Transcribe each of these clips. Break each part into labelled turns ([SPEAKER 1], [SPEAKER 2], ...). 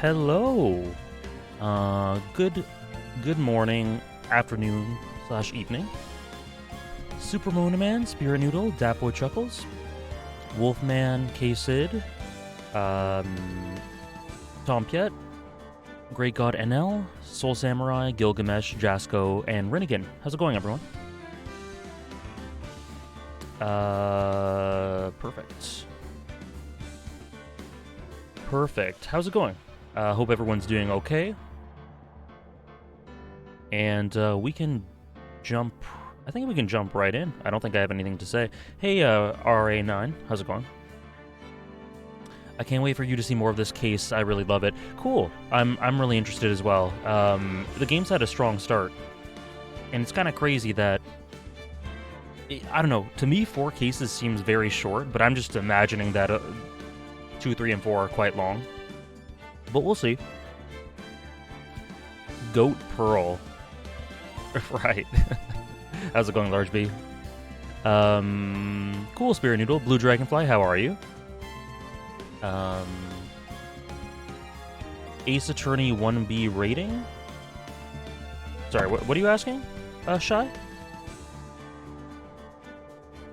[SPEAKER 1] Hello. Good morning, afternoon / evening. Supermoon Man, Spirit Noodle, Dapo Chuckles, Wolfman, K-Sid, Tom Piet, Great God NL, Soul Samurai, Gilgamesh, Jasco, and Rinnegan. How's it going, everyone? Perfect. Perfect. How's it going? Hope everyone's doing okay. And we can jump... I think we can jump right in. I don't think I have anything to say. Hey, RA9, how's it going? I can't wait for you to see more of this case. I really love it. Cool. I'm really interested as well. The game's had a strong start. And it's kind of crazy that... I don't know. To me, 4 cases seems very short, but I'm just imagining that 2, 3, and 4 are quite long. But we'll see. Goat Pearl. Right. How's it going, Large B? Cool, Spirit Noodle. Blue Dragonfly, how are you? Ace Attorney 1B rating? Sorry, what are you asking, Shy?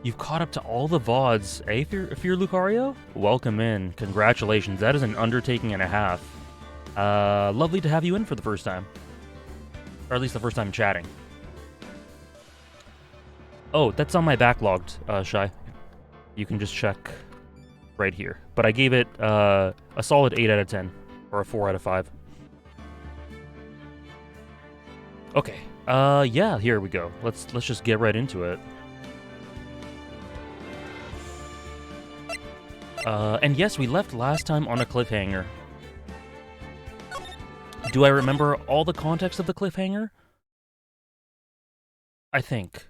[SPEAKER 1] You've caught up to all the VODs, eh, Fear Lucario? Welcome in. Congratulations. That is an undertaking and a half. Lovely to have you in for the first time. Or at least the first time chatting. Oh, that's on my backlogged, Shy. You can just check right here. But I gave it a solid 8 out of 10. Or a 4 out of 5. Okay. Yeah, here we go. Let's just get right into it. And yes, we left last time on a cliffhanger. Do I remember all the context of the cliffhanger? I think.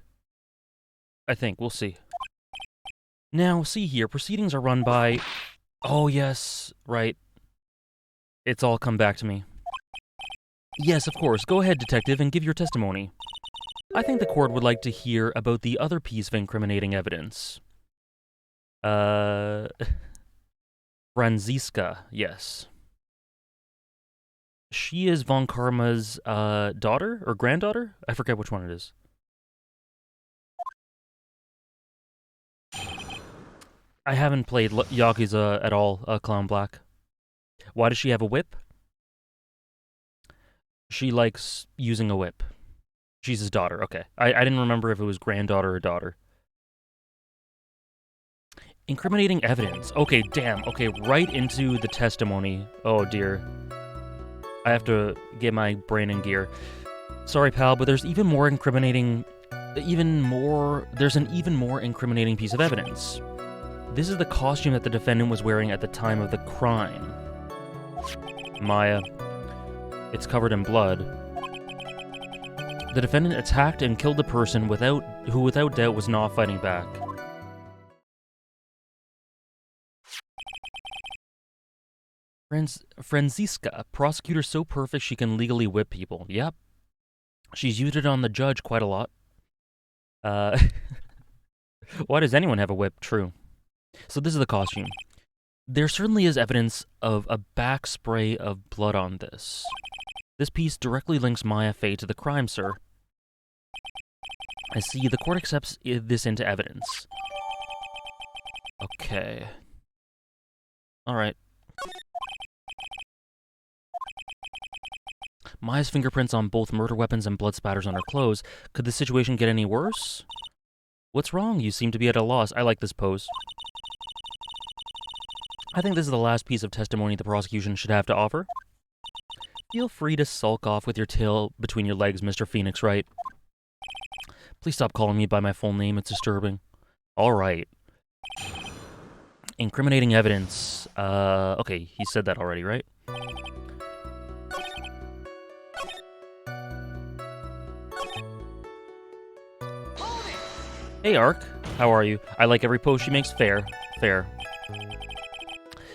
[SPEAKER 1] We'll see. Now, see here, proceedings are run by... Oh, yes, right. It's all come back to me. Yes, of course. Go ahead, detective, and give your testimony. I think the court would like to hear about the other piece of incriminating evidence. Franziska, yes. She is Von Karma's daughter or granddaughter? I forget which one it is. I haven't played Yakuza at all, Clown Black. Why does she have a whip? She likes using a whip. She's his daughter, okay. I didn't remember if it was granddaughter or daughter. Incriminating evidence. Okay, damn. Okay, right into the testimony. Oh, dear. I have to get my brain in gear. Sorry, pal, but there's even more incriminating... There's an even more incriminating piece of evidence. This is the costume that the defendant was wearing at the time of the crime. Maya. It's covered in blood. The defendant attacked and killed the person who without doubt was not fighting back. Franziska, prosecutor so perfect she can legally whip people. Yep. She's used it on the judge quite a lot. Why does anyone have a whip? True. So this is the costume. There certainly is evidence of a back spray of blood on this. This piece directly links Maya Fey to the crime, sir. I see. The court accepts this into evidence. Okay. Alright. Maya's fingerprints on both murder weapons and blood spatters on her clothes. Could the situation get any worse? What's wrong? You seem to be at a loss. I like this pose. I think this is the last piece of testimony the prosecution should have to offer. Feel free to sulk off with your tail between your legs, Mr. Phoenix Wright. Please stop calling me by my full name. It's disturbing. All right. Incriminating evidence. Okay, he said that already, right? Hey, Ark. How are you? I like every pose she makes. Fair.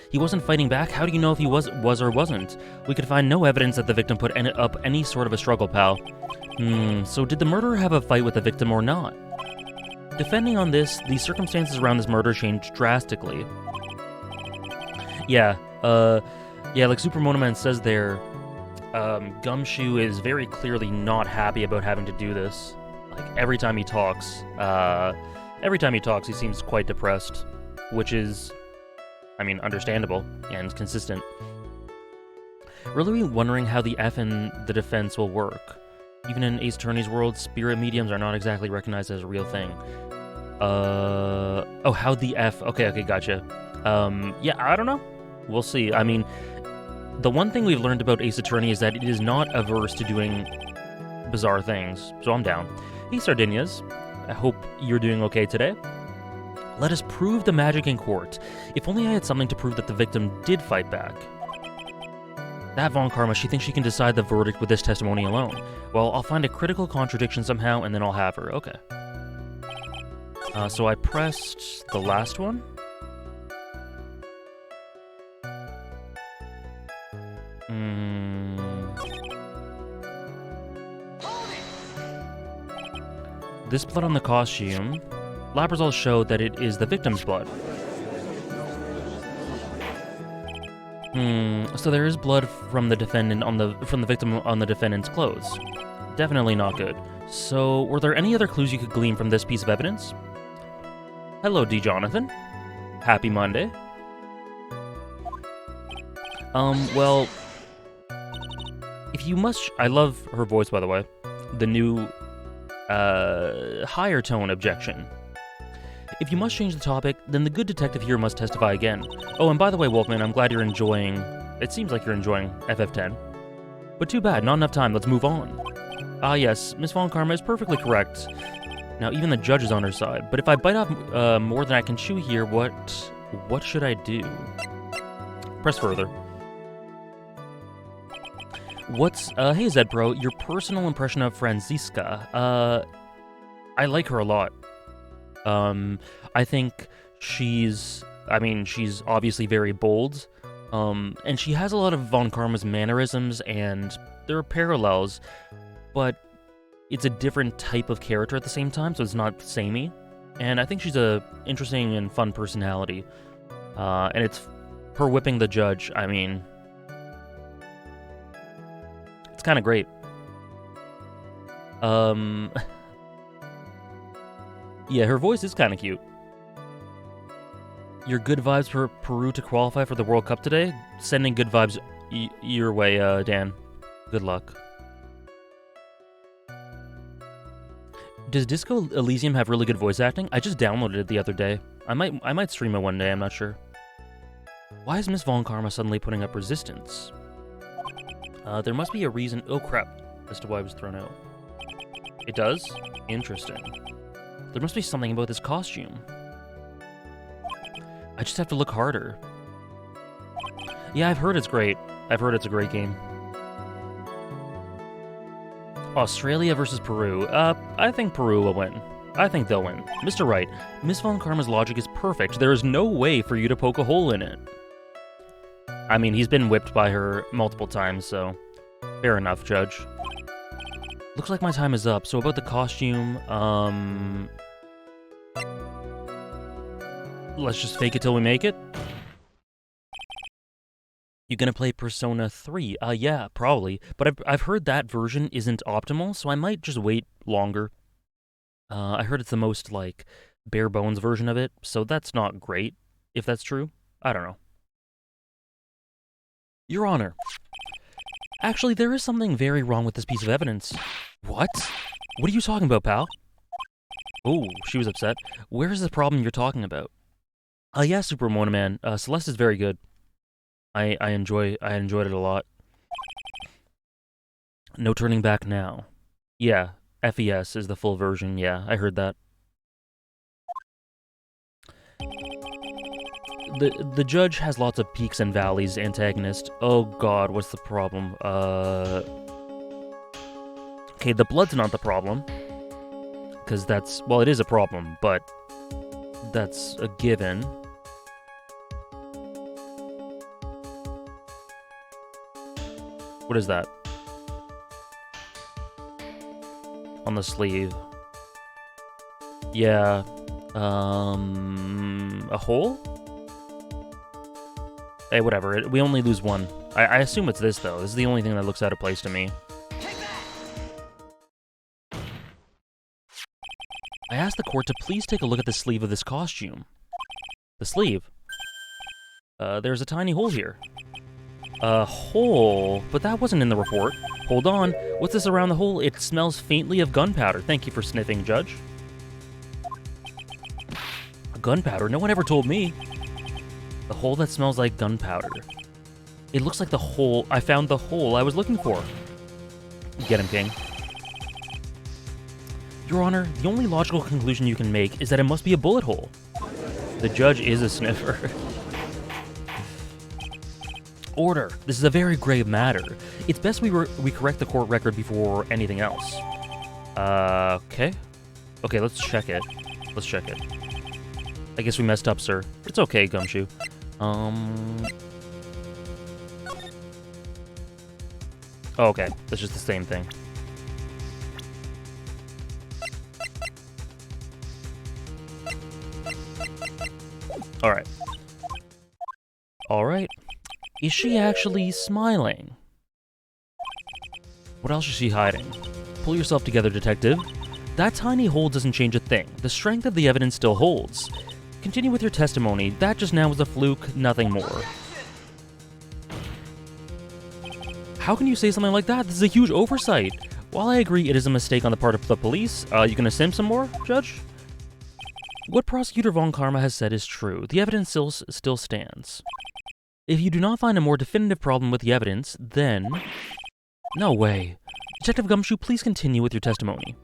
[SPEAKER 1] He wasn't fighting back? How do you know if he was or wasn't? We could find no evidence that the victim put up any sort of a struggle, pal. So did the murderer have a fight with the victim or not? Depending on this, the circumstances around this murder changed drastically. Yeah, Yeah, like Super Monoman says there, Gumshoe is very clearly not happy about having to do this. Like, every time he talks, he seems quite depressed, which is, I mean, understandable and consistent. Really wondering how the F in the defense will work. Even in Ace Attorney's world, spirit mediums are not exactly recognized as a real thing. Oh, how the F? Okay, gotcha. Yeah, I don't know. We'll see. I mean, the one thing we've learned about Ace Attorney is that it is not averse to doing bizarre things, so I'm down. Hey, Sardinias. I hope you're doing okay today. Let us prove the magic in court. If only I had something to prove that the victim did fight back. That Von Karma, she thinks she can decide the verdict with this testimony alone. Well, I'll find a critical contradiction somehow, and then I'll have her. Okay. So I pressed the last one. This blood on the costume. Lab results show that it is the victim's blood. So there is blood from the defendant from the victim on the defendant's clothes. Definitely not good. So, were there any other clues you could glean from this piece of evidence? Hello, D. Jonathan. Happy Monday. Well, if you must, I love her voice, by the way. The new, higher tone objection. If you must change the topic, then the good detective here must testify again. Oh, and by the way, Wolfman, I'm glad you're enjoying... It seems like you're enjoying FF10. But too bad, not enough time, let's move on. Ah yes, Miss Von Karma is perfectly correct. Now, even the judge is on her side. But if I bite off more than I can chew here, what should I do? Press further. Hey Zed Bro, your personal impression of Franziska. I like her a lot. I think she's obviously very bold, and she has a lot of Von Karma's mannerisms, and there are parallels, but it's a different type of character at the same time, so it's not samey, and I think she's a interesting and fun personality, and it's her whipping the judge, I mean, it's kind of great. Yeah, her voice is kind of cute. Your good vibes for Peru to qualify for the World Cup today? Sending good vibes your way, Dan. Good luck. Does Disco Elysium have really good voice acting? I just downloaded it the other day. I might stream it one day, I'm not sure. Why is Miss Von Karma suddenly putting up resistance? There must be a reason... Oh, crap. As to why I was thrown out. It does? Interesting. There must be something about this costume. I just have to look harder. Yeah, I've heard it's great. I've heard it's a great game. Australia versus Peru. I think Peru will win. I think they'll win. Mr. Wright, Miss Von Karma's logic is perfect. There is no way for you to poke a hole in it. I mean, he's been whipped by her multiple times, so... Fair enough, Judge. Looks like my time is up, so about the costume, let's just fake it till we make it. You gonna play Persona 3? Yeah, probably. But I've heard that version isn't optimal, so I might just wait longer. I heard it's the most, like, bare bones version of it, so that's not great, if that's true. I don't know. Your Honor. Actually, there is something very wrong with this piece of evidence. What? What are you talking about, pal? Oh, she was upset. Where is the problem you're talking about? Yeah, Super Monoman. Celeste is very good. I enjoyed it a lot. No turning back now. Yeah, FES is the full version. Yeah, I heard that. The judge has lots of peaks and valleys, antagonist. Oh god, what's the problem? Okay, the blood's not the problem. Because that's... Well, it is a problem, but... That's a given. What is that? On the sleeve. Yeah. A hole? Hey, whatever. We only lose one. I assume it's this, though. This is the only thing that looks out of place to me. I asked the court to please take a look at the sleeve of this costume. The sleeve? There's a tiny hole here. A hole? But that wasn't in the report. Hold on. What's this around the hole? It smells faintly of gunpowder. Thank you for sniffing, Judge. Gunpowder? No one ever told me. The hole that smells like gunpowder. It looks like the hole. I found the hole I was looking for. Get him, King. Your Honor, the only logical conclusion you can make is that it must be a bullet hole. The judge is a sniffer. Order. This is a very grave matter. It's best we correct the court record before anything else. Okay. Okay, let's check it. Let's check it. I guess we messed up, sir. It's okay, Gumshoe. Oh, okay. That's just the same thing. Alright. Alright. Is she actually smiling? What else is she hiding? Pull yourself together, detective. That tiny hole doesn't change a thing. The strength of the evidence still holds. Continue with your testimony. That just now was a fluke, nothing more. How can you say something like that? This is a huge oversight. While I agree it is a mistake on the part of the police, you gonna sim some more, Judge? What Prosecutor Von Karma has said is true. The evidence still stands. If you do not find a more definitive problem with the evidence, then... No way. Detective Gumshoe, please continue with your testimony.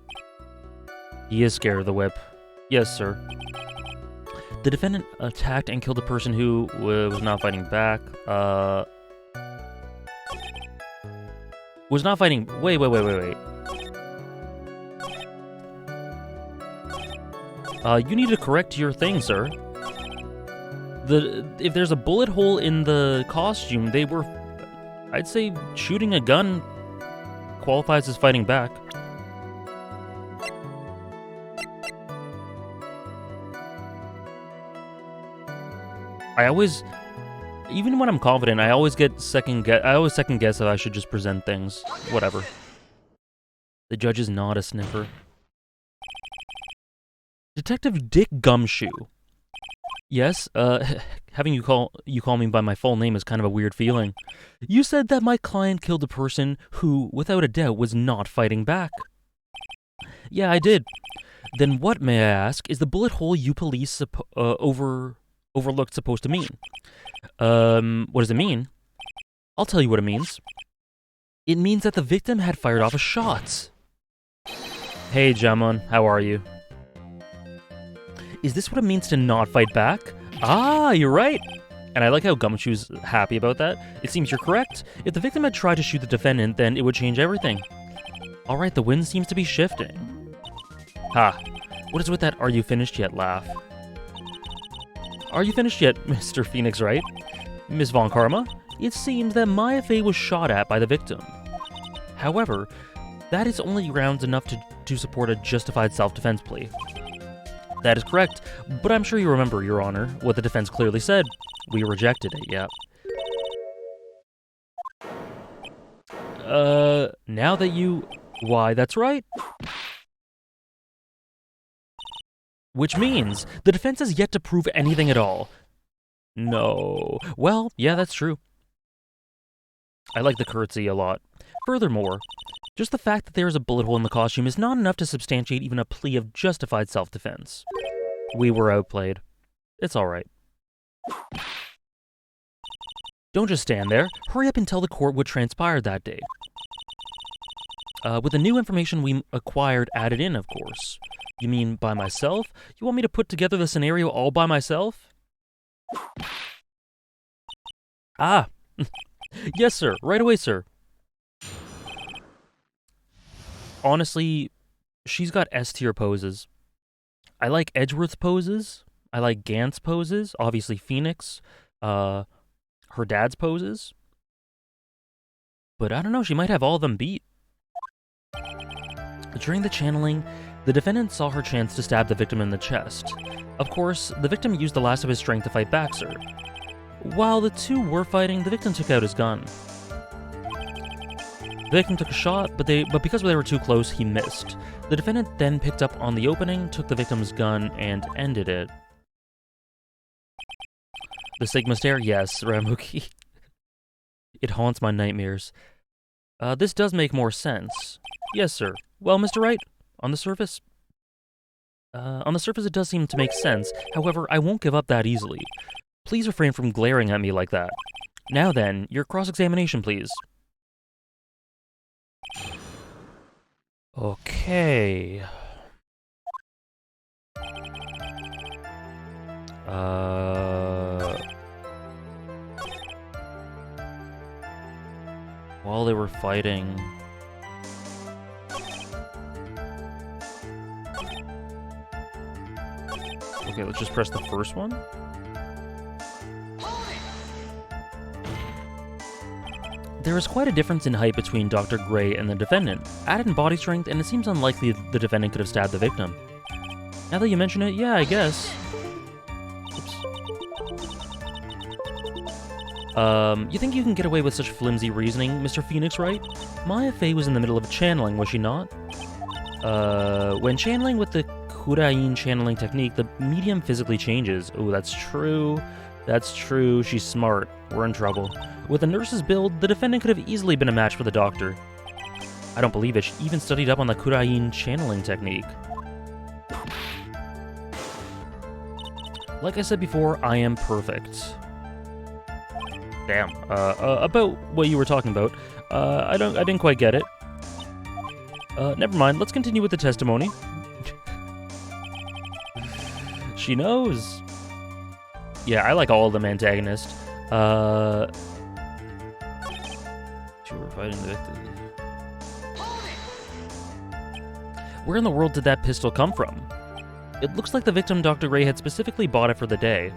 [SPEAKER 1] He is scared of the whip. Yes, sir. The defendant attacked and killed a person who was not fighting back. Was not fighting... Wait. You need to correct your thing, sir. If there's a bullet hole in the costume, they were... I'd say shooting a gun qualifies as fighting back. I always... Even when I'm confident, I always second guess if I should just present things. Whatever. The judge is not a sniffer. Detective Dick Gumshoe. Yes, having you call me by my full name is kind of a weird feeling. You said that my client killed a person who, without a doubt, was not fighting back. Yeah, I did. Then what, may I ask, is the bullet hole you police overlooked supposed to mean? What does it mean? I'll tell you what it means. It means that the victim had fired off a shot. Hey, Jamon, how are you? Is this what it means to not fight back? Ah, you're right! And I like how Gumshoe's happy about that. It seems you're correct. If the victim had tried to shoot the defendant, then it would change everything. Alright, the wind seems to be shifting. Ha. What is with that "are you finished yet" laugh? Are you finished yet, Mr. Phoenix Wright? Miss Von Karma? It seems that Maya Fey was shot at by the victim. However, that is only grounds enough to support a justified self-defense plea. That is correct, but I'm sure you remember, Your Honor, what the defense clearly said. We rejected it, yeah. Now that you... Why, that's right. Which means the defense has yet to prove anything at all. No. Well, yeah, that's true. I like the curtsy a lot. Furthermore, just the fact that there is a bullet hole in the costume is not enough to substantiate even a plea of justified self-defense. We were outplayed. It's alright. Don't just stand there. Hurry up and tell the court what transpired that day. With the new information we acquired added in, of course. You mean by myself? You want me to put together the scenario all by myself? Ah! Yes, sir. Right away, sir. Honestly, she's got S-tier poses. I like Edgeworth's poses. I like Gant's poses. Obviously, Phoenix. Her dad's poses. But I don't know, she might have all of them beat. During the channeling, the defendant saw her chance to stab the victim in the chest. Of course, the victim used the last of his strength to fight back, sir. While the two were fighting, the victim took out his gun. The victim took a shot, but because they were too close, he missed. The defendant then picked up on the opening, took the victim's gun, and ended it. The Sigma stare? Yes, Ramuki. It haunts my nightmares. This does make more sense. Yes, sir. Well, Mr. Wright, on the surface... it does seem to make sense. However, I won't give up that easily. Please refrain from glaring at me like that. Now then, your cross-examination, please. Okay. While they were fighting... Okay, let's just press the first one. There is quite a difference in height between Dr. Gray and the defendant. Added in body strength, and it seems unlikely the defendant could have stabbed the victim. Now that you mention it, yeah, I guess. Oops. You think you can get away with such flimsy reasoning, Mr. Phoenix, right? Maya Fey was in the middle of channeling, was she not? When channeling with the Kurain channeling technique, the medium physically changes. Oh, that's true. That's true. She's smart. We're in trouble. With the nurse's build, the defendant could have easily been a match for the doctor. I don't believe it. She even studied up on the Kurain channeling technique. Like I said before, I am perfect. Damn. About what you were talking about. I didn't quite get it. Never mind. Let's continue with the testimony. She knows. Yeah, I like all of them antagonists. She were fighting the victim. Where in the world did that pistol come from? It looks like the victim, Dr. Gray, had specifically bought it for the day.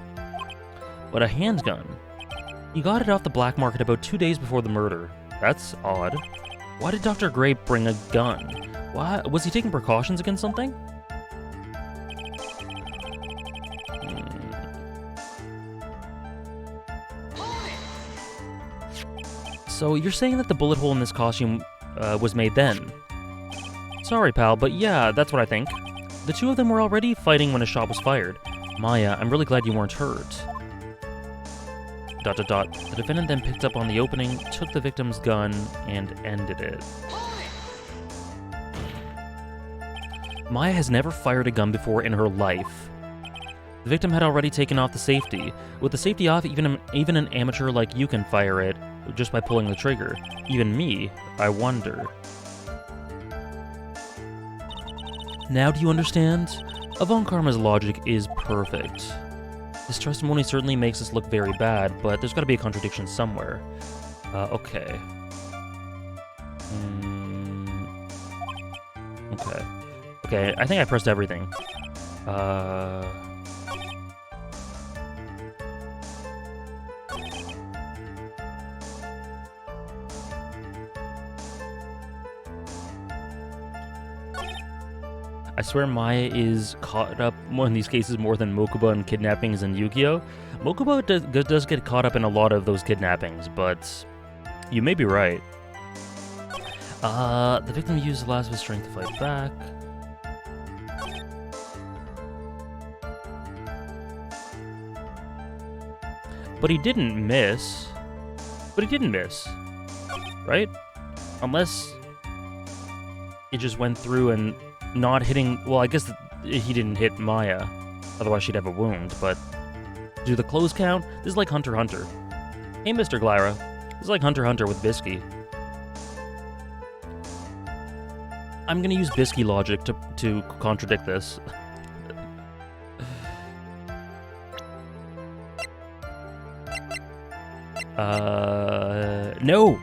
[SPEAKER 1] But a handgun. He got it off the black market about 2 days before the murder. That's odd. Why did Dr. Gray bring a gun? Why? Was he taking precautions against something? So you're saying that the bullet hole in this costume was made then? Sorry, pal, but yeah, that's what I think. The two of them were already fighting when a shot was fired. Maya, I'm really glad you weren't hurt. ... The defendant then picked up on the opening, took the victim's gun, and ended it. Maya has never fired a gun before in her life. The victim had already taken off the safety. With the safety off, even an amateur like you can fire it just by pulling the trigger. Even me, I wonder. Now do you understand? Avant Karma's logic is perfect. This testimony certainly makes us look very bad, but there's gotta be a contradiction somewhere. Okay. Okay. Okay, I think I pressed everything. I swear Maya is caught up in these cases more than Mokuba in kidnappings and Yu-Gi-Oh! Mokuba does get caught up in a lot of those kidnappings, but you may be right. The victim used the last of his strength to fight back. But he didn't miss. Right? Unless it just went through and not hitting... Well, I guess he didn't hit Maya. Otherwise, she'd have a wound, but... Do the close count? This is like Hunter x Hunter. Hey, Mr. Glyra. This is like Hunter x Hunter with Bisky. I'm gonna use Bisky logic to contradict this. No!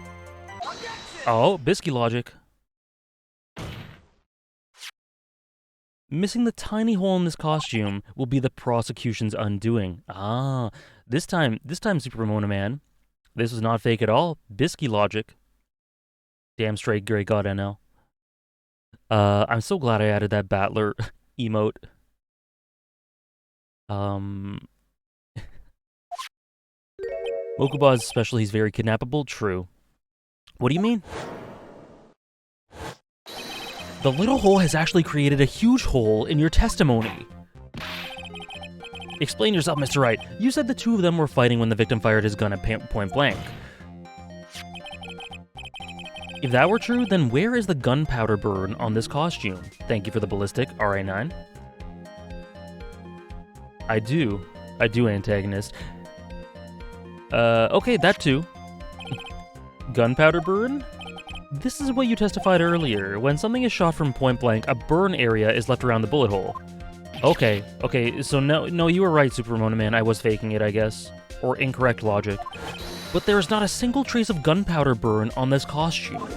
[SPEAKER 1] Oh, Bisky logic. Missing the tiny hole in this costume will be the prosecution's undoing. Ah, this time, Super Ramona Man. This was not fake at all. Bisky logic. Damn straight, great god NL. I'm so glad I added that Battler emote. Mokuba's special, he's very kidnappable. True. What do you mean? The little hole has actually created a huge hole in your testimony. Explain yourself, Mr. Wright. You said the two of them were fighting when the victim fired his gun at point blank. If that were true, then where is the gunpowder burn on this costume? Thank you for the ballistic, RA9. I do, antagonist. Okay, that too. Gunpowder burn? This is what you testified earlier. When something is shot from point blank, a burn area is left around the bullet hole. Okay, so no, you were right, Super Ramona Man. I was faking it, I guess. Or incorrect logic. But there is not a single trace of gunpowder burn on this costume.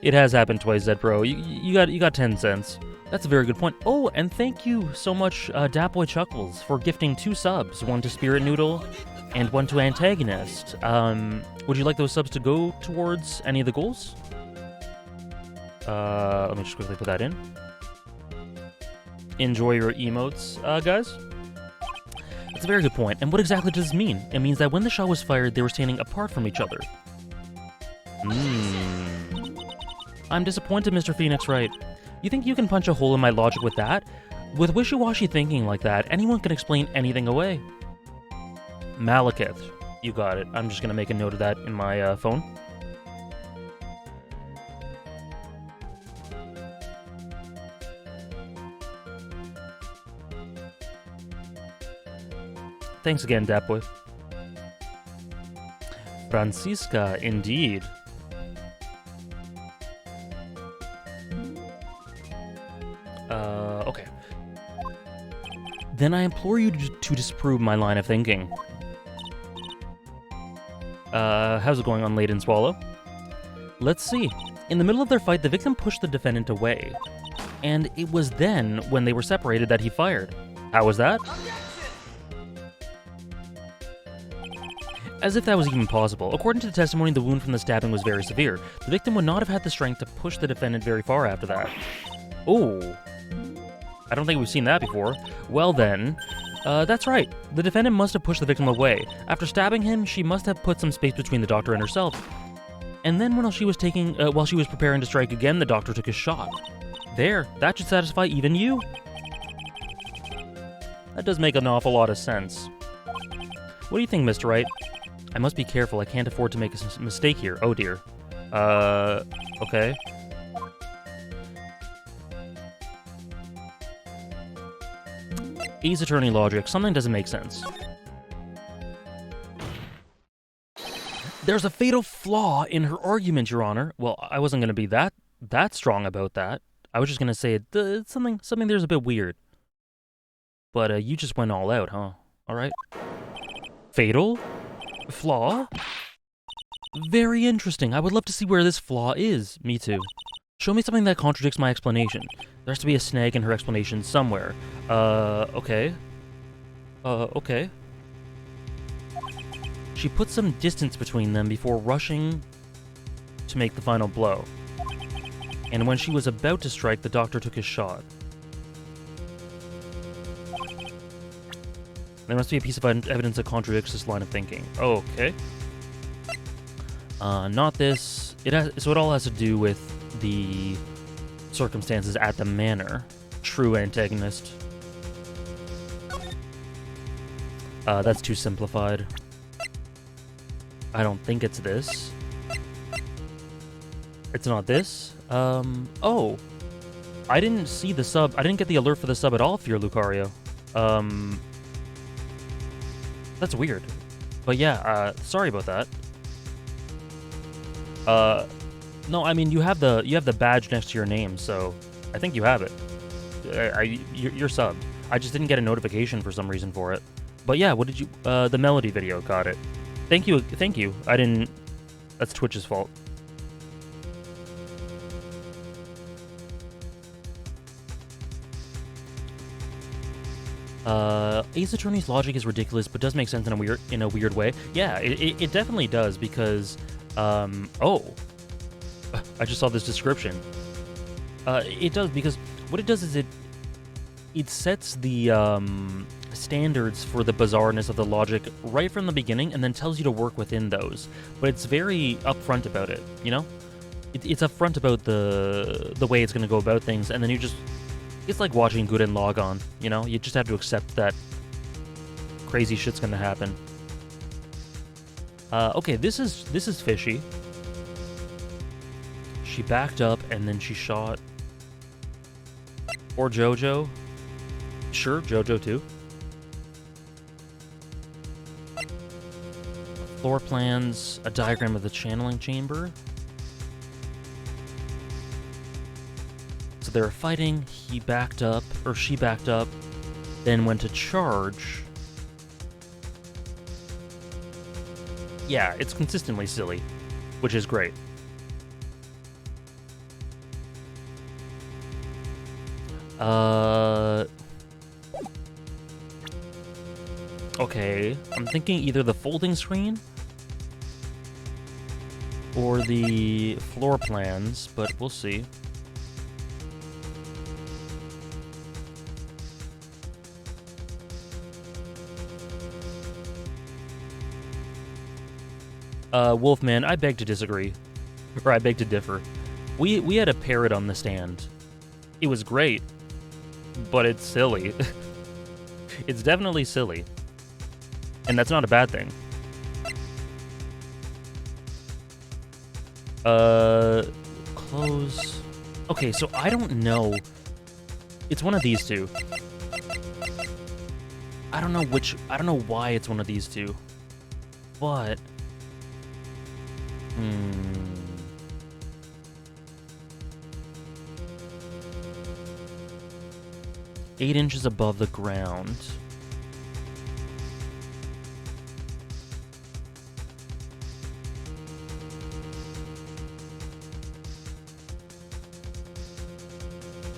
[SPEAKER 1] It has happened twice, Zed Pro. You got 10 cents. That's a very good point. Oh, and thank you so much, Datboy Chuckles, for gifting 2 subs, 1 to Spirit Noodle and 1 to Antagonist. Would you like those subs to go towards any of the goals? Let me just quickly put that in. Enjoy your emotes, guys. That's a very good point. And what exactly does this mean? It means that when the shot was fired, they were standing apart from each other. I'm disappointed, Mr. Phoenix Wright. You think you can punch a hole in my logic with that? With wishy-washy thinking like that, anyone can explain anything away. Malekith. You got it. I'm just gonna make a note of that in my phone. Thanks again, Datboy. Francisca, indeed. Okay. Then I implore you to disprove my line of thinking. How's it going on, Late and Swallow? Let's see. In the middle of their fight, the victim pushed the defendant away. And it was then, when they were separated, that he fired. How was that? As if that was even possible. According to the testimony, the wound from the stabbing was very severe. The victim would not have had the strength to push the defendant very far after that. Oh. I don't think we've seen that before. Well then, that's right. The defendant must have pushed the victim away. After stabbing him, she must have put some space between the doctor and herself. And then while she was preparing to strike again, the doctor took his shot. There, that should satisfy even you. That does make an awful lot of sense. What do you think, Mr. Wright? I must be careful. I can't afford to make a mistake here. Oh dear. Okay. Ace Attorney logic. Something doesn't make sense. There's a fatal flaw in her argument, Your Honor. Well, I wasn't going to be that strong about that. I was just going to say something there's a bit weird. But you just went all out, huh? All right. Fatal? Flaw? Very interesting. I would love to see where this flaw is. Me too. Show me something that contradicts my explanation. There has to be a snag in her explanation somewhere. Okay. Okay. She put some distance between them before rushing to make the final blow. And when she was about to strike, the doctor took his shot. There must be a piece of evidence that contradicts this line of thinking. Okay. Not this. So it all has to do with the circumstances at the manor. True, antagonist. That's too simplified. I don't think it's this. It's not this. Oh. I didn't see the sub. I didn't get the alert for the sub at all, Fear Lucario. That's weird. But yeah, sorry about that. No, I mean, you have the badge next to your name, so I think you have it. You're subbed. I just didn't get a notification for some reason for it. But yeah, what did you... the melody video, got it. Thank you. I didn't... That's Twitch's fault. Ace Attorney's logic is ridiculous, but does make sense in a weird way. Yeah, it definitely does, because... oh. I just saw this description. It does, because what it does is it sets the standards for the bizarreness of the logic right from the beginning and then tells you to work within those. But it's very upfront about it, you know? It's upfront about the way it's going to go about things, and then you just... It's like watching Gurren Lagann, you know? You just have to accept that crazy shit's going to happen. Okay, this is fishy. She backed up, and then she shot... Or Jojo. Sure, Jojo too. Floor plans, a diagram of the channeling chamber. So they were fighting, he backed up, or she backed up, then went to charge. Yeah, it's consistently silly, which is great. Okay, I'm thinking either the folding screen or the floor plans, but we'll see. Wolfman, I beg to disagree. Or I beg to differ. We had a parrot on the stand. It was great, but it's silly. It's definitely silly. And that's not a bad thing. Close. Okay, so I don't know. It's one of these two. I don't know why it's one of these two. But... 8 inches above the ground.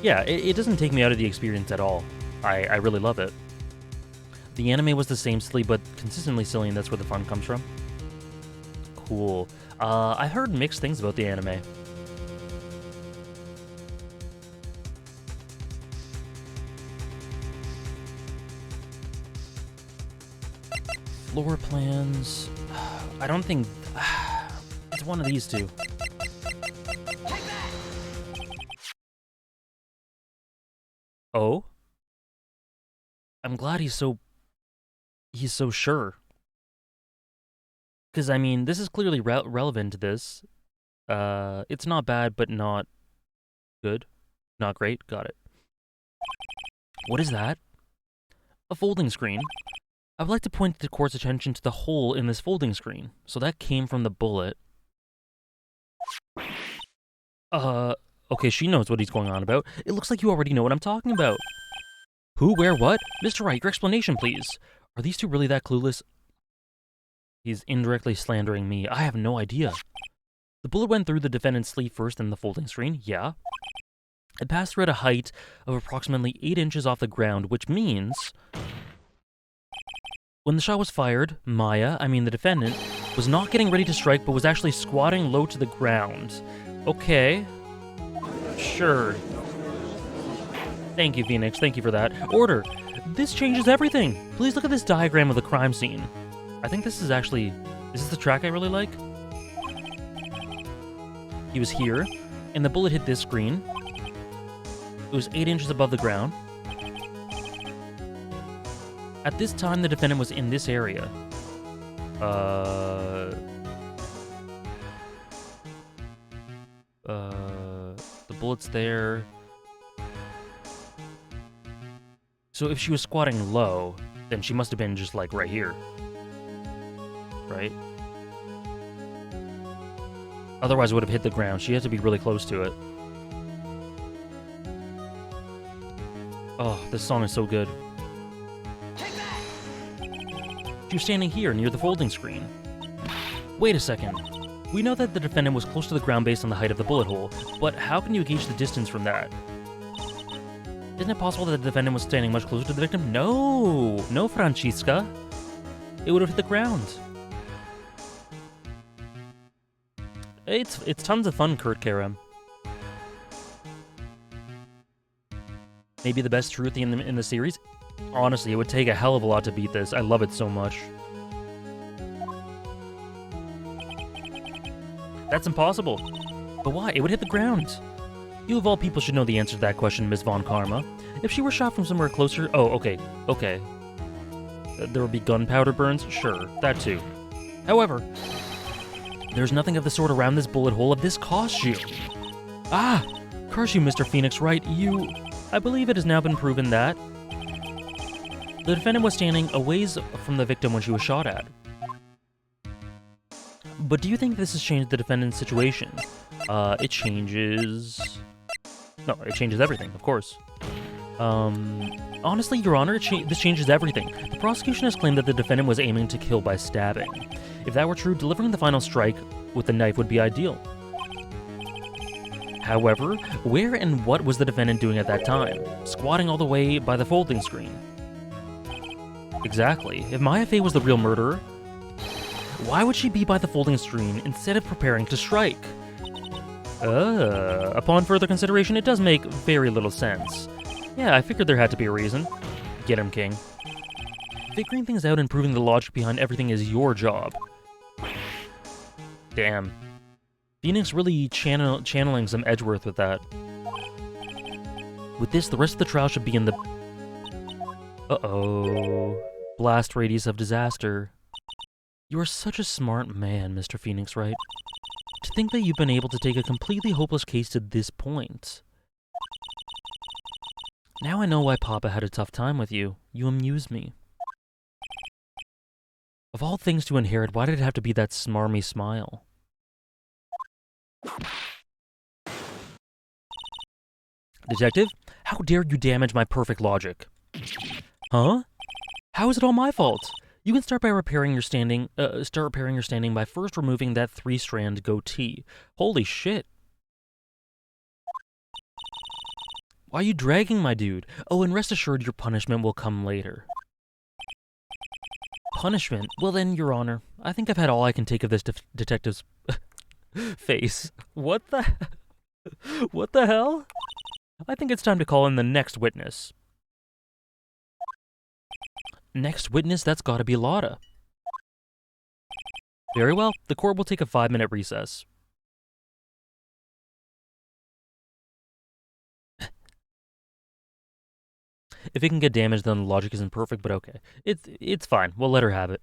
[SPEAKER 1] Yeah, it doesn't take me out of the experience at all. I really love it. The anime was the same silly, but consistently silly, and that's where the fun comes from. Cool. I heard mixed things about the anime. Floor plans... I don't think... It's one of these two. Oh? I'm glad he's so sure. Because, I mean, this is clearly relevant to this. It's not bad, but not good. Not great. Got it. What is that? A folding screen. I would like to point the court's attention to the hole in this folding screen. So that came from the bullet. Okay, she knows what he's going on about. It looks like you already know what I'm talking about. Who, where, what? Mr. Wright, your explanation, please. Are these two really that clueless? He's indirectly slandering me. I have no idea. The bullet went through the defendant's sleeve first in the folding screen, yeah. It passed through at a height of approximately 8 inches off the ground, which means... When the shot was fired, Maya, the defendant, was not getting ready to strike, but was actually squatting low to the ground. Okay. Sure. Thank you, Phoenix. Thank you for that. Order! This changes everything! Please look at this diagram of the crime scene. I think this is actually... Is this the track I really like? He was here, and the bullet hit this screen. It was 8 inches above the ground. At this time, the defendant was in this area. The bullet's there. So if she was squatting low, then she must have been just, like, right here. Right? Otherwise, it would have hit the ground. She had to be really close to it. Oh, this song is so good. She was standing here, near the folding screen. Wait a second. We know that the defendant was close to the ground based on the height of the bullet hole, but how can you gauge the distance from that? Isn't it possible that the defendant was standing much closer to the victim? No! No, Francisca. It would have hit the ground. It's tons of fun, Kurt Karam. Maybe the best truth in the series? Honestly, it would take a hell of a lot to beat this. I love it so much. That's impossible. But why? It would hit the ground. You of all people should know the answer to that question, Miss Von Karma. If she were shot from somewhere closer... Oh, okay. There would be gunpowder burns? Sure, that too. However, there's nothing of the sort around this bullet hole of this costume. Ah! Curse you, Mr. Phoenix Wright. I believe it has now been proven that the defendant was standing a ways from the victim when she was shot at. But do you think this has changed the defendant's situation? It changes everything, of course. Honestly, Your Honor, this changes everything. The prosecution has claimed that the defendant was aiming to kill by stabbing. If that were true, delivering the final strike with the knife would be ideal. However, where and what was the defendant doing at that time? Squatting all the way by the folding screen. Exactly. If Maya Fey was the real murderer, why would she be by the folding screen instead of preparing to strike? Upon further consideration, it does make very little sense. Yeah, I figured there had to be a reason. Get him, King. Figuring things out and proving the logic behind everything is your job. Damn. Phoenix really channeling some Edgeworth with that. With this, the rest of the trial should be in the... Uh-oh. Blast radius of disaster. You are such a smart man, Mr. Phoenix Wright. To think that you've been able to take a completely hopeless case to this point. Now I know why Papa had a tough time with you. You amuse me. Of all things to inherit, why did it have to be that smarmy smile? Detective, how dare you damage my perfect logic? Huh? How is it all my fault? You can start repairing your standing by first removing that 3-strand goatee. Holy shit. Why are you dragging my dude? Oh, and rest assured your punishment will come later. Punishment? Well then, Your Honor, I think I've had all I can take of this detective's face. What the hell? I think it's time to call in the next witness. Next witness? That's gotta be Lotta. Very well, the court will take a 5-minute recess. If it can get damaged, then the logic isn't perfect, but okay. It's fine. We'll let her have it.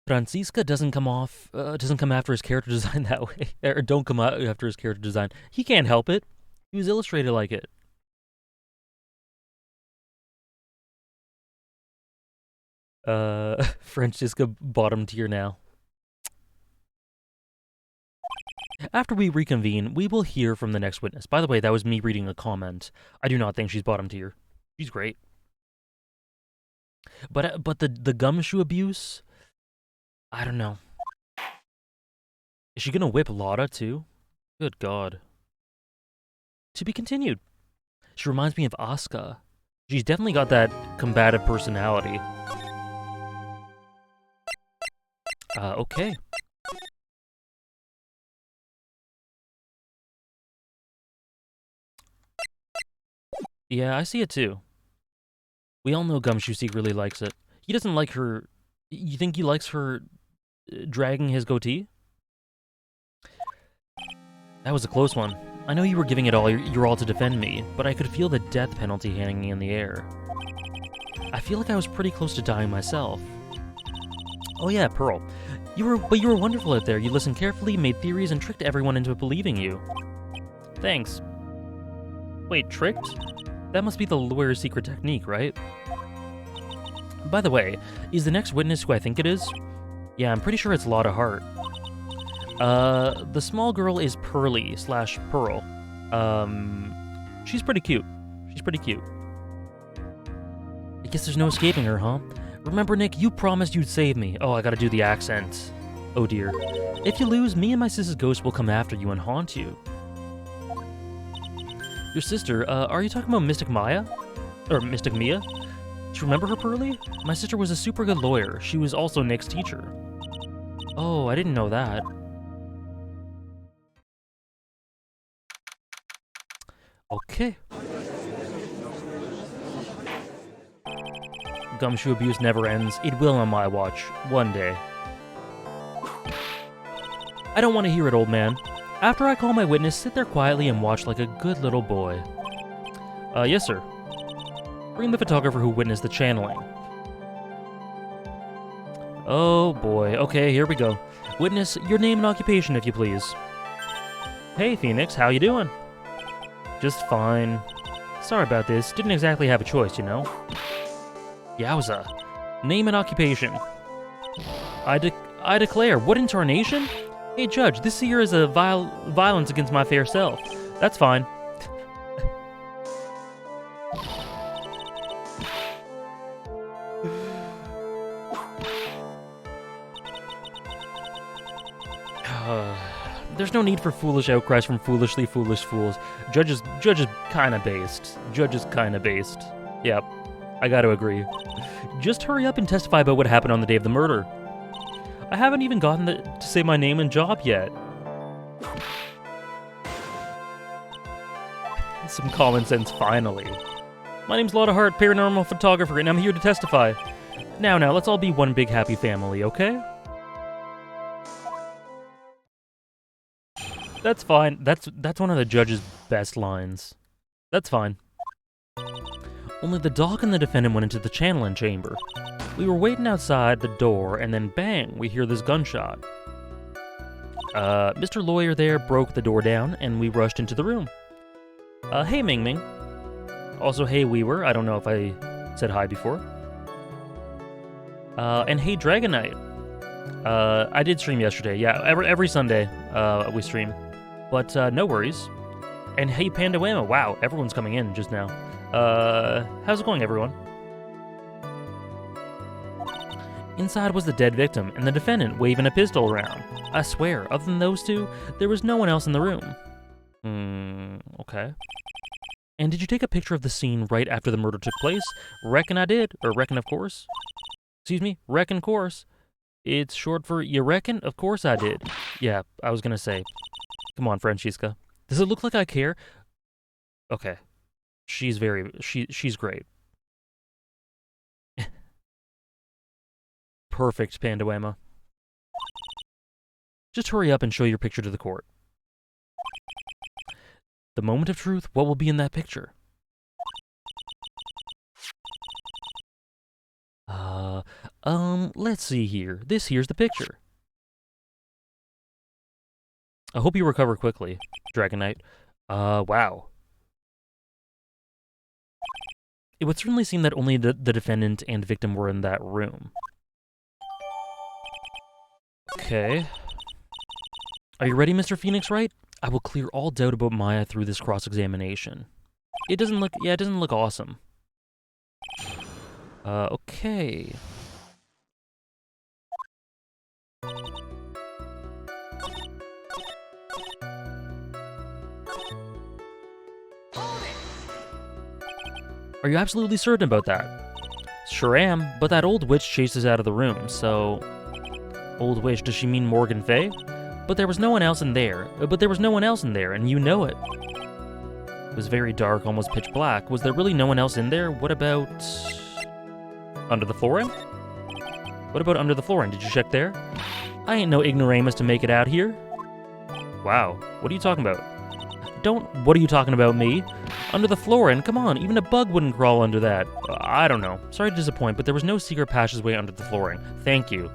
[SPEAKER 1] Francisca doesn't come after his character design that way. Or don't come out after his character design. He can't help it. He was illustrated like it. Francisca bottom tier now. After we reconvene, we will hear from the next witness. By the way, that was me reading a comment. I do not think she's bottom tier. She's great. But the gumshoe abuse? I don't know. Is she gonna whip Lotta too? Good God. To be continued. She reminds me of Asuka. She's definitely got that combative personality. Okay. Yeah, I see it too. We all know Gumshoe secretly likes it. He doesn't like her... You think he likes her dragging his goatee? That was a close one. I know you were giving it all your all to defend me, but I could feel the death penalty hanging in the air. I feel like I was pretty close to dying myself. Oh yeah, Pearl. You were wonderful out there. You listened carefully, made theories, and tricked everyone into believing you. Thanks. Wait, tricked? That must be the lawyer's secret technique, right? By the way, is the next witness who I think it is? Yeah, I'm pretty sure it's Lotta Hart. The small girl is Pearly/Pearl. She's pretty cute. She's pretty cute. I guess there's no escaping her, huh? Remember, Nick, you promised you'd save me. Oh, I gotta do the accent. Oh dear. If you lose, me and my sister's ghost will come after you and haunt you. Your sister, are you talking about Mystic Maya? Or Mystic Mia? Do you remember her, Pearly? My sister was a super good lawyer. She was also Nick's teacher. Oh, I didn't know that. Okay. Gumshoe abuse never ends. It will on my watch. One day. I don't want to hear it, old man. After I call my witness, sit there quietly and watch like a good little boy. Yes, sir. Bring the photographer who witnessed the channeling. Oh, boy. Okay, here we go. Witness, your name and occupation, if you please. Hey, Phoenix, how you doing? Just fine. Sorry about this. Didn't exactly have a choice, you know? Yowza. Name and occupation. I declare. What in tarnation? Hey, Judge, this here is a violence against my fair self. That's fine. There's no need for foolish outcries from foolishly foolish fools. Judge is kinda based. Judge is kinda based. Yep, I gotta agree. Just hurry up and testify about what happened on the day of the murder. I haven't even gotten to say my name and job yet. Some common sense, finally. My name's Lotta Hart, paranormal photographer, and I'm here to testify. Now, let's all be one big happy family, okay? That's fine. That's one of the judge's best lines. That's fine. Only the dog and the defendant went into the channeling chamber. We were waiting outside the door, and then bang, we hear this gunshot. Mr. Lawyer there broke the door down, and we rushed into the room. Hey, Ming Ming. Also, hey, Weaver. I don't know if I said hi before. And hey, Dragonite. I did stream yesterday. Yeah, every Sunday, we stream. But, no worries. And hey, Panda Whammo. Wow, everyone's coming in just now. How's it going, everyone? Inside was the dead victim, and the defendant waving a pistol around. I swear, other than those two, there was no one else in the room. Okay. And did you take a picture of the scene right after the murder took place? Reckon I did. Or reckon, of course. Excuse me, reckon course. It's short for you reckon? Of course I did. Yeah, I was gonna say. Come on, Francesca. Does it look like I care? Okay. She's great. Perfect, Pandawama. Just hurry up and show your picture to the court. The moment of truth, what will be in that picture? Let's see here. This here's the picture. I hope you recover quickly, Dragon Knight. Wow. It would certainly seem that only the defendant and victim were in that room. Okay. Are you ready, Mr. Phoenix Wright? I will clear all doubt about Maya through this cross-examination. It doesn't look awesome. Okay. Are you absolutely certain about that? Sure am, but that old witch chased us out of the room, so... Old witch, does she mean Morgan Fay? But there was no one else in there. And you know it. It was very dark, almost pitch black. Was there really no one else in there? What about... under the flooring? What about under the flooring? Did you check there? I ain't no ignoramus to make it out here. Wow, what are you talking about? What are you talking about, me? Under the flooring? Come on, even a bug wouldn't crawl under that. I don't know. Sorry to disappoint, but there was no secret passageway under the flooring. Thank you.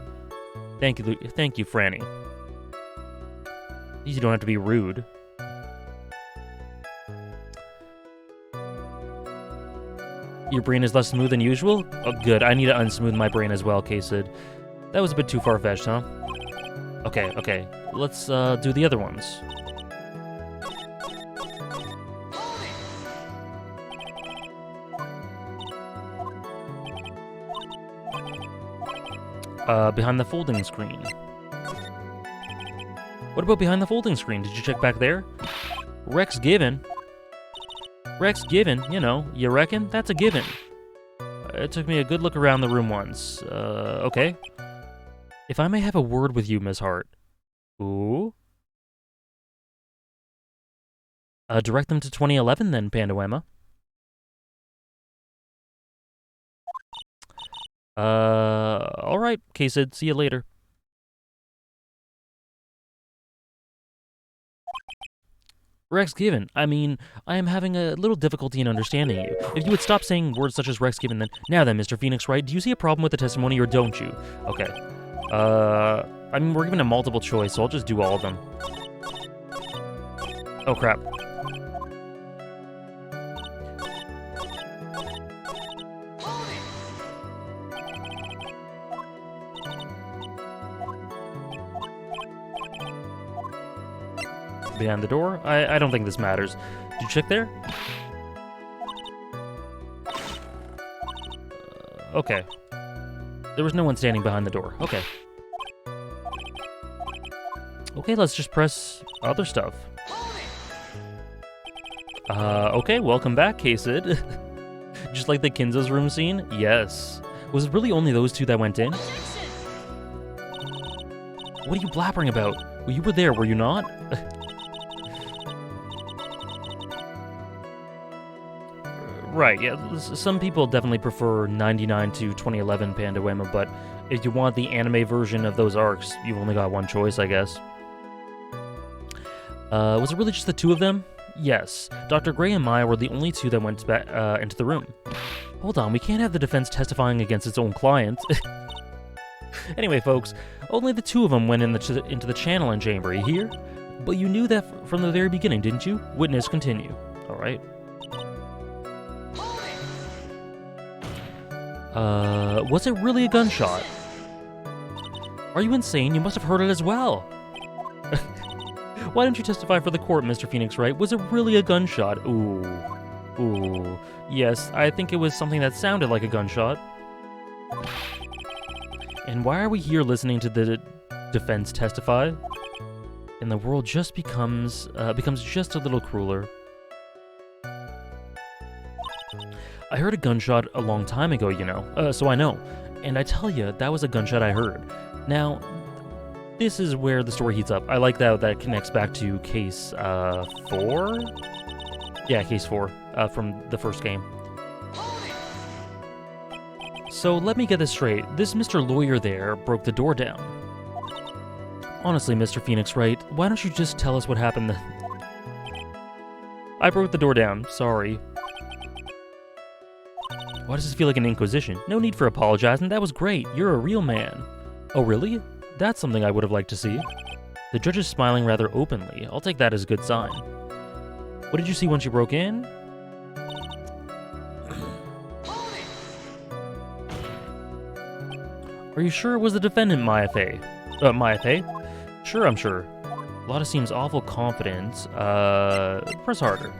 [SPEAKER 1] Thank you, Franny. You don't have to be rude. Your brain is less smooth than usual? Oh, good. I need to unsmooth my brain as well, K-Sid. That was a bit too far-fetched, huh? Okay. Let's, do the other ones. Behind the folding screen. What about behind the folding screen? Did you check back there? Rex given, you know, you reckon? That's a given. It took me a good look around the room once. Okay. If I may have a word with you, Miss Hart. Ooh? Direct them to 2011 then, Pandawama. Alright, K-Sid, see you later. Rex Given. I mean, I am having a little difficulty in understanding you. If you would stop saying words such as Rex Given, then... Now then, Mr. Phoenix Wright, do you see a problem with the testimony or don't you? Okay. I mean, we're given a multiple choice, so I'll just do all of them. Oh, crap. Behind the door? I don't think this matters. Did you check there? Okay. There was no one standing behind the door. Okay. Okay, let's just press other stuff. Okay, welcome back, K-Sid. Just like the Kinza's room scene? Yes. Was it really only those two that went in? What are you blabbering about? Well, you were there, were you not? Right, yeah, some people definitely prefer 99 to 2011 Pandorama, but if you want the anime version of those arcs, you've only got one choice, I guess. Was it really just the two of them? Yes. Dr. Gray and Maya were the only two that went back into the room. Hold on, we can't have the defense testifying against its own client. Anyway, folks, only the two of them went into the channeling chamber, you hear? But you knew that from the very beginning, didn't you? Witness continue. Alright. Was it really a gunshot? Are you insane? You must have heard it as well. Why don't you testify for the court, Mr. Phoenix Wright? Was it really a gunshot? Ooh. Ooh. Yes, I think it was something that sounded like a gunshot. And why are we here listening to the defense testify? And the world just becomes just a little crueler. I heard a gunshot a long time ago, you know, so I know. And I tell you, that was a gunshot I heard. Now, this is where the story heats up. I like that connects back to case 4? Yeah, case 4 from the first game. So let me get this straight. This Mr. Lawyer there broke the door down. Honestly, Mr. Phoenix Wright, why don't you just tell us what happened? I broke the door down, sorry. Why does this feel like an inquisition? No need for apologizing, that was great. You're a real man. Oh, really? That's something I would have liked to see. The judge is smiling rather openly. I'll take that as a good sign. What did you see once you broke in? Are you sure it was the defendant, Maya Fey? Maya Fey? Sure, I'm sure. Lotta seems awful confident. Press harder.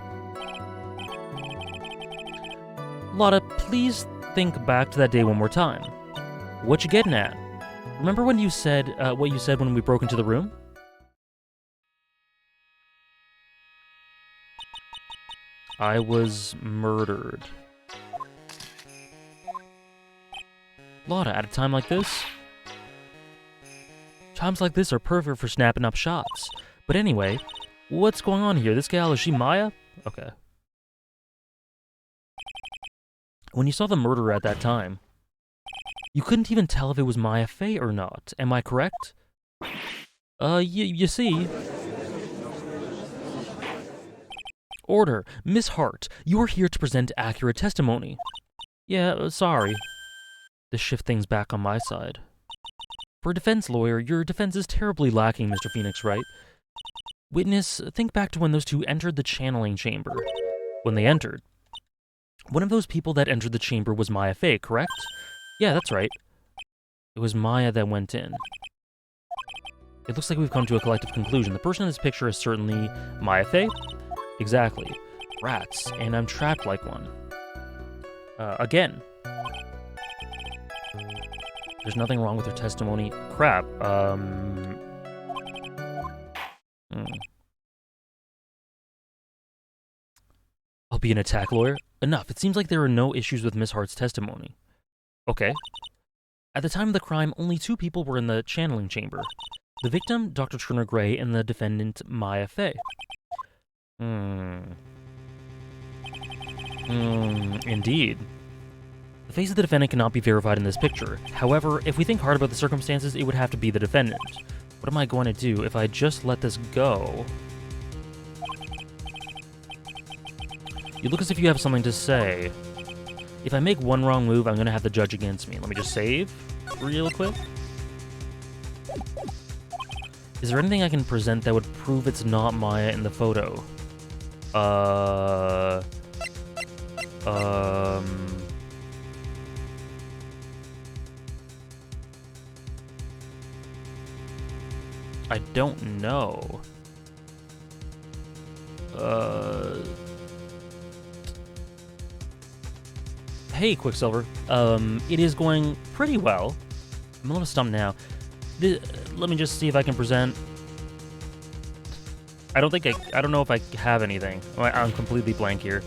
[SPEAKER 1] Lotta, please think back to that day one more time. What you getting at? Remember when you said, what you said when we broke into the room? I was murdered. Lotta, at a time like this? Times like this are perfect for snapping up shots. But anyway, what's going on here? This gal, is she Maya? Okay. When you saw the murderer at that time, you couldn't even tell if it was Maya Fey or not. Am I correct? You see... Order. Miss Hart, you are here to present accurate testimony. Yeah, sorry. This shift things back on my side. For a defense lawyer, your defense is terribly lacking, Mr. Phoenix Wright. Witness, think back to when those two entered the channeling chamber. When they entered. One of those people that entered the chamber was Maya Fey, correct? Yeah, that's right. It was Maya that went in. It looks like we've come to a collective conclusion. The person in this picture is certainly Maya Fey? Exactly. Rats, and I'm trapped like one. Again. There's nothing wrong with her testimony. Crap, I'll be an attack lawyer. Enough. It seems like there are no issues with Miss Hart's testimony. Okay. At the time of the crime, only two people were in the channeling chamber. The victim, Dr. Turner Gray, and the defendant, Maya Fey. Indeed. The face of the defendant cannot be verified in this picture. However, if we think hard about the circumstances, it would have to be the defendant. What am I going to do if I just let this go? You look as if you have something to say. If I make one wrong move, I'm going to have the judge against me. Let me just save real quick. Is there anything I can present that would prove it's not Maya in the photo? I don't know. Hey, Quicksilver. It is going pretty well. I'm a little stumped now. Let me just see if I can present. I don't know if I have anything. I'm completely blank here.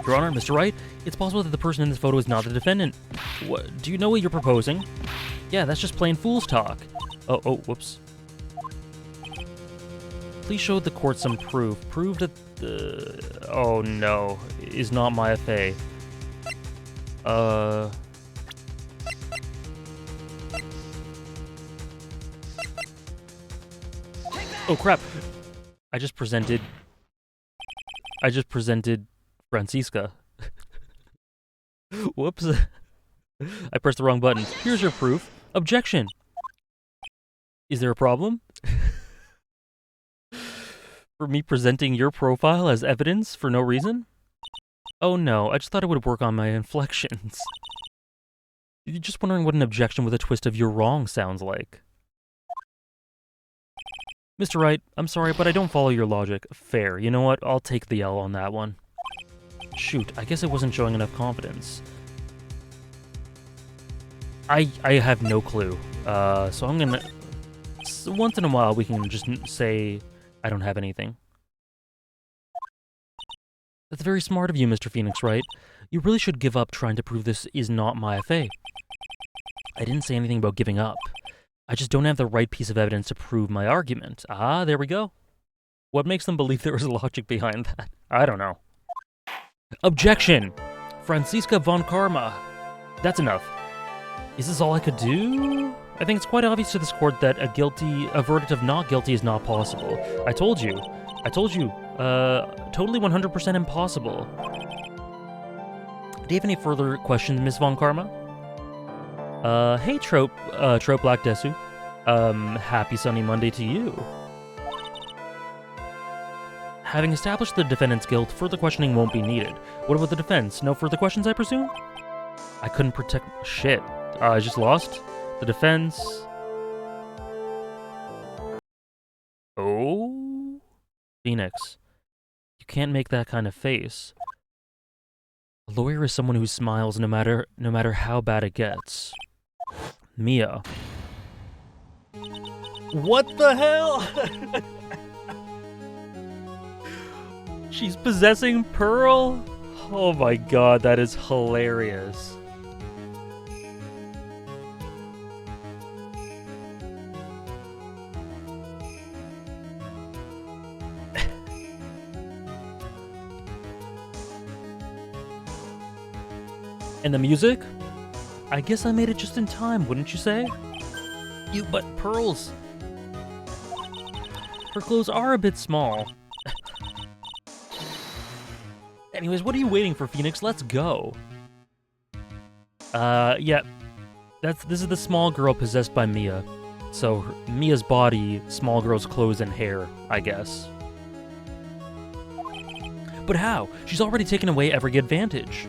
[SPEAKER 1] Your Honor, Mr. Wright, it's possible that the person in this photo is not the defendant. What, do you know what you're proposing? Yeah, that's just plain fool's talk. Oh, whoops. Please show the court some proof. Prove that the... Oh, no. Is not Maya Fey. Oh, crap. I just presented Francisca. Whoops. I pressed the wrong button. Here's your proof. Objection. Is there a problem? For me presenting your profile as evidence for no reason? Oh no, I just thought it would work on my inflections. You're just wondering what an objection with a twist of "you're wrong" sounds like. Mr. Wright, I'm sorry, but I don't follow your logic. Fair. You know what? I'll take the L on that one. Shoot, I guess it wasn't showing enough confidence. I have no clue. So I'm gonna... Once in a while, we can just say I don't have anything. That's very smart of you, Mr. Phoenix Wright. You really should give up trying to prove this is not Maya Fey. I didn't say anything about giving up. I just don't have the right piece of evidence to prove my argument. Ah, there we go. What makes them believe there was logic behind that? I don't know. Objection! Francisca von Karma. That's enough. Is this all I could do? I think it's quite obvious to this court that a verdict of not guilty is not possible. I told you. Totally 100% impossible. Do you have any further questions, Miss von Karma? Hey, Trope Black Desu. Happy sunny Monday to you. Having established the defendant's guilt, further questioning won't be needed. What about the defense? No further questions, I presume? I couldn't protect... Shit. I just lost? The defense... Oh? Phoenix. You can't make that kind of face. A lawyer is someone who smiles no matter how bad it gets. Mia. What the hell? She's possessing Pearl? Oh my god, that is hilarious. And the music? I guess I made it just in time, wouldn't you say? But Pearl's... Her clothes are a bit small. Anyways, what are you waiting for, Phoenix? Let's go. Yeah. This is the small girl possessed by Mia. So, Mia's body, small girl's clothes and hair, I guess. But how? She's already taken away every advantage.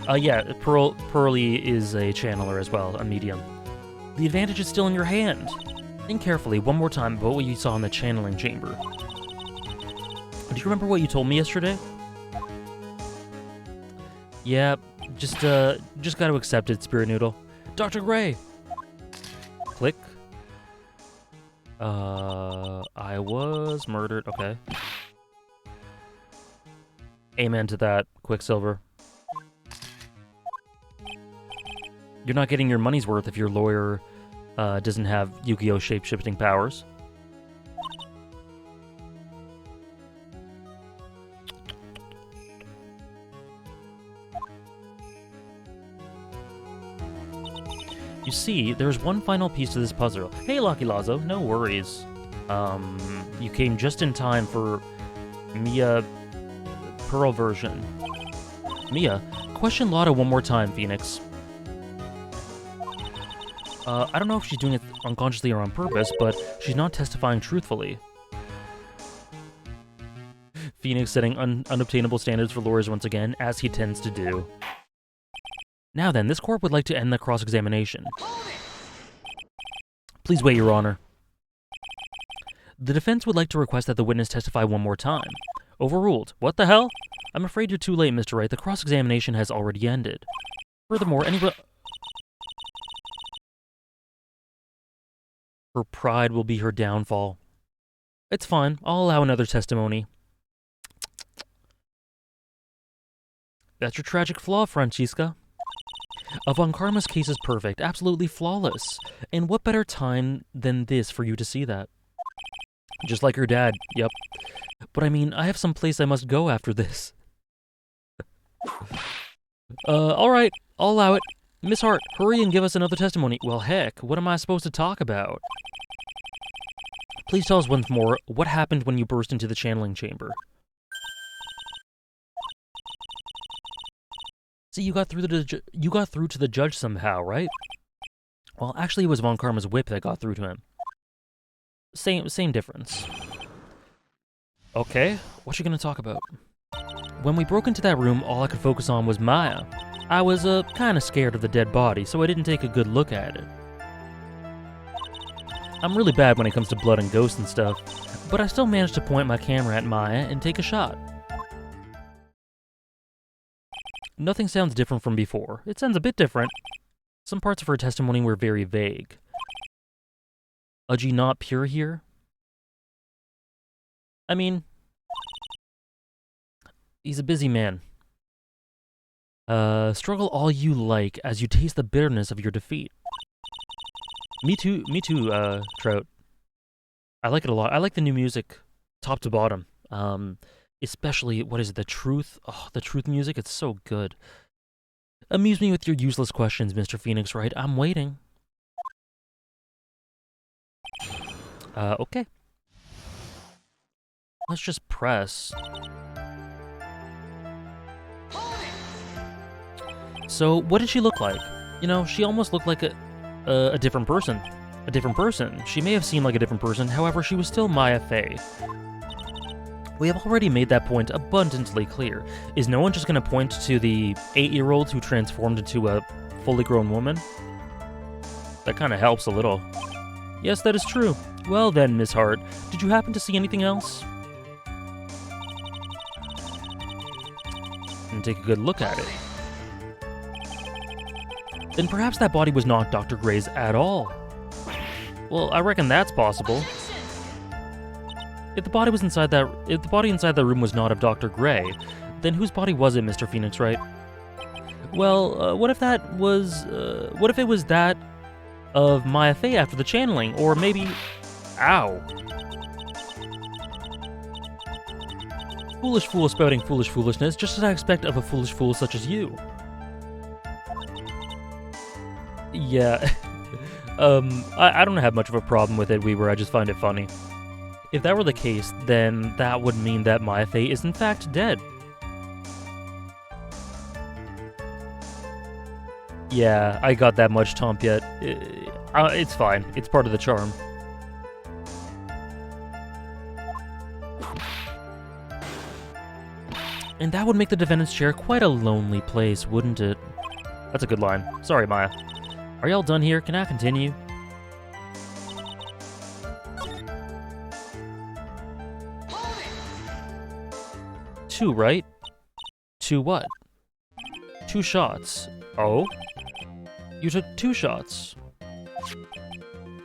[SPEAKER 1] Yeah, Pearly is a channeler as well, a medium. The advantage is still in your hand. Think carefully one more time about what you saw in the channeling chamber. Do you remember what you told me yesterday? Yeah, just gotta accept it, Spirit Noodle. Dr. Gray! Click. I was murdered, okay. Amen to that, Quicksilver. You're not getting your money's worth if your lawyer doesn't have Yu-Gi-Oh! Shape-shifting powers. You see, there's one final piece to this puzzle. Hey, Lucky Lazo, no worries. You came just in time for Mia Pearl version. Mia, question Lotta one more time, Phoenix. I don't know if she's doing it unconsciously or on purpose, but she's not testifying truthfully. Phoenix setting unobtainable standards for lawyers once again, as he tends to do. Now then, this court would like to end the cross-examination. Please wait, Your Honor. The defense would like to request that the witness testify one more time. Overruled. What the hell? I'm afraid you're too late, Mr. Wright. The cross-examination has already ended. Furthermore, her pride will be her downfall. It's fine. I'll allow another testimony. That's your tragic flaw, Francesca. Von Karma's case is perfect, absolutely flawless. And what better time than this for you to see that? Just like her dad, yep. But I mean, I have some place I must go after this. Alright, I'll allow it. Miss Hart, hurry and give us another testimony. Well, heck, what am I supposed to talk about? Please tell us once more, what happened when you burst into the channeling chamber? See, you got through to the judge somehow, right? Well, actually, it was Von Karma's whip that got through to him. Same difference. Okay, what you gonna talk about? When we broke into that room, all I could focus on was Maya. I was, kinda scared of the dead body, so I didn't take a good look at it. I'm really bad when it comes to blood and ghosts and stuff, but I still managed to point my camera at Maya and take a shot. Nothing sounds different from before. It sounds a bit different. Some parts of her testimony were very vague. Udgy not pure here? I mean, he's a busy man. Struggle all you like as you taste the bitterness of your defeat. Me too, Trout. I like it a lot. I like the new music, top to bottom. Especially, what is it, the truth? Oh, the truth music, it's so good. Amuse me with your useless questions, Mr. Phoenix Wright. I'm waiting. Okay. Let's just press. So, what did she look like? You know, she almost looked like a different person. A different person. She may have seemed like a different person, however, she was still Maya Fey. We have already made that point abundantly clear. Is no one just going to point to the 8-year-old who transformed into a fully grown woman? That kind of helps a little. Yes, that is true. Well then, Miss Hart, did you happen to see anything else? And take a good look at it. Then perhaps that body was not Dr. Gray's at all. Well, I reckon that's possible. If the body inside that room was not of Dr. Gray, then whose body was it, Mr. Phoenix Wright? Well, what if it was that of Maya Fey after the channeling, or maybe... Ow. Foolish fool spouting foolish foolishness, just as I expect of a foolish fool such as you. Yeah, I don't have much of a problem with it, Weaver, I just find it funny. If that were the case, then that would mean that Maya Fey is in fact dead. Yeah, I got that much, Tomp yet. It's fine. It's part of the charm. And that would make the defendant's chair quite a lonely place, wouldn't it? That's a good line. Sorry, Maya. Are y'all done here? Can I continue? Two, right? Two what? 2 shots. Oh? You took 2 shots.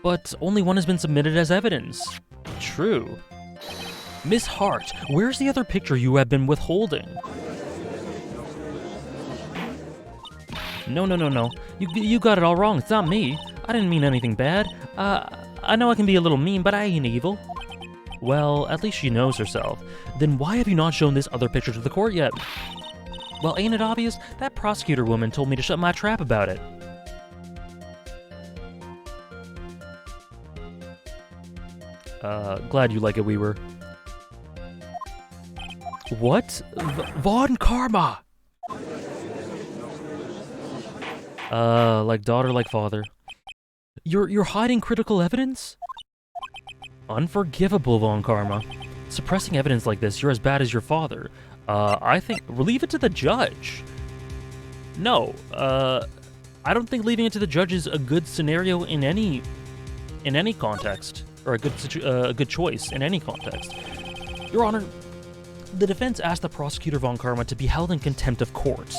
[SPEAKER 1] But only one has been submitted as evidence. True. Miss Hart, where's the other picture you have been withholding? No. You got it all wrong. It's not me. I didn't mean anything bad. I know I can be a little mean, but I ain't evil. Well, at least she knows herself. Then why have you not shown this other picture to the court yet? Well, ain't it obvious? That prosecutor woman told me to shut my trap about it. Glad you like it, Weaver. What? Von Karma! Like daughter, like father. You're hiding critical evidence? Unforgivable, Von Karma. Suppressing evidence like this, you're as bad as your father. I think... Leave it to the judge. No, I don't think leaving it to the judge is a good scenario in any context. Or a good choice in any context. Your Honor, the defense asked the prosecutor Von Karma to be held in contempt of court.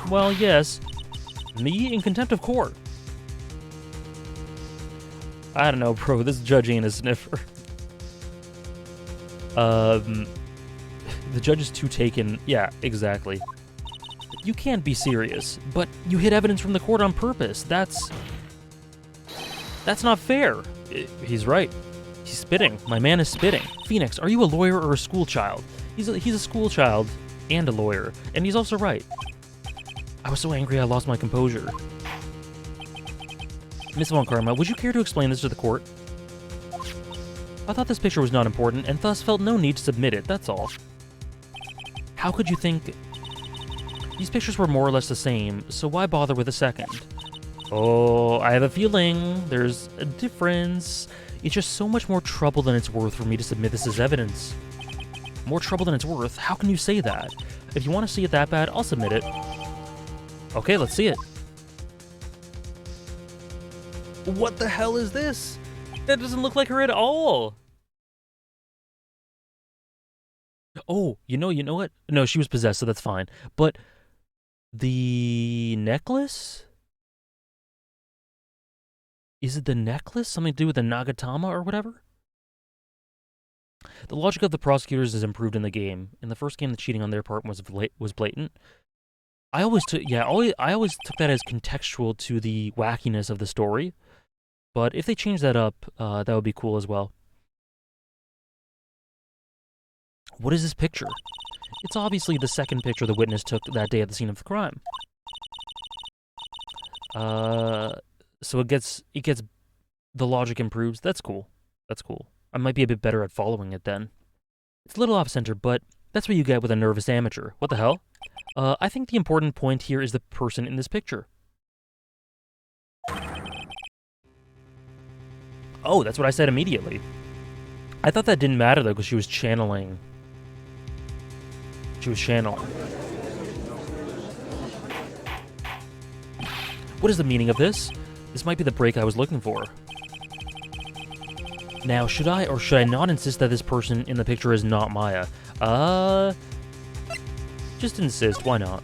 [SPEAKER 1] Well, yes. Me in contempt of court. I don't know, bro. This judge ain't a sniffer. The judge is too taken. Yeah, exactly. You can't be serious, but you hid evidence from the court on purpose. That's not fair. He's right. He's spitting. My man is spitting. Phoenix, are you a lawyer or a school child? He's a school child and a lawyer, and he's also right. I was so angry I lost my composure. Miss Von Karma, would you care to explain this to the court? I thought this picture was not important, and thus felt no need to submit it, that's all. How could you think... These pictures were more or less the same, so why bother with a second? Oh, I have a feeling there's a difference. It's just so much more trouble than it's worth for me to submit this as evidence. More trouble than it's worth? How can you say that? If you want to see it that bad, I'll submit it. Okay, let's see it. What the hell is this? That doesn't look like her at all. Oh, you know what? No, she was possessed, so that's fine. But the necklace? Is it the necklace? Something to do with the Nagatama or whatever? The logic of the prosecutors is improved in the game. In the first game, the cheating on their part was blatant. I always took that as contextual to the wackiness of the story. But if they change that up, that would be cool as well. What is this picture? It's obviously the second picture the witness took that day at the scene of the crime. So it gets the logic improves. That's cool. That's cool. I might be a bit better at following it then. It's a little off-center, but that's what you get with a nervous amateur. What the hell? I think the important point here is the person in this picture. Oh, that's what I said immediately. I thought that didn't matter, though, because she was channeling. What is the meaning of this? This might be the break I was looking for. Now, should I or should I not insist that this person in the picture is not Maya? Just insist, why not?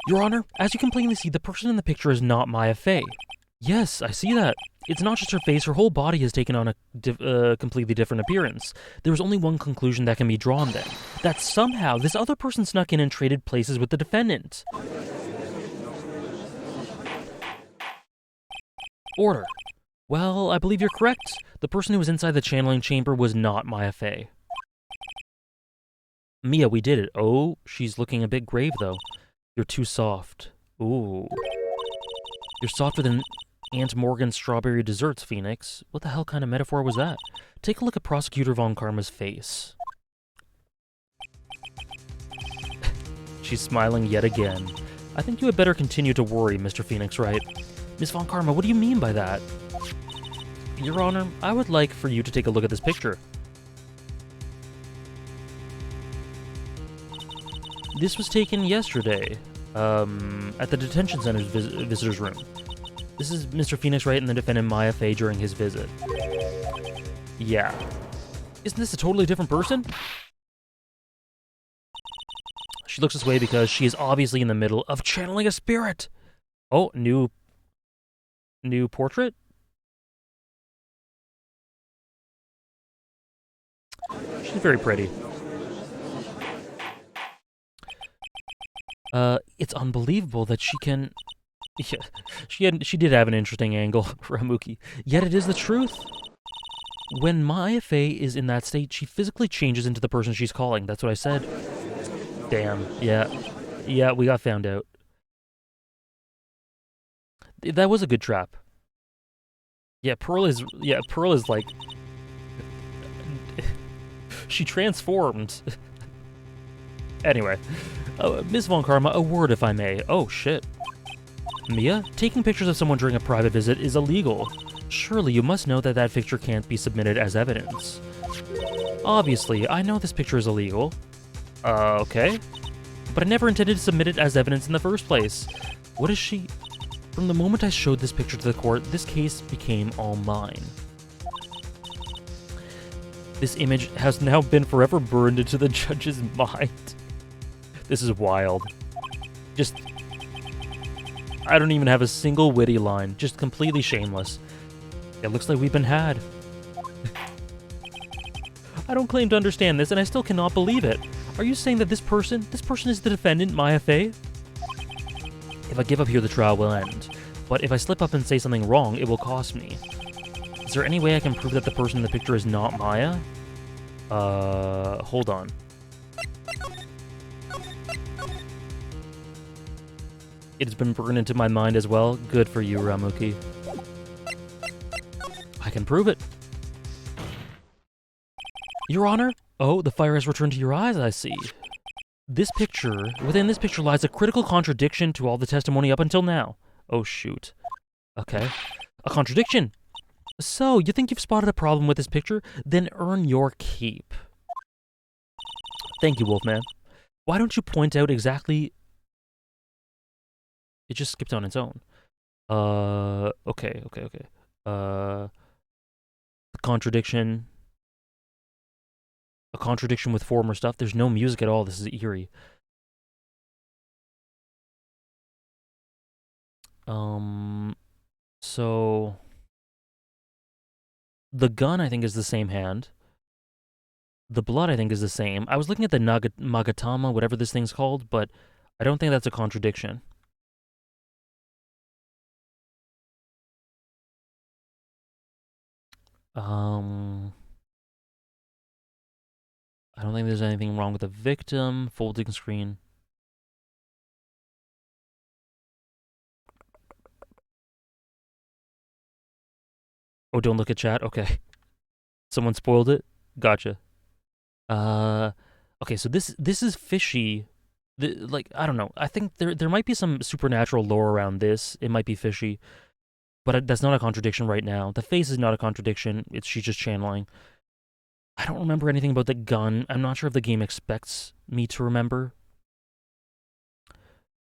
[SPEAKER 1] Your Honor, as you can plainly see, the person in the picture is not Maya Fey. Yes, I see that. It's not just her face, her whole body has taken on a completely different appearance. There is only one conclusion that can be drawn then. That somehow this other person snuck in and traded places with the defendant. Order. Well, I believe you're correct. The person who was inside the channeling chamber was not Maya Fey. Mia, we did it. Oh, she's looking a bit grave, though. You're too soft. Ooh. You're softer than Aunt Morgan's strawberry desserts, Phoenix. What the hell kind of metaphor was that? Take a look at Prosecutor Von Karma's face. She's smiling yet again. I think you had better continue to worry, Mr. Phoenix, right? Miss Von Karma, what do you mean by that? Your Honor, I would like for you to take a look at this picture. This was taken yesterday, at the detention center's visitor's room. This is Mr. Phoenix Wright and the defendant Maya Fey during his visit. Yeah. Isn't this a totally different person? She looks this way because she is obviously in the middle of channeling a spirit. Oh, new portrait? She's very pretty. It's unbelievable that she can... Yeah, she did have an interesting angle, Ramuki. Yet it is the truth. When Maya Fey is in that state, she physically changes into the person she's calling. That's what I said. Damn. Yeah. Yeah, we got found out. That was a good trap. Yeah, Pearl is like... she transformed. Anyway, Ms. Von Karma, a word if I may. Oh, shit. Mia, taking pictures of someone during a private visit is illegal. Surely you must know that that picture can't be submitted as evidence. Obviously, I know this picture is illegal. Okay. But I never intended to submit it as evidence in the first place. What is she... From the moment I showed this picture to the court, this case became all mine. This image has now been forever burned into the judge's mind. This is wild. Just... I don't even have a single witty line. Just completely shameless. It looks like we've been had. I don't claim to understand this, and I still cannot believe it. Are you saying that this person is the defendant, Maya Fey? If I give up here, the trial will end. But if I slip up and say something wrong, it will cost me. Is there any way I can prove that the person in the picture is not Maya? Hold on. It has been burned into my mind as well. Good for you, Ramuki. I can prove it. Your Honor? Oh, the fire has returned to your eyes, I see. Within this picture lies a critical contradiction to all the testimony up until now. Oh, shoot. Okay. A contradiction! So, you think you've spotted a problem with this picture? Then earn your keep. Thank you, Wolfman. Why don't you point out exactly... It just skipped on its own. Okay. Contradiction. A contradiction with former stuff. There's no music at all. This is eerie. So... The gun, I think, is the same hand. The blood, I think, is the same. I was looking at the Magatama, whatever this thing's called, but I don't think that's a contradiction. I don't think there's anything wrong with the victim. Folding screen. Oh, don't look at chat? Okay. Someone spoiled it? Gotcha. Okay, so this is fishy. Like, I don't know. I think there might be some supernatural lore around this. It might be fishy. But that's not a contradiction right now. The face is not a contradiction. She's just channeling. I don't remember anything about the gun. I'm not sure if the game expects me to remember.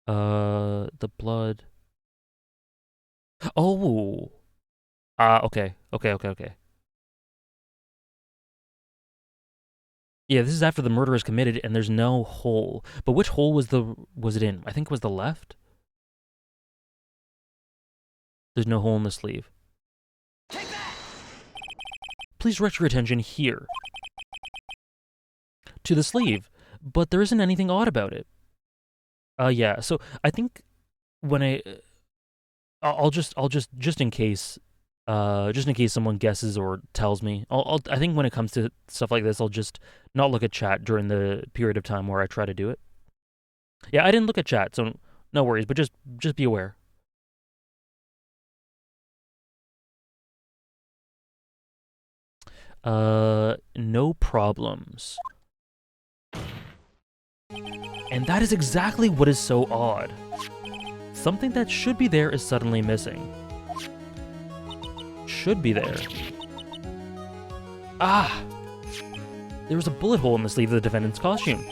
[SPEAKER 1] The blood. Oh. Okay. Yeah, this is after the murder is committed and there's no hole. But which hole was it in? I think it was the left. There's no hole in the sleeve. Take that! Please direct your attention here. To the sleeve. But there isn't anything odd about it. Yeah, so I think when I'll just in case someone guesses or tells me, I think when it comes to stuff like this, I'll just not look at chat during the period of time where I try to do it. Yeah, I didn't look at chat, so no worries, but just be aware. No problems. And that is exactly what is so odd. Something that should be there is suddenly missing. Should be there. Ah! There was a bullet hole in the sleeve of the defendant's costume.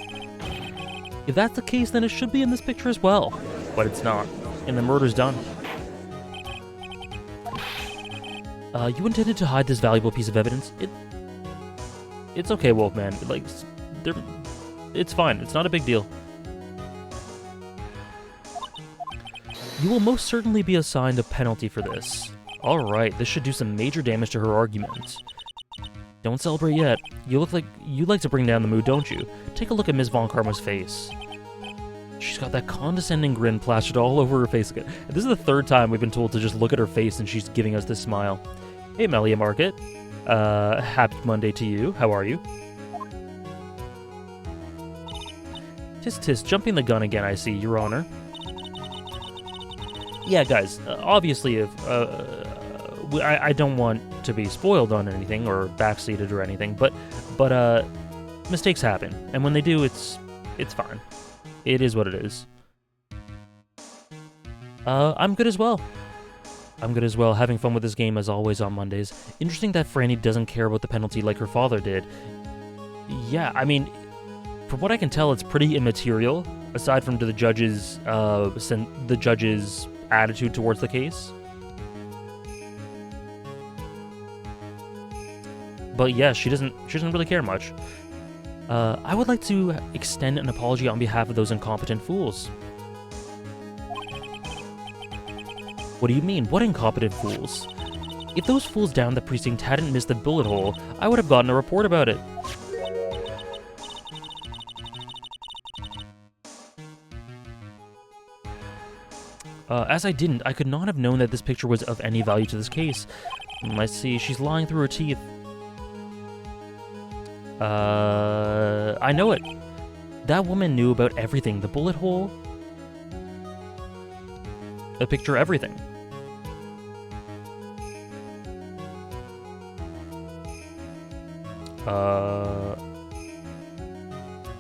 [SPEAKER 1] If that's the case, then it should be in this picture as well. But it's not. And the murder's done. You intended to hide this valuable piece of evidence? It's okay, Wolfman. Like, it's fine. It's not a big deal. You will most certainly be assigned a penalty for this. Alright, this should do some major damage to her argument. Don't celebrate yet. You look like you like to bring down the mood, don't you? Take a look at Ms. Von Karma's face. She's got that condescending grin plastered all over her face again. And this is the third time we've been told to just look at her face and she's giving us this smile. Hey, Melia Market. Happy Monday to you. How are you? Tisk, jumping the gun again, I see, Your Honor. Yeah, guys, obviously, if I don't want to be spoiled on anything or backseated or anything, but mistakes happen, and when they do, it's fine. It is what it is. I'm good as well. Having fun with this game as always on Mondays. Interesting that Franny doesn't care about the penalty like her father did. Yeah, I mean, from what I can tell, it's pretty immaterial, aside from to the judge's attitude towards the case. But yeah, she doesn't really care much. I would like to extend an apology on behalf of those incompetent fools. What do you mean? What incompetent fools? If those fools down the precinct hadn't missed the bullet hole, I would have gotten a report about it. As I didn't, I could not have known that this picture was of any value to this case. Let's see, she's lying through her teeth. I know it. That woman knew about everything. The bullet hole. A picture, everything.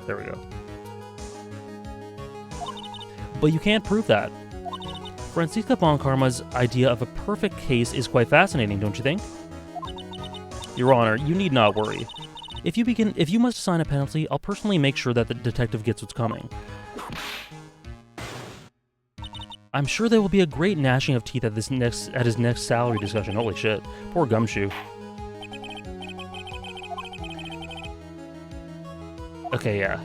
[SPEAKER 1] There we go. But you can't prove that. Francisca Bonkarma's idea of a perfect case is quite fascinating, don't you think? Your Honor, you need not worry. If you must assign a penalty, I'll personally make sure that the detective gets what's coming. I'm sure there will be a great gnashing of teeth at his next salary discussion. Holy shit. Poor Gumshoe. Okay, yeah.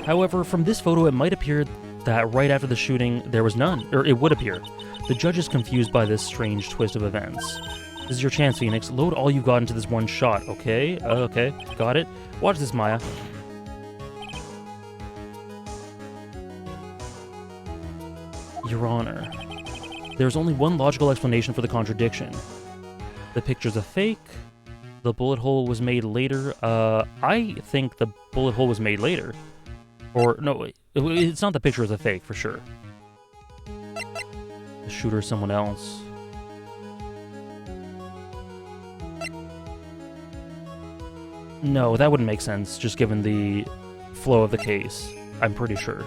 [SPEAKER 1] However, from this photo, it might appear that right after the shooting, there was none. Or it would appear. The judge is confused by this strange twist of events. This is your chance, Phoenix. Load all you've got into this one shot, okay? Okay, got it. Watch this, Maya. Your Honor, there's only one logical explanation for the contradiction. The picture's a fake. The bullet hole was made later. I think the bullet hole was made later. Or, no, it's not the picture is a fake, for sure. The shooter's someone else. No, that wouldn't make sense, just given the flow of the case. I'm pretty sure.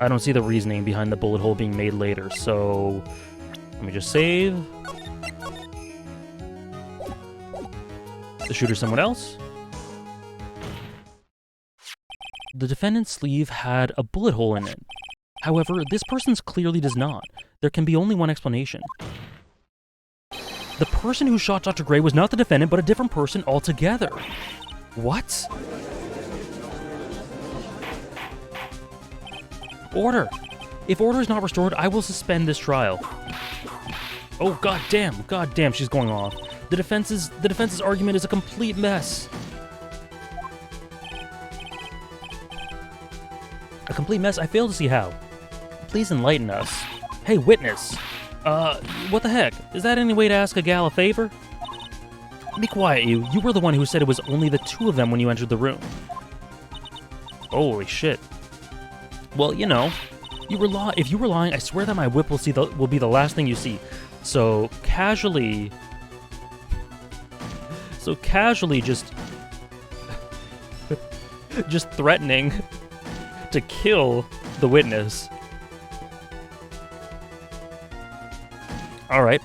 [SPEAKER 1] I don't see the reasoning behind the bullet hole being made later, so... Let me just save. The shooter's someone else. The defendant's sleeve had a bullet hole in it. However, this person's clearly does not. There can be only one explanation. The person who shot Dr. Gray was not the defendant, but a different person altogether. What? Order! If order is not restored, I will suspend this trial. Oh, goddamn, she's going off. The defense's argument is a complete mess. A complete mess? I fail to see how. Please enlighten us. Hey, witness! What the heck? Is that any way to ask a gal a favor? Be quiet, you. You were the one who said it was only the two of them when you entered the room. Holy shit. Well, you know, if you were lying, I swear that my whip will be the last thing you see. So casually just just threatening to kill the witness. All right.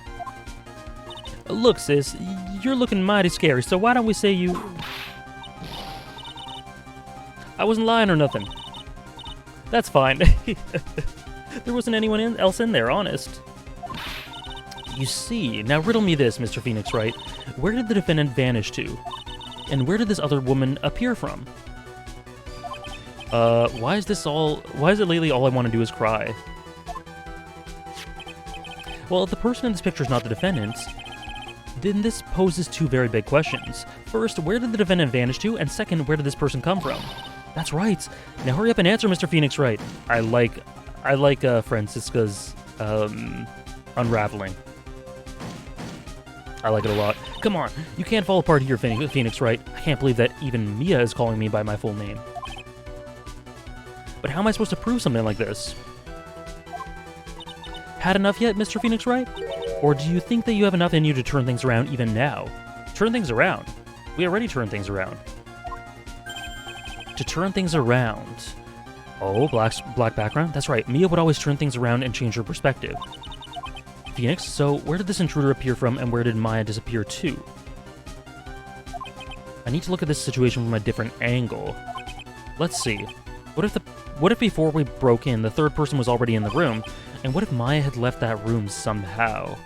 [SPEAKER 1] Look, sis, you're looking mighty scary, so why don't we say you... I wasn't lying or nothing. That's fine. There wasn't anyone else in there, honest. You see, now riddle me this, Mr. Phoenix Wright. Where did the defendant vanish to? And where did this other woman appear from? Why is it lately all I want to do is cry? Well, if the person in this picture is not the defendant, then this poses two very big questions. First, where did the defendant vanish to? And second, where did this person come from? That's right. Now hurry up and answer, Mr. Phoenix Wright. I like Francisca's unraveling. I like it a lot. Come on, you can't fall apart here, Phoenix Wright. I can't believe that even Mia is calling me by my full name. But how am I supposed to prove something like this? Had enough yet, Mr. Phoenix Wright? Or do you think that you have enough in you to turn things around even now? Turn things around? We already turned things around. To turn things around. Oh, black background? That's right, Mia would always turn things around and change her perspective. Phoenix, so where did this intruder appear from and where did Maya disappear to? I need to look at this situation from a different angle. Let's see. What if before we broke in, the third person was already in the room? And what if Maya had left that room somehow?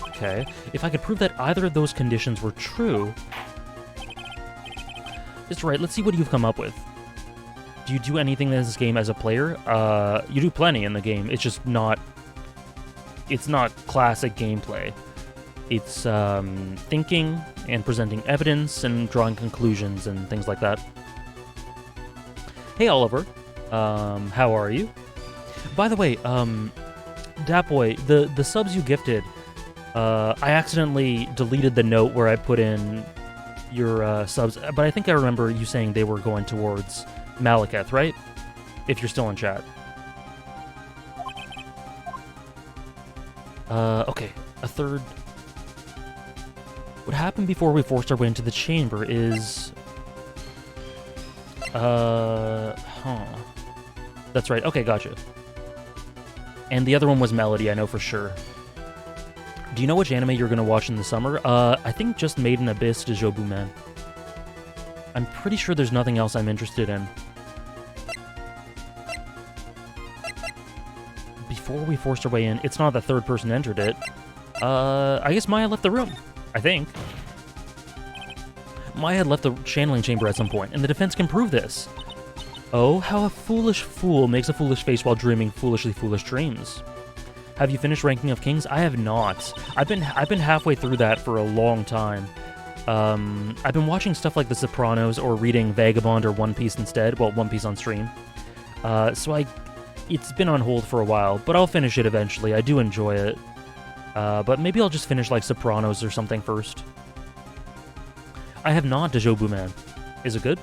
[SPEAKER 1] Okay, if I could prove that either of those conditions were true... That's right, let's see what you've come up with. Do you do anything in this game as a player? You do plenty in the game, it's just not... It's not classic gameplay. It's thinking and presenting evidence and drawing conclusions and things like that. Hey Oliver, how are you? By the way, Datboy, the subs you gifted, I accidentally deleted the note where I put in your subs, but I think I remember you saying they were going towards Malekith, right? If you're still in chat. Okay, a third... What happened before we forced our way into the chamber is... That's right, okay, gotcha. And the other one was Melody, I know for sure. Do you know which anime you're gonna watch in the summer? I think just Made in Abyss de Jobuman. I'm pretty sure there's nothing else I'm interested in. Before we forced our way in, it's not the third person entered it. I guess Maya left the room. I think. Maya had left the channeling chamber at some point, and the defense can prove this. Oh, how a foolish fool makes a foolish face while dreaming foolishly foolish dreams. Have you finished Ranking of Kings? I have not. I've been halfway through that for a long time. I've been watching stuff like The Sopranos or reading Vagabond or One Piece instead. Well, One Piece on stream. It's been on hold for a while, but I'll finish it eventually. I do enjoy it. But maybe I'll just finish, like, Sopranos or something first. I have not Dejobu Man. Is it good?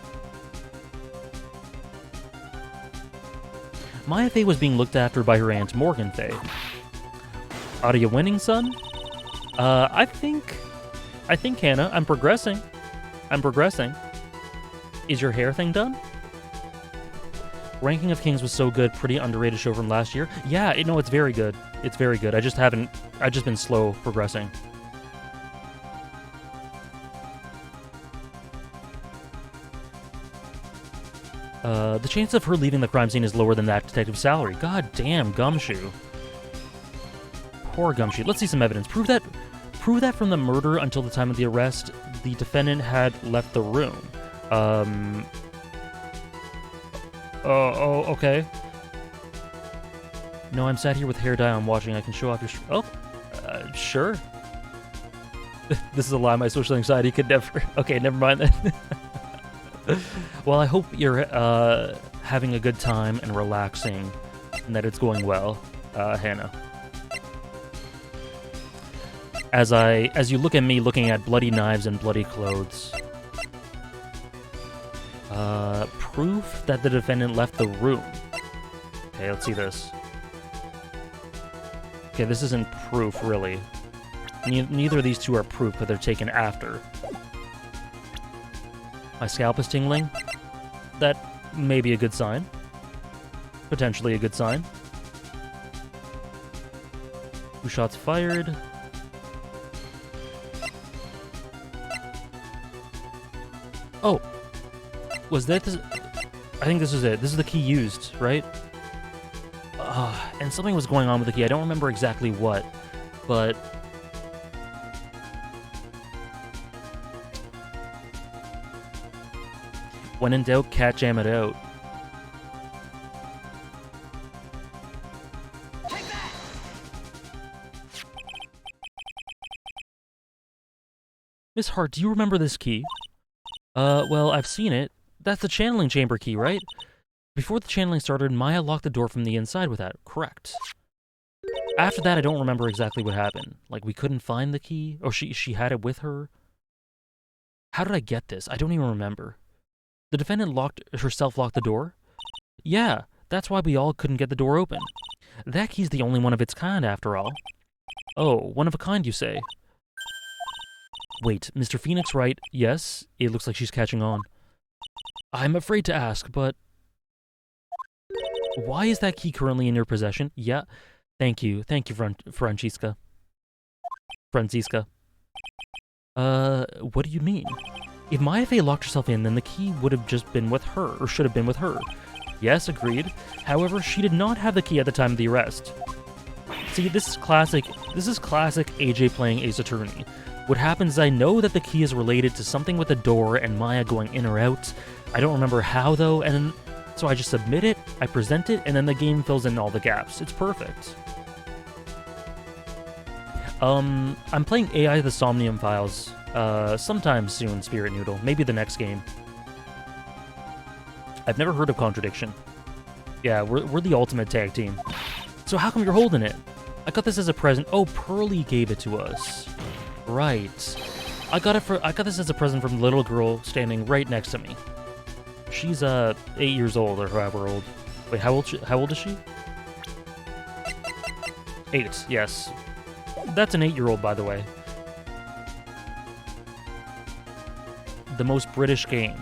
[SPEAKER 1] Maya Faye was being looked after by her aunt Morgan Faye. Are you winning, son? I think, Hannah, I'm progressing. Is your hair thing done? Ranking of Kings was so good, pretty underrated show from last year. Yeah, it's very good. It's very good. I've just been slow progressing. The chance of her leaving the crime scene is lower than that detective's salary. God damn, Gumshoe. Poor Gumshoe. Let's see some evidence. Prove that from the murder until the time of the arrest, the defendant had left the room. Okay. No, I'm sat here with hair dye on watching. I can show off your... sure. This is a lie. My social anxiety could never... Okay, never mind then. Well, I hope you're having a good time and relaxing and that it's going well, Hannah. As you look at me looking at bloody knives and bloody clothes. Proof that the defendant left the room. Okay, let's see this. Okay, this isn't proof, really. Neither of these two are proof, but they're taken after. My scalp is tingling. That may be a good sign. Potentially a good sign. 2 shots fired. Oh! Was that this? I think this is it. This is the key used, right? And something was going on with the key. I don't remember exactly what, but... When in doubt, cat jam it out. Miss Hart, do you remember this key? Well, I've seen it. That's the channeling chamber key, right? Before the channeling started, Maya locked the door from the inside with that. Correct. After that, I don't remember exactly what happened. Like, we couldn't find the key? Or she had it with her? How did I get this? I don't even remember. The defendant herself locked the door? Yeah, that's why we all couldn't get the door open. That key's the only one of its kind, after all. Oh, one of a kind, you say? Wait, Mr. Phoenix right? Yes, it looks like she's catching on. I'm afraid to ask, but... Why is that key currently in your possession? Yeah, thank you, Francisca. What do you mean? If Maya Fey locked herself in, then the key would have just been with her, or should have been with her. Yes, agreed. However, she did not have the key at the time of the arrest. See, this is classic AJ playing Ace Attorney. What happens is I know that the key is related to something with the door and Maya going in or out. I don't remember how, though, and so I just submit it, I present it, and then the game fills in all the gaps. It's perfect. I'm playing AI The Somnium Files, sometime soon, Spirit Noodle. Maybe the next game. I've never heard of Contradiction. Yeah, we're the ultimate tag team. So how come you're holding it? I got this as a present. Oh, Pearly gave it to us. Right. I got this as a present from the little girl standing right next to me. She's 8 years old or however old. Wait, how old is she? 8, yes. That's an 8-year-old, by the way. The most British game.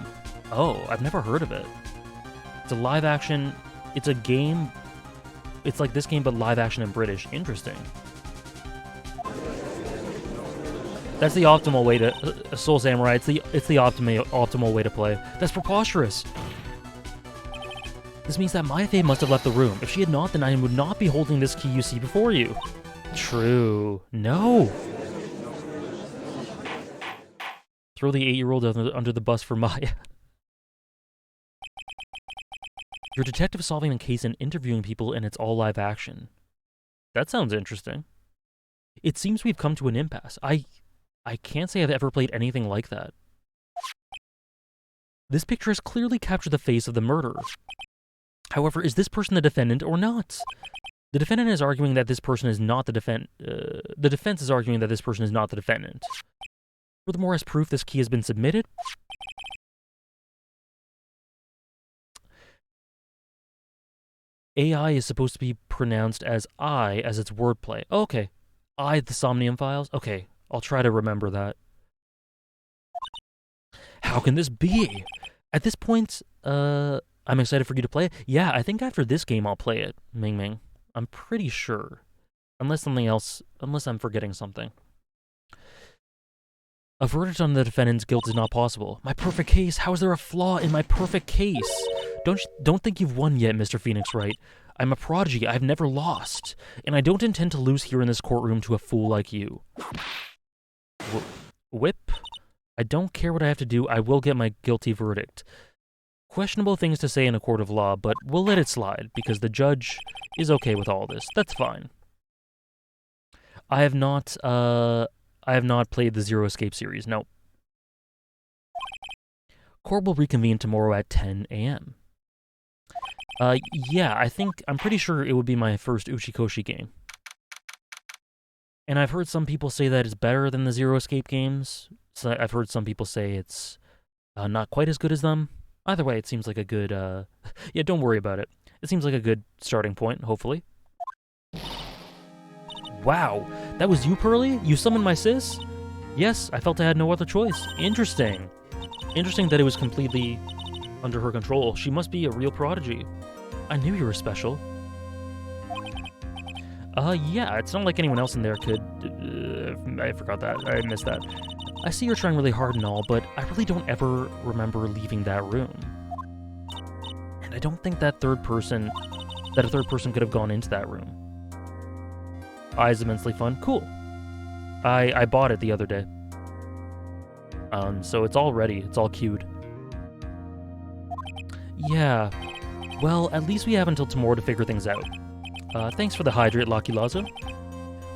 [SPEAKER 1] Oh, I've never heard of it. It's a live action. It's a game. It's like this game, but live action and British. Interesting. That's the optimal way to Soul Samurai. It's the optimal way to play. That's preposterous. This means that Maya Fey must have left the room. If she had not, then I would not be holding this key you see before you. True. No. Throw the 8-year-old under the bus for Maya. You're a detective solving a case and interviewing people, and it's all live action. That sounds interesting. It seems we've come to an impasse. I can't say I've ever played anything like that. This picture has clearly captured the face of the murderer. However, is this person the defendant or not? The defendant is arguing that this person is not the defendant. The defense is arguing that this person is not the defendant. Furthermore, as proof, this key has been submitted. AI is supposed to be pronounced as I as its wordplay. Oh, okay. I, the Somnium Files? Okay, I'll try to remember that. How can this be? At this point, I'm excited for you to play it. Yeah, I think after this game I'll play it, Ming Ming. I'm pretty sure. Unless I'm forgetting something. A verdict on the defendant's guilt is not possible. My perfect case? How is there a flaw in my perfect case? Don't think you've won yet, Mr. Phoenix Wright. I'm a prodigy. I've never lost. And I don't intend to lose here in this courtroom to a fool like you. Whip? I don't care what I have to do. I will get my guilty verdict. Questionable things to say in a court of law, but we'll let it slide, because the judge is okay with all this. That's fine. I have not played the Zero Escape series, no. Court will reconvene tomorrow at 10 a.m. Yeah, I'm pretty sure it would be my first Uchikoshi game. And I've heard some people say that it's better than the Zero Escape games. So I've heard some people say it's not quite as good as them. Either way, it seems like a good, yeah, don't worry about it. It seems like a good starting point, hopefully. Wow, that was you, Pearly? You summoned my sis? Yes, I felt I had no other choice. Interesting. Interesting that it was completely under her control. She must be a real prodigy. I knew you were special. Yeah, it's not like anyone else in there could... I forgot that. I missed that. I see you're trying really hard and all, but I really don't ever remember leaving that room. And I don't think that a third person could have gone into that room. Is immensely fun. Cool. I bought it the other day. So it's all ready. It's all queued. Yeah. Well, at least we have until tomorrow to figure things out. Thanks for the hydrate, Lucky Lazo.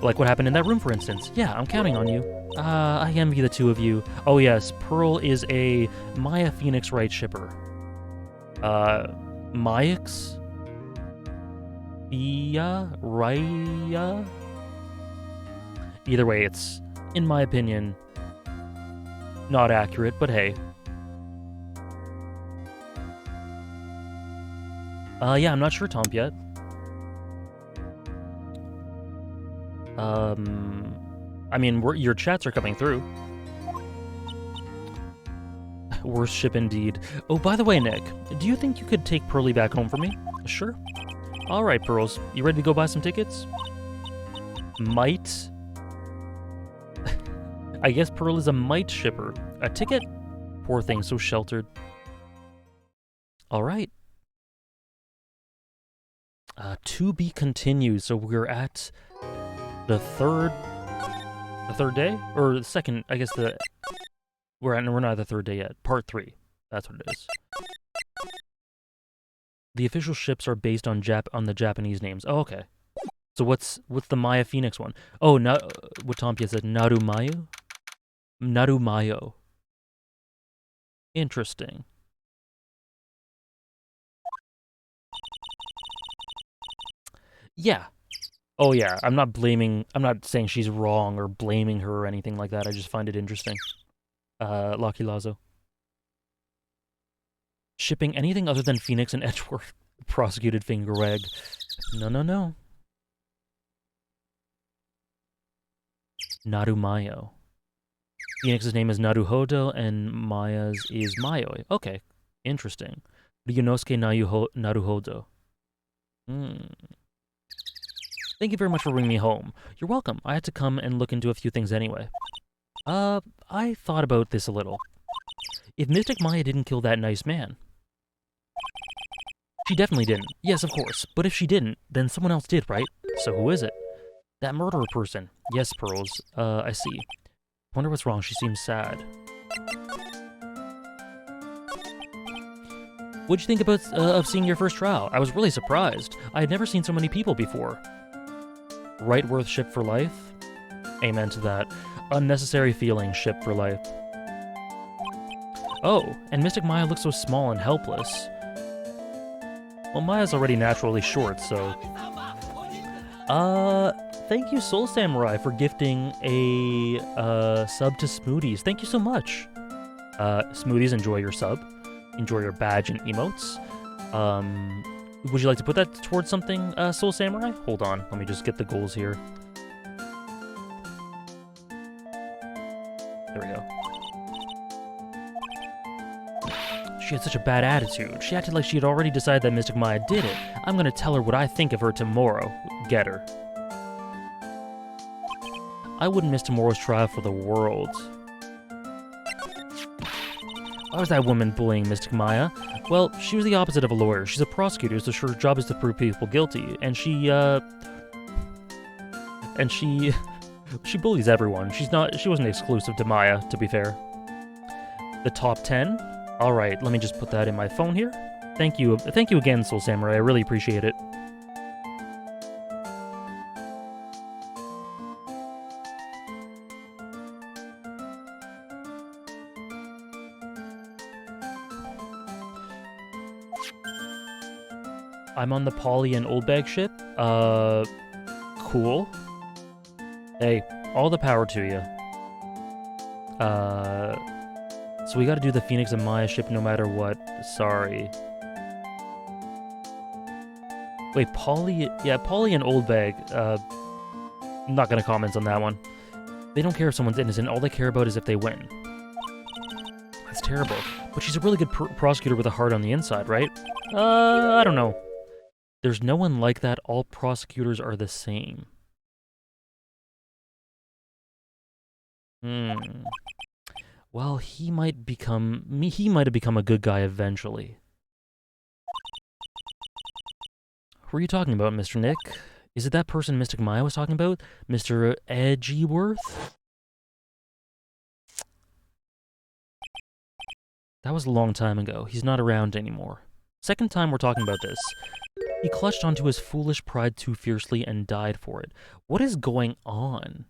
[SPEAKER 1] Like what happened in that room, for instance. Yeah, I'm counting on you. I envy the two of you. Oh yes, Pearl is a Maya Phoenix Wright shipper. Mayix? Raya? Either way, it's, in my opinion, not accurate, but hey. Yeah, I'm not sure, Tomp, yet. I mean, your chats are coming through. Worst ship indeed. Oh, by the way, Nick, do you think you could take Pearly back home for me? Sure. All right, Pearls, you ready to go buy some tickets? Might? I guess Pearl is a might shipper. A ticket? Poor thing, so sheltered. All right. To be continued. So we're at the third day, or the second. I guess we're not at the third day yet. Part 3. That's what it is. The official ships are based on the Japanese names. Oh, okay. So what's the Maya Phoenix one? Oh, what Tompia said, Narumayo? Narumayo. Interesting. Yeah. Oh yeah, I'm not saying she's wrong or blaming her or anything like that. I just find it interesting. Lucky Lazo. Shipping anything other than Phoenix and Edgeworth. Prosecuted finger wag. No. Narumayo. Phoenix's name is Naruhodo and Maya's is Mayoi. Okay, interesting. Ryunosuke Naruhodo. Thank you very much for bringing me home. You're welcome. I had to come and look into a few things anyway. I thought about this a little. If Mystic Maya didn't kill that nice man... She definitely didn't. Yes, of course. But if she didn't, then someone else did, right? So who is it? That murderer person. Yes, Pearls. I see. Wonder what's wrong. She seems sad. What'd you think about of seeing your first trial? I was really surprised. I had never seen so many people before. Right worth ship for life? Amen to that. Unnecessary feeling ship for life. Oh, and Mystic Maya looks so small and helpless. Well, Maya's already naturally short, so... Thank you, Soul Samurai, for gifting a, sub to Smoothies. Thank you so much. Smoothies, enjoy your sub. Enjoy your badge and emotes. Would you like to put that towards something, Soul Samurai? Hold on, let me just get the goals here. There we go. She had such a bad attitude. She acted like she had already decided that Mystic Maya did it. I'm gonna tell her what I think of her tomorrow. Get her. I wouldn't miss tomorrow's trial for the world. Why was that woman bullying Mystic Maya? Well, she was the opposite of a lawyer. She's a prosecutor, so her job is to prove people guilty. And she bullies everyone. She wasn't exclusive to Maya, to be fair. The top 10? Alright, let me just put that in my phone here. Thank you again, Soul Samurai. I really appreciate it. I'm on the Polly and Old Bag ship. Cool. Hey, all the power to you. So we gotta do the Phoenix and Maya ship no matter what. Sorry. Wait, Polly and Old Bag. I'm not gonna comment on that one. They don't care if someone's innocent. All they care about is if they win. That's terrible. But she's a really good prosecutor with a heart on the inside, right? I don't know. There's no one like that. All prosecutors are the same. Well, he might have become a good guy eventually. Who are you talking about, Mr. Nick? Is it that person Mystic Maya was talking about? Mr. Edgeworth? That was a long time ago. He's not around anymore. Second time we're talking about this. He clutched onto his foolish pride too fiercely and died for it. What is going on?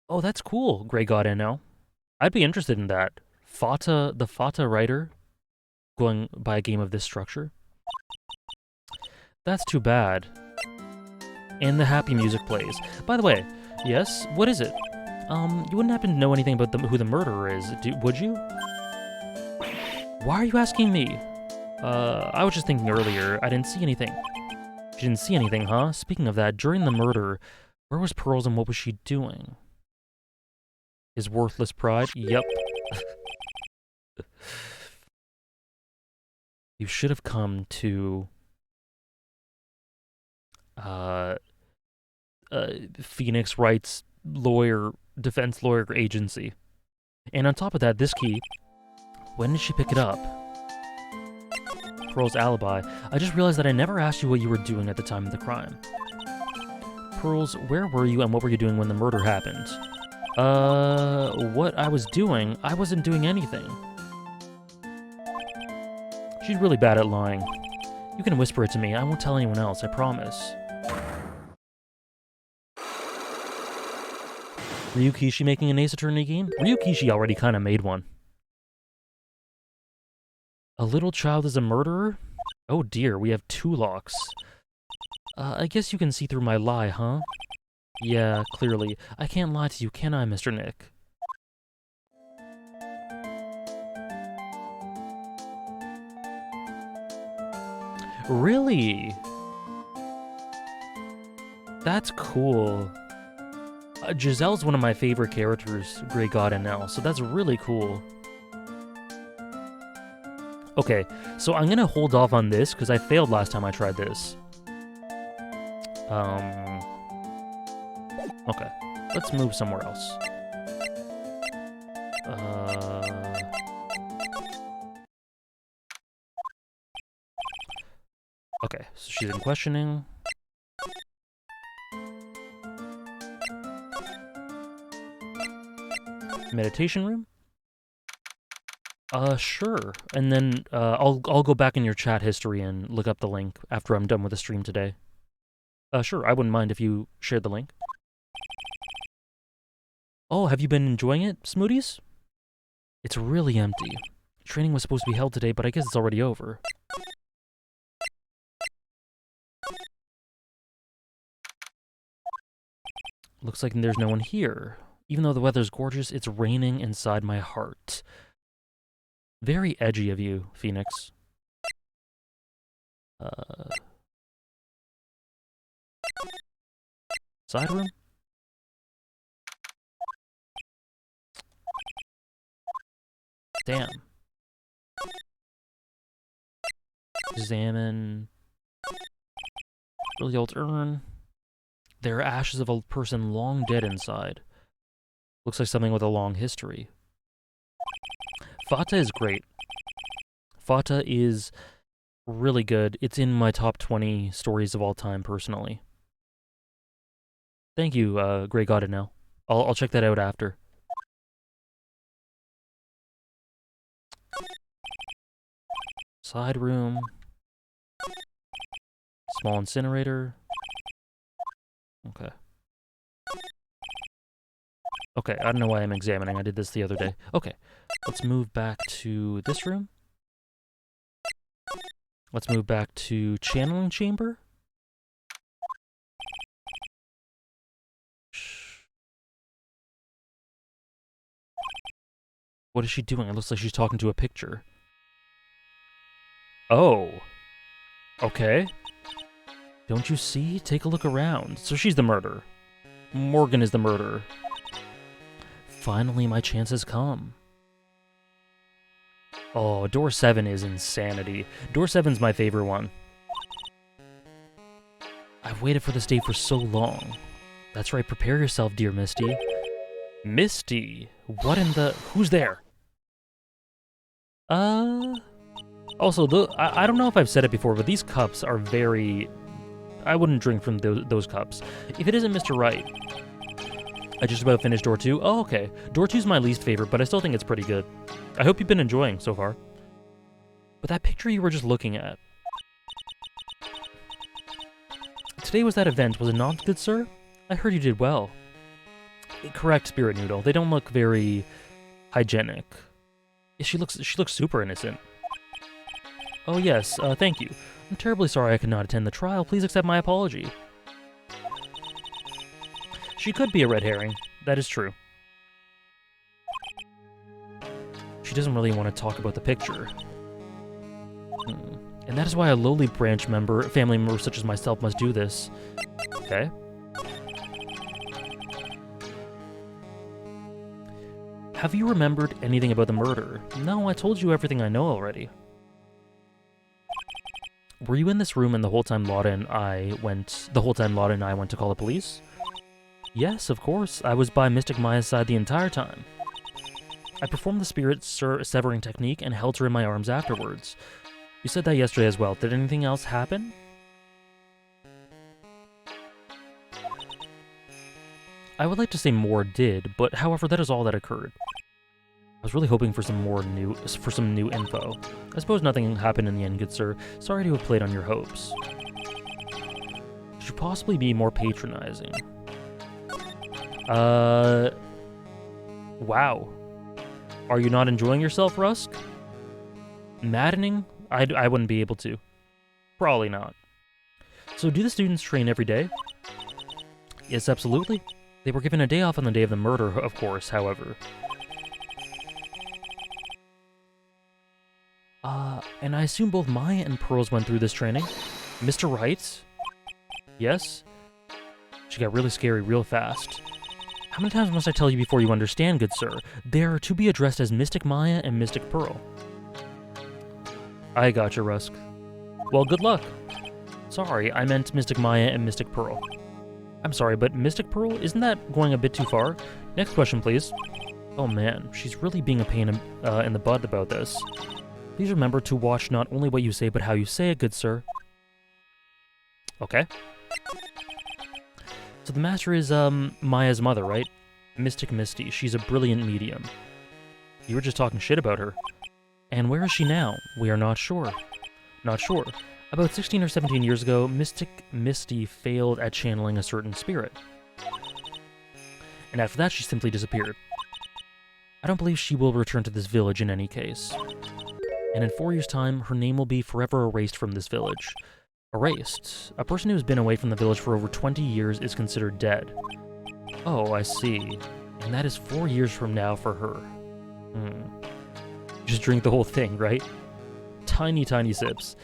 [SPEAKER 1] Oh, that's cool, Grey God NL. I'd be interested in that. The Fata writer going by a game of this structure. That's too bad. And the happy music plays. By the way, yes, what is it? You wouldn't happen to know anything about who the murderer is, would you? Why are you asking me? I was just thinking earlier, I didn't see anything. She didn't see anything, huh? Speaking of that, during the murder, where was Pearls and what was she doing? His worthless pride? Yep. You should have come to... Phoenix Wright's defense lawyer agency. And on top of that, this key, when did she pick it up? Pearl's alibi. I just realized that I never asked you what you were doing at the time of the crime. Pearls, where were you and what were you doing when the murder happened? What I was doing? I wasn't doing anything. She's really bad at lying. You can whisper it to me. I won't tell anyone else, I promise. Ryukishi making an Ace Attorney game? Ryukishi already kind of made one. A little child is a murderer? Oh dear, we have 2 locks. I guess you can see through my lie, huh? Yeah, clearly. I can't lie to you, can I, Mr. Nick? Really? That's cool. Giselle's one of my favorite characters, Grey God NL, so that's really cool. Okay, so I'm gonna hold off on this, because I failed last time I tried this. Okay, let's move somewhere else. Okay, so she's in questioning. Meditation room? Sure. And then, I'll go back in your chat history and look up the link after I'm done with the stream today. Sure, I wouldn't mind if you shared the link. Oh, have you been enjoying it, Smoothies? It's really empty. Training was supposed to be held today, but I guess it's already over. Looks like there's no one here. Even though the weather's gorgeous, it's raining inside my heart. Very edgy of you, Phoenix. Side room? Damn. Examine. Really old urn. There are ashes of a person long dead inside. Looks like something with a long history. Fata is great. Fata is really good. It's in my top 20 stories of all time, personally. Thank you, Grey God NL. I'll check that out after. Side room. Small incinerator. Okay. Okay, I don't know why I'm examining. I did this the other day. Okay, let's move back to this room. Let's move back to channeling chamber. What is she doing? It looks like she's talking to a picture. Oh. Okay. Don't you see? Take a look around. So she's the murderer. Morgan is the murderer. Finally, my chance has come. Oh, door 7 is insanity. Door 7's my favorite one. I've waited for this day for so long. That's right, prepare yourself, dear Misty. Misty? What in the... Who's there? Also, I don't know if I've said it before, but these cups are very... I wouldn't drink from those cups. If it isn't Mr. Wright... I just about finished door 2. Oh, okay. Door 2's my least favorite, but I still think it's pretty good. I hope you've been enjoying so far. But that picture you were just looking at... Today was that event, was it not, good sir? I heard you did well. Correct, Spirit Noodle. They don't look very hygienic. She looks super innocent. Oh yes, thank you. I'm terribly sorry I could not attend the trial. Please accept my apology. She could be a red herring. That is true. She doesn't really want to talk about the picture. And that is why a lowly branch member, family member such as myself must do this. Okay. Have you remembered anything about the murder? No, I told you everything I know already. Were you in this room and the whole time Lotta and I went to call the police? Yes, of course. I was by Mystic Maya's side the entire time. I performed the spirit severing technique and held her in my arms afterwards. You said that yesterday as well. Did anything else happen? I would like to say more did, but however, that is all that occurred. I was really hoping for some new info. I suppose nothing happened in the end, good sir. Sorry to have played on your hopes. Should you possibly be more patronizing? Wow. Are you not enjoying yourself, Rusk? Maddening? I wouldn't be able to. Probably not. So do the students train every day? Yes, absolutely. They were given a day off on the day of the murder, of course, however. And I assume both Maya and Pearls went through this training? Mr. Wright? Yes? She got really scary real fast. How many times must I tell you before you understand, good sir? They are to be addressed as Mystic Maya and Mystic Pearl. I gotcha, Rusk. Well, good luck. Sorry, I meant Mystic Maya and Mystic Pearl. I'm sorry, but Mystic Pearl, isn't that going a bit too far? Next question, please. Oh man, she's really being a pain in the butt about this. Please remember to watch not only what you say, but how you say it, good sir. Okay. So the master is, Maya's mother, right? Mystic Misty. She's a brilliant medium. You were just talking shit about her. And where is she now? We are not sure. Not sure. About 16 or 17 years ago, Mystic Misty failed at channeling a certain spirit. And after that, she simply disappeared. I don't believe she will return to this village in any case. And in 4 years' time, her name will be forever erased from this village. Erased. A person who has been away from the village for over 20 years is considered dead. Oh, I see. And that is 4 years from now for her. Just drink the whole thing, right? Tiny, tiny sips.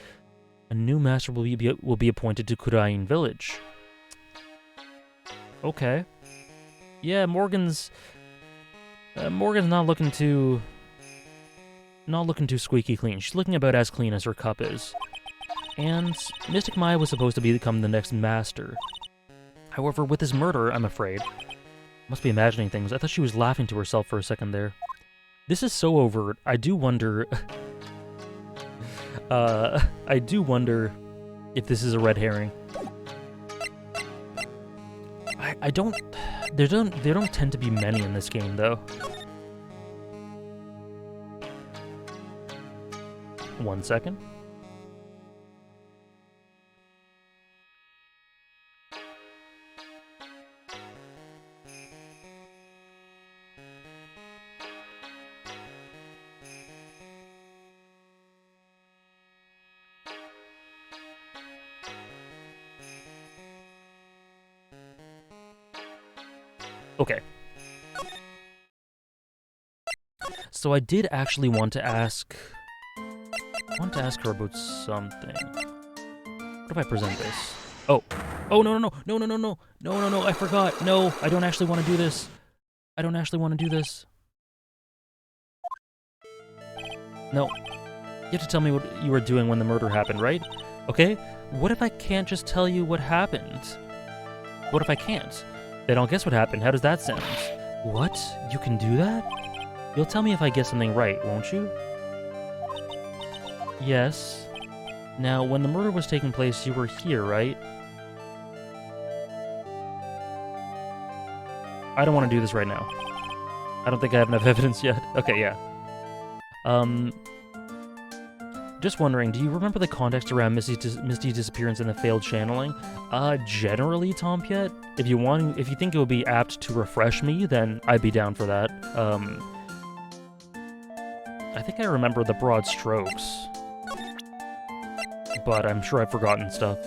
[SPEAKER 1] A new master will be appointed to Kurain village. Okay. Yeah, Morgan's not looking too squeaky clean. She's looking about as clean as her cup is. And Mystic Maya was supposed to become the next master. However, with this murder, I'm afraid. Must be imagining things. I thought she was laughing to herself for a second there. This is so overt. I do wonder... I do wonder if this is a red herring. I don't... There don't tend to be many in this game, though. 1 second. Okay. So I did actually want to ask her about something. What if I present this? Oh. Oh, no, I forgot. No, I don't actually want to do this. I don't actually want to do this. No. You have to tell me what you were doing when the murder happened, right? Okay? What if I can't just tell you what happened? What if I can't? Then I'll guess what happened. How does that sound? What? You can do that? You'll tell me if I get something right, won't you? Yes. Now, when the murder was taking place, you were here, right? I don't want to do this right now. I don't think I have enough evidence yet. Okay, yeah. Just wondering, do you remember the context around Misty's disappearance and the failed channeling? Generally, Tompiet. If you think it would be apt to refresh me, then I'd be down for that. I think I remember the broad strokes, but I'm sure I've forgotten stuff.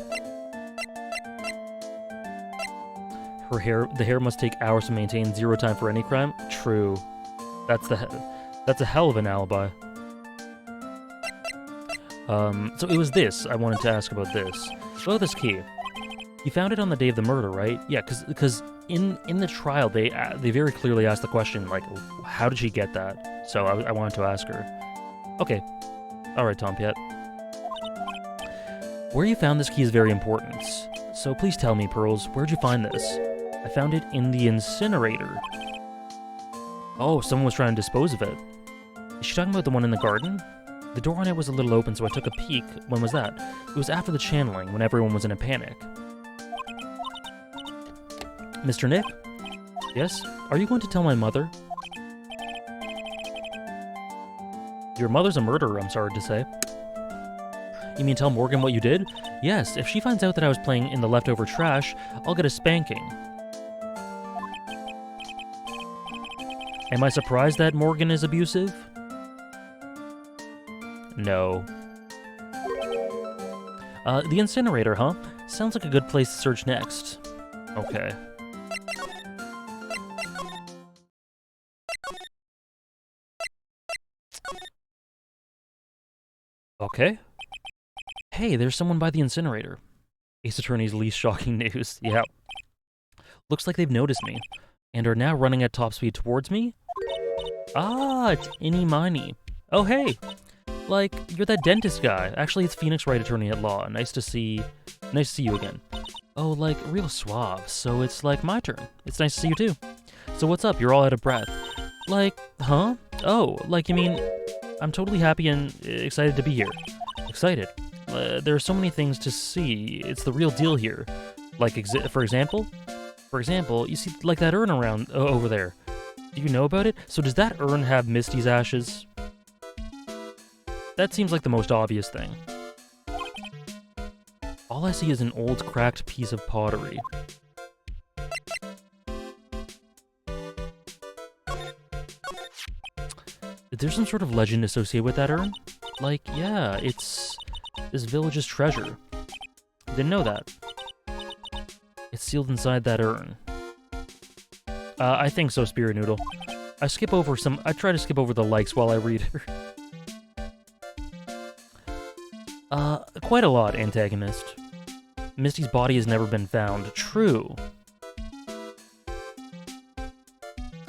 [SPEAKER 1] The hair must take hours to maintain, 0 time for any crime. True. That's a hell of an alibi. So it was this. I wanted to ask about this. Oh, this key. You found it on the day of the murder, right? Yeah, because in the trial, they very clearly asked the question, like, how did she get that? So I wanted to ask her. Okay. All right, Tompiet. Where you found this key is very important. So please tell me, Pearls, where'd you find this? I found it in the incinerator. Oh, someone was trying to dispose of it. Is she talking about the one in the garden? The door on it was a little open, so I took a peek. When was that? It was after the channeling, when everyone was in a panic. Mr. Nick? Yes? Are you going to tell my mother? Your mother's a murderer, I'm sorry to say. You mean tell Morgan what you did? Yes, if she finds out that I was playing in the leftover trash, I'll get a spanking. Am I surprised that Morgan is abusive? No. The incinerator, huh? Sounds like a good place to search next. Okay. Okay. Hey, there's someone by the incinerator. Ace Attorney's least shocking news. Yeah. Looks like they've noticed me, and are now running at top speed towards me? Ah, it's Innie Miney. Oh, hey! Like, you're that dentist guy. Actually, it's Phoenix Wright Attorney at Law. Nice to see you again. Oh, like, real suave. So it's, like, my turn. It's nice to see you, too. So what's up? You're all out of breath. Like, huh? Oh, like, you mean... I'm totally happy and excited to be here. Excited? There are so many things to see. It's the real deal here. Like, for example, you see, like, that urn around over there. Do you know about it? So does that urn have Misty's ashes? That seems like the most obvious thing. All I see is an old, cracked piece of pottery. Is there some sort of legend associated with that urn? Like, yeah, it's this village's treasure. Didn't know that. It's sealed inside that urn. I think so, Spirit Noodle. I try to skip over the likes while I read her. Quite a lot, antagonist. Misty's body has never been found. True.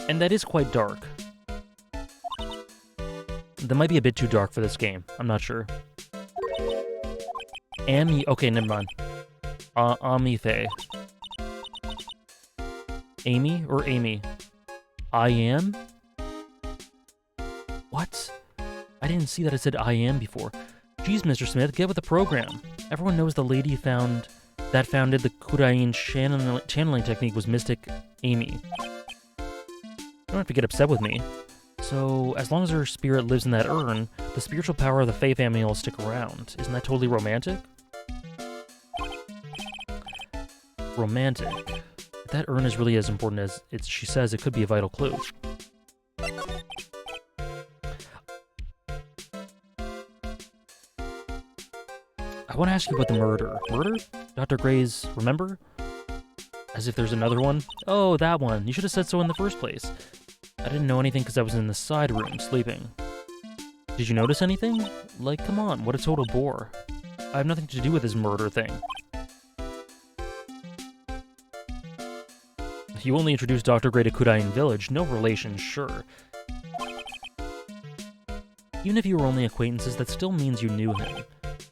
[SPEAKER 1] And that is quite dark. That might be a bit too dark for this game. I'm not sure. Okay, never mind. Amife. Amy or Amy? I am? What? I didn't see that it said I am before. Geez, Mr. Smith, get with the program. Everyone knows the lady that founded the Kudain channeling technique was Mystic Amy. You don't have to get upset with me. So, as long as her spirit lives in that urn, the spiritual power of the Fae family will stick around. Isn't that totally romantic? Romantic. If that urn is really as important as she says, it could be a vital clue. I want to ask you about the murder. Murder? Dr. Gray's, remember? As if there's another one? Oh, that one. You should have said so in the first place. I didn't know anything because I was in the side room, sleeping. Did you notice anything? Like, come on, what a total bore. I have nothing to do with this murder thing. You only introduced Dr. Gray to Kudain Village, no relation, sure. Even if you were only acquaintances, that still means you knew him.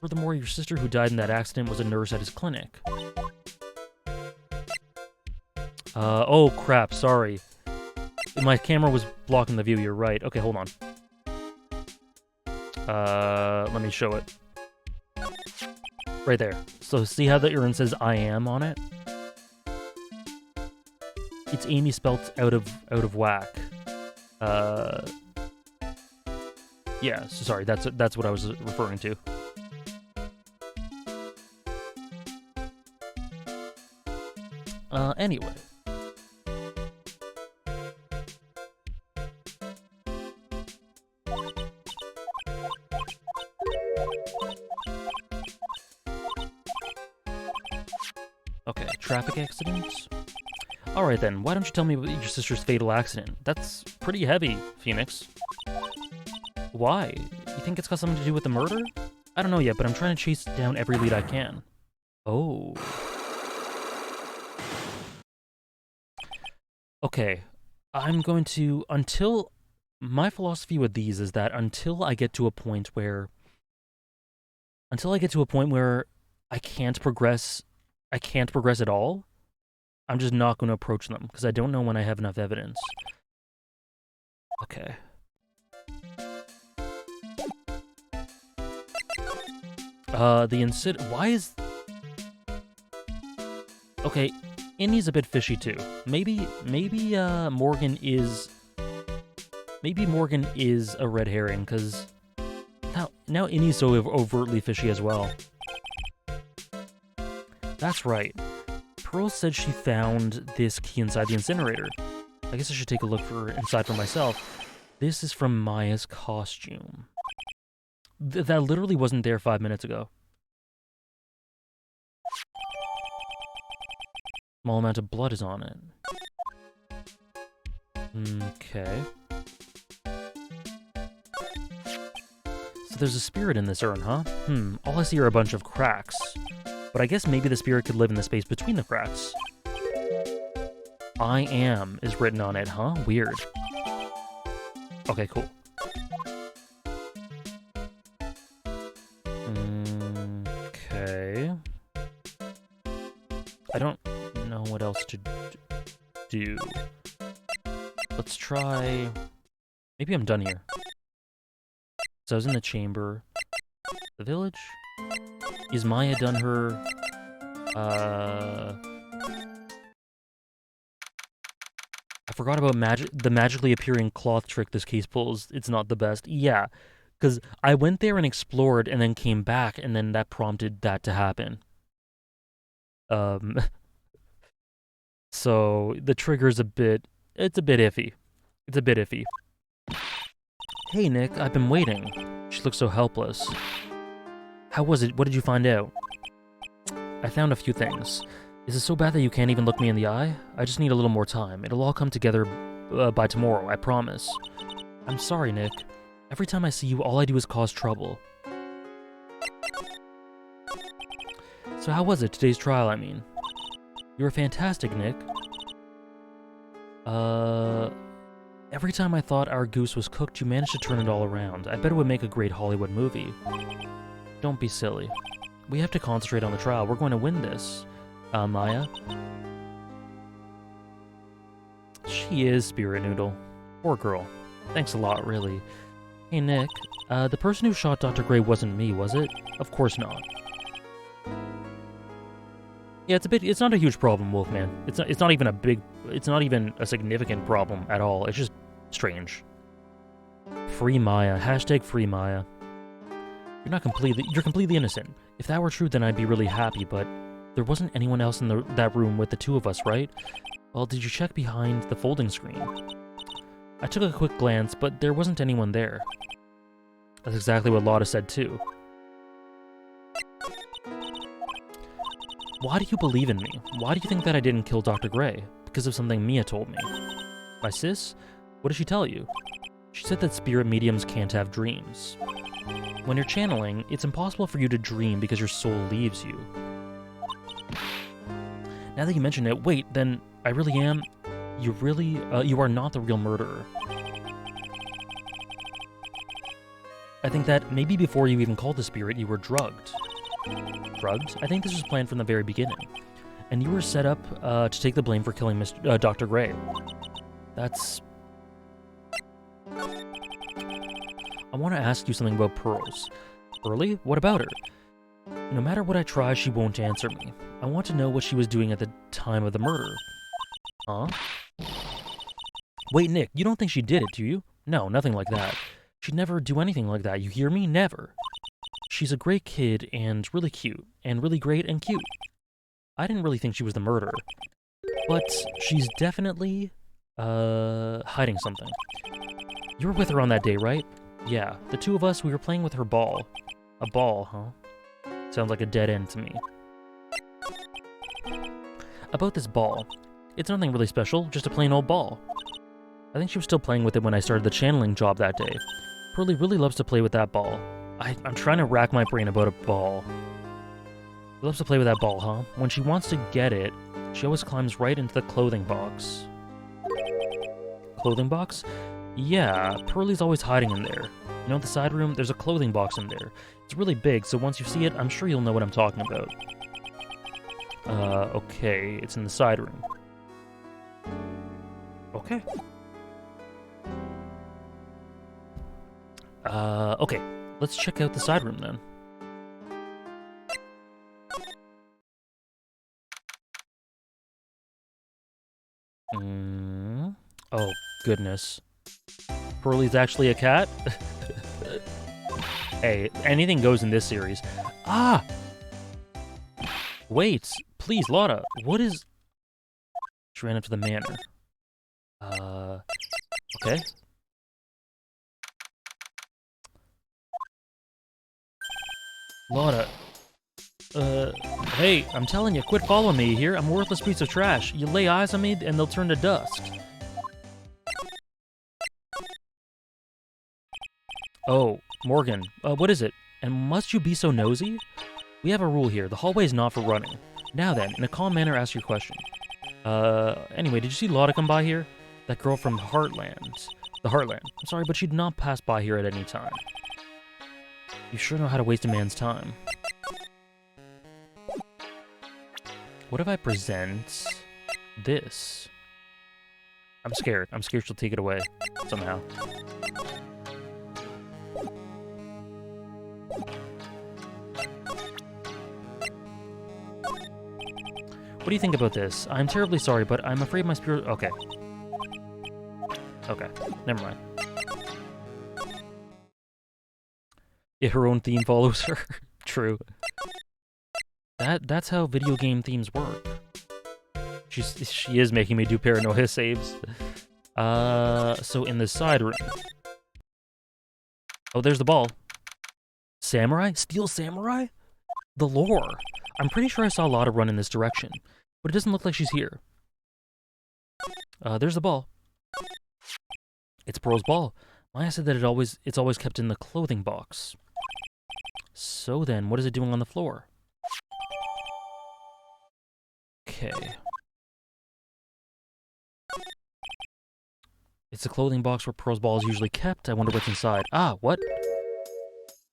[SPEAKER 1] Furthermore, your sister who died in that accident was a nurse at his clinic. Oh crap, sorry. My camera was blocking the view, you're right. Okay, hold on. Let me show it. Right there. So see how the urn says I am on it? It's Amy spelt out of whack. Yeah, so sorry, that's what I was referring to. Anyway. Okay, traffic accidents? Alright then, why don't you tell me about your sister's fatal accident? That's pretty heavy, Phoenix. Why? You think it's got something to do with the murder? I don't know yet, but I'm trying to chase down every lead I can. Oh. Okay. I'm going to, my philosophy with these is that until I get to a point where I can't progress at all, I'm just not going to approach them, because I don't know when I have enough evidence. Okay. Why is... Okay, Innie's a bit fishy too. Maybe Morgan is a red herring, because now Innie's so overtly fishy as well. That's right. Pearl said she found this key inside the incinerator. I guess I should take a look inside for myself. This is from Maya's costume. That literally wasn't there 5 minutes ago. Small amount of blood is on it. Okay. So there's a spirit in this urn, huh? All I see are a bunch of cracks. But I guess maybe the spirit could live in the space between the cracks. I am is written on it, huh? Weird. Okay, cool. Okay. I don't know what else to do. Let's try... Maybe I'm done here. So I was in the chamber. The village? Is Maya done her... I forgot about the magically appearing cloth trick this case pulls. It's not the best. Yeah, because I went there and explored and then came back, and then that prompted that to happen. So the trigger's it's a bit iffy. It's a bit iffy. Hey, Nick, I've been waiting. She looks so helpless. How was it? What did you find out? I found a few things. Is it so bad that you can't even look me in the eye? I just need a little more time. It'll all come together by tomorrow, I promise. I'm sorry, Nick. Every time I see you, all I do is cause trouble. So how was it, today's trial, I mean? You were fantastic, Nick. Every time I thought our goose was cooked, you managed to turn it all around. I bet it would make a great Hollywood movie. Don't be silly. We have to concentrate on the trial. We're going to win this. Maya? She is Spirit Noodle. Poor girl. Thanks a lot, really. Hey, Nick. The person who shot Dr. Gray wasn't me, was it? Of course not. Yeah, it's not a huge problem, Wolfman. It's not even a significant problem at all. It's just strange. Free Maya. Hashtag free Maya. You're completely innocent. If that were true, then I'd be really happy, but there wasn't anyone else in that room with the two of us, right? Well, did you check behind the folding screen? I took a quick glance, but there wasn't anyone there. That's exactly what Lotta said, too. Why do you believe in me? Why do you think that I didn't kill Dr. Gray? Because of something Mia told me. My sis? What did she tell you? She said that spirit mediums can't have dreams. When you're channeling, it's impossible for you to dream because your soul leaves you. Now that you mention it, wait, then I really am... you are not the real murderer. I think that maybe before you even called the spirit, you were drugged. Drugged? I think this was planned from the very beginning. And you were set up to take the blame for killing Dr. Gray. That's... I want to ask you something about Pearls. Early? What about her? No matter what I try, she won't answer me. I want to know what she was doing at the time of the murder. Huh? Wait, Nick, you don't think she did it, do you? No, nothing like that. She'd never do anything like that, you hear me? Never. She's a great kid, and really cute, and really great and cute. I didn't really think she was the murderer. But she's definitely, hiding something. You were with her on that day, right? Yeah, the two of us, we were playing with her ball. A ball, huh? Sounds like a dead end to me. About this ball, it's nothing really special, just a plain old ball. I think she was still playing with it when I started the channeling job that day. Pearlie really loves to play with that ball. I'm trying to rack my brain about a ball. She loves to play with that ball, huh? When she wants to get it, she always climbs right into the clothing box. Clothing box? Yeah, Pearlie's always hiding in there. You know, the side room, there's a clothing box in there. It's really big, so once you see it, I'm sure you'll know what I'm talking about. Okay, it's in the side room. Okay. Okay, let's check out the side room then. Oh, goodness. Pearlie's actually a cat? Hey, anything goes in this series. Ah! Wait, please, Lotta, what is... She ran up to the manor. Okay. Lotta. Hey, I'm telling you, quit following me here. I'm a worthless piece of trash. You lay eyes on me, and they'll turn to dust. Oh, Morgan, what is it? And must you be so nosy? We have a rule here. The hallway is not for running. Now then, in a calm manner, ask your question. Anyway, did you see Lotta come by here? That girl from Heartland. The Heartland. I'm sorry, but she'd not pass by here at any time. You sure know how to waste a man's time. What if I present this? I'm scared. I'm scared she'll take it away somehow. What do you think about this? I'm terribly sorry, but I'm afraid my spirit... Okay. Okay. Never mind. Yeah, her own theme follows her. True. That's how video game themes work. She is making me do paranoia saves. So in the side room. Oh, there's the ball. Samurai? Steel samurai? The lore. I'm pretty sure I saw Lotta run in this direction, but it doesn't look like she's here. There's the ball. It's Pearl's ball. Maya said that it's always kept in the clothing box. So then, what is it doing on the floor? Okay. It's the clothing box where Pearl's ball is usually kept. I wonder what's inside. Ah, what?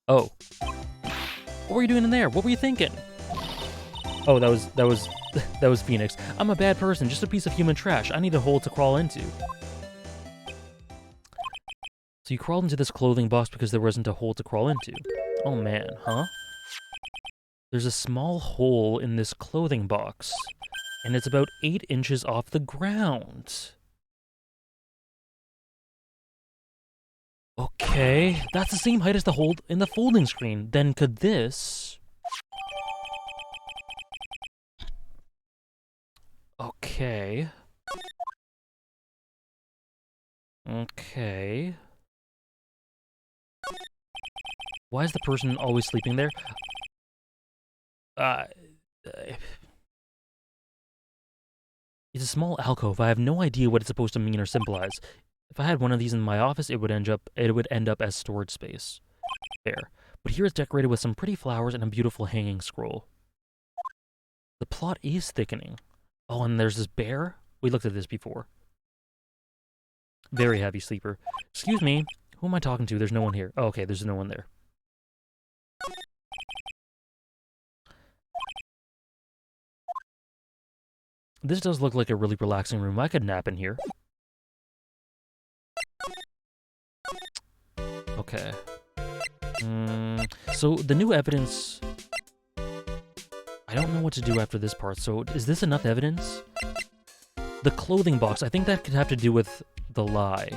[SPEAKER 1] Oh. What were you doing in there? What were you thinking? Oh, that was Phoenix. I'm a bad person, just a piece of human trash. I need a hole to crawl into. So you crawled into this clothing box because there wasn't a hole to crawl into. Oh man, huh? There's a small hole in this clothing box, and it's about 8 inches off the ground. Okay, that's the same height as the hole in the folding screen. Then could this... Okay. Okay. Why is the person always sleeping there? It's a small alcove. I have no idea what it's supposed to mean or symbolize. If I had one of these in my office, it would end up as storage space. There. But here it's decorated with some pretty flowers and a beautiful hanging scroll. The plot is thickening. Oh, and there's this bear? We looked at this before. Very heavy sleeper. Excuse me. Who am I talking to? There's no one here. Oh, okay, there's no one there. This does look like a really relaxing room. I could nap in here. Okay. So, the new evidence... I don't know what to do after this part, so is this enough evidence? The clothing box, I think that could have to do with the lie.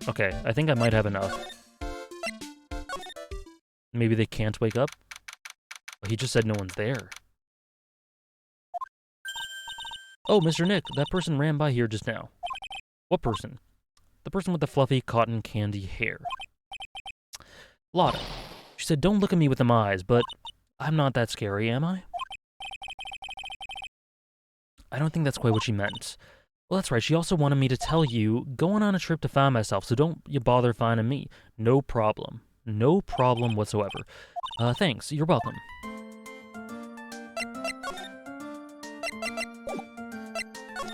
[SPEAKER 1] Okay, I think I might have enough. Maybe they can't wake up? Oh, he just said no one's there. Oh, Mr. Nick, that person ran by here just now. What person? The person with the fluffy cotton candy hair. Lotta. She said, don't look at me with them eyes, but I'm not that scary, am I? I don't think that's quite what she meant. Well, that's right. She also wanted me to tell you, going on a trip to find myself, so don't you bother finding me. No problem. No problem whatsoever. Thanks. You're welcome.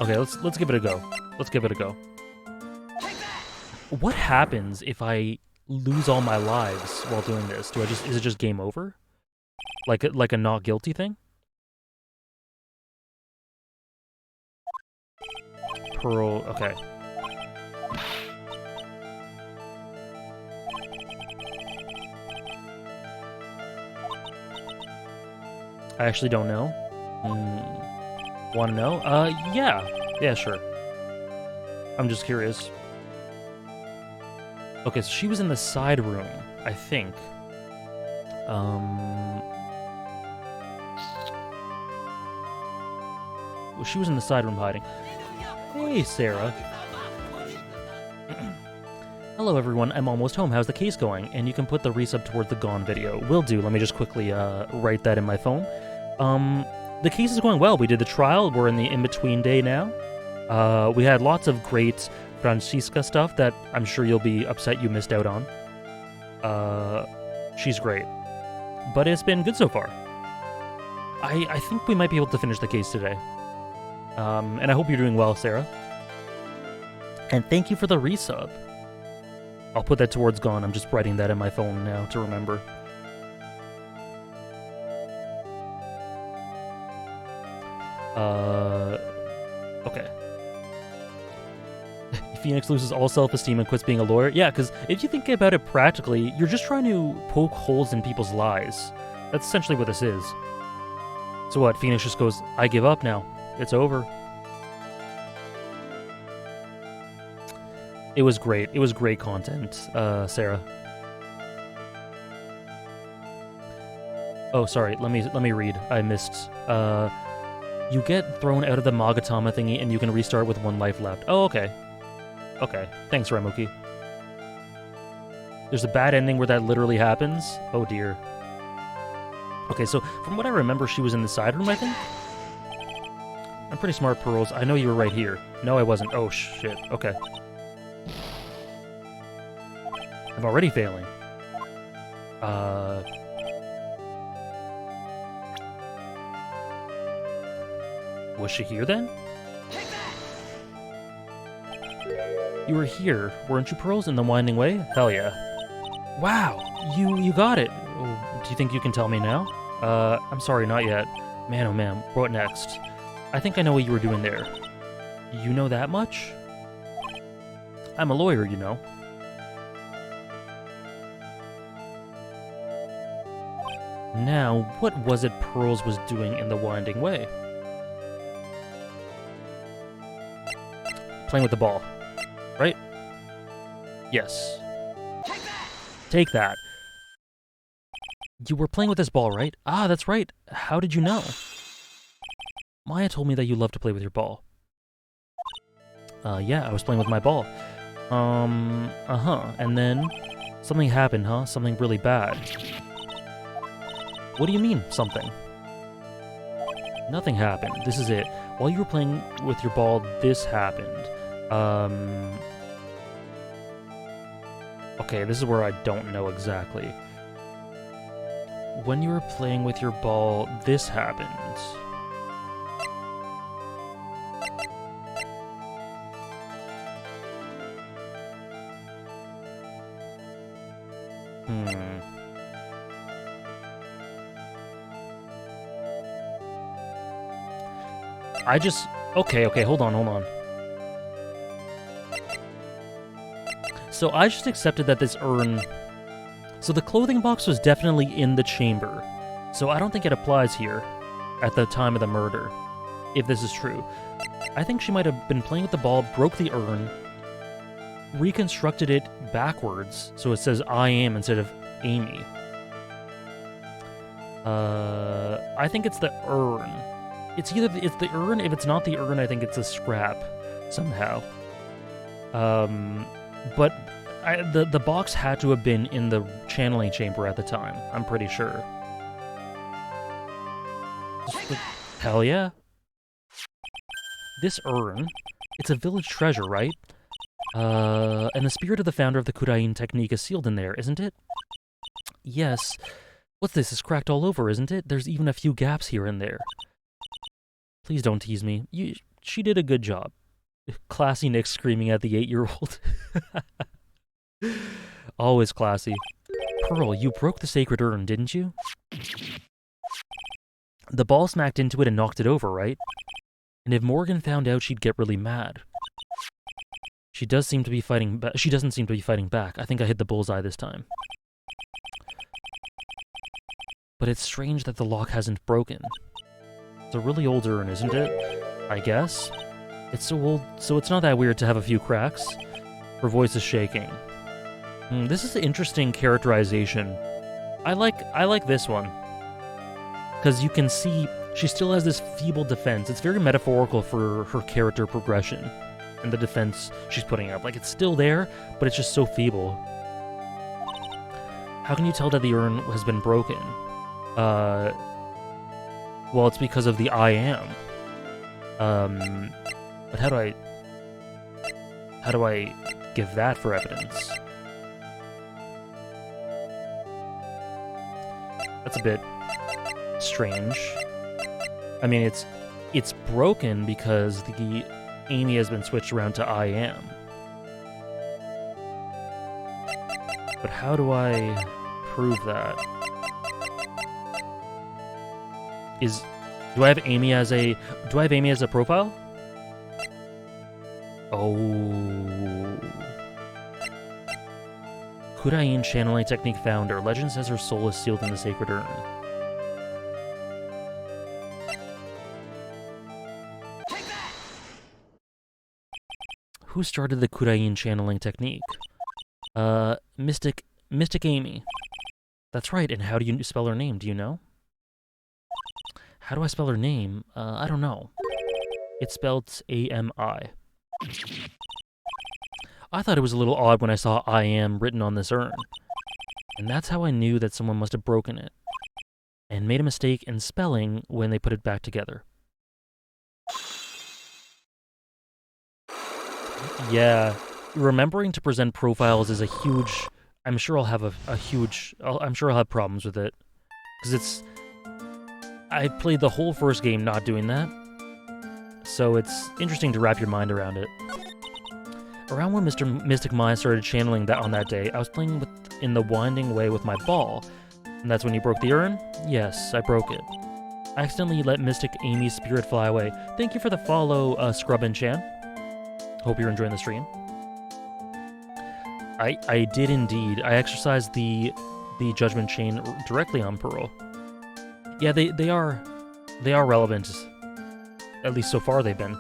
[SPEAKER 1] Okay, let's give it a go. Let's give it a go. What happens if I lose all my lives while doing this? Is it just game over? Like a not guilty thing? Pearl, okay. I actually don't know. Want to know? Yeah. Yeah, sure. I'm just curious. Okay, so she was in the side room, I think. Well, she was in the side room hiding. Hey, Sarah. Hello, everyone. I'm almost home. How's the case going? And you can put the resub towards the Gone video. Will do. Let me just quickly write that in my phone. The case is going well. We did the trial. We're in the in-between day now. We had lots of great Francisca stuff that I'm sure you'll be upset you missed out on. She's great. But it's been good so far. I think we might be able to finish the case today. And I hope you're doing well, Sarah. And thank you for the resub. I'll put that towards Gone. I'm just writing that in my phone now to remember. Okay. Phoenix loses all self-esteem and quits being a lawyer? Yeah, because if you think about it practically, you're just trying to poke holes in people's lies. That's essentially what this is. So what, Phoenix just goes, I give up now. It's over. It was great. It was great content, Sarah. Oh, sorry. Let me read. I missed. You get thrown out of the Magatama thingy, and you can restart with 1 life left. Oh, okay. Okay. Thanks, Ramuki. There's a bad ending where that literally happens? Oh, dear. Okay, so from what I remember, she was in the side room, I think? I'm pretty smart, Pearls. I know you were right here. No, I wasn't. Oh, shit. Okay. I'm already failing. Was she here then? You were here, weren't you, Pearls, in the winding way? Hell yeah. Wow, you got it. Do you think you can tell me now? I'm sorry, not yet. Man, oh man, what next? I think I know what you were doing there. You know that much? I'm a lawyer, you know. Now, what was it Pearls was doing in the winding way? Playing with the ball, right? Yes. Take that. You were playing with this ball, right? Ah, that's right. How did you know? Maya told me that you love to play with your ball. Yeah, I was playing with my ball. And then something happened, huh? Something really bad. What do you mean, something? Nothing happened. This is it. While you were playing with your ball, this happened. Okay, this is where I don't know exactly. When you were playing with your ball, this happened. Okay, hold on. So I just accepted that this urn... So the clothing box was definitely in the chamber. So I don't think it applies here at the time of the murder, if this is true. I think she might have been playing with the ball, broke the urn, reconstructed it backwards, so it says I am instead of Amy. I think it's the urn. It's the urn. If it's not the urn, I think it's a scrap somehow. But the box had to have been in the channeling chamber at the time. I'm pretty sure. Hell yeah. This urn It's a village treasure, right? And the spirit of the founder of the Kurain technique is sealed in there, isn't it? Yes. What's this? It's cracked all over, isn't it? There's even a few gaps here and there. Please don't tease me. She did a good job. Classy Nick screaming at the 8-year-old. Always classy. Pearl, you broke the sacred urn, didn't you? The ball smacked into it and knocked it over, right? And if Morgan found out, she'd get really mad. She doesn't seem to be fighting back. I think I hit the bullseye this time. But it's strange that the lock hasn't broken. It's a really old urn, isn't it? I guess. It's so old, so it's not that weird to have a few cracks. Her voice is shaking. This is an interesting characterization. I like this one. Because you can see she still has this feeble defense. It's very metaphorical for her character progression and the defense she's putting up. Like, it's still there, but it's just so feeble. How can you tell that the urn has been broken? Well, it's because of the I am. But how do I give that for evidence? That's a bit strange. I mean, it's broken because the Amy has been switched around to I am. But how do I prove that? Do I have Amy as a profile? Oh. Kurain channeling technique founder. Legend says her soul is sealed in the sacred urn. Who started the Kurain channeling technique? Mystic Amy. That's right, and how do you spell her name, do you know? How do I spell her name? I don't know. It's spelled A-M-I. I thought it was a little odd when I saw I am written on this urn. And that's how I knew that someone must have broken it. And made a mistake in spelling when they put it back together. Yeah, remembering to present profiles is a huge... I'm sure I'll have I'm sure I'll have problems with it. Because I played the whole first game not doing that. So it's interesting to wrap your mind around it. Around when Mystic Mind started channeling that on that day, I was playing in the winding way with my ball. And that's when you broke the urn? Yes, I broke it. I accidentally let Mystic Amy's spirit fly away. Thank you for the follow, Scrub and Chan. Hope you're enjoying the stream. I did indeed. I exercised the Judgment Chain directly on Pearl. Yeah, they are relevant. At least so far they've been.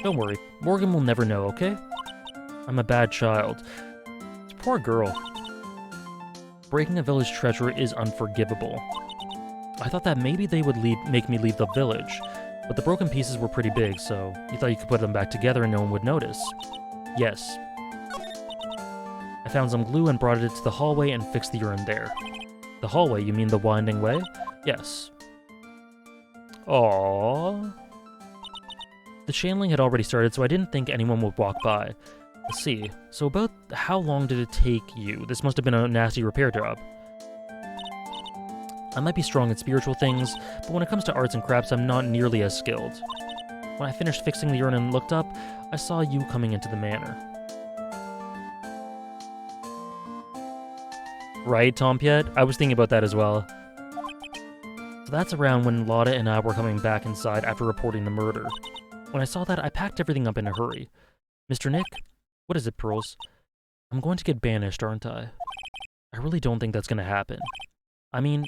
[SPEAKER 1] Don't worry, Morgan will never know, okay? I'm a bad child. Poor girl. Breaking a village treasure is unforgivable. I thought that maybe they would make me leave the village, but the broken pieces were pretty big, so you thought you could put them back together and no one would notice. Yes. I found some glue and brought it to the hallway and fixed the urn there. The hallway, you mean the winding way? Yes. Aww. The channeling had already started, so I didn't think anyone would walk by. Let's see. So about how long did it take you? This must have been a nasty repair job. I might be strong at spiritual things, but when it comes to arts and crafts, I'm not nearly as skilled. When I finished fixing the urn and looked up, I saw you coming into the manor. Right, Tompiet? I was thinking about that as well. So that's around when Lotta and I were coming back inside after reporting the murder. When I saw that, I packed everything up in a hurry. Mr. Nick? What is it, Pearls? I'm going to get banished, aren't I? I really don't think that's going to happen. I mean,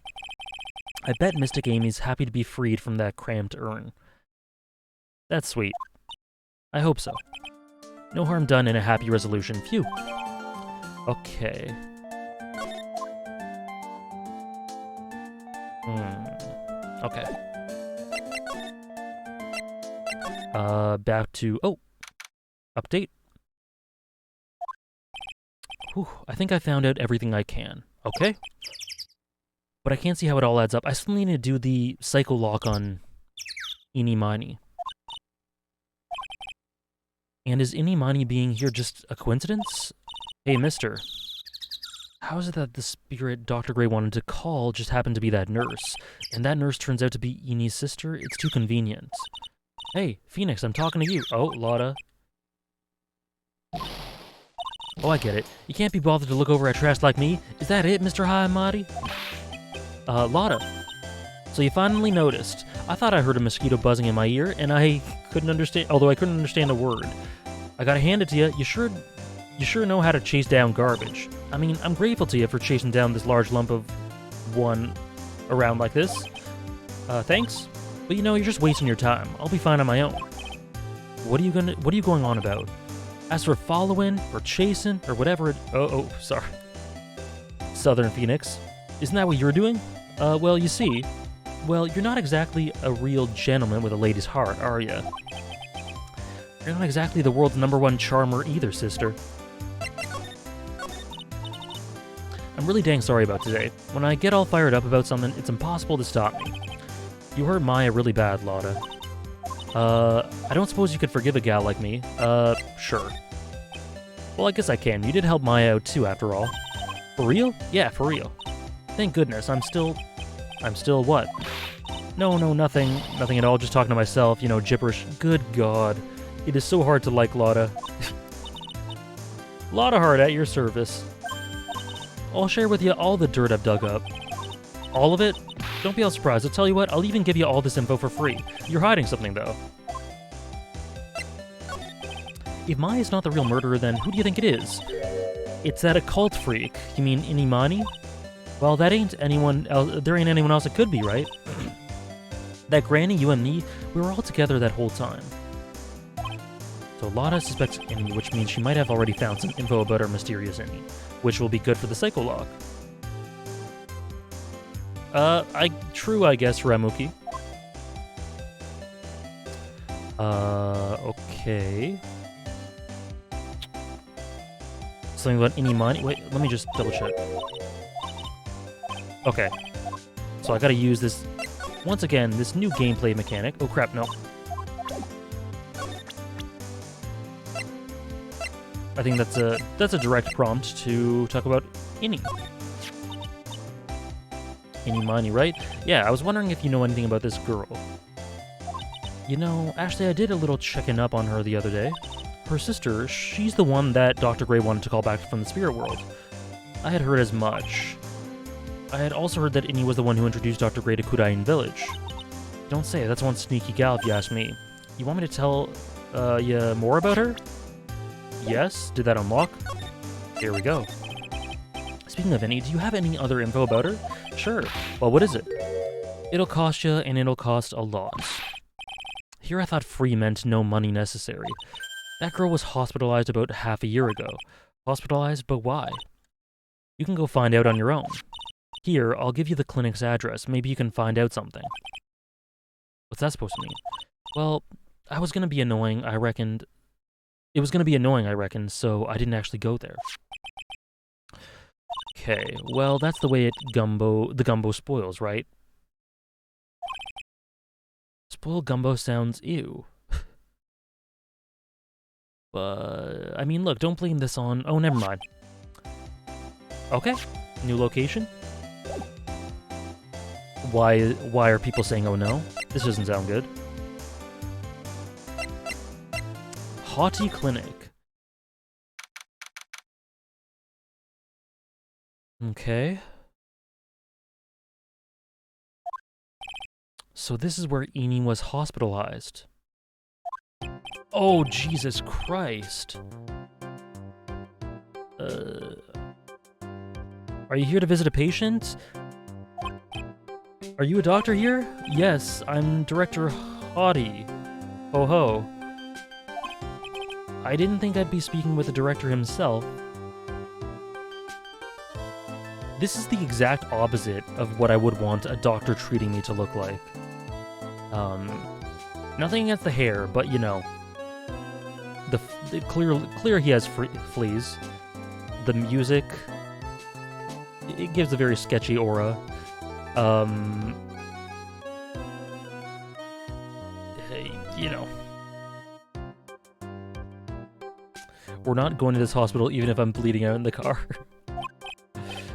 [SPEAKER 1] I bet Mystic Amy's happy to be freed from that cramped urn. That's sweet. I hope so. No harm done in a happy resolution. Phew. Okay. Okay. Back to... Oh! Update. Whew, I think I found out everything I can. Okay. But I can't see how it all adds up. I still need to do the Psycho Lock on Eeny Miny. And is Inimani being here just a coincidence? Hey, mister. How is it that the spirit Dr. Gray wanted to call just happened to be that nurse? And that nurse turns out to be Ini's sister? It's too convenient. Hey, Phoenix, I'm talking to you. Oh, Lotta. Oh, I get it. You can't be bothered to look over at trash like me. Is that it, Mr. High and Mighty? Lotta. So you finally noticed. I thought I heard a mosquito buzzing in my ear, and I couldn't understand, although I couldn't understand a word. I gotta hand it to you. You sure know how to chase down garbage. I mean, I'm grateful to you for chasing down this large lump of one around like this. Thanks. But you know, you're just wasting your time. I'll be fine on my own. What are you going on about? As for following, or chasing, or whatever it... Oh, sorry. Southern Phoenix. Isn't that what you're doing? Well, you see... Well, you're not exactly a real gentleman with a lady's heart, are you? You're not exactly the world's #1 charmer either, sister. I'm really dang sorry about today. When I get all fired up about something, it's impossible to stop me. You hurt Maya really bad, Lotta. I don't suppose you could forgive a gal like me. Sure. Well, I guess I can. You did help Maya out too, after all. For real? Yeah, for real. Thank goodness, I'm still what? No, nothing at all, just talking to myself, you know, gibberish. Good God. It is so hard to like Lotta. Lotta Hart at your service. I'll share with you all the dirt I've dug up. All of it? Don't be all surprised. I'll tell you what, I'll even give you all this info for free. You're hiding something, though. If Maya's not the real murderer, then who do you think it is? It's that occult freak. You mean Inimani? Well, that ain't anyone else. There ain't anyone else it could be, right? That granny, you and me, we were all together that whole time. So Lotta suspects Inni, which means she might have already found some info about our mysterious Inni, which will be good for the psycholog. True, I guess, Ramuki. Okay. Something about Inimani. Wait, let me just double check. Okay. So I gotta use this, once again, this new gameplay mechanic. Oh crap, no. I think that's a direct prompt to talk about Inni. Inimani, right? Yeah, I was wondering if you know anything about this girl. You know, actually I did a little checking up on her the other day. Her sister, she's the one that Dr. Gray wanted to call back from the spirit world. I had heard as much. I had also heard that Inni was the one who introduced Dr. Gray to Kudain Village. Don't say, that's one sneaky gal if you ask me. You want me to tell you more about her? Yes? Did that unlock? Here we go. Speaking of Inni, do you have any other info about her? Sure. Well, what is it? It'll cost you, and it'll cost a lot. Here I thought free meant no money necessary. That girl was hospitalized about half a year ago. Hospitalized, but why? You can go find out on your own. Here, I'll give you the clinic's address. Maybe you can find out something. What's that supposed to mean? Well, I was gonna be annoying, I reckoned. It was gonna be annoying, I reckoned, so I didn't actually go there. Okay, well, that's the way the gumbo spoils, right? Spoiled gumbo sounds ew. But, I mean, look, don't blame this on... Oh, never mind. Okay, new location. Why are people saying, oh no? This doesn't sound good. Haughty Clinic. Okay. So this is where Inni was hospitalized. Oh, Jesus Christ. Are you here to visit a patient? Are you a doctor here? Yes, I'm Director Haughty. Ho ho. I didn't think I'd be speaking with the director himself. This is the exact opposite of what I would want a doctor treating me to look like. Nothing against the hair, but you know, the clear he has fleas. The music, it gives a very sketchy aura. You know. We're not going to this hospital even if I'm bleeding out in the car.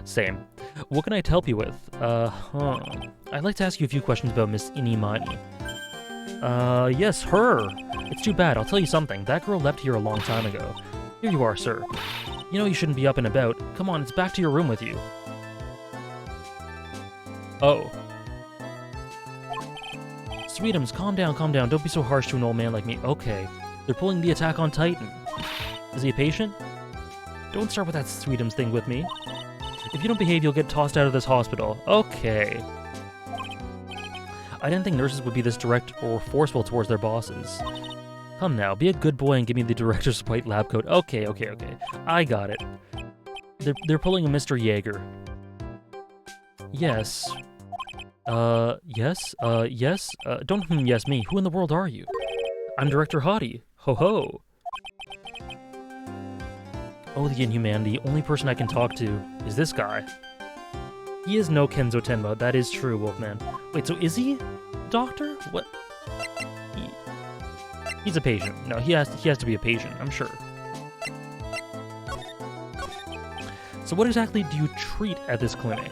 [SPEAKER 1] Same. What can I help you with? I'd like to ask you a few questions about Miss Inimani. Yes, her. It's too bad. I'll tell you something. That girl left here a long time ago. Here you are, sir. You know you shouldn't be up and about. Come on, it's back to your room with you. Oh. Sweetums, calm down, calm down. Don't be so harsh to an old man like me. Okay. They're pulling the Attack on Titan. Is he a patient? Don't start with that Sweetums thing with me. If you don't behave, you'll get tossed out of this hospital. Okay. I didn't think nurses would be this direct or forceful towards their bosses. Come now, be a good boy and give me the director's white lab coat. Okay. I got it. They're pulling a Mr. Jaeger. Yes. Yes? Don't yes me. Who in the world are you? I'm Director Hottie. Ho ho. Oh, the inhumanity. Only person I can talk to is this guy. He is no Kenzo Tenma. That is true, Wolfman. Wait, so is he doctor? What? He's a patient. No, he has to be a patient, I'm sure. So what exactly do you treat at this clinic?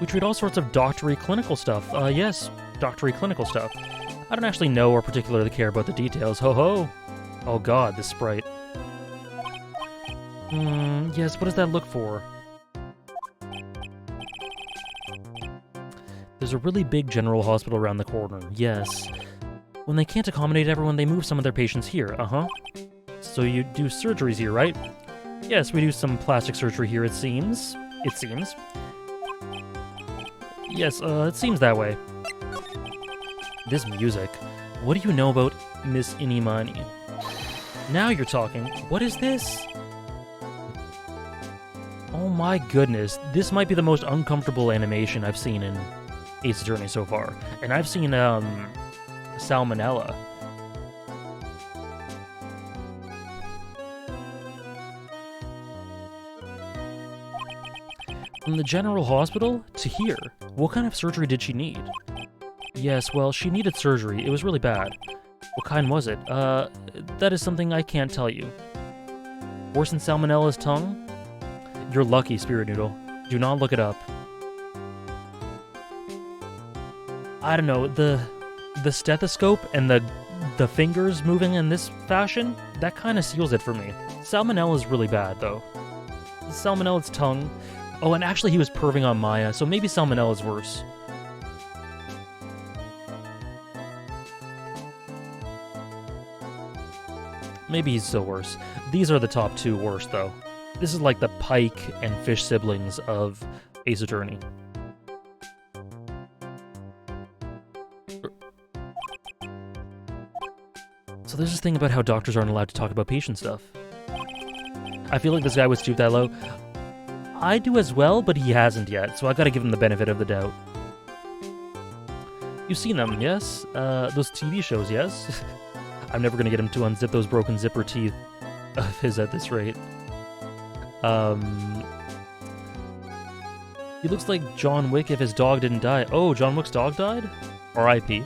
[SPEAKER 1] We treat all sorts of doctory clinical stuff. Yes, doctory clinical stuff. I don't actually know or particularly care about the details. Ho ho! Oh god, this sprite. Yes, what does that look for? There's a really big general hospital around the corner. Yes. When they can't accommodate everyone, they move some of their patients here. Uh-huh. So you do surgeries here, right? Yes, we do some plastic surgery here, it seems. It seems. Yes, it seems that way. This music. What do you know about Miss Inimani? Now you're talking. What is this? Oh my goodness. This might be the most uncomfortable animation I've seen in Ace Attorney so far. And I've seen, Salmonella. From the general hospital to here. What kind of surgery did she need? Yes, well, she needed surgery. It was really bad. What kind was it? That is something I can't tell you. Worse than Salmonella's tongue? You're lucky, Spirit Noodle. Do not look it up. I don't know, the stethoscope and the fingers moving in this fashion, that kind of seals it for me. Salmonella's really bad, though. Salmonella's tongue... Oh, and actually he was perving on Maya, so maybe Salmonella's worse. Maybe he's still worse. These are the top two worst, though. This is like the Pike and Fish siblings of Ace Attorney. So there's this thing about how doctors aren't allowed to talk about patient stuff. I feel like this guy would stoop that low. I do as well, but he hasn't yet, so I gotta give him the benefit of the doubt. You've seen them, yes? Those TV shows, yes? I'm never gonna get him to unzip those broken zipper teeth of his at this rate. He looks like John Wick if his dog didn't die. Oh, John Wick's dog died? R.I.P.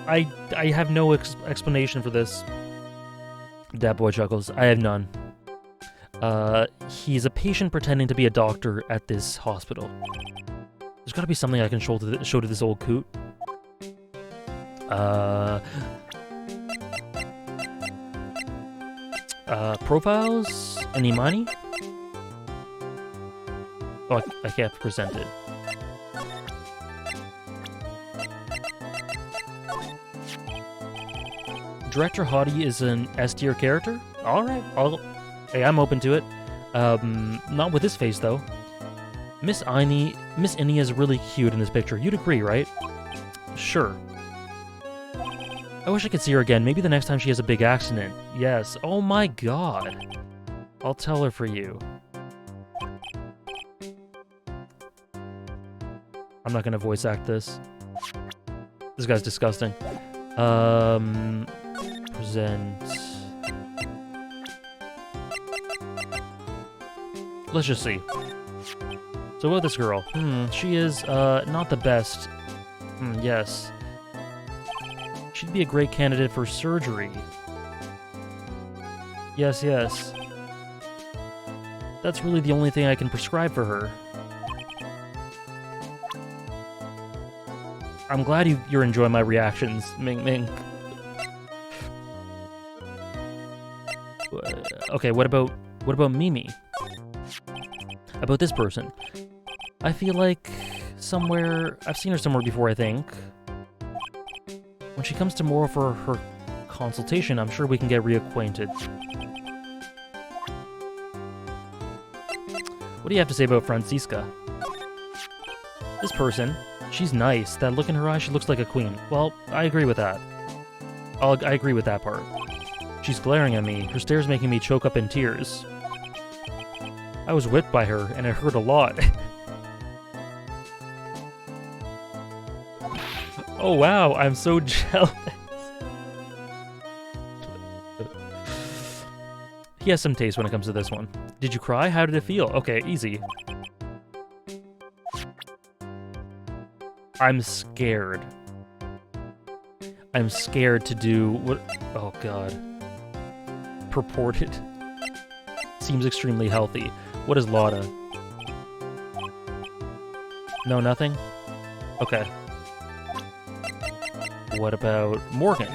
[SPEAKER 1] I have no explanation for this. Dat boy chuckles. I have none. He's a patient pretending to be a doctor at this hospital. There's gotta be something I can show to this old coot. Profiles? Any money? Oh, I can't present it. Director Hottie is an S-tier character? Alright, hey, I'm open to it. Not with this face, though. Miss Innie is really cute in this picture. You'd agree, right? Sure. I wish I could see her again. Maybe the next time she has a big accident. Yes. Oh my god. I'll tell her for you. I'm not gonna voice act this. This guy's disgusting. Present. Let's just see. So about this girl. She is, not the best Yes. She'd be a great candidate for surgery. Yes, yes. That's really the only thing I can prescribe for her. I'm glad you're enjoying my reactions, Ming Ming. Okay, what about Mimi? About this person? I feel like I've seen her somewhere before, I think. When she comes tomorrow for her consultation, I'm sure we can get reacquainted. What do you have to say about Francisca? This person, she's nice. That look in her eye, she looks like a queen. Well, I agree with that. I agree with that part. She's glaring at me. Her stare's making me choke up in tears. I was whipped by her, and it hurt a lot. Oh wow, I'm so jealous. He has some taste when it comes to this one. Did you cry? How did it feel? Okay, easy. I'm scared. I'm scared to do what... Oh god. Purported. Seems extremely healthy. What is Lotta? No, nothing? Okay. What about Morgan?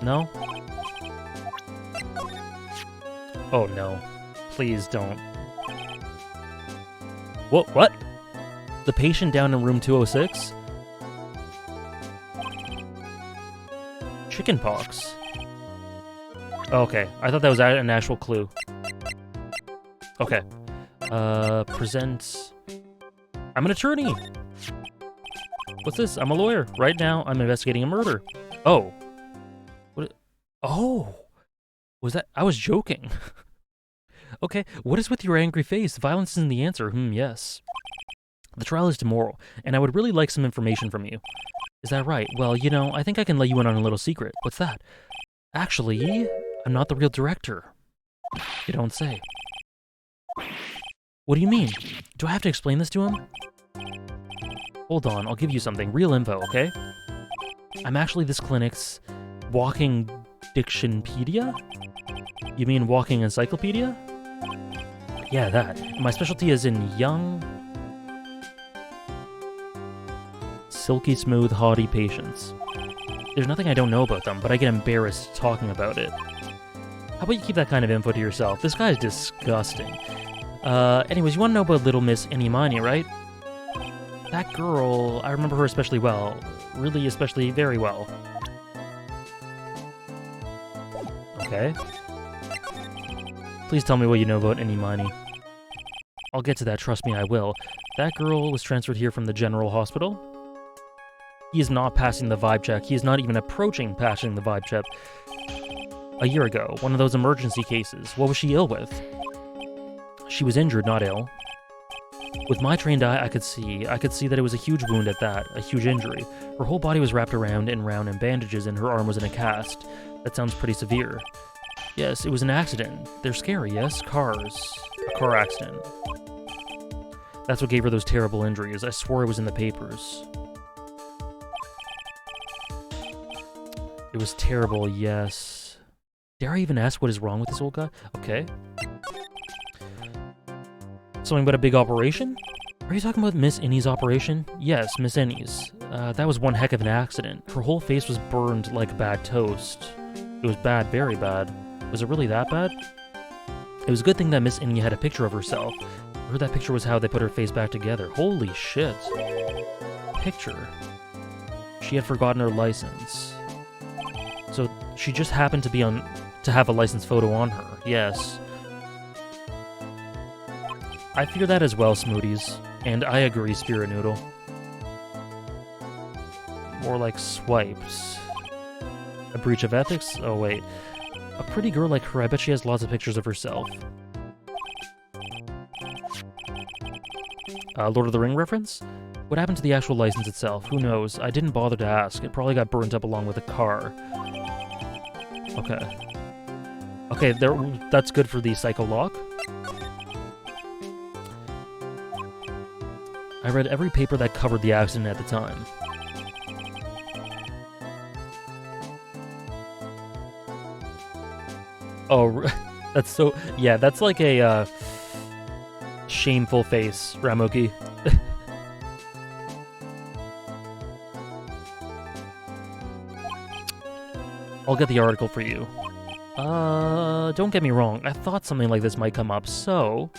[SPEAKER 1] No? Oh no. Please don't. What? The patient down in room 206? Chickenpox. Okay, I thought that was an actual clue. Okay. Present... I'm an attorney! What's this? I'm a lawyer. Right now, I'm investigating a murder. Oh. What? Oh! Was that... I was joking. Okay, what is with your angry face? Violence isn't the answer. Yes. The trial is tomorrow, and I would really like some information from you. Is that right? Well, you know, I think I can let you in on a little secret. What's that? Actually, I'm not the real director. You don't say. What do you mean? Do I have to explain this to him? Hold on, I'll give you something. Real info, okay? I'm actually this clinic's walking dictionpedia? You mean walking encyclopedia? Yeah, that. My specialty is in young, silky smooth, haughty patients. There's nothing I don't know about them, but I get embarrassed talking about it. How about you keep that kind of info to yourself? This guy is disgusting. Anyways, you want to know about Little Miss Inimani, right? That girl, I remember her especially well. Really, especially very well. Okay. Please tell me what you know about Inimani. I'll get to that, trust me, I will. That girl was transferred here from the general hospital. He is not passing the vibe check. He is not even approaching passing the vibe check. A year ago, one of those emergency cases. What was she ill with? She was injured, not ill. With my trained eye, I could see that it was a huge wound at that, a huge injury. Her whole body was wrapped around and round in bandages and her arm was in a cast. That sounds pretty severe. Yes, it was an accident. They're scary, yes? Cars. A car accident. That's what gave her those terrible injuries. I swore it was in the papers. It was terrible, yes. Dare I even ask what is wrong with this old guy? Okay. Something about a big operation? Are you talking about Miss Innie's operation? Yes, Miss Innie's. That was one heck of an accident. Her whole face was burned like bad toast. It was bad, very bad. Was it really that bad? It was a good thing that Miss Innie had a picture of herself. I heard that picture was how they put her face back together. Holy shit. Picture. She had forgotten her license. So she just happened to have a license photo on her. Yes. I fear that as well, Smoothies. And I agree, Spirit Noodle. More like swipes. A breach of ethics? Oh, wait. A pretty girl like her, I bet she has lots of pictures of herself. Lord of the Ring reference? What happened to the actual license itself? Who knows? I didn't bother to ask. It probably got burnt up along with the car. Okay. Okay, that's good for the psycho lock. I read every paper that covered the accident at the time. Oh, that's so... Yeah, that's like a, shameful face, Ramoki. I'll get the article for you. Don't get me wrong, I thought something like this might come up, so...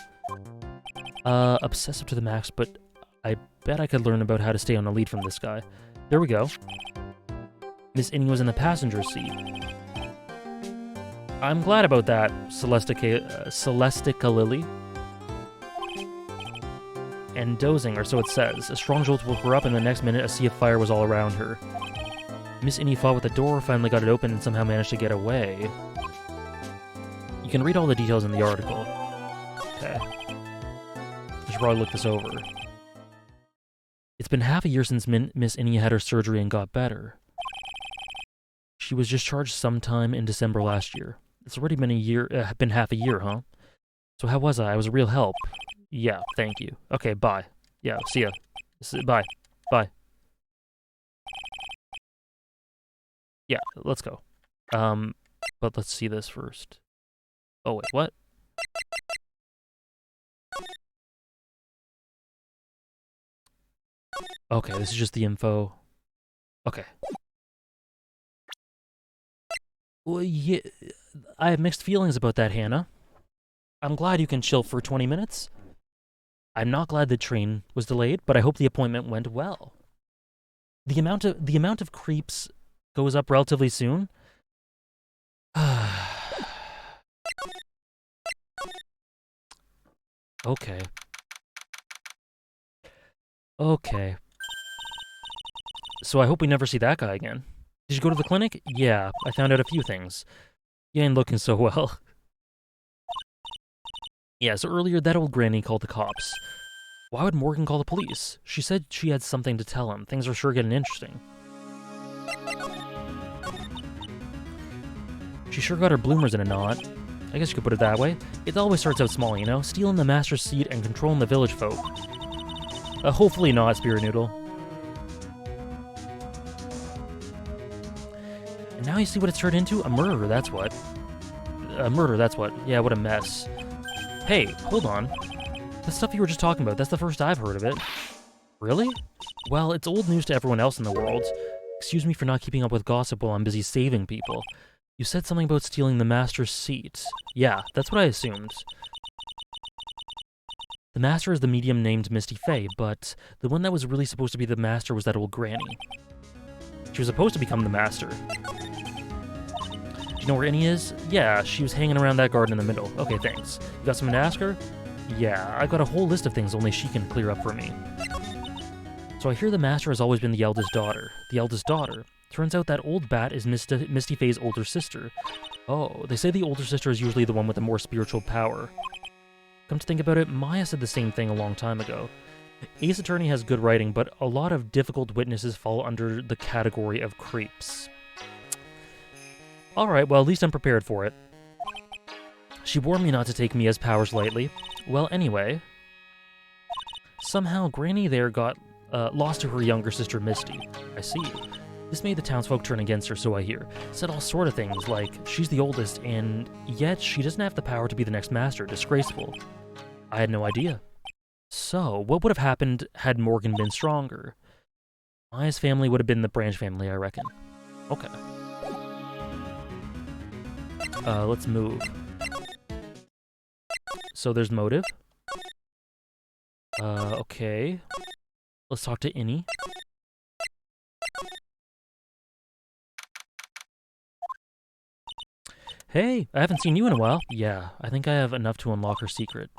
[SPEAKER 1] obsessive to the max, but I bet I could learn about how to stay on the lead from this guy. There we go. Miss Innie was in the passenger seat. I'm glad about that, Celestica Lily. And dozing, or so it says. A strong jolt woke her up, and the next minute a sea of fire was all around her. Miss Innie fought with the door, finally got it open, and somehow managed to get away. You can read all the details in the article. Okay. I should probably look this over. It's been half a year since Miss Innie had her surgery and got better. She was discharged sometime in December last year. It's already been half a year, huh? So how was I? I was a real help. Yeah, thank you. Okay, bye. Yeah, see ya. Bye. Bye. Yeah, let's go. But let's see this first. Oh, wait, what? Okay, this is just the info. Okay. Well, yeah, I have mixed feelings about that, Hannah. I'm glad you can chill for 20 minutes. I'm not glad the train was delayed, but I hope the appointment went well. The amount of creeps goes up relatively soon. Okay. Okay. So I hope we never see that guy again. Did you go to the clinic? Yeah, I found out a few things. You ain't looking so well. Yeah, so earlier that old granny called the cops. Why would Morgan call the police? She said she had something to tell him. Things are sure getting interesting. She sure got her bloomers in a knot. I guess you could put it that way. It always starts out small, you know? Stealing the master's seat and controlling the village folk. Hopefully not, Spirit Noodle. And now you see what it's turned into? A murder, that's what. A murder, that's what. Yeah, what a mess. Hey, hold on. The stuff you were just talking about, that's the first I've heard of it. Really? Well, it's old news to everyone else in the world. Excuse me for not keeping up with gossip while I'm busy saving people. You said something about stealing the master's seat. Yeah, that's what I assumed. The master is the medium named Misty Faye, but the one that was really supposed to be the master was that old granny. She was supposed to become the master. Do you know where Innie is? Yeah, she was hanging around that garden in the middle. Okay, thanks. You got something to ask her? Yeah, I've got a whole list of things only she can clear up for me. So I hear the master has always been the eldest daughter. The eldest daughter? Turns out that old bat is Misty Faye's older sister. Oh, they say the older sister is usually the one with the more spiritual power. Come to think about it, Maya said the same thing a long time ago. Ace Attorney has good writing, but a lot of difficult witnesses fall under the category of creeps. Alright, well, at least I'm prepared for it. She warned me not to take Mia's powers lightly. Well, anyway. Somehow, Granny there got lost to her younger sister, Misty. I see. This made the townsfolk turn against her, so I hear. Said all sort of things, like she's the oldest, and yet she doesn't have the power to be the next master. Disgraceful. I had no idea. So, what would have happened had Morgan been stronger? Maya's family would have been the Branch family, I reckon. Okay. Let's move. So there's motive. Okay. Let's talk to Innie. Hey, I haven't seen you in a while. Yeah, I think I have enough to unlock her secret.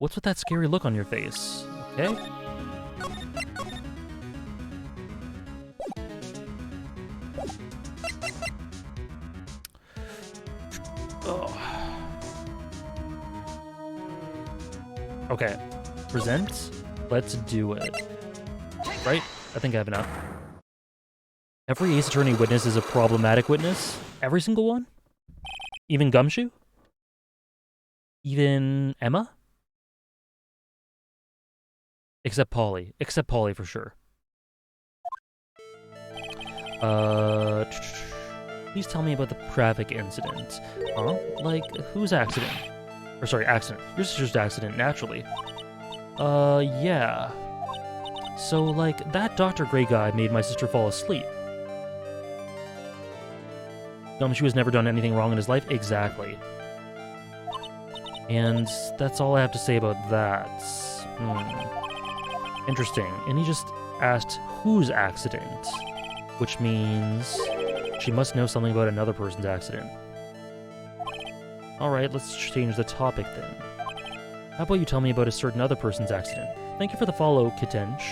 [SPEAKER 1] What's with that scary look on your face? Okay. Oh. Okay. Present. Let's do it. Right? I think I have enough. Every Ace Attorney witness is a problematic witness. Every single one? Even Gumshoe? Even Emma? Except Polly. Except Polly for sure. Please tell me about the traffic incident. Huh? Like, whose accident? Or sorry, accident. Your sister's accident, naturally. Yeah. So, like, that Dr. Grey guy made my sister fall asleep. She was never done anything wrong in his life? Exactly. And that's all I have to say about that. Interesting. And he just asked whose accident? Which means she must know something about another person's accident. Alright, let's change the topic then. How about you tell me about a certain other person's accident? Thank you for the follow, Kitench.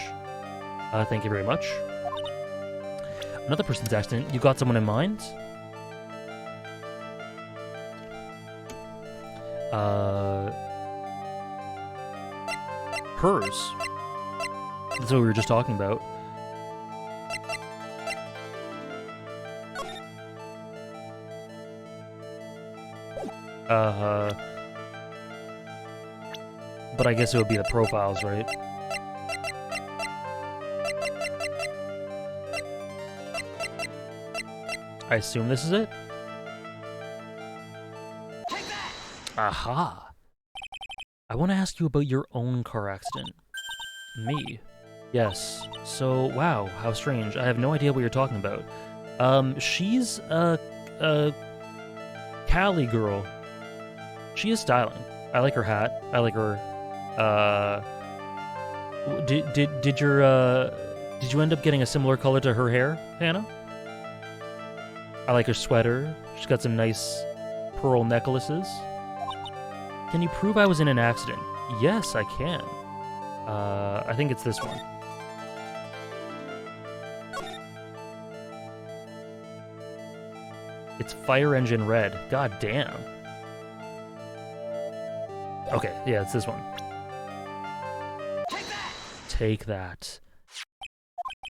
[SPEAKER 1] Thank you very much. Another person's accident? You got someone in mind? Hers. That's what we were just talking about. But I guess it would be the profiles, right? I assume this is it? Aha! I want to ask you about your own car accident. Me? Yes. So, wow, how strange. I have no idea what you're talking about. She's a Cali girl. She is styling. I like her hat. I like her, did you end up getting a similar color to her hair, Hannah? I like her sweater. She's got some nice pearl necklaces. Can you prove I was in an accident? Yes, I can. I think it's this one. It's fire engine red. God damn. Okay, yeah, it's this one. Take that.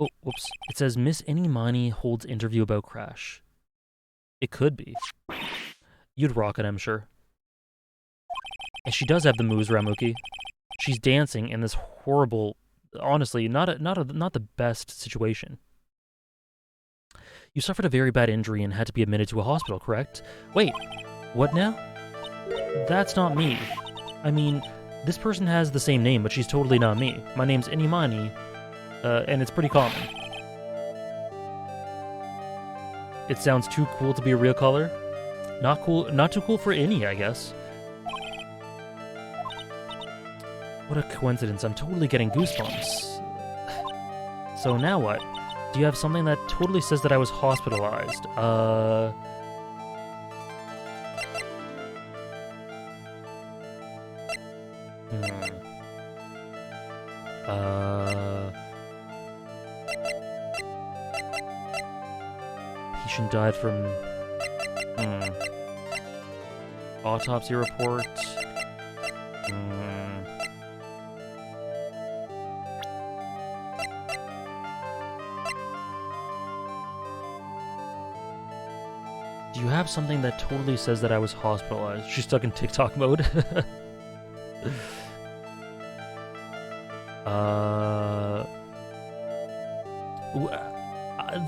[SPEAKER 1] Oh, whoops. It says Miss Inimani holds interview about crash. It could be. You'd rock it, I'm sure. And she does have the moves, Ramuki. She's dancing in this horrible, honestly, not the best situation. You suffered a very bad injury and had to be admitted to a hospital, correct? Wait, what now? That's not me. I mean, this person has the same name, but she's totally not me. My name's Inimani, and it's pretty common. It sounds too cool to be a real color. Not cool, not too cool for Ini, I guess. What a coincidence, I'm totally getting goosebumps. So now what? Do you have something that totally says that I was hospitalized? Patient died from... Autopsy report... Do you have something that totally says that I was hospitalized? She's stuck in TikTok mode.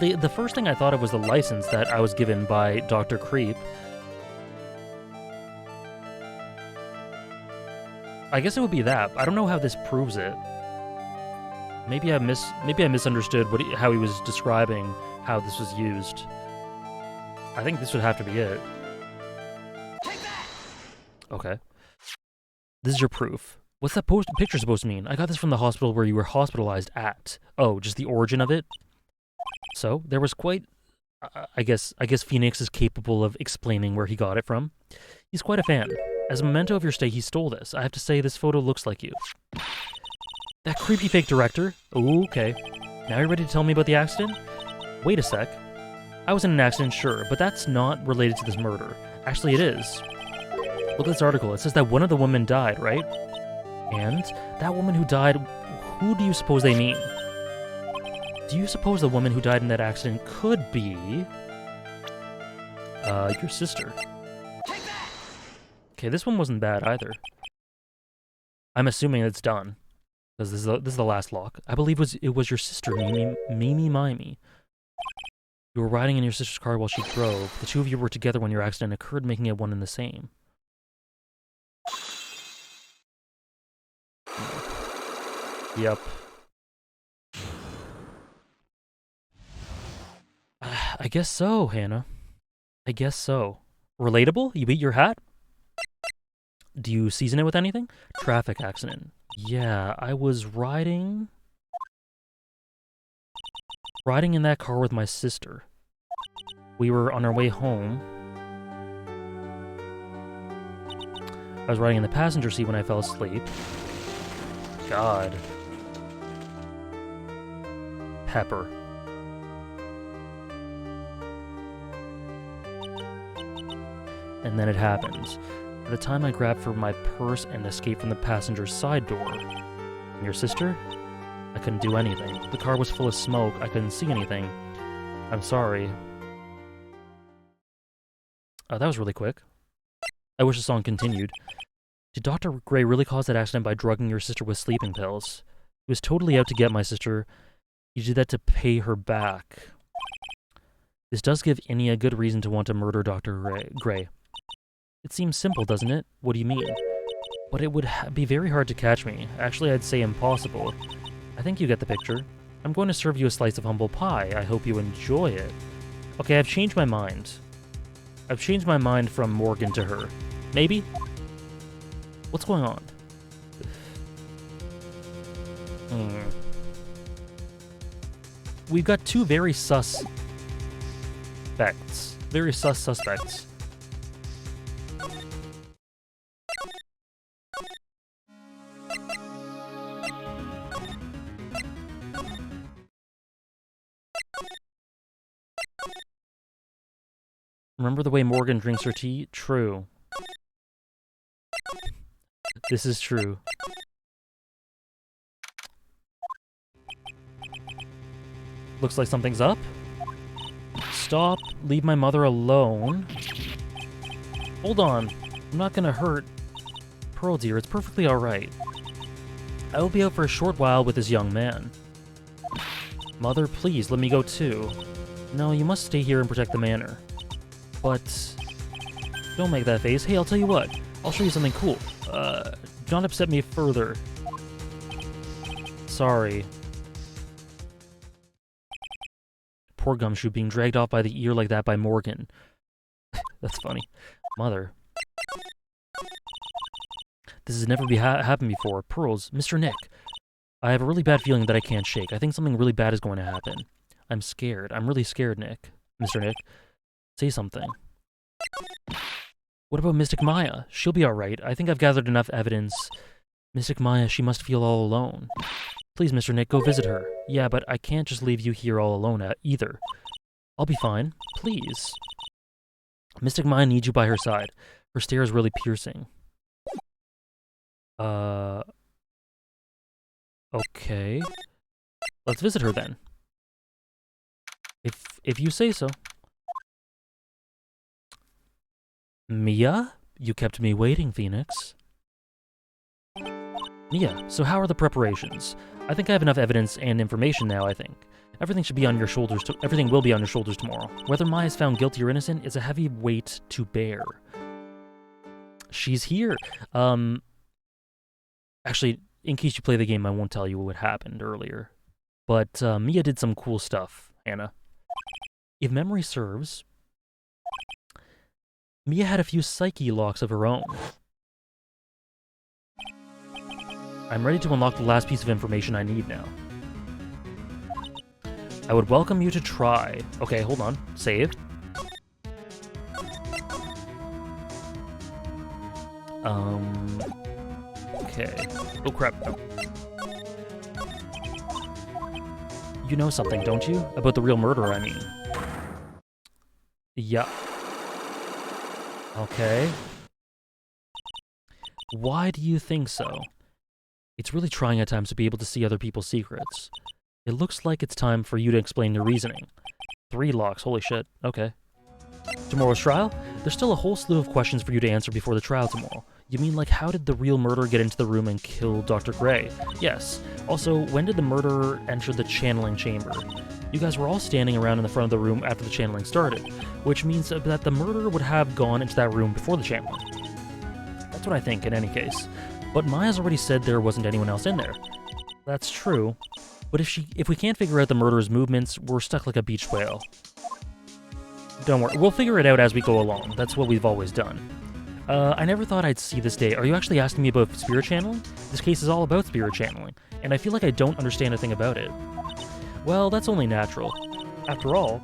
[SPEAKER 1] The first thing I thought of was the license that I was given by Dr. Creep. I guess it would be that. I don't know how this proves it. Maybe I misunderstood how he was describing how this was used. I think this would have to be it. Okay. This is your proof. What's that picture supposed to mean? I got this from the hospital where you were hospitalized at. Oh, just the origin of it? So, there was quite... I guess Phoenix is capable of explaining where he got it from. He's quite a fan. As a memento of your stay, he stole this. I have to say, this photo looks like you. That creepy fake director? Ooh, okay. Now you're ready to tell me about the accident? Wait a sec. I was in an accident, sure, but that's not related to this murder. Actually, it is. Look at this article. It says that one of the women died, right? And that woman who died, who do you suppose they mean? Do you suppose the woman who died in that accident could be... your sister? Okay, this one wasn't bad either. I'm assuming it's done. Because this is the last lock. I believe it was your sister, Mimi Mimey. You were riding in your sister's car while she drove. The two of you were together when your accident occurred, making it one and the same. Yep. I guess so, Hannah. I guess so. Relatable? You beat your hat? Do you season it with anything? Traffic accident. Yeah, I was riding in that car with my sister. We were on our way home. I was riding in the passenger seat when I fell asleep. God. Pepper. And then it happens. At the time I grabbed for my purse and escaped from the passenger's side door. And your sister? I couldn't do anything. The car was full of smoke. I couldn't see anything. I'm sorry. Oh, that was really quick. I wish the song continued. Did Dr. Gray really cause that accident by drugging your sister with sleeping pills? He was totally out to get my sister. He did that to pay her back. This does give Innie a good reason to want to murder Dr. Gray. It seems simple, doesn't it? What do you mean? But it would be very hard to catch me. Actually, I'd say impossible. I think you get the picture. I'm going to serve you a slice of humble pie. I hope you enjoy it. Okay, I've changed my mind. I've changed my mind from Morgan to her. Maybe? What's going on? We've got two very sus suspects. Very sus suspects. Remember the way Morgan drinks her tea? True. This is true. Looks like something's up. Stop. Leave my mother alone. Hold on. I'm not gonna hurt Pearl, dear. It's perfectly alright. I will be out for a short while with this young man. Mother, please, let me go too. No, you must stay here and protect the manor. But don't make that face. Hey, I'll tell you what. I'll show you something cool. Don't upset me further. Sorry. Poor Gumshoe being dragged off by the ear like that by Morgan. That's funny. Mother. This has never happened before. Pearls, Mr. Nick. I have a really bad feeling that I can't shake. I think something really bad is going to happen. I'm scared. I'm really scared, Nick. Mr. Nick. Say something. What about Mystic Maya? She'll be alright. I think I've gathered enough evidence. Mystic Maya, she must feel all alone. Please, Mr. Nick, go visit her. Yeah, but I can't just leave you here all alone either. I'll be fine. Please. Mystic Maya needs you by her side. Her stare is really piercing. Okay. Let's visit her then. If you say so. Mia? You kept me waiting, Phoenix. Mia, so how are the preparations? I think I have enough evidence and information now, I think. Everything should be on your shoulders. Everything will be on your shoulders tomorrow. Whether Maya is found guilty or innocent is a heavy weight to bear. She's here. Actually, in case you play the game, I won't tell you what happened earlier. But Mia did some cool stuff, Anna. If memory serves, Mia had a few psyche locks of her own. I'm ready to unlock the last piece of information I need now. I would welcome you to try. Okay, hold on. Save. Okay. Oh, crap. Oh. You know something, don't you? About the real murderer, I mean. Yeah. Okay. Why do you think so? It's really trying at times to be able to see other people's secrets. It looks like it's time for you to explain your reasoning. 3 locks, holy shit. Okay. Tomorrow's trial? There's still a whole slew of questions for you to answer before the trial tomorrow. You mean, like, how did the real murderer get into the room and kill Dr. Gray? Yes. Also, when did the murderer enter the channeling chamber? You guys were all standing around in the front of the room after the channeling started, which means that the murderer would have gone into that room before the channeling. That's what I think, in any case. But Maya's already said there wasn't anyone else in there. That's true. But if we can't figure out the murderer's movements, we're stuck like a beached whale. Don't worry, we'll figure it out as we go along. That's what we've always done. I never thought I'd see this day. Are you actually asking me about spirit channeling? This case is all about spirit channeling, and I feel like I don't understand a thing about it. Well, that's only natural. After all,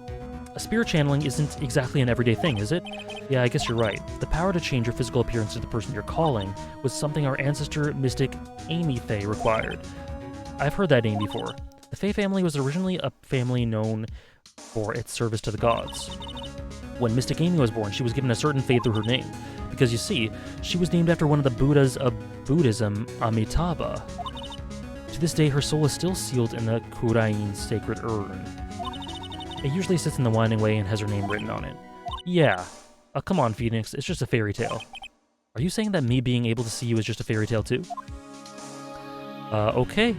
[SPEAKER 1] a spirit channeling isn't exactly an everyday thing, is it? Yeah, I guess you're right. The power to change your physical appearance to the person you're calling was something our ancestor, mystic Amy Faye, required. I've heard that name before. The Faye family was originally a family known for its service to the gods. When Mystic Amy was born, she was given a certain fate through her name. Because you see, she was named after one of the Buddhas of Buddhism, Amitabha. To this day, her soul is still sealed in the Kurain sacred urn. It usually sits in the Winding Way and has her name written on it. Yeah. Come on, Phoenix, it's just a fairy tale. Are you saying that me being able to see you is just a fairy tale too? Okay.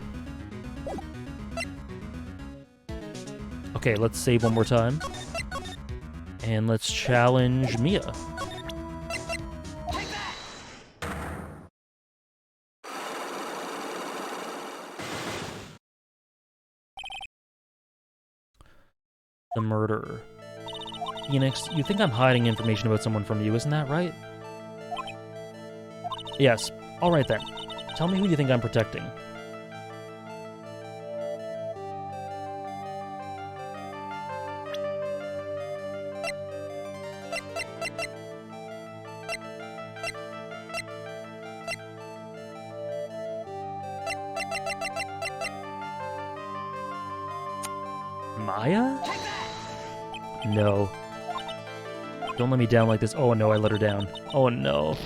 [SPEAKER 1] Okay, let's save one more time. And let's challenge Mia. The murderer. Phoenix, you think I'm hiding information about someone from you, isn't that right? Yes. Alright then. Tell me who you think I'm protecting. Maya? No. Don't let me down like this. Oh no, I let her down. Oh no.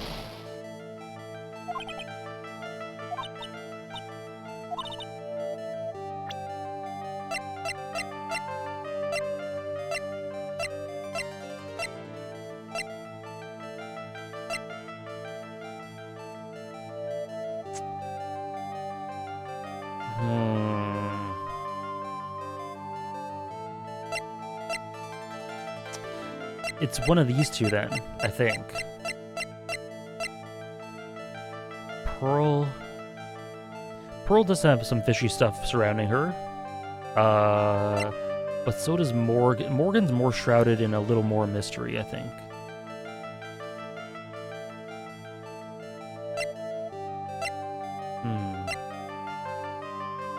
[SPEAKER 1] It's one of these two then, I think. Pearl does have some fishy stuff surrounding her. But so does Morgan. Morgan's more shrouded in a little more mystery, I think.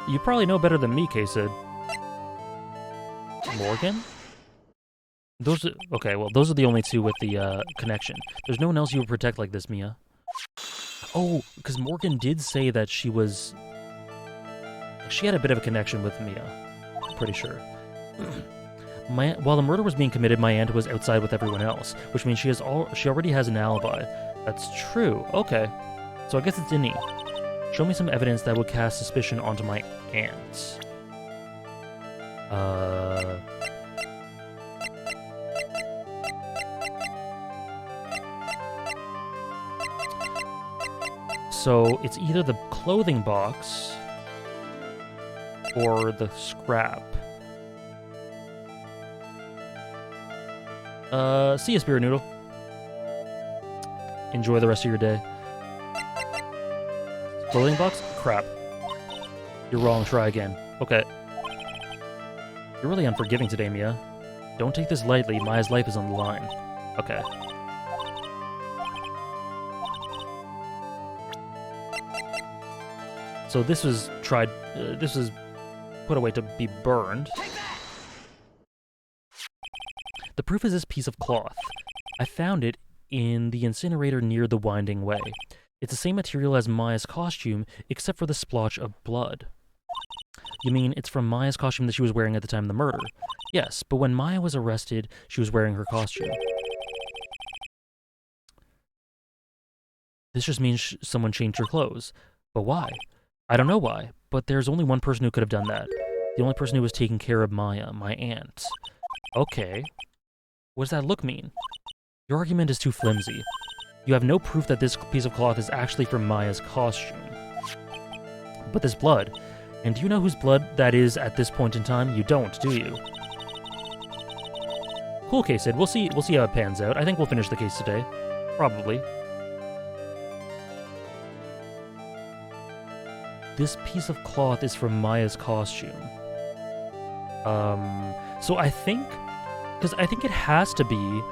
[SPEAKER 1] You probably know better than me, K-Sid. Morgan? Those are the only two with the connection. There's no one else you would protect like this, Mia. Oh, because Morgan did say that she had a bit of a connection with Mia. I'm pretty sure. While the murder was being committed, my aunt was outside with everyone else, which means she already has an alibi. That's true. Okay. So I guess it's Innie. Show me some evidence that would cast suspicion onto my aunt. So it's either the clothing box or the scrap. See ya, Spirit Noodle. Enjoy the rest of your day. Clothing box? Crap. You're wrong, try again. Okay. You're really unforgiving today, Mia. Don't take this lightly, Maya's life is on the line. Okay. So this was put away to be burned. The proof is this piece of cloth. I found it in the incinerator near the Winding Way. It's the same material as Maya's costume, except for the splotch of blood. You mean it's from Maya's costume that she was wearing at the time of the murder? Yes, but when Maya was arrested, she was wearing her costume. This just means someone changed her clothes. But why? I don't know why, but there's only one person who could have done that. The only person who was taking care of Maya, my aunt. Okay. What does that look mean? Your argument is too flimsy. You have no proof that this piece of cloth is actually from Maya's costume. But this blood, and do you know whose blood that is at this point in time? You don't, do you? Cool case, Sid. We'll see how it pans out. I think we'll finish the case today. Probably. This piece of cloth is from Maya's costume. So I think... Because I think it has to be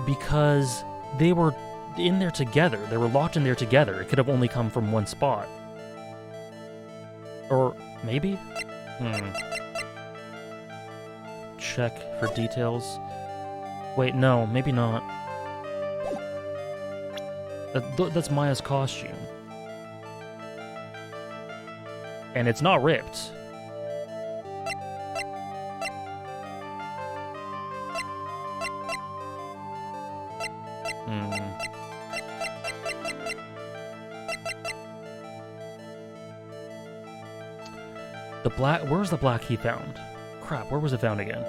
[SPEAKER 1] because they were in there together. They were locked in there together. It could have only come from one spot. Or maybe? Check for details. Wait, no, maybe not. That's Maya's costume. And it's not ripped. The black... Where's the black he found? Crap, where was it found again?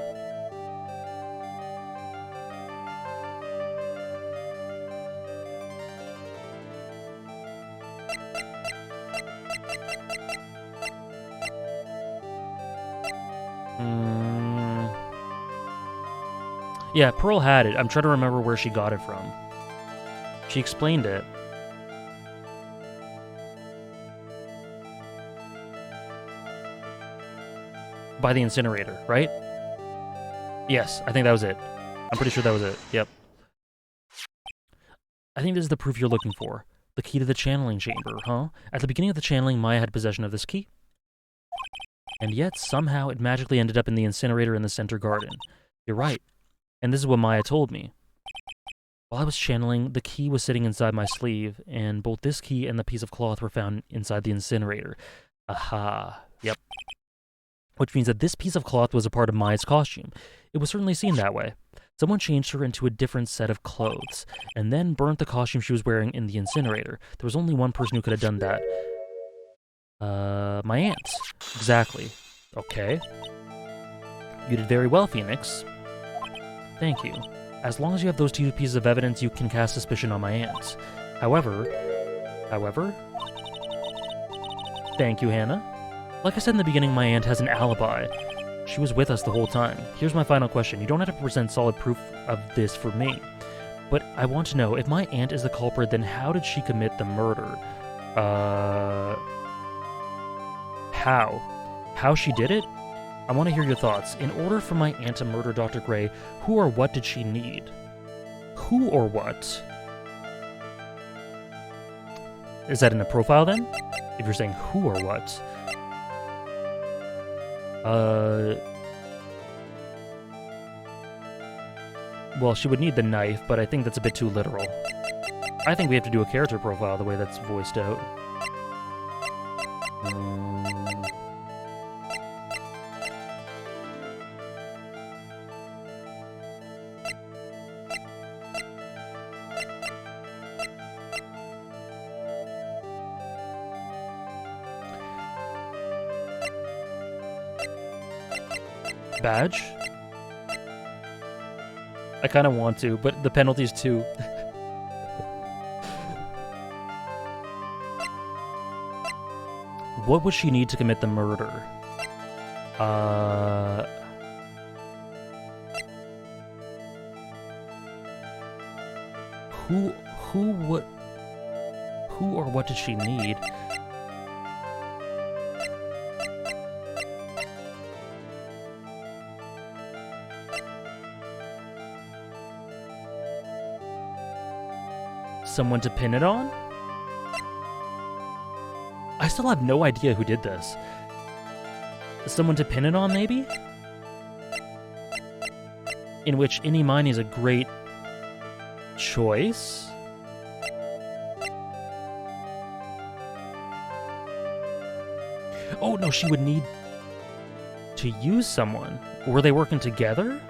[SPEAKER 1] Yeah, Pearl had it. I'm trying to remember where she got it from. She explained it. By the incinerator, right? Yes, I think that was it. I'm pretty sure that was it. Yep. I think this is the proof you're looking for. The key to the channeling chamber, huh? At the beginning of the channeling, Maya had possession of this key. And yet, somehow, it magically ended up in the incinerator in the center garden. You're right. And this is what Maya told me. While I was channeling, the key was sitting inside my sleeve, and both this key and the piece of cloth were found inside the incinerator. Aha. Yep. Which means that this piece of cloth was a part of Maya's costume. It was certainly seen that way. Someone changed her into a different set of clothes, and then burnt the costume she was wearing in the incinerator. There was only one person who could have done that. My aunt. Exactly. Okay. You did very well, Phoenix. Thank you. As long as you have those two pieces of evidence, you can cast suspicion on my aunt. However... Thank you, Hannah. Like I said in the beginning, my aunt has an alibi. She was with us the whole time. Here's my final question. You don't have to present solid proof of this for me. But I want to know, if my aunt is the culprit, then how did she commit the murder? How? How she did it? I want to hear your thoughts. In order for my aunt to murder Dr. Gray, who or what did she need? Who or what? Is that in a profile then? If you're saying who or what? Well, she would need the knife, but I think that's a bit too literal. I think we have to do a character profile the way that's voiced out. Badge? I kind of want to, but the penalty's too. What would she need to commit the murder? Who or what did she need? Someone to pin it on? I still have no idea who did this. Someone to pin it on, maybe? In which Inimani is a great choice. Oh, no, she would need to use someone. Were they working together?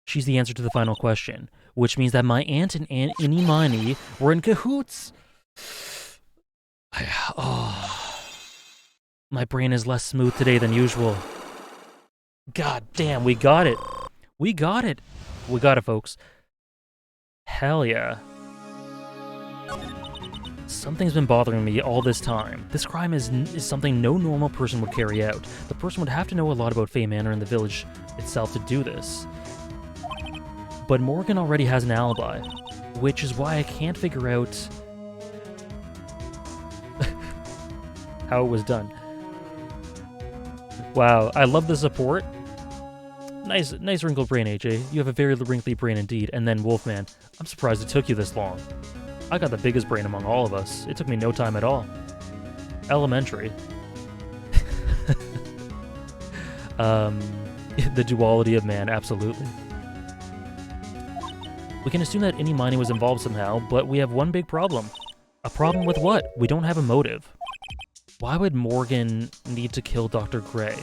[SPEAKER 1] She's the answer to the final question, which means that my aunt and Aunt Inimani were in cahoots. My brain is less smooth today than usual. God damn, we got it. We got it. We got it, folks. Hell yeah. Something's been bothering me all this time. This crime is something no normal person would carry out. The person would have to know a lot about Fey Manor and the village itself to do this. But Morgan already has an alibi, which is why I can't figure out how it was done. Wow, I love the support. Nice wrinkled brain, AJ. You have a very wrinkly brain indeed. And then Wolfman, I'm surprised it took you this long. I got the biggest brain among all of us. It took me no time at all. Elementary. The duality of man, absolutely. We can assume that any mining was involved somehow, but we have one big problem. A problem with what? We don't have a motive. Why would Morgan need to kill Dr. Gray?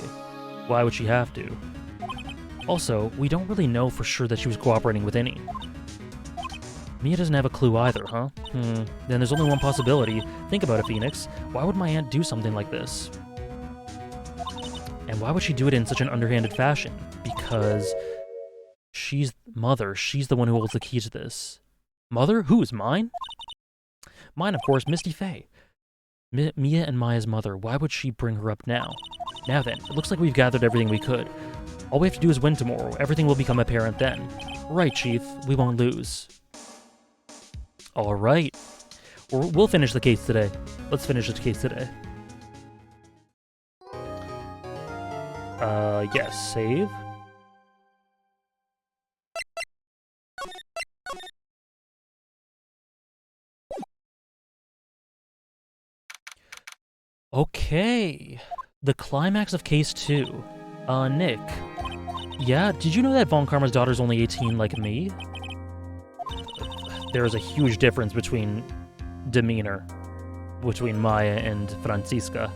[SPEAKER 1] Why would she have to? Also, we don't really know for sure that she was cooperating with any. Mia doesn't have a clue either, huh? Then there's only one possibility. Think about it, Phoenix. Why would my aunt do something like this? And why would she do it in such an underhanded fashion? Because she's mother. She's the one who holds the key to this. Mother? Whose? Mine? Mine, of course, Misty Faye. Mia and Maya's mother. Why would she bring her up now? Now then, it looks like we've gathered everything we could. All we have to do is win tomorrow. Everything will become apparent then. Right, Chief. We won't lose. All right. We'll finish the case today. Let's finish this case today. Yes, save. Okay. The climax of case 2. Nick. Yeah, did you know that Von Karma's daughter's only 18 like me? There is a huge difference between demeanor between Maya and Franziska.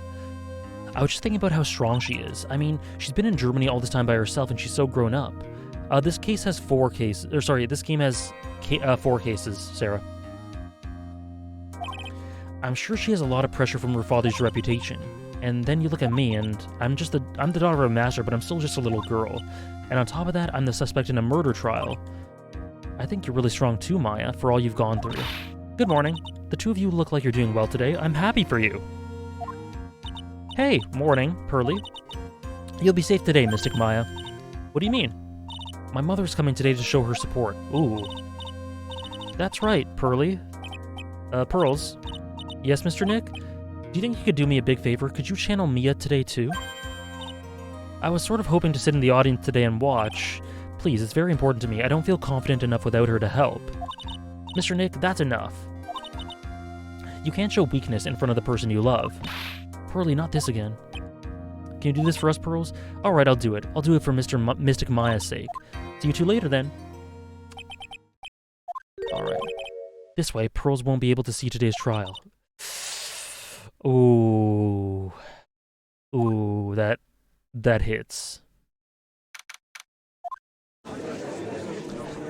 [SPEAKER 1] I was just thinking about how strong she is. I mean, she's been in Germany all this time by herself and she's so grown up. This case has 4 cases, or sorry, this game has 4 cases, Sarah. I'm sure she has a lot of pressure from her father's reputation. And then you look at me, and I'm the daughter of a master, but I'm still just a little girl. And on top of that, I'm the suspect in a murder trial. I think you're really strong too, Maya, for all you've gone through. Good morning. The two of you look like you're doing well today. I'm happy for you. Hey, morning, Pearly. You'll be safe today, Mystic Maya. What do you mean? My mother's coming today to show her support. Ooh. That's right, Pearly. Pearls. Yes, Mr. Nick? Do you think you could do me a big favor? Could you channel Mia today, too? I was sort of hoping to sit in the audience today and watch. Please, it's very important to me. I don't feel confident enough without her to help. Mr. Nick, that's enough. You can't show weakness in front of the person you love. Pearly, not this again. Can you do this for us, Pearls? Alright, I'll do it. I'll do it for Mystic Maya's sake. See you two later, then. Alright. This way, Pearls won't be able to see today's trial. Ooh. Ooh, that hits.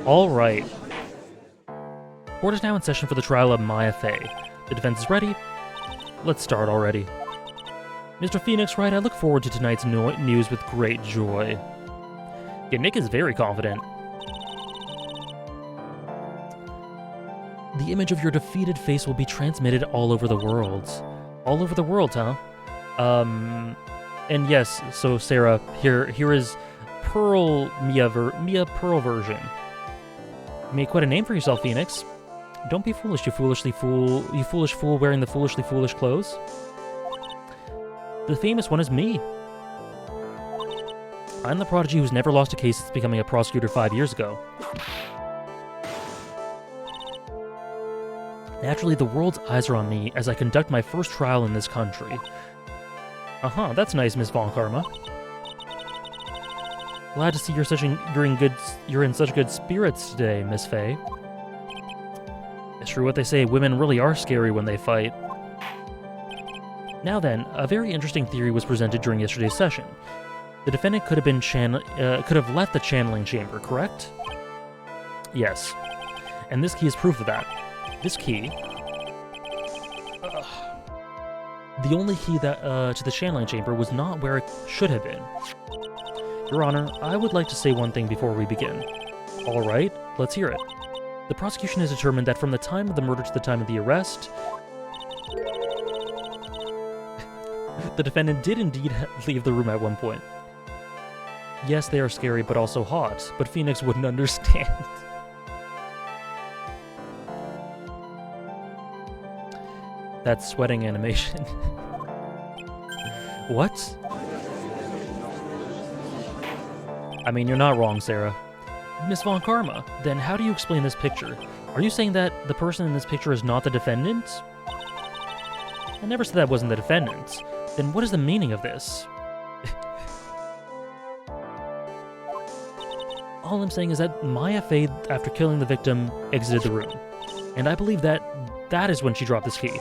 [SPEAKER 1] Alright. Court is now in session for the trial of Maya Fey. The defense is ready. Let's start already. Mr. Phoenix Wright, I look forward to tonight's news with great joy. Yeah, Nick is very confident. The image of your defeated face will be transmitted all over the world. All over the world, huh? And yes, so Sarah, here is Pearl Mia Pearl version. You made quite a name for yourself, Phoenix. Don't be foolish, you foolish fool wearing the foolishly foolish clothes. The famous one is me. I'm the prodigy who's never lost a case since becoming a prosecutor 5 years ago. Naturally, the world's eyes are on me as I conduct my first trial in this country. Uh-huh, that's nice, Miss Von Karma. Glad to see you're in such good spirits today, Miss Faye. It's true what they say, women really are scary when they fight. Now then, a very interesting theory was presented during yesterday's session. The defendant could have left the channeling chamber, correct? Yes. And this key is proof of that. This key... the only key that to the channeling chamber was not where it should have been. Your Honor, I would like to say one thing before we begin. All right, let's hear it. The prosecution has determined that from the time of the murder to the time of the arrest, the defendant did indeed leave the room at one point. Yes, they are scary, but also hot, but Phoenix wouldn't understand. That sweating animation. What? I mean, you're not wrong, Sarah. Miss Von Karma, then how do you explain this picture? Are you saying that the person in this picture is not the defendant? I never said that wasn't the defendant. Then what is the meaning of this? All I'm saying is that Maya Fey, after killing the victim, exited the room. And I believe that that is when she dropped this key.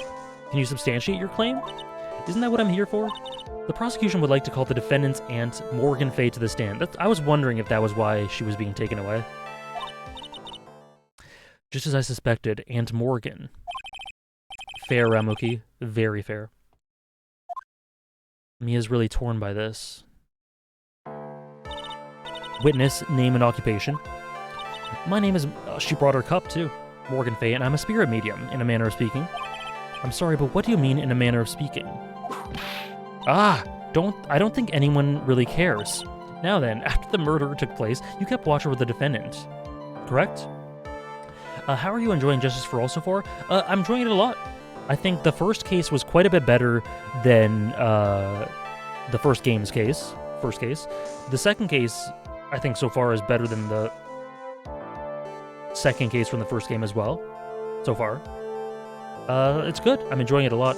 [SPEAKER 1] Can you substantiate your claim? Isn't that what I'm here for? The prosecution would like to call the defendant's aunt, Morgan Fey, to the stand. I was wondering if that was why she was being taken away. Just as I suspected, Aunt Morgan. Fair, Ramuki. Very fair. Mia's really torn by this. Witness, name and occupation. My name is... she brought her cup, too. Morgan Fey, and I'm a spirit medium, in a manner of speaking. I'm sorry, but what do you mean, in a manner of speaking? I don't think anyone really cares. Now then, after the murder took place, you kept watch over the defendant. Correct? How are you enjoying Justice for All so far? I'm enjoying it a lot. I think the first case was quite a bit better than the first game's case. First case. The second case, I think so far is better than the second case from the first game as well. So far. It's good. I'm enjoying it a lot.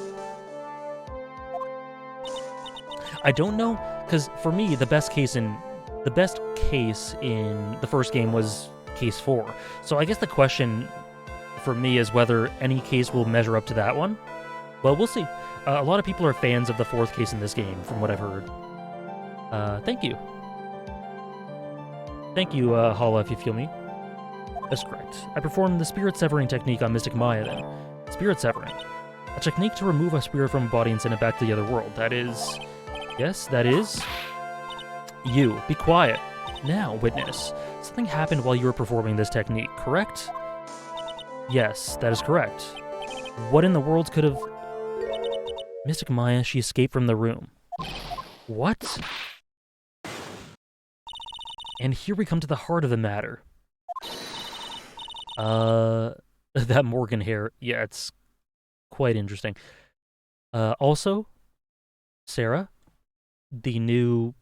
[SPEAKER 1] I don't know, because for me, the best case in the first game was case 4. So I guess the question for me is whether any case will measure up to that one. Well, we'll see. A lot of people are fans of the 4th case in this game, from what I've heard. Thank you. Thank you, Hala, if you feel me. That's correct. I performed the spirit severing technique on Mystic Maya then. Spirit severing. A technique to remove a spirit from a body and send it back to the other world. That is... Yes, that is... You. Be quiet. Now, witness. Something happened while you were performing this technique, correct? Yes, that is correct. What in the world could have... Mystic Maya, she escaped from the room. What? And here we come to the heart of the matter. That Morgan hair. Yeah, it's quite interesting. Also, Sarah, the new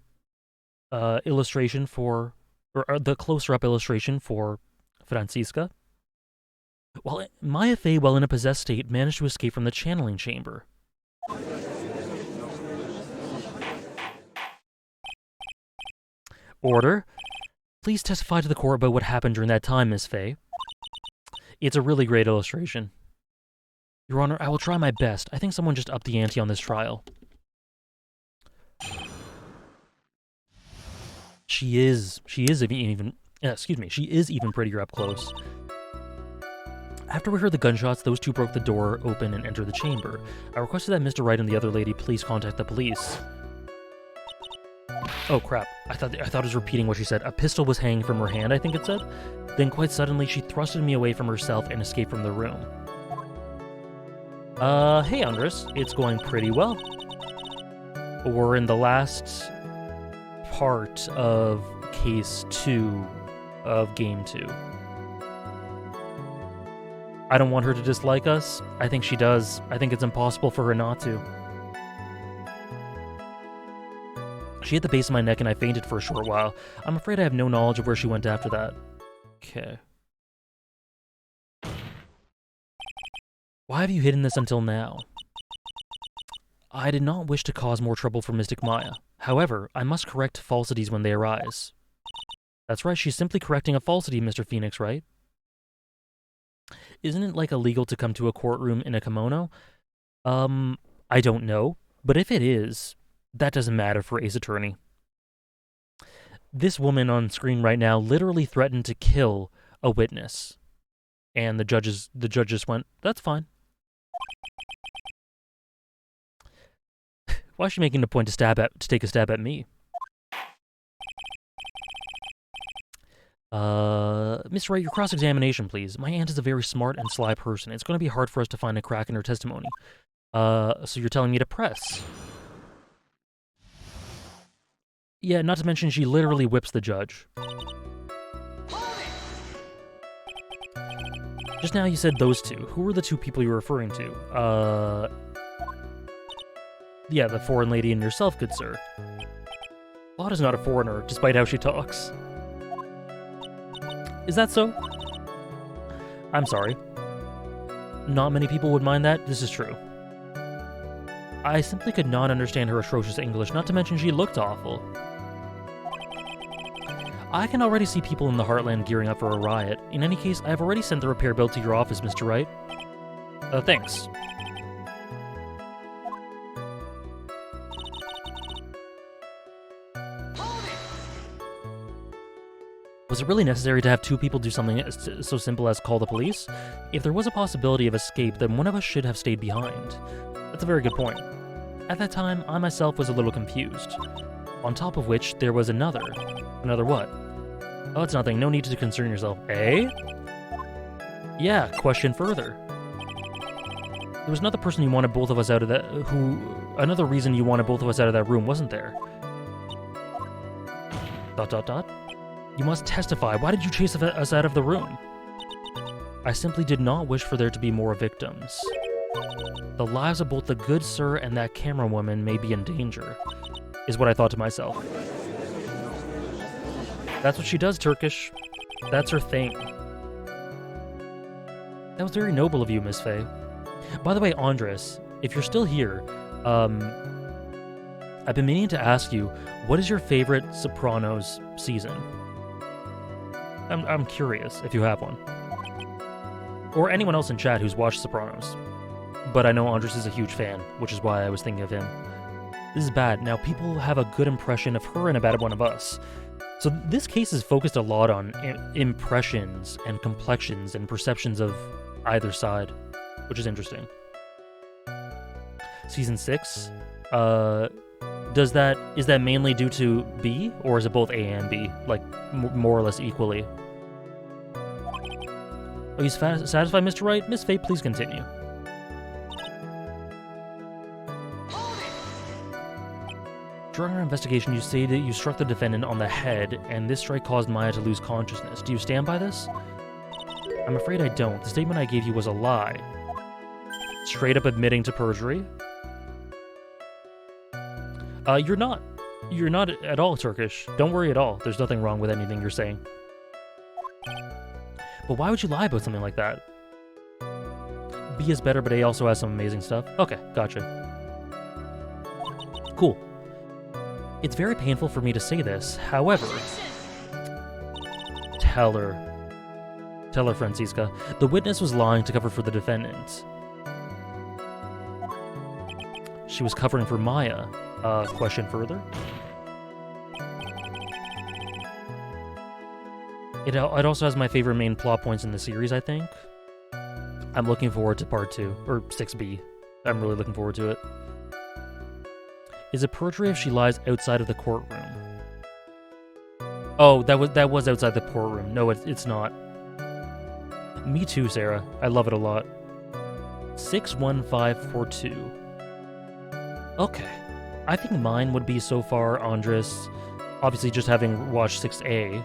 [SPEAKER 1] illustration for... or the closer-up illustration for Francisca. While Maya Fey, while in a possessed state, managed to escape from the channeling chamber. Order. Please testify to the court about what happened during that time, Miss Fey. It's a really great illustration. Your Honor, I will try my best. I think someone just upped the ante on this trial. She is even prettier up close. After we heard the gunshots, those two broke the door open and entered the chamber. I requested that Mr. Wright and the other lady please contact the police. Oh crap, I thought it was repeating what she said. A pistol was hanging from her hand, I think it said. Then quite suddenly, she thrusted me away from herself and escaped from the room. Hey Andres, it's going pretty well. We're in the last part of Case 2 of Game 2. I don't want her to dislike us. I think she does. I think it's impossible for her not to. She hit the base of my neck and I fainted for a short while. I'm afraid I have no knowledge of where she went after that. Okay. Why have you hidden this until now? I did not wish to cause more trouble for Mystic Maya. However, I must correct falsities when they arise. That's right, she's simply correcting a falsity, Mr. Phoenix, right? Isn't it, like, illegal to come to a courtroom in a kimono? I don't know. But if it is, that doesn't matter for Ace Attorney. This woman on screen right now literally threatened to kill a witness. And the judge just went, that's fine. Why is she making a point to take a stab at me? Mr. Wright, your cross-examination, please. My aunt is a very smart and sly person. It's going to be hard for us to find a crack in her testimony. So you're telling me to press? Yeah, not to mention she literally whips the judge. Just now you said those two. Who were the two people you were referring to? Yeah, the foreign lady and yourself, good sir. Lotta's not a foreigner, despite how she talks. Is that so? I'm sorry. Not many people would mind that, this is true. I simply could not understand her atrocious English, not to mention she looked awful. I can already see people in the Heartland gearing up for a riot. In any case, I have already sent the repair bill to your office, Mr. Wright. Thanks. Was it really necessary to have two people do something so simple as call the police? If there was a possibility of escape, then one of us should have stayed behind. That's a very good point. At that time, I myself was a little confused. On top of which, there was another. Another what? Oh, it's nothing. No need to concern yourself. Eh? Yeah, question further. There was another person you wanted both of us out of that... Another reason you wanted both of us out of that room, wasn't there? ... You must testify. Why did you chase us out of the room? I simply did not wish for there to be more victims. The lives of both the good sir and that camera woman may be in danger, is what I thought to myself. That's what she does, Turkish. That's her thing. That was very noble of you, Miss Faye. By the way, Andres, if you're still here, I've been meaning to ask you, what is your favorite Sopranos season? I'm curious if you have one. Or anyone else in chat who's watched Sopranos. But I know Andres is a huge fan, which is why I was thinking of him. This is bad. Now, people have a good impression of her and a bad one of us. So this case is focused a lot on impressions and complexions and perceptions of either side, which is interesting. Season 6? Is that mainly due to B, or is it both A and B? Like, more or less equally? Are you satisfied, Mr. Wright? Miss Faye, please continue. During our investigation, you say that you struck the defendant on the head, and this strike caused Maya to lose consciousness. Do you stand by this? I'm afraid I don't. The statement I gave you was a lie. Straight up admitting to perjury? You're not. You're not at all Turkish. Don't worry at all. There's nothing wrong with anything you're saying. But why would you lie about something like that? B is better, but A also has some amazing stuff. Okay, gotcha. Cool. It's very painful for me to say this, however... Tell her, Francisca. The witness was lying to cover for the defendant. She was covering for Maya. Question further? It also has my favorite main plot points in the series, I think. I'm looking forward to part 2, or 6B. I'm really looking forward to it. Is it perjury if she lies outside of the courtroom? Oh, that was outside the courtroom. No, it's not. Me too, Sarah. I love it a lot. 61542. Okay. I think mine would be so far, Andres, obviously just having watched 6A.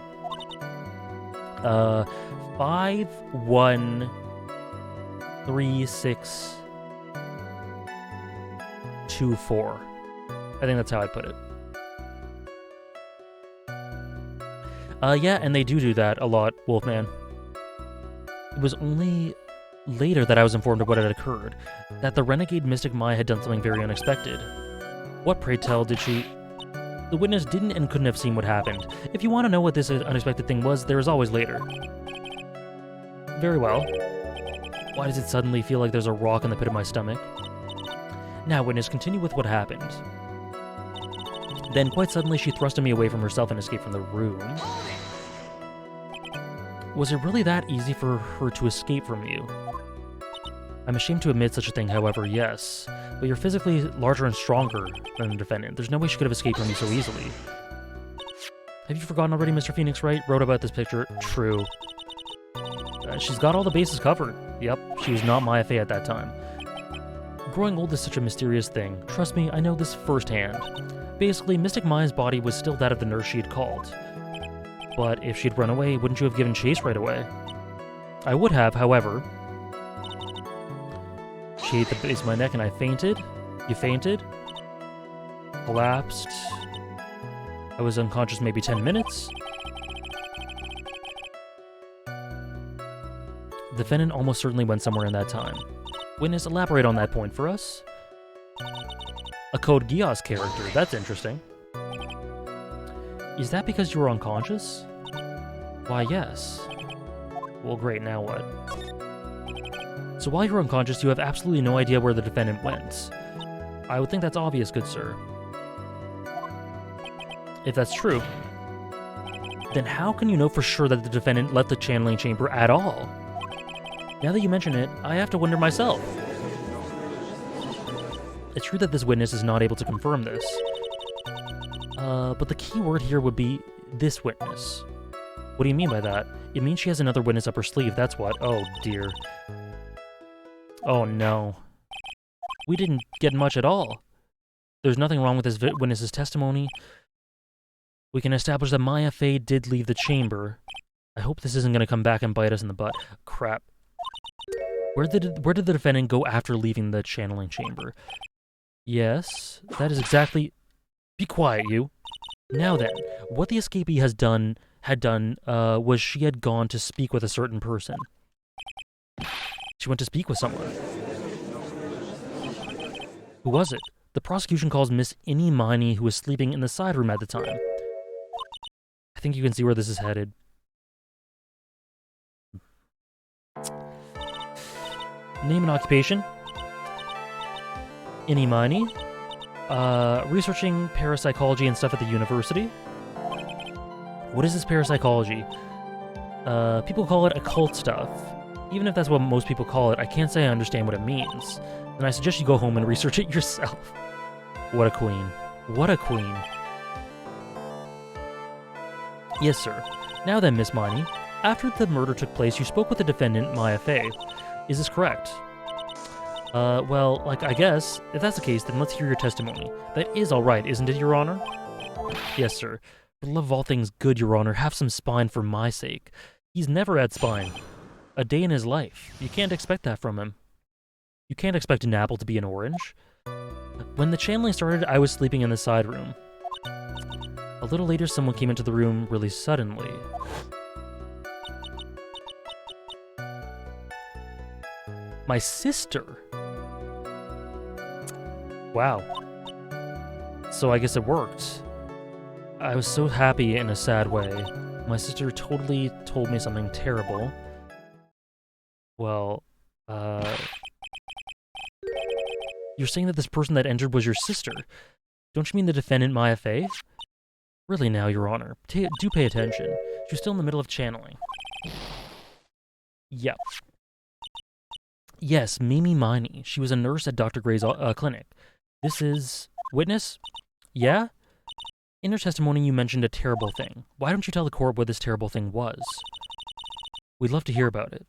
[SPEAKER 1] 513624. I think that's how I'd put it. Yeah, and they do that a lot, Wolfman. It was only later that I was informed of what had occurred, that the renegade mystic Maya had done something very unexpected. What, pray tell, did she... The witness didn't and couldn't have seen what happened. If you want to know what this unexpected thing was, there is always later. Very well. Why does it suddenly feel like there's a rock in the pit of my stomach? Now, witness, continue with what happened. Then, quite suddenly, she thrusted me away from herself and escaped from the room. Was it really that easy for her to escape from you? I'm ashamed to admit such a thing, however, yes. But you're physically larger and stronger than the defendant. There's no way she could have escaped from you so easily. Have you forgotten already, Mr. Phoenix Wright wrote about this picture? True. She's got all the bases covered. Yep, she was not Maya Fey at that time. Growing old is such a mysterious thing. Trust me, I know this firsthand. Basically, Mystic Maya's body was still that of the nurse she had called. But if she'd run away, wouldn't you have given chase right away? I would have, however. She ate the base of my neck and I fainted. You fainted. Collapsed. I was unconscious maybe 10 minutes. The defendant almost certainly went somewhere in that time. Witness, elaborate on that point for us. A Code Geass character, that's interesting. Is that because you were unconscious? Why, yes. Well, great, now what? So while you're unconscious, you have absolutely no idea where the defendant went. I would think that's obvious, good sir. If that's true, then how can you know for sure that the defendant left the channeling chamber at all? Now that you mention it, I have to wonder myself. It's true that this witness is not able to confirm this. But the key word here would be this witness. What do you mean by that? It means she has another witness up her sleeve, that's what. Oh, dear. Oh, no. We didn't get much at all. There's nothing wrong with this witness's testimony. We can establish that Maya Fey did leave the chamber. I hope this isn't going to come back and bite us in the butt. Crap. Where did the defendant go after leaving the channeling chamber? Yes, that is exactly... Be quiet, you. Now then, what the escapee had done was she had gone to speak with a certain person. She went to speak with someone. Who was it? The prosecution calls Miss Innie Miney, who was sleeping in the side room at the time. I think you can see where this is headed. Name and occupation. Innie Miney. Researching parapsychology and stuff at the university. What is this parapsychology? People call it occult stuff. Even if that's what most people call it, I can't say I understand what it means. And I suggest you go home and research it yourself. What a queen. What a queen. Yes, sir. Now then, Miss Miney, after the murder took place, you spoke with the defendant, Maya Fey. Is this correct? Well, I guess, if that's the case, then let's hear your testimony. That is all right, isn't it, Your Honor? Yes, sir. For the love of all things good, Your Honor, have some spine for my sake. He's never had spine. A day in his life. You can't expect that from him. You can't expect an apple to be an orange. When the channeling started, I was sleeping in the side room. A little later, someone came into the room really suddenly. My sister. Wow. So I guess it worked. I was so happy in a sad way. My sister totally told me something terrible. Well, you're saying that this person that entered was your sister. Don't you mean the defendant, Maya Fey? Really now, Your Honor. Do pay attention. She was still in the middle of channeling. Yep. Yes, Mimi Miney. She was a nurse at Dr. Gray's clinic. This is... Witness? Yeah? In her testimony, you mentioned a terrible thing. Why don't you tell the court what this terrible thing was? We'd love to hear about it.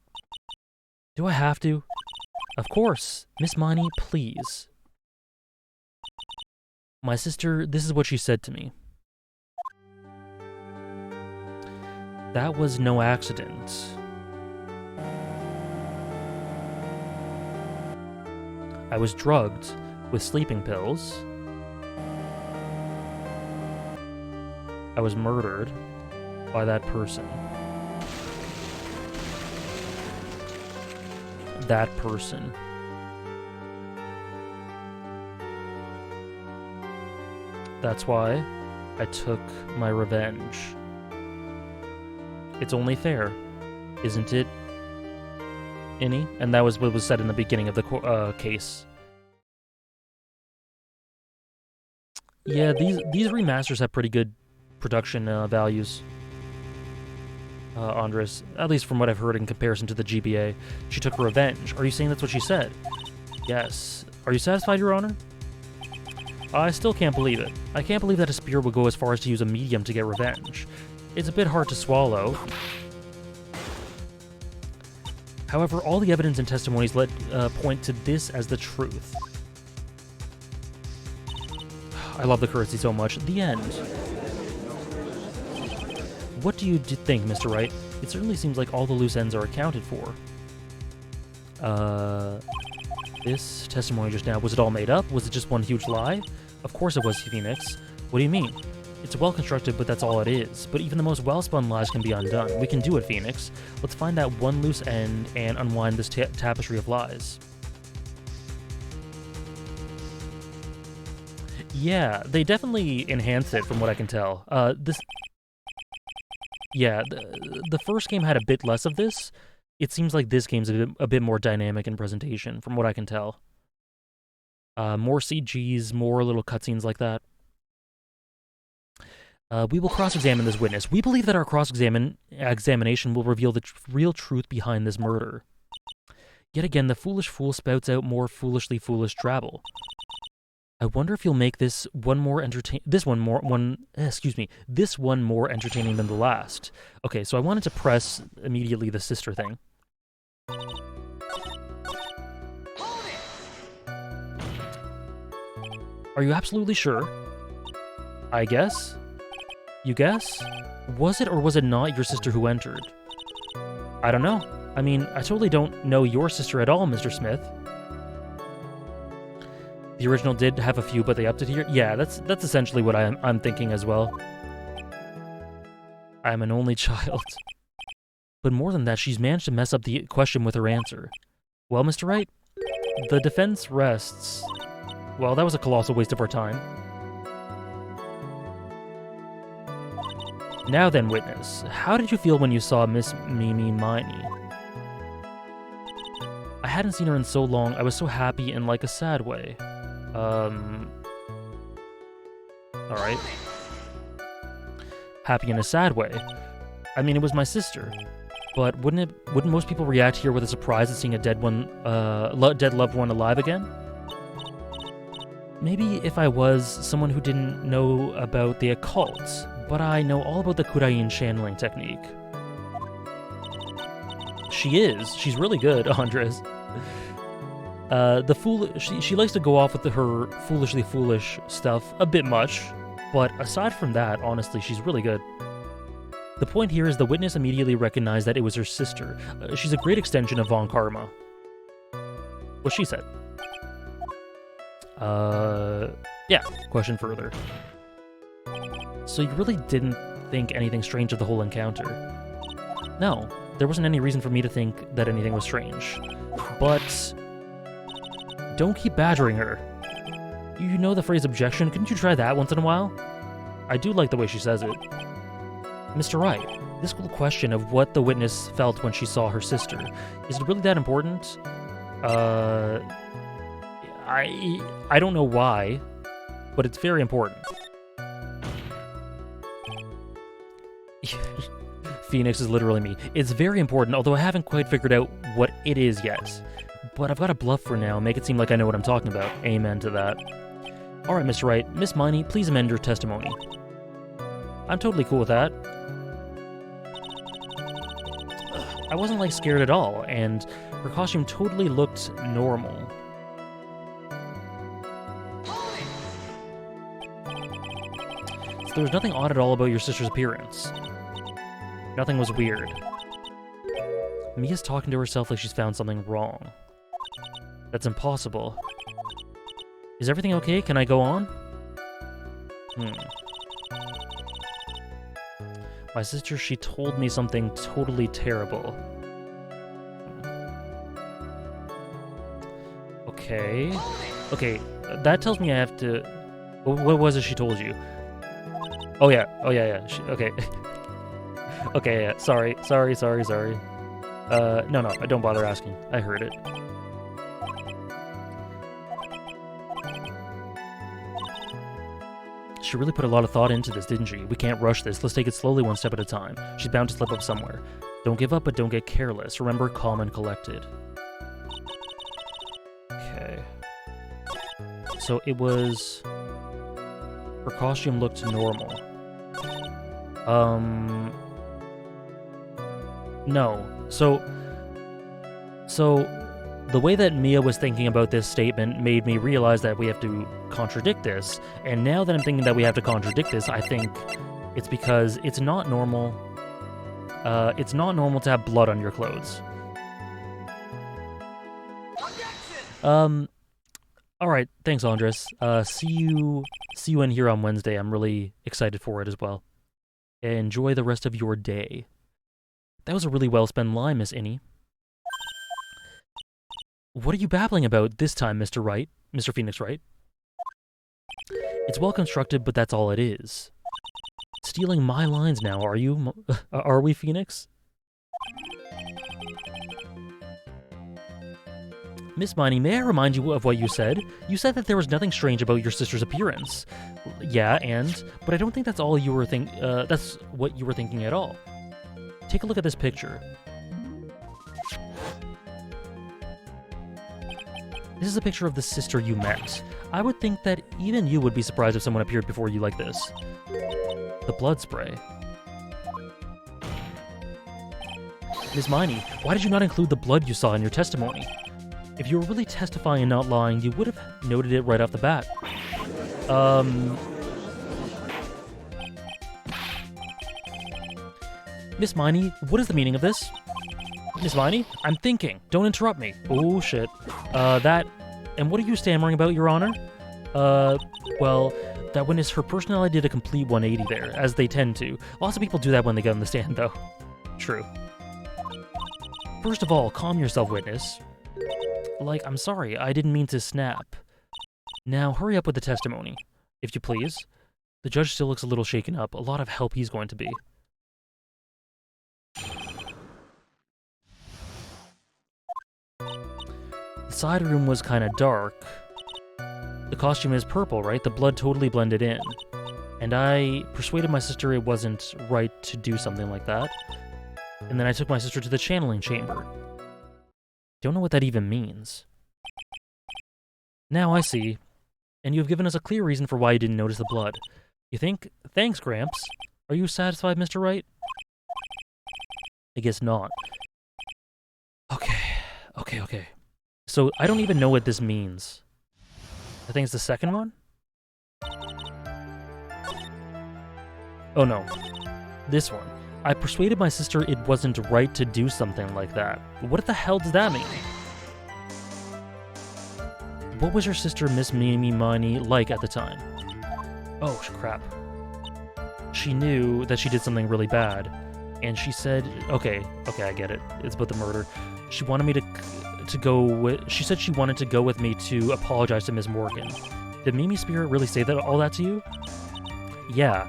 [SPEAKER 1] Do I have to? Of course. Miss Miney, please. My sister, this is what she said to me. That was no accident. I was drugged with sleeping pills. I was murdered by that person. That person. That's why I took my revenge. It's only fair, isn't it, Innie? And that was what was said in the beginning of the case. Yeah, these remasters have pretty good production values. Andres, at least from what I've heard in comparison to the GBA. She took revenge. Are you saying that's what she said? Yes. Are you satisfied, Your Honor? I still can't believe it. I can't believe that a spirit would go as far as to use a medium to get revenge. It's a bit hard to swallow. However, all the evidence and testimonies point to this as the truth. I love the courtesy so much. The end. What do you think, Mr. Wright? It certainly seems like all the loose ends are accounted for. This testimony just now, was it all made up? Was it just one huge lie? Of course it was, Phoenix. What do you mean? It's well constructed, but that's all it is. But even the most well-spun lies can be undone. We can do it, Phoenix. Let's find that one loose end and unwind this tapestry of lies. Yeah, they definitely enhance it from what I can tell. Yeah, the first game had a bit less of this. It seems like this game's a bit more dynamic in presentation, from what I can tell. More CGs, more little cutscenes like that. We will cross-examine this witness. We believe that our cross-examination will reveal the real truth behind this murder. Yet again, the foolish fool spouts out more foolishly foolish drabble. I wonder if you'll make this one more entertaining than the last. Okay, so I wanted to press immediately the sister thing. Are you absolutely sure? I guess? You guess? Was it or was it not your sister who entered? I don't know. I mean, I totally don't know your sister at all, Mr. Smith. The original did have a few, but they upped it here. Yeah, that's essentially what I'm thinking as well. I'm an only child. But more than that, she's managed to mess up the question with her answer. Well, Mr. Wright, the defense rests. Well, that was a colossal waste of our time. Now then, witness, how did you feel when you saw Miss Mimi Miney? I hadn't seen her in so long. I was so happy in like a sad way. Alright. Happy in a sad way. I mean, it was my sister. But wouldn't most people react here with a surprise at seeing a dead loved one alive again? Maybe if I was someone who didn't know about the occult, but I know all about the Kurain channeling technique. She's really good, Andres. She likes to go off with her foolishly foolish stuff a bit much, but aside from that, honestly, she's really good. The point here is the witness immediately recognized that it was her sister. She's a great extension of Von Karma. What she said. Yeah, question further. So you really didn't think anything strange of the whole encounter? No, there wasn't any reason for me to think that anything was strange. But don't keep badgering her. You know the phrase objection? Couldn't you try that once in a while? I do like the way she says it. Mr. Wright, this whole question of what the witness felt when she saw her sister, is it really that important? I don't know why, but it's very important. Phoenix is literally me. It's very important, although I haven't quite figured out what it is yet. But I've got to bluff for now, make it seem like I know what I'm talking about. Amen to that. Alright, Mr. Wright. Miss Miney, please amend your testimony. I'm totally cool with that. I wasn't, like, scared at all, and her costume totally looked normal. So there was nothing odd at all about your sister's appearance. Nothing was weird. Mia's talking to herself like she's found something wrong. That's impossible. Is everything okay? Can I go on? My sister, she told me something totally terrible. Okay. Okay, that tells me I have to... What was it she told you? Oh yeah, okay. Okay, yeah, sorry. No, don't bother asking. I heard it. She really put a lot of thought into this, didn't she? We can't rush this. Let's take it slowly, one step at a time. She's bound to slip up somewhere. Don't give up, but don't get careless. Remember, calm and collected. Okay. So it was... Her costume looked normal. No. So the way that Mia was thinking about this statement made me realize that we have to contradict this. And now that I'm thinking that we have to contradict this, I think it's because it's not normal. It's not normal to have blood on your clothes. All right, thanks, Andres. See you in here on Wednesday. I'm really excited for it as well. Enjoy the rest of your day. That was a really well-spent line, Miss Innie. What are you babbling about this time, Mr. Wright? Mr. Phoenix Wright? It's well constructed, but that's all it is. Stealing my lines now, are you? Are we, Phoenix? Miss Miney, may I remind you of what you said? You said that there was nothing strange about your sister's appearance. Yeah, but I don't think that's all you were that's what you were thinking at all. Take a look at this picture. This is a picture of the sister you met. I would think that even you would be surprised if someone appeared before you like this. The blood spray. Miss Miney, why did you not include the blood you saw in your testimony? If you were really testifying and not lying, you would have noted it right off the bat. Miss Miney, what is the meaning of this? Miss Miney, I'm thinking. Don't interrupt me. Oh, shit. And what are you stammering about, Your Honor? Well, that witness, her personality did a complete 180 there, as they tend to. Lots of people do that when they get on the stand, though. True. First of all, calm yourself, witness. Like, I'm sorry, I didn't mean to snap. Now, hurry up with the testimony, if you please. The judge still looks a little shaken up. A lot of help he's going to be. The side room was kind of dark. The costume is purple, right? The blood totally blended in. And I persuaded my sister it wasn't right to do something like that. And then I took my sister to the channeling chamber. Don't know what that even means. Now I see. And you have given us a clear reason for why you didn't notice the blood. You think? Thanks, Gramps. Are you satisfied, Mr. Wright? I guess not. Okay. So, I don't even know what this means. I think it's the second one? Oh no. This one. I persuaded my sister it wasn't right to do something like that. What the hell does that mean? What was your sister, Miss Mimi Miney, like at the time? Oh, crap. She knew that she did something really bad. And she said, okay, I get it. It's about the murder. She wanted me to go with... She said she wanted to go with me to apologize to Miss Morgan. Did Mimi Spirit really say all that to you? Yeah.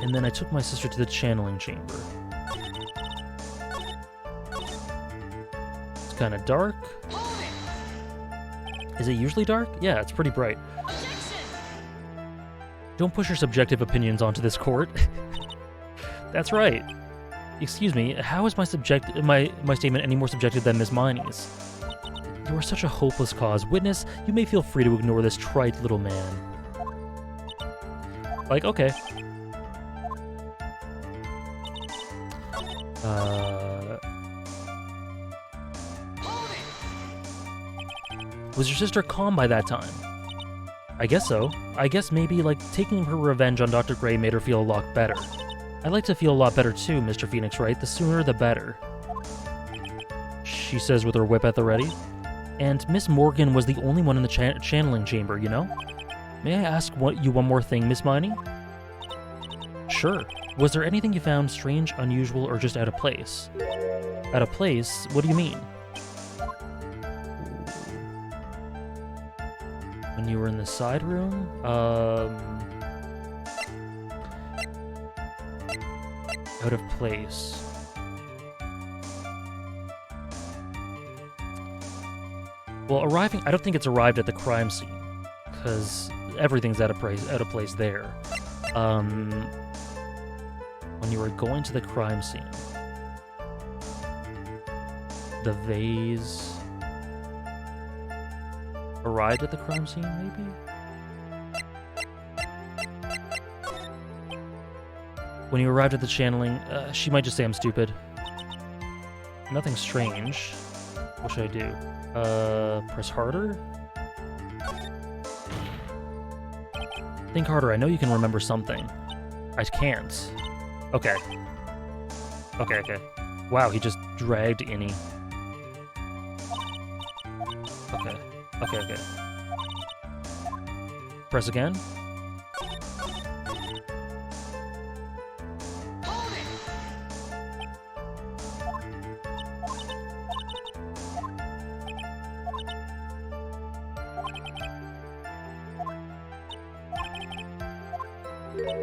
[SPEAKER 1] And then I took my sister to the channeling chamber. It's kind of dark. Is it usually dark? Yeah, it's pretty bright. Don't push your subjective opinions onto this court. That's right. Excuse me, how is my statement any more subjective than Miss Miney's? You are such a hopeless cause. Witness, you may feel free to ignore this trite little man. Like, okay. Was your sister calm by that time? I guess so. I guess maybe, like, taking her revenge on Dr. Gray made her feel a lot better. I'd like to feel a lot better too, Mr. Phoenix Wright. The sooner the better. She says with her whip at the ready. And Miss Morgan was the only one in the channeling chamber, you know? May I ask you one more thing, Miss Miney? Sure. Was there anything you found strange, unusual, or just out of place? Out of place? What do you mean? When you were in the side room? Out of place. Well, I don't think it's arrived at the crime scene, because everything's out of place there. When you were going to the crime scene, the vase arrived at the crime scene, maybe? When you arrived at the channeling, she might just say I'm stupid. Nothing strange. What should I do? Press harder? Think harder. I know you can remember something. I can't. Okay. Okay. Wow, he just dragged Innie. Okay. Press again.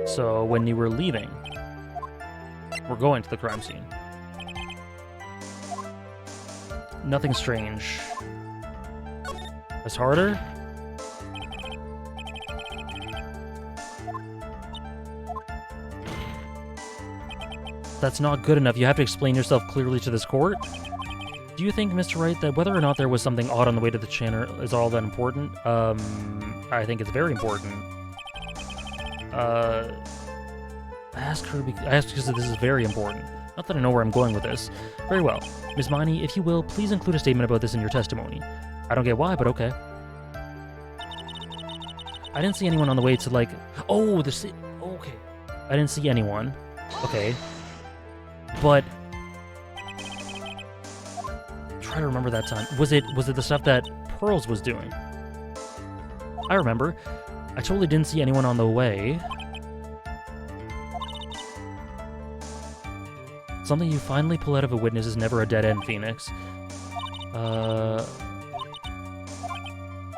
[SPEAKER 1] So, when you were leaving, we're going to the crime scene. Nothing strange. Press harder. That's not good enough. You have to explain yourself clearly to this court. Do you think, Mr. Wright, that whether or not there was something odd on the way to the channel is all that important? I think it's very important. I ask because this is very important. Not that I know where I'm going with this. Very well. Ms. Miney, if you will, please include a statement about this in your testimony. I don't get why, but okay. I didn't see anyone on the way to, like... Oh, okay. I didn't see anyone. Okay. But... Try to remember that time. Was it the stuff that Pearls was doing? I remember. I totally didn't see anyone on the way. Something you finally pull out of a witness is never a dead end, Phoenix.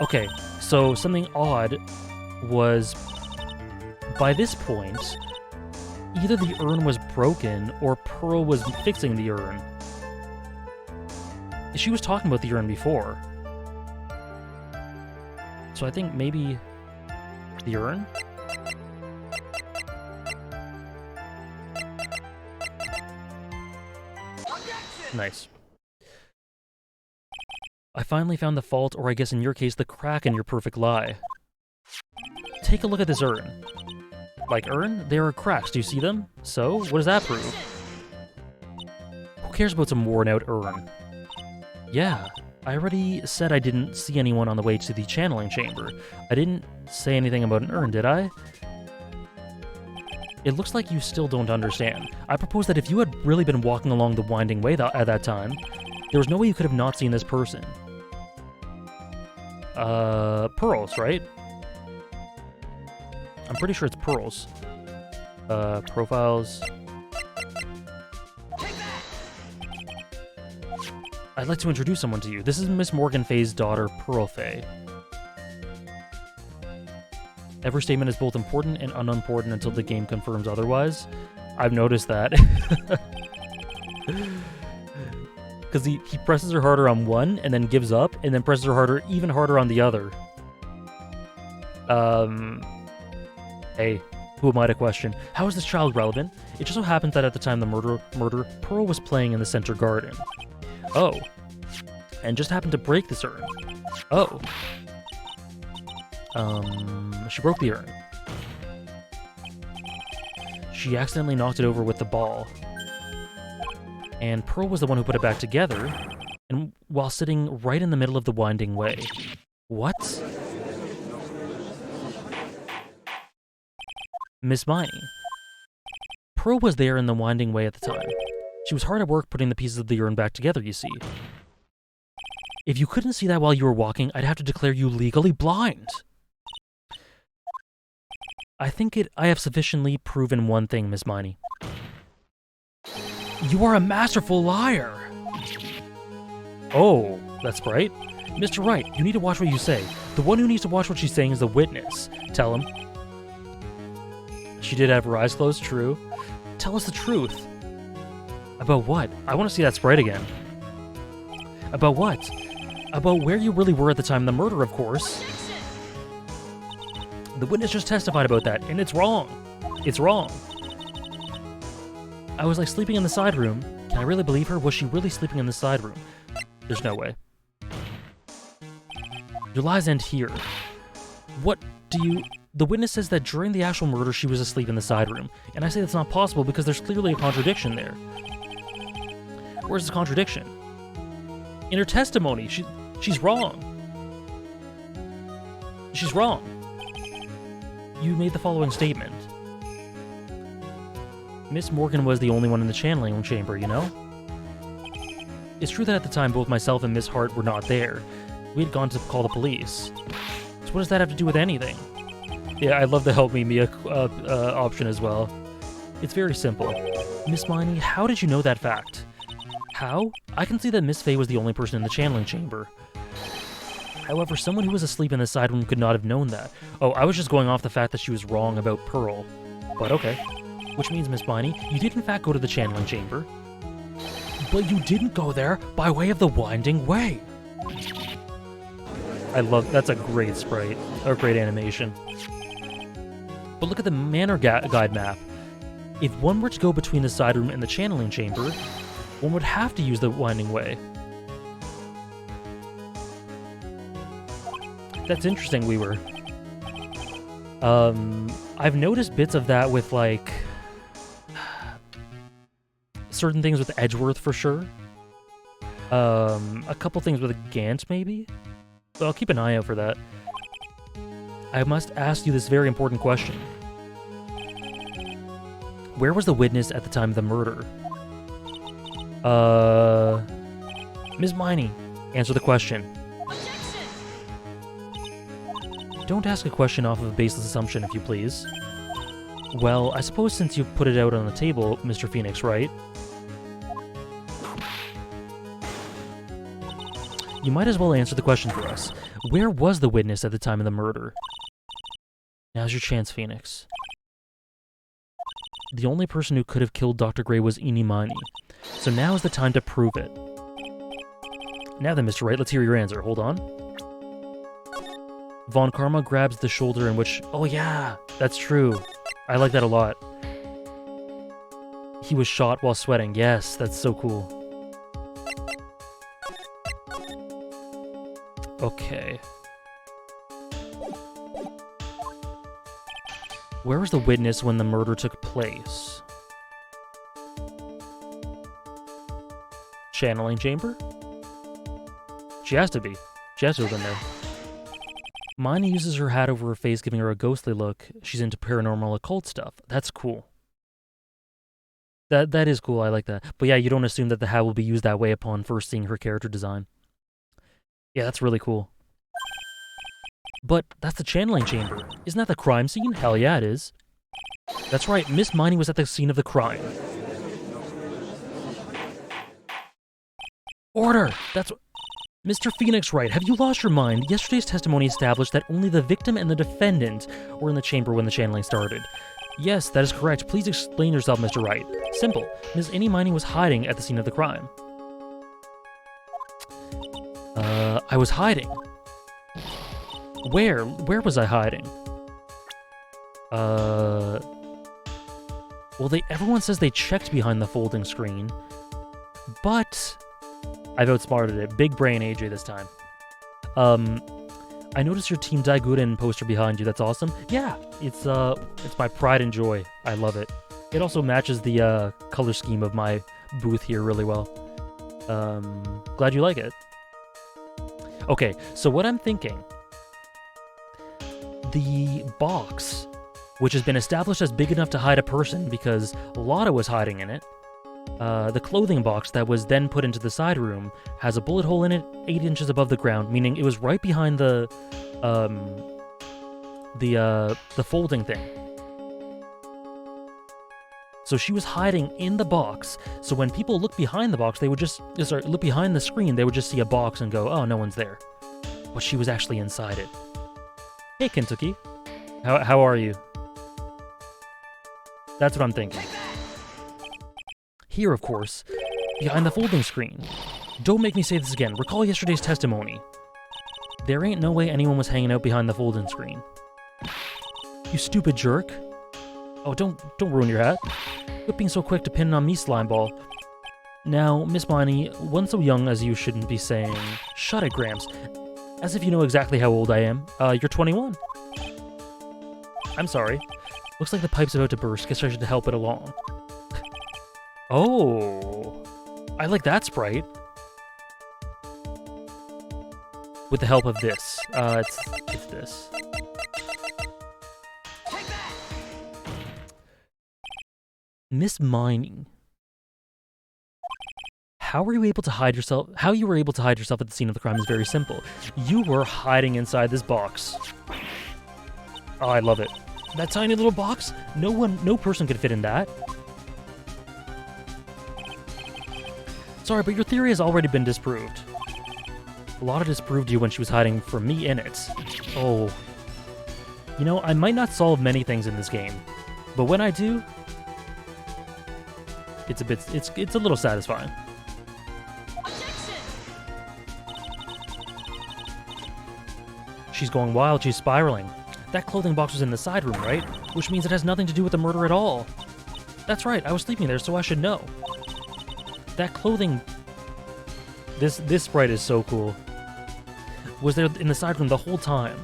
[SPEAKER 1] Okay, so something odd was, by this point, either the urn was broken or Pearl was fixing the urn. She was talking about the urn before. So I think maybe the urn? Nice. I finally found the fault, or I guess in your case, the crack in your perfect lie. Take a look at this urn. Like urn? There are cracks, do you see them? So, what does that prove? Who cares about some worn-out urn? Yeah, I already said I didn't see anyone on the way to the channeling chamber. I didn't say anything about an urn, did I? It looks like you still don't understand. I propose that if you had really been walking along the winding way at that time, there was no way you could have not seen this person. Pearls, right? I'm pretty sure it's Pearls. Profiles. I'd like to introduce someone to you. This is Miss Morgan Fay's daughter, Pearl Fay. Every statement is both important and unimportant until the game confirms otherwise. I've noticed that. Because he presses her harder on one, and then gives up, and then presses her even harder on the other. Hey, who am I to question? How is this child relevant? It just so happens that at the time of the murder, Pearl was playing in the center garden. Oh. And just happened to break this urn. Oh. She broke the urn. She accidentally knocked it over with the ball. And Pearl was the one who put it back together, and while sitting right in the middle of the winding way. What? Miss Miney. Pearl was there in the winding way at the time. She was hard at work putting the pieces of the urn back together, you see. If you couldn't see that while you were walking, I'd have to declare you legally blind. I have sufficiently proven one thing, Miss Miney. You are a masterful liar! Oh, that's right. Mr. Wright, you need to watch what you say. The one who needs to watch what she's saying is the witness. Tell him. She did have her eyes closed, true. Tell us the truth. About what? I want to see that sprite again. About what? About where you really were at the time of the murder, of course. The witness just testified about that, and it's wrong. It's wrong. I was like sleeping in the side room. Can I really believe her? Was she really sleeping in the side room? There's no way. Your lies end here. What do you... The witness says that during the actual murder, she was asleep in the side room. And I say that's not possible because there's clearly a contradiction there. Where's the contradiction? In her testimony, she's wrong. She's wrong. You made the following statement. Miss Morgan was the only one in the channeling chamber, you know? It's true that at the time, both myself and Miss Hart were not there. We had gone to call the police. So what does that have to do with anything? Yeah, I love the help me Mia option as well. It's very simple. Miss Miney, how did you know that fact? How? I can see that Miss Faye was the only person in the channeling chamber. However, someone who was asleep in the side room could not have known that. Oh, I was just going off the fact that she was wrong about Pearl. But okay. Which means, Miss Miney, you did in fact go to the channeling chamber. But you didn't go there by way of the winding way. I love, that's a great sprite, or great animation. But look at the manor guide map. If one were to go between the side room and the channeling chamber, one would have to use the winding way. That's interesting, Weaver. I've noticed bits of that with, like, certain things with Edgeworth, for sure. A couple things with Gant, maybe? So I'll keep an eye out for that. I must ask you this very important question. Where was the witness at the time of the murder? Ms. Miney, answer the question.
[SPEAKER 2] Objection!
[SPEAKER 1] Don't ask a question off of a baseless assumption, if you please. Well, I suppose since you put it out on the table, Mr. Phoenix, right? You might as well answer the question for us. Where was the witness at the time of the murder? Now's your chance, Phoenix. The only person who could have killed Dr. Gray was Inimani. So now is the time to prove it. Now then, Mr. Wright, let's hear your answer. Hold on. Von Karma grabs the shoulder in which... Oh yeah, that's true. I like that a lot. He was shot while sweating. Yes, that's so cool. Okay. Where was the witness when the murder took place? Channeling chamber? She has to be. She has to have been there. Miney uses her hat over her face, giving her a ghostly look. She's into paranormal occult stuff. That's cool. That is cool. I like that. But yeah, you don't assume that the hat will be used that way upon first seeing her character design. Yeah, that's really cool. But that's the channeling chamber. Isn't that the crime scene? Hell yeah, it is. That's right, Miss Miney was at the scene of the crime. Order! That's... Mr. Phoenix Wright, have you lost your mind? Yesterday's testimony established that only the victim and the defendant were in the chamber when the channeling started. Yes, that is correct. Please explain yourself, Mr. Wright. Simple. Miss Inimani was hiding at the scene of the crime. I was hiding. Where? Where was I hiding? Well, everyone says they checked behind the folding screen, but I've outsmarted it. Big brain AJ this time. I noticed your Team Daiguren poster behind you. That's awesome. Yeah, it's my pride and joy. I love it. It also matches the color scheme of my booth here really well. Glad you like it. Okay, so what I'm thinking, the box, which has been established as big enough to hide a person because Lotta was hiding in it, the clothing box that was then put into the side room has a bullet hole in it 8 inches above the ground, meaning it was right behind the folding thing. So she was hiding in the box, so when people look behind the box, they would just, look behind the screen, they would just see a box and go, oh, no one's there. But she was actually inside it. Hey, Kentucky. How are you? That's what I'm thinking. Here, of course, behind the folding screen. Don't make me say this again. Recall yesterday's testimony. There ain't no way anyone was hanging out behind the folding screen. You stupid jerk. Oh, don't ruin your hat. Quit being so quick to pin on me, Slimeball. Now, Miss Miney, one so young as you shouldn't be saying, shut it, Gramps. As if you know exactly how old I am. You're 21. I'm sorry. Looks like the pipe's about to burst. Guess I should help it along. Oh. I like that sprite. With the help of this. It's this. Miss Mining. How you were able to hide yourself at the scene of the crime is very simple. You were hiding inside this box. Oh, I love it. That tiny little box? No person could fit in that. Sorry, but your theory has already been disproved. Lotta disproved you when she was hiding from me in it. Oh. You know, I might not solve many things in this game, but when I do, it's a little satisfying. She's going wild, she's spiraling. That clothing box was in the side room, right? Which means it has nothing to do with the murder at all. That's right, I was sleeping there, so I should know. That clothing... This sprite is so cool. Was there in the side room the whole time.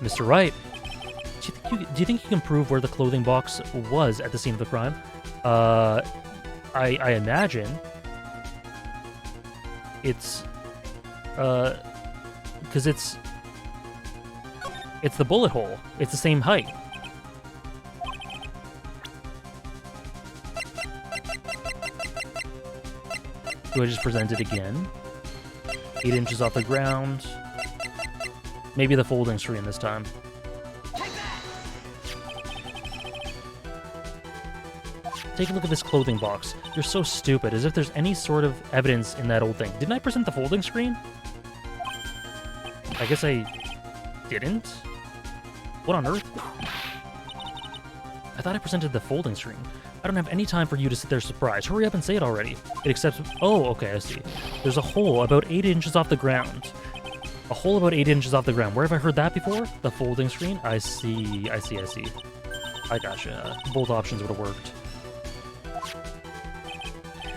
[SPEAKER 1] Mr. Wright, do you think you can prove where the clothing box was at the scene of the crime? I imagine it's... because it's the bullet hole. It's the same height. Do I just present it again? 8 inches off the ground. Maybe the folding screen this time. Take a look at this clothing box. You're so stupid, as if there's any sort of evidence in that old thing. Didn't I present the folding screen? I guess I didn't? What on earth? I thought I presented the folding screen. I don't have any time for you to sit there surprised. Hurry up and say it already. It accepts... Oh, okay, I see. There's a hole about 8 inches off the ground. A hole about 8 inches off the ground. Where have I heard that before? The folding screen? I see. I gotcha. Both options would have worked.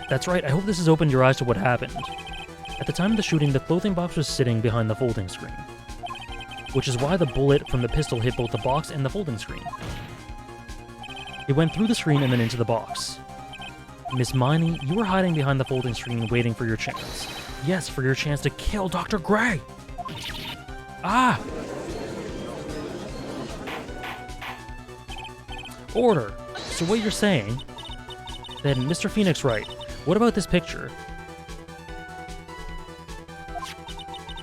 [SPEAKER 1] That's right. I hope this has opened your eyes to what happened. At the time of the shooting, the clothing box was sitting behind the folding screen, which is why the bullet from the pistol hit both the box and the folding screen. It went through the screen and then into the box. Miss Miney, you were hiding behind the folding screen waiting for your chance. Yes, for your chance to kill Dr. Gray! Ah! Order! So what you're saying, then Mr. Phoenix Wright, what about this picture?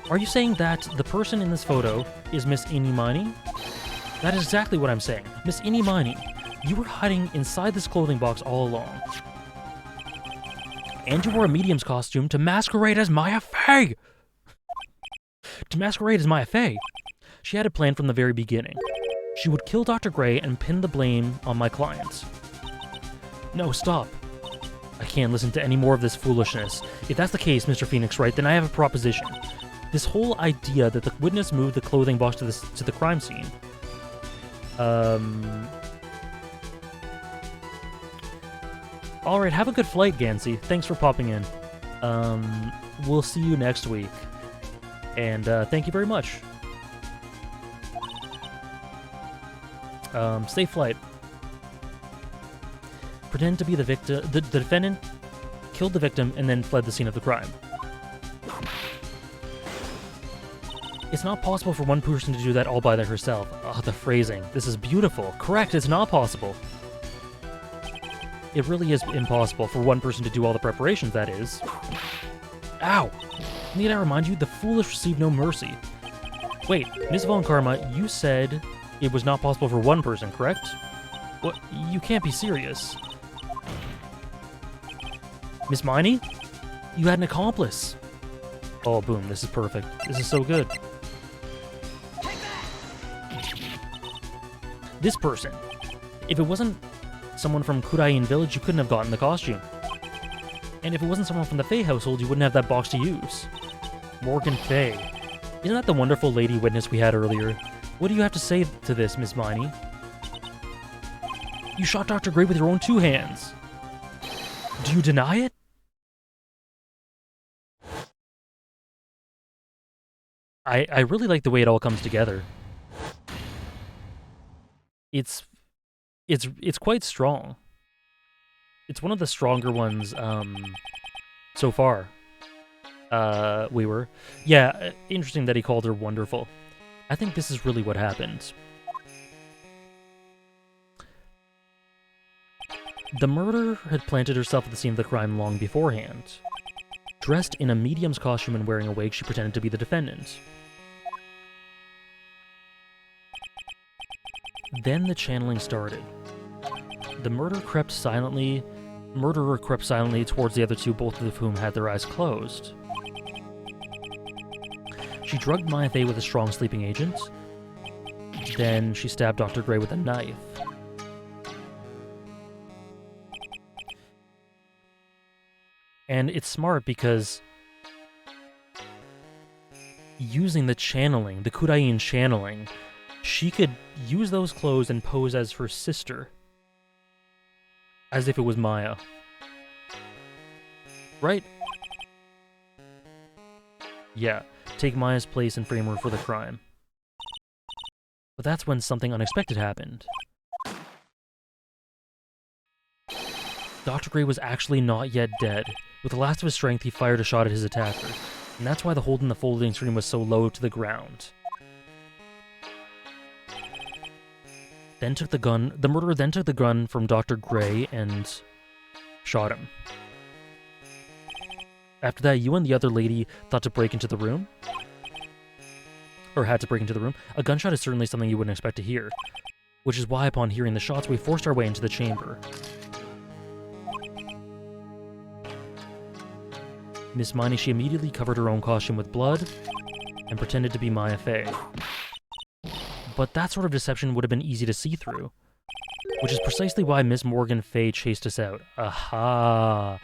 [SPEAKER 1] Are you saying that the person in this photo is Miss Eenie Miney? That is exactly what I'm saying. Miss Eenie Miney, you were hiding inside this clothing box all along. And you wore a medium's costume to masquerade as Maya Fey! She had a plan from the very beginning. She would kill Dr. Gray and pin the blame on my client. No, stop. I can't listen to any more of this foolishness. If that's the case, Mr. Phoenix Wright, then I have a proposition. This whole idea that the witness moved the clothing box to the crime scene. Alright, have a good flight, Gansey. Thanks for popping in. We'll see you next week. And thank you very much. Safe flight. Pretend to be the victim. The defendant killed the victim and then fled the scene of the crime. It's not possible for one person to do that all by herself. Oh, the phrasing. This is beautiful. Correct, it's not possible. It really is impossible for one person to do all the preparations, that is. Ow! Need I remind you, the foolish receive no mercy. Wait, Miss Von Karma, you said it was not possible for one person, correct? What? You can't be serious. Miss Miney? You had an accomplice. Oh, boom, this is perfect. This is so good. This person. If it wasn't someone from Kurain Village, you couldn't have gotten the costume. And if it wasn't someone from the Fey household, you wouldn't have that box to use. Morgan Fey. Isn't that the wonderful lady witness we had earlier? What do you have to say to this, Miss Miney? You shot Dr. Gray with your own 2 hands. Do you deny it? I really like the way it all comes together. It's it's quite strong. It's one of the stronger ones so far. We were. Yeah, interesting that he called her wonderful. I think this is really what happened. The murderer had planted herself at the scene of the crime long beforehand. Dressed in a medium's costume and wearing a wig, she pretended to be the defendant. Then the channeling started. The murderer crept silently towards the other two, both of whom had their eyes closed. She drugged Maya Fey with a strong sleeping agent. Then she stabbed Dr. Gray with a knife. And it's smart because using the channeling, the Kudain channeling, she could use those clothes and pose as her sister. As if it was Maya. Right? Yeah, take Maya's place and frame her for the crime. But that's when something unexpected happened. Dr. Gray was actually not yet dead. With the last of his strength, he fired a shot at his attacker, and that's why the hold in the folding screen was so low to the ground. The murderer then took the gun from Dr. Gray and shot him. After that, you and the other lady thought to break into the room? Or had to break into the room? A gunshot is certainly something you wouldn't expect to hear, which is why upon hearing the shots, we forced our way into the chamber. Miss Miney, she immediately covered her own costume with blood and pretended to be Maya Fey. But that sort of deception would have been easy to see through, which is precisely why Miss Morgan Fey chased us out. Aha!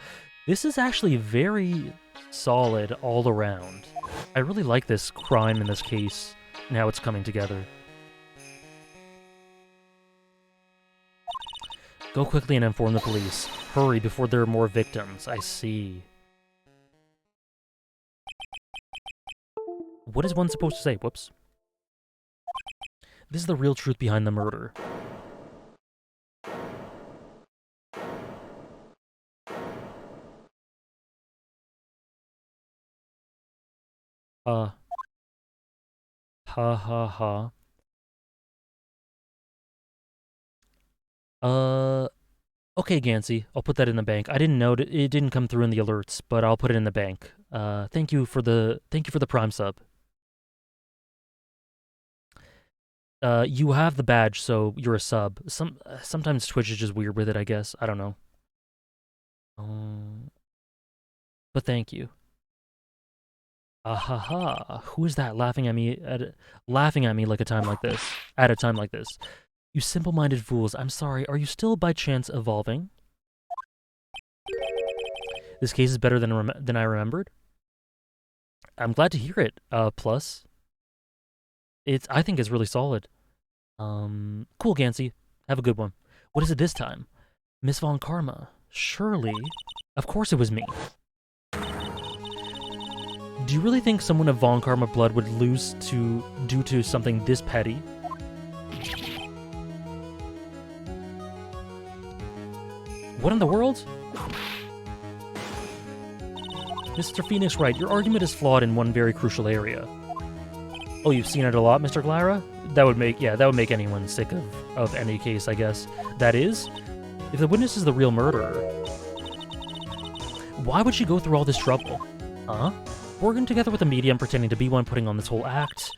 [SPEAKER 1] This is actually very solid all around. I really like this crime in this case and how it's coming together. Go quickly and inform the police. Hurry before there are more victims. I see. What is one supposed to say? Whoops. This is the real truth behind the murder. Ha ha ha. Okay, Gansey, I'll put that in the bank. I didn't know it didn't come through in the alerts, but I'll put it in the bank. Thank you for the Prime sub. You have the badge, so you're a sub. Sometimes Twitch is just weird with it, I guess. I don't know. But thank you. Ahaha. Who is that laughing at me like a time like this? At a time like this. You simple-minded fools. I'm sorry. Are you still by chance evolving? This case is better than I remembered. I'm glad to hear it. Plus, I think it's really solid. Cool, Gansey. Have a good one. What is it this time? Miss Von Karma. Surely. Of course it was me. Do you really think someone of Von Karma blood would lose due to something this petty? What in the world? Mr. Phoenix Wright, your argument is flawed in one very crucial area. Oh, you've seen it a lot, Mr. Glara? That would make anyone sick of any case, I guess. That is, if the witness is the real murderer, why would she go through all this trouble? Huh? Working together with a medium, pretending to be one, putting on this whole act.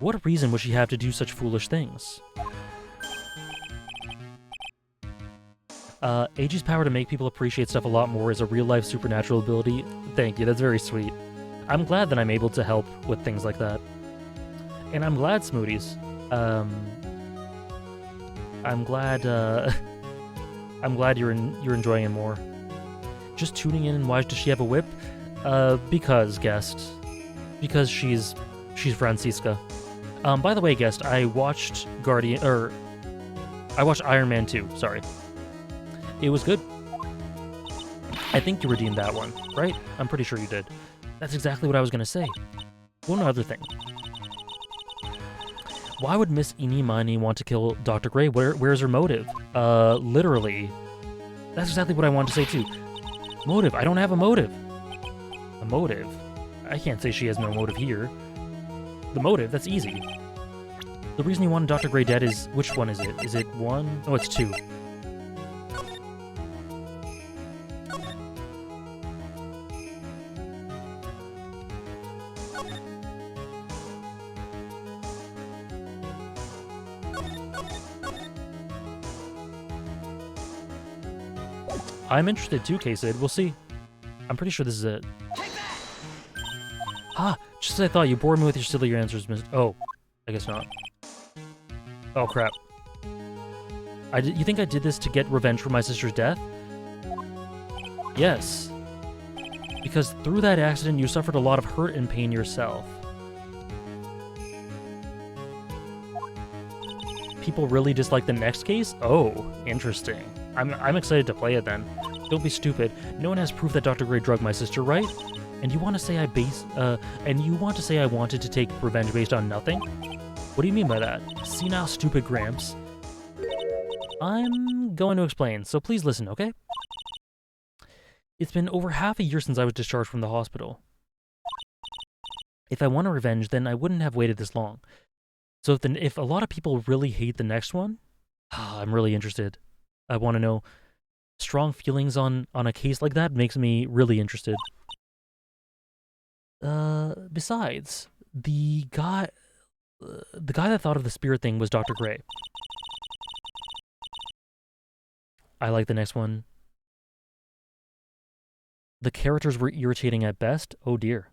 [SPEAKER 1] What reason would she have to do such foolish things? AG's power to make people appreciate stuff a lot more is a real-life supernatural ability. Thank you, that's very sweet. I'm glad that I'm able to help with things like that. And I'm glad, Smoothies. I'm glad you're enjoying it more. Just tuning in, and why does she have a whip? Because, guest. Because she's Francisca. By the way, guest, I watched Iron Man 2, sorry. It was good. I think you redeemed that one, right? I'm pretty sure you did. That's exactly what I was gonna say. One other thing. Why would Miss Eenie Miney want to kill Dr. Gray? Where's her motive? Literally. That's exactly what I wanted to say too. Motive. I don't have a motive. A motive? I can't say she has no motive here. The motive, that's easy. The reason you wanted Dr. Gray dead is... Which one is it? Is it 1? Oh, it's 2. I'm interested too, K-Sid. We'll see. I'm pretty sure this is it. Ah, just as I thought, you bored me with your silly answers, Miss... Oh, I guess not. Oh, crap. You think I did this to get revenge for my sister's death? Yes. Because through that accident, you suffered a lot of hurt and pain yourself. People really dislike the next case? Oh, interesting. I'm excited to play it then. Don't be stupid. No one has proof that Dr. Gray drugged my sister, right? And you want to say I wanted to take revenge based on nothing? What do you mean by that? See now, stupid Gramps. I'm going to explain, so please listen, okay? It's been over half a year since I was discharged from the hospital. If I want a revenge, then I wouldn't have waited this long. So if a lot of people really hate the next one, I'm really interested. I want to know. Strong feelings on a case like that makes me really interested. Besides, the guy that thought of the spirit thing was Dr. Gray. I like the next one. The characters were irritating at best. Oh dear.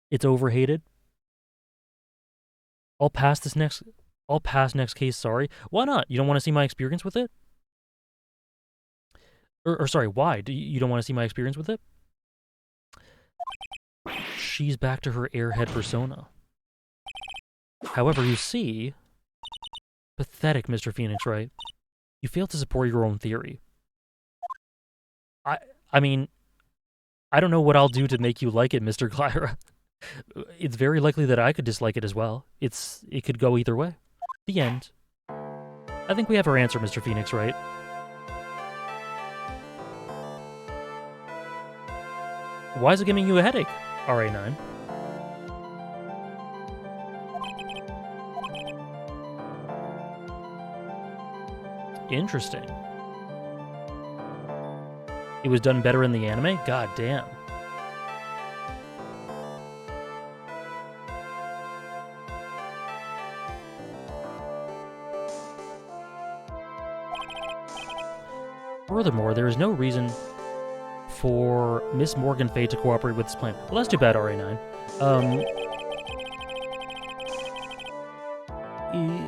[SPEAKER 1] It's overhated. I'll pass next case, sorry. Why not? You don't want to see my experience with it? Or sorry, why? You don't want to see my experience with it? She's back to her airhead persona. However, you see... Pathetic, Mr. Phoenix, right? You failed to support your own theory. I mean... I don't know what I'll do to make you like it, Mr. Clyra. It's very likely that I could dislike it as well. It could go either way. The end. I think we have our answer, Mr. Phoenix, right? Why is it giving you a headache, RA9? Interesting. It was done better in the anime? God damn. Furthermore, there is no reason for Miss Morgan Fay to cooperate with this plan. Well, that's too bad, RA9.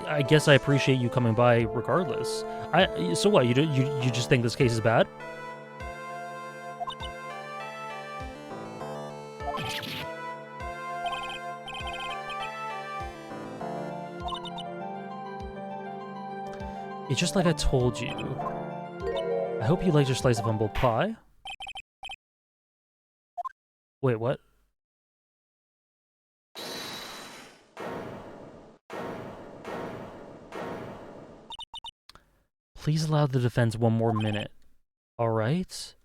[SPEAKER 1] I guess I appreciate you coming by regardless. So what, you just think this case is bad? It's just like I told you. I hope you liked your slice of humble pie. Wait, what? Please allow the defense one more minute. Alright?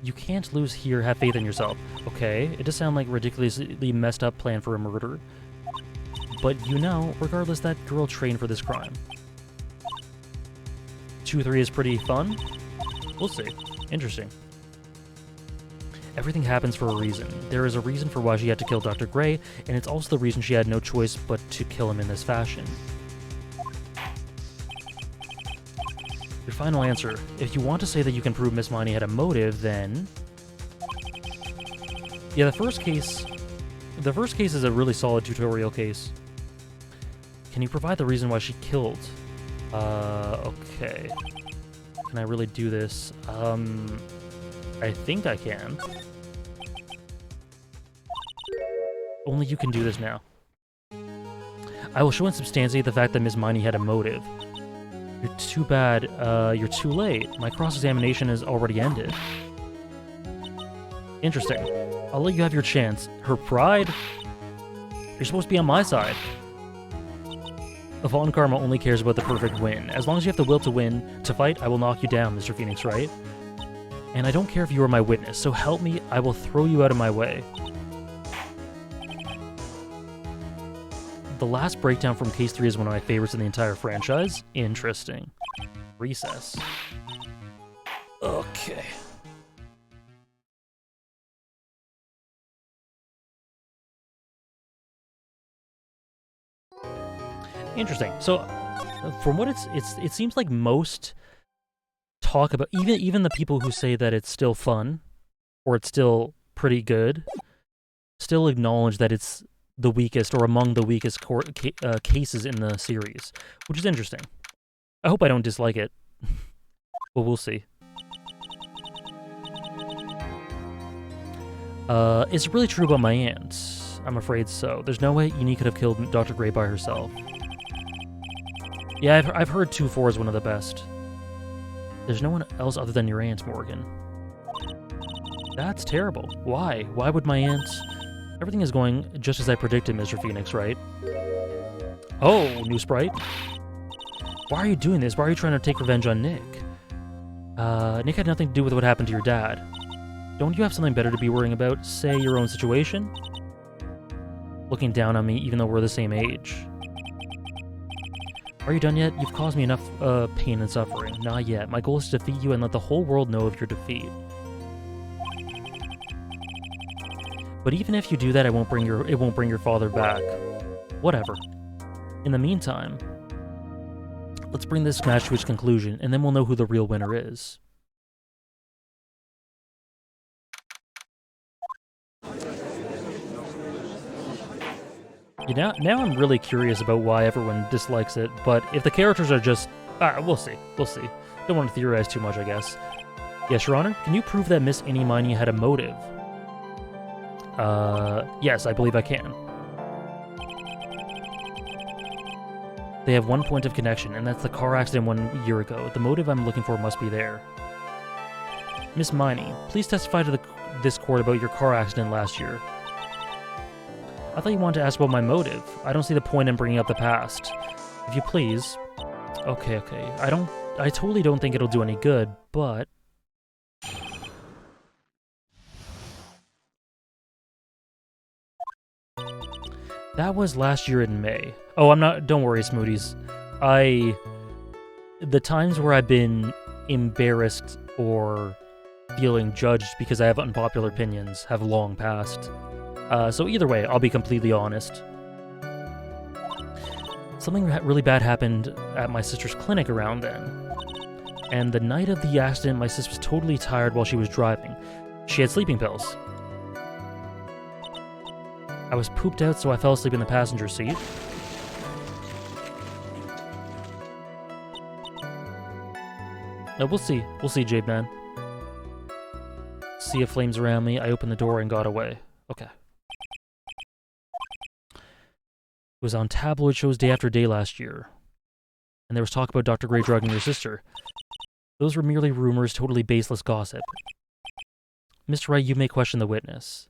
[SPEAKER 1] You can't lose here, have faith in yourself. Okay, it does sound like a ridiculously messed up plan for a murder. But you know, regardless, that girl trained for this crime. 2-3 is pretty fun? We'll see. Interesting. Everything happens for a reason. There is a reason for why she had to kill Dr. Gray, and it's also the reason she had no choice but to kill him in this fashion. Your final answer. If you want to say that you can prove Miss Miney had a motive, then... Yeah, the first case is a really solid tutorial case. Can you provide the reason why she killed? Okay. Can I really do this? I think I can. Only you can do this now. I will show and substantiate the fact that Miss Miney had a motive. You're too bad. You're too late. My cross-examination has already ended. Interesting. I'll let you have your chance. Her pride? You're supposed to be on my side. Von Karma only cares about the perfect win. As long as you have the will to win, to fight, I will knock you down, Mr. Phoenix, right? And I don't care if you are my witness, so help me, I will throw you out of my way. The last breakdown from Case 3 is one of my favorites in the entire franchise. Interesting. Recess. Okay. Interesting. So, from what it seems like most talk about, even the people who say that it's still fun, or it's still pretty good, still acknowledge that it's the weakest, or among the weakest cases in the series, which is interesting. I hope I don't dislike it, but we'll see. Is it really true about my aunt? I'm afraid so. There's no way Eni could have killed Dr. Gray by herself. Yeah, I've heard 2-4 is one of the best. There's no one else other than your aunt, Morgan. That's terrible. Why? Why would my aunt... Everything is going just as I predicted, Mr. Phoenix, right? Oh, new sprite? Why are you doing this? Why are you trying to take revenge on Nick? Nick had nothing to do with what happened to your dad. Don't you have something better to be worrying about? Say, your own situation? Looking down on me, even though we're the same age. Are you done yet? You've caused me enough pain and suffering. Not yet. My goal is to defeat you and let the whole world know of your defeat. But even if you do that, it won't bring your father back. Whatever. In the meantime, let's bring this match to its conclusion, and then we'll know who the real winner is. Now I'm really curious about why everyone dislikes it, but if the characters are just... we'll see. We'll see. Don't want to theorize too much, I guess. Yes, Your Honor? Can you prove that Miss Inimini had a motive? Yes, I believe I can. They have one point of connection, and that's the car accident 1 year ago. The motive I'm looking for must be there. Miss Miney, please testify to this court about your car accident last year. I thought you wanted to ask about my motive. I don't see the point in bringing up the past. If you please. Okay. I totally don't think it'll do any good, but... That was last year in May. Oh, don't worry, Smoothies. The times where I've been embarrassed or feeling judged because I have unpopular opinions have long passed. So either way, I'll be completely honest. Something really bad happened at my sister's clinic around then. And the night of the accident, my sister was totally tired while she was driving. She had sleeping pills. I was pooped out, so I fell asleep in the passenger seat. No, we'll see. We'll see, Jade Man. Sea of flames around me. I opened the door and got away. Okay. It was on tabloid shows day after day last year. And there was talk about Dr. Gray drugging your sister. Those were merely rumors, totally baseless gossip. Mr. Wright, you may question the witness.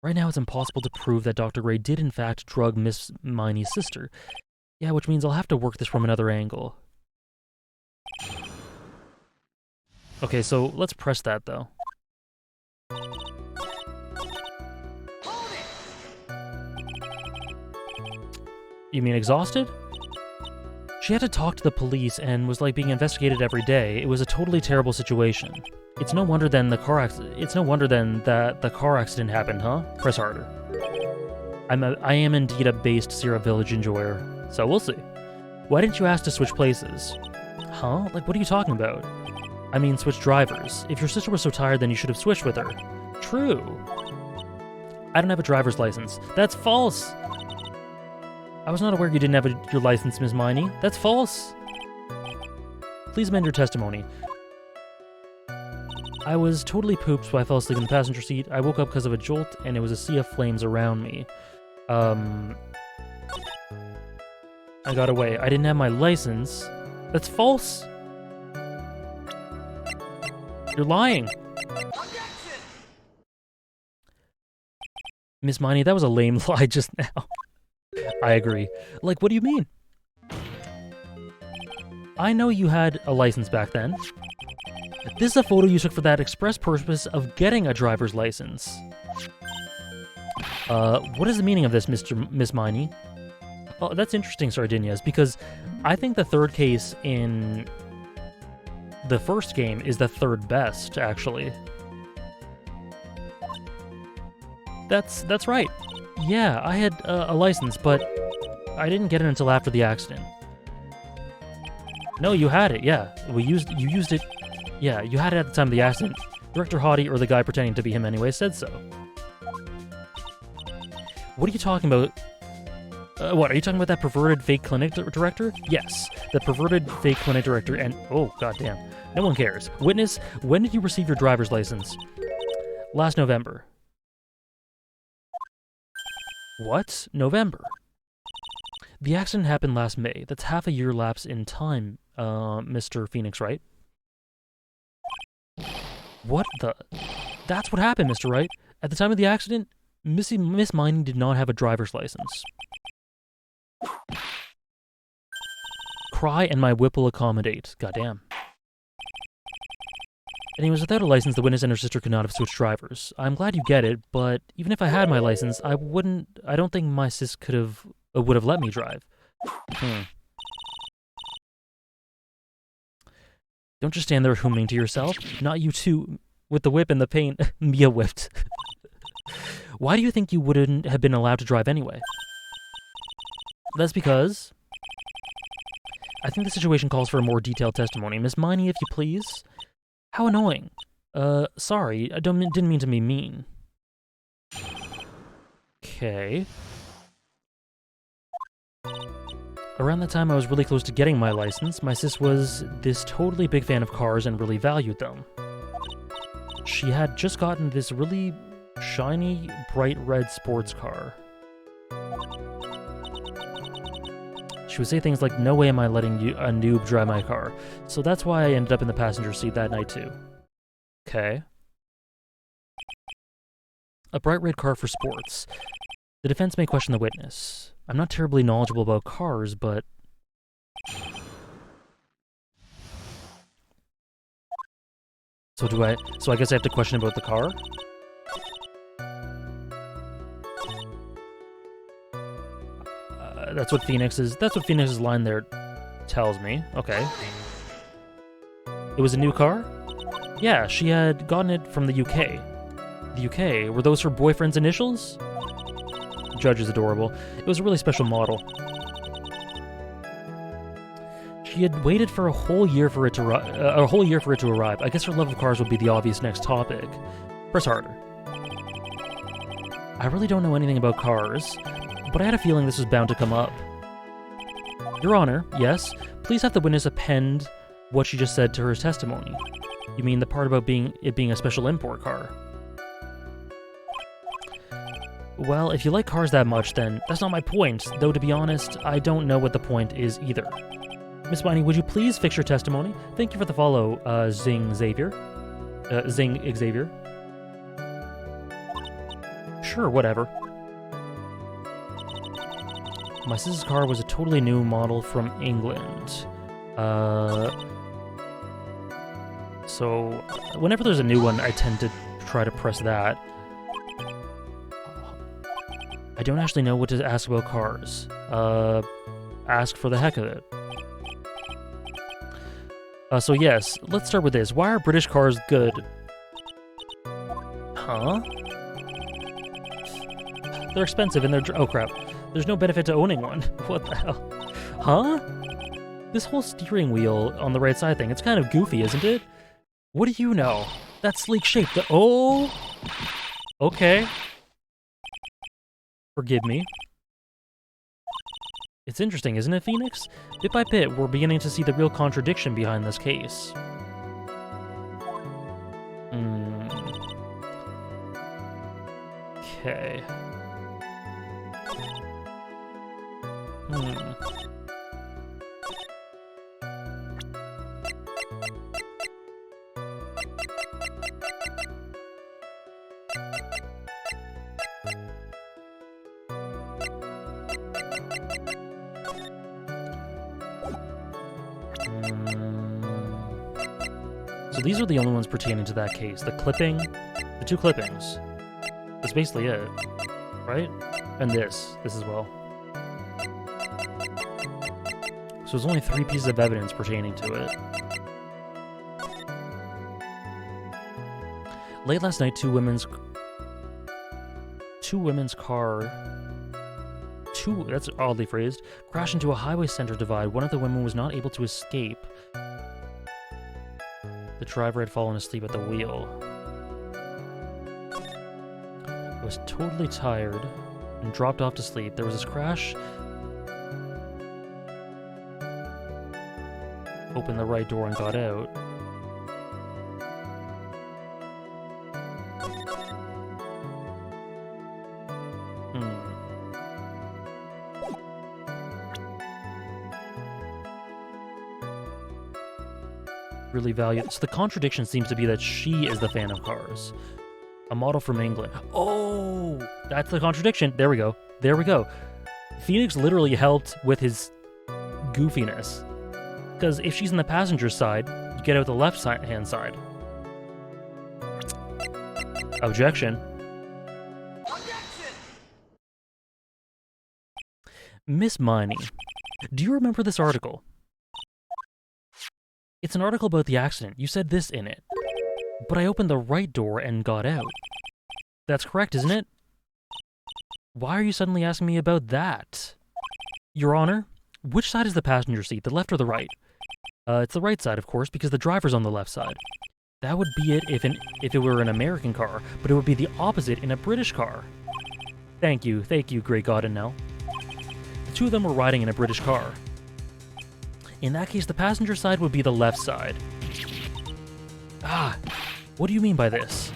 [SPEAKER 1] Right now, it's impossible to prove that Dr. Gray did in fact drug Miss Miney's sister. Yeah, which means I'll have to work this from another angle. Okay, so let's press that, though. You mean exhausted? She had to talk to the police and was like being investigated every day. It was a totally terrible situation. It's no wonder then that the car accident happened, huh? Press harder. I am indeed a based Sierra Village enjoyer, so we'll see. Why didn't you ask to switch places? Huh? Like, what are you talking about? I mean, switch drivers. If your sister was so tired, then you should have switched with her. True. I don't have a driver's license. That's false! I was not aware you didn't have your license, Ms. Miney. That's false! Please amend your testimony. I was totally pooped, so I fell asleep in the passenger seat. I woke up because of a jolt, and it was a sea of flames around me. I got away. I didn't have my license. That's false! You're lying! Miss Miney, that was a lame lie just now. I agree. Like, what do you mean? I know you had a license back then. This is a photo you took for that express purpose of getting a driver's license. What is the meaning of this, Miss Miney? Oh, that's interesting, Sardinias, because I think the third case in the first game is the third best, actually. That's right. Yeah, I had a license, but I didn't get it until after the accident. No, you had it, yeah. You used it. Yeah, you had it at the time of the accident. Director Hottie, or the guy pretending to be him anyway, said so. What are you talking about? What, are you talking about that perverted fake clinic director? Yes, the perverted fake clinic director, and oh, goddamn, no one cares. Witness, when did you receive your driver's license? Last November. What? November? The accident happened last May. That's half a year lapse in time, Mr. Phoenix, right? What the? That's what happened, Mr. Wright. At the time of the accident, Miss Miney did not have a driver's license. Cry and my whip will accommodate. Goddamn. Anyways, without a license, the witness and her sister could not have switched drivers. I'm glad you get it, but even if I had my license, I don't think my sis would have let me drive. Don't just stand there humming to yourself. Not you too, with the whip and the paint. Mia whipped. Why do you think you wouldn't have been allowed to drive anyway? That's because I think the situation calls for a more detailed testimony. Miss Miney, if you please. How annoying. Sorry, I didn't mean to be mean. Okay. Around that time, I was really close to getting my license. My sis was this totally big fan of cars and really valued them. She had just gotten this really shiny, bright red sports car. She would say things like, "No way am I letting a noob drive my car." So that's why I ended up in the passenger seat that night too. Okay. A bright red car for sports. The defense may question the witness. I'm not terribly knowledgeable about cars, but... So I guess I have to question about the car? That's what Phoenix's line there tells me. Okay. It was a new car? Yeah, she had gotten it from the UK. The UK? Were those her boyfriend's initials? Judge is adorable. It was a really special model. She had waited for a whole year for it to arrive. I guess her love of cars would be the obvious next topic. Press harder. I really don't know anything about cars, but I had a feeling this was bound to come up. Your Honor, yes, please have the witness append what she just said to her testimony. You mean the part about it being a special import car? Well, if you like cars that much, then that's not my point, though to be honest, I don't know what the point is either. Miss Miney, would you please fix your testimony? Thank you for the follow, Zing Xavier. Sure, whatever. My sister's car was a totally new model from England. So whenever there's a new one, I tend to try to press that. I don't actually know what to ask about cars. Ask for the heck of it. So yes, let's start with this. Why are British cars good? Huh? They're expensive and oh crap. There's no benefit to owning one. What the hell? Huh? This whole steering wheel on the right side thing, it's kind of goofy, isn't it? What do you know? That sleek shape, oh! Okay. Forgive me. It's interesting, isn't it, Phoenix? Bit by bit, we're beginning to see the real contradiction behind this case. Okay. So these are the only ones pertaining to that case. The clipping, the 2 clippings. That's basically it, right? And this as well. So there's only 3 pieces of evidence pertaining to it. Late last night, two women's car, that's oddly phrased, crashed into a highway center divide. One of the women was not able to escape. The driver had fallen asleep at the wheel. I was totally tired and dropped off to sleep. There was this crash. Opened the right door and got out. Really valued. So the contradiction seems to be that she is the fan of cars. A model from England. Oh, that's the contradiction. There we go. There we go. Phoenix literally helped with his goofiness. Because if she's in the passenger side, you get out the left-hand side. Objection. Miss Miney, do you remember this article? It's an article about the accident. You said this in it. But I opened the right door and got out. That's correct, isn't it? Why are you suddenly asking me about that? Your Honor, which side is the passenger seat, the left or the right? It's the right side, of course, because the driver's on the left side. That would be it if it were an American car, but it would be the opposite in a British car. Thank you, great God and Nell. The 2 of them were riding in a British car. In that case, the passenger side would be the left side. Ah, what do you mean by this?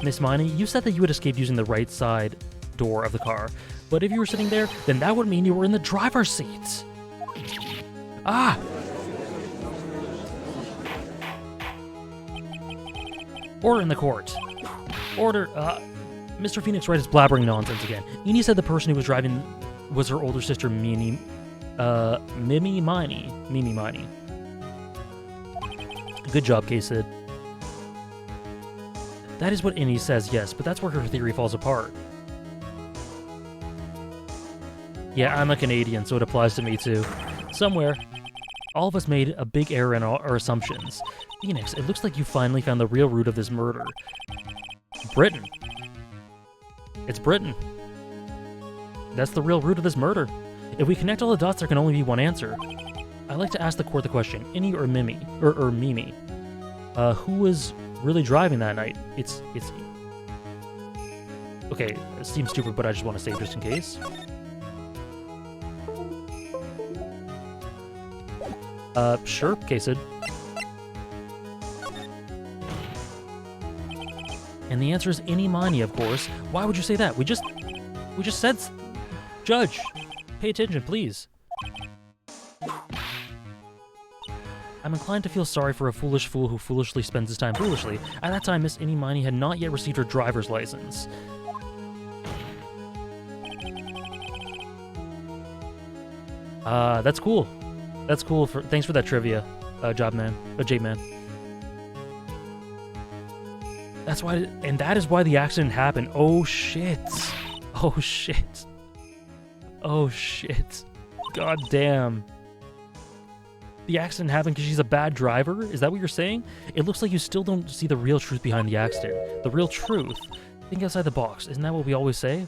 [SPEAKER 1] Miss Miney, you said that you had escaped using the right side door of the car, but if you were sitting there, then that would mean you were in the driver's seat. Ah! Order in the court. Order, Mr. Phoenix Wright is blabbering nonsense again. Eni said the person who was driving was her older sister, Mimi Miney. Good job, K-Sid. That is what Eni says, yes, but that's where her theory falls apart. Yeah, I'm a Canadian, so it applies to me too. Somewhere, all of us made a big error in our assumptions. Phoenix, it looks like you finally found the real root of this murder. Britain. It's Britain. That's the real root of this murder. If we connect all the dots, there can only be one answer. I'd like to ask the court the question, Eni or Mimi? Or Mimi? Who was really driving that night? It's... Okay, it seems stupid, but I just want to say just in case. Sure, K-Sid. And the answer is Eni Miney, of course. Why would you say that? We just said... Judge, pay attention, please. I'm inclined to feel sorry for a foolish fool who foolishly spends his time foolishly. At that time, Miss Eni Miney had not yet received her driver's license. That's cool. That's cool. Thanks for that trivia, J-Man. That's why, and that is why the accident happened. Oh shit. Oh shit. Oh shit. God damn. The accident happened because she's a bad driver? Is that what you're saying? It looks like you still don't see the real truth behind the accident. The real truth. Think outside the box. Isn't that what we always say?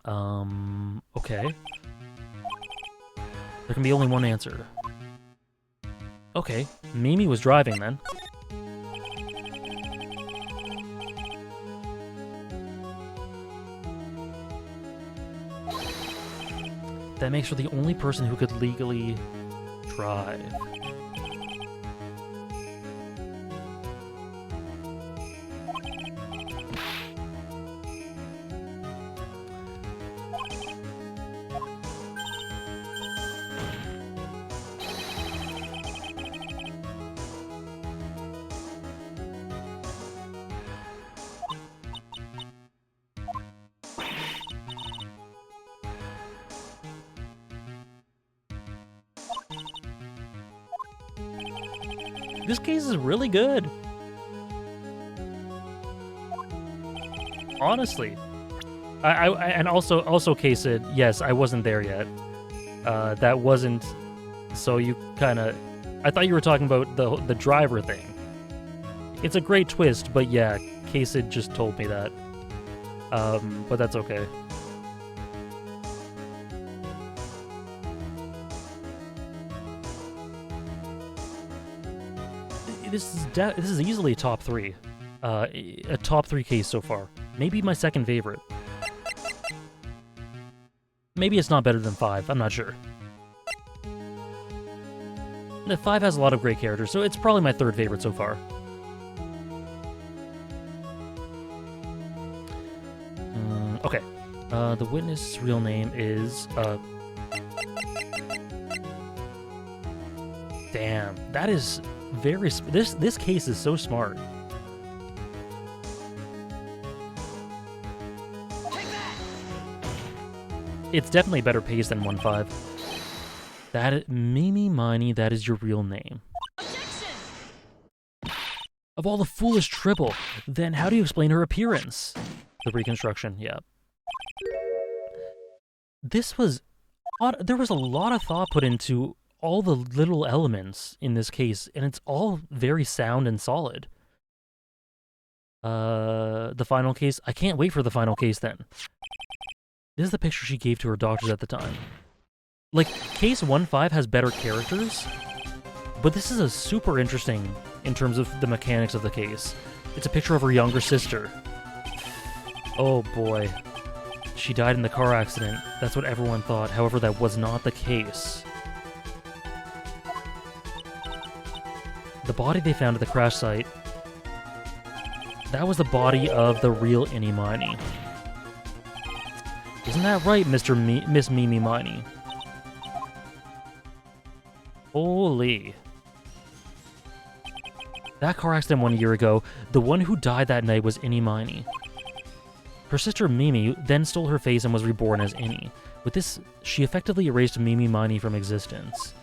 [SPEAKER 1] Okay. There can be only one answer. Okay, Mimi was driving then. That makes her the only person who could legally drive. This case is really good. Honestly. And also case it, yes, I wasn't there yet. That wasn't, so you kind of, I thought you were talking about the driver thing. It's a great twist, but yeah, case it just told me that. But that's okay. This is easily top 3. A top 3 case so far. Maybe my second favorite. Maybe it's not better than 5, I'm not sure. The 5 has a lot of great characters, so it's probably my third favorite so far. Okay. The witness' real name is, Damn, that is very... This case is so smart. It's definitely better paced than 1-5. That Mimi Miney, that is your real name. Objection! Of all the foolish triple, then how do you explain her appearance? The Reconstruction, yeah. This was... There was a lot of thought put into all the little elements in this case, and it's all very sound and solid. The final case? I can't wait for the final case then. This is the picture she gave to her doctors at the time. Like, case 1-5 has better characters, but this is a super interesting in terms of the mechanics of the case. It's a picture of her younger sister. Oh boy. She died in the car accident. That's what everyone thought. However, that was not the case. The body they found at the crash site, that was the body of the real Innie Miney. Isn't that right, Miss Mimi Miney? Holy. That car accident 1 year ago, the one who died that night was Innie Miney. Her sister Mimi then stole her face and was reborn as Innie. With this, she effectively erased Mimi Miney from existence.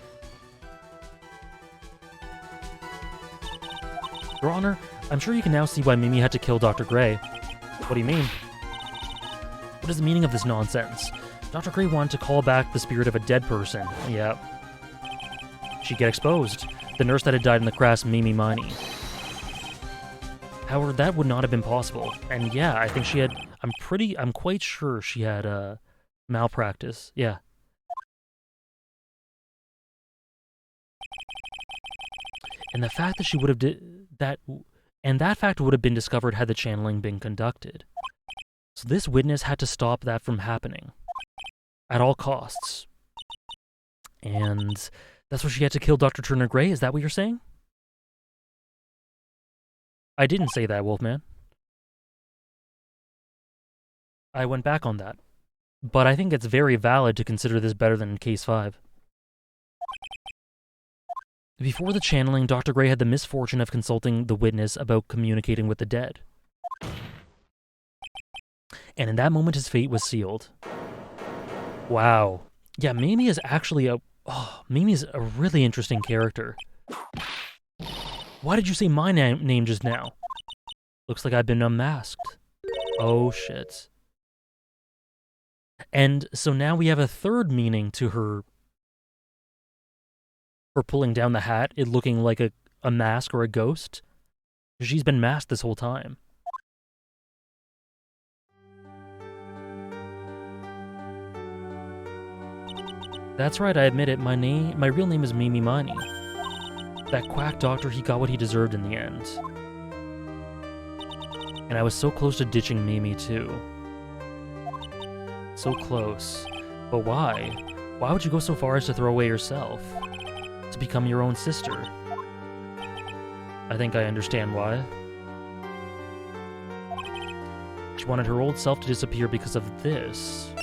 [SPEAKER 1] Your Honor, I'm sure you can now see why Mimi had to kill Dr. Gray. What do you mean? What is the meaning of this nonsense? Dr. Gray wanted to call back the spirit of a dead person. Yeah. She'd get exposed. The nurse that had died in the crash, Mimi Miney. However, that would not have been possible. And yeah, I think she had... I'm quite sure she had, malpractice. Yeah. And the fact that she would have that fact would have been discovered had the channeling been conducted. So this witness had to stop that from happening. At all costs. And that's why she had to kill Dr. Turner Gray? Is that what you're saying? I didn't say that, Wolfman. I went back on that. But I think it's very valid to consider this better than Case 5. Before the channeling, Dr. Gray had the misfortune of consulting the witness about communicating with the dead. And in that moment, his fate was sealed. Wow. Yeah, Mimi is actually Mimi's a really interesting character. Why did you say my name just now? Looks like I've been unmasked. Oh, shit. And so now we have a third meaning to her pulling down the hat, it looking like a mask or a ghost. She's been masked this whole time. That's right, I admit it. My real name is Mimi Miney. That quack doctor, he got what he deserved in the end. And I was so close to ditching Mimi, too. So close. But why? Why would you go so far as to throw away yourself? To become your own sister? I think I understand why. She wanted her old self to disappear because of this.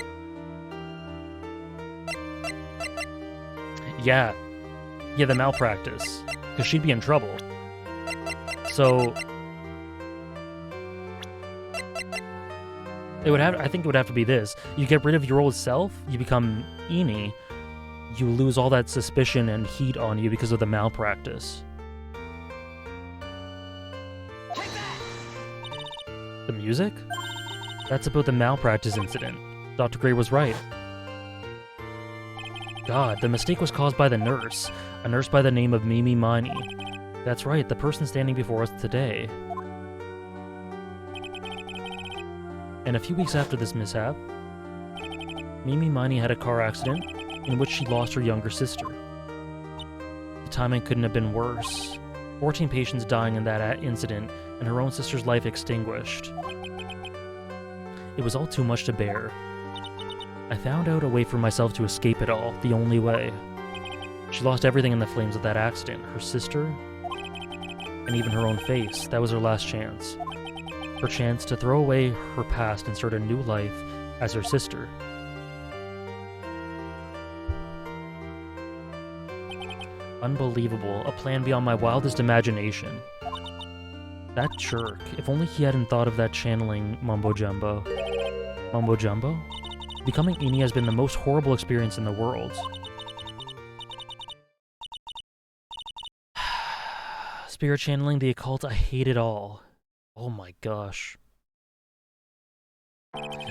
[SPEAKER 1] Yeah, the malpractice. Because she'd be in trouble. So... I think it would have to be this. You get rid of your old self, you become Innie, you lose all that suspicion and heat on you because of the malpractice. music? That's about the malpractice incident. Dr. Gray was right. God, the mistake was caused by the nurse. A nurse by the name of Mimi Miney. That's right, the person standing before us today. And a few weeks after this mishap, Mimi Miney had a car accident in which she lost her younger sister. The timing couldn't have been worse. 14 patients dying in that incident, and her own sister's life extinguished. It was all too much to bear. I found out a way for myself to escape it all, the only way. She lost everything in the flames of that accident. Her sister, and even her own face. That was her last chance. Her chance to throw away her past and start a new life as her sister. Unbelievable. A plan beyond my wildest imagination. That jerk. If only he hadn't thought of that channeling mumbo-jumbo. Mumbo-jumbo? Becoming Amy has been the most horrible experience in the world. Spirit channeling, the occult, I hate it all. Oh my gosh.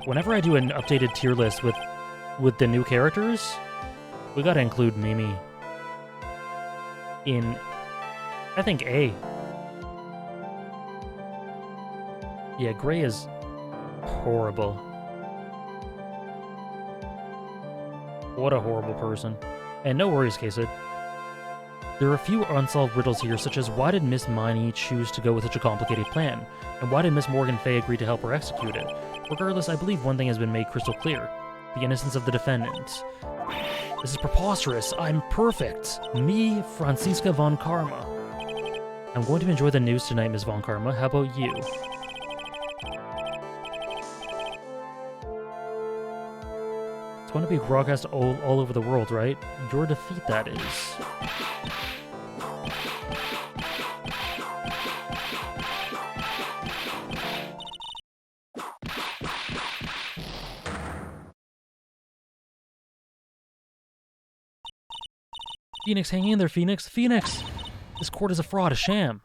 [SPEAKER 1] Whenever I do an updated tier list with the new characters, we gotta include Mimi in, I think, A. Yeah, Gray is horrible. What a horrible person. And no worries, Kased. There are a few unsolved riddles here, such as why did Miss Miney choose to go with such a complicated plan? And why did Miss Morgan Fay agree to help her execute it? Regardless, I believe one thing has been made crystal clear. The innocence of the defendant. This is preposterous. I'm perfect. Me, Franziska von Karma. I'm going to enjoy the news tonight, Miss von Karma. How about you? It's going to be broadcast all over the world, right? Your defeat, that is. Phoenix, hang in there, Phoenix! Phoenix! This court is a fraud, a sham.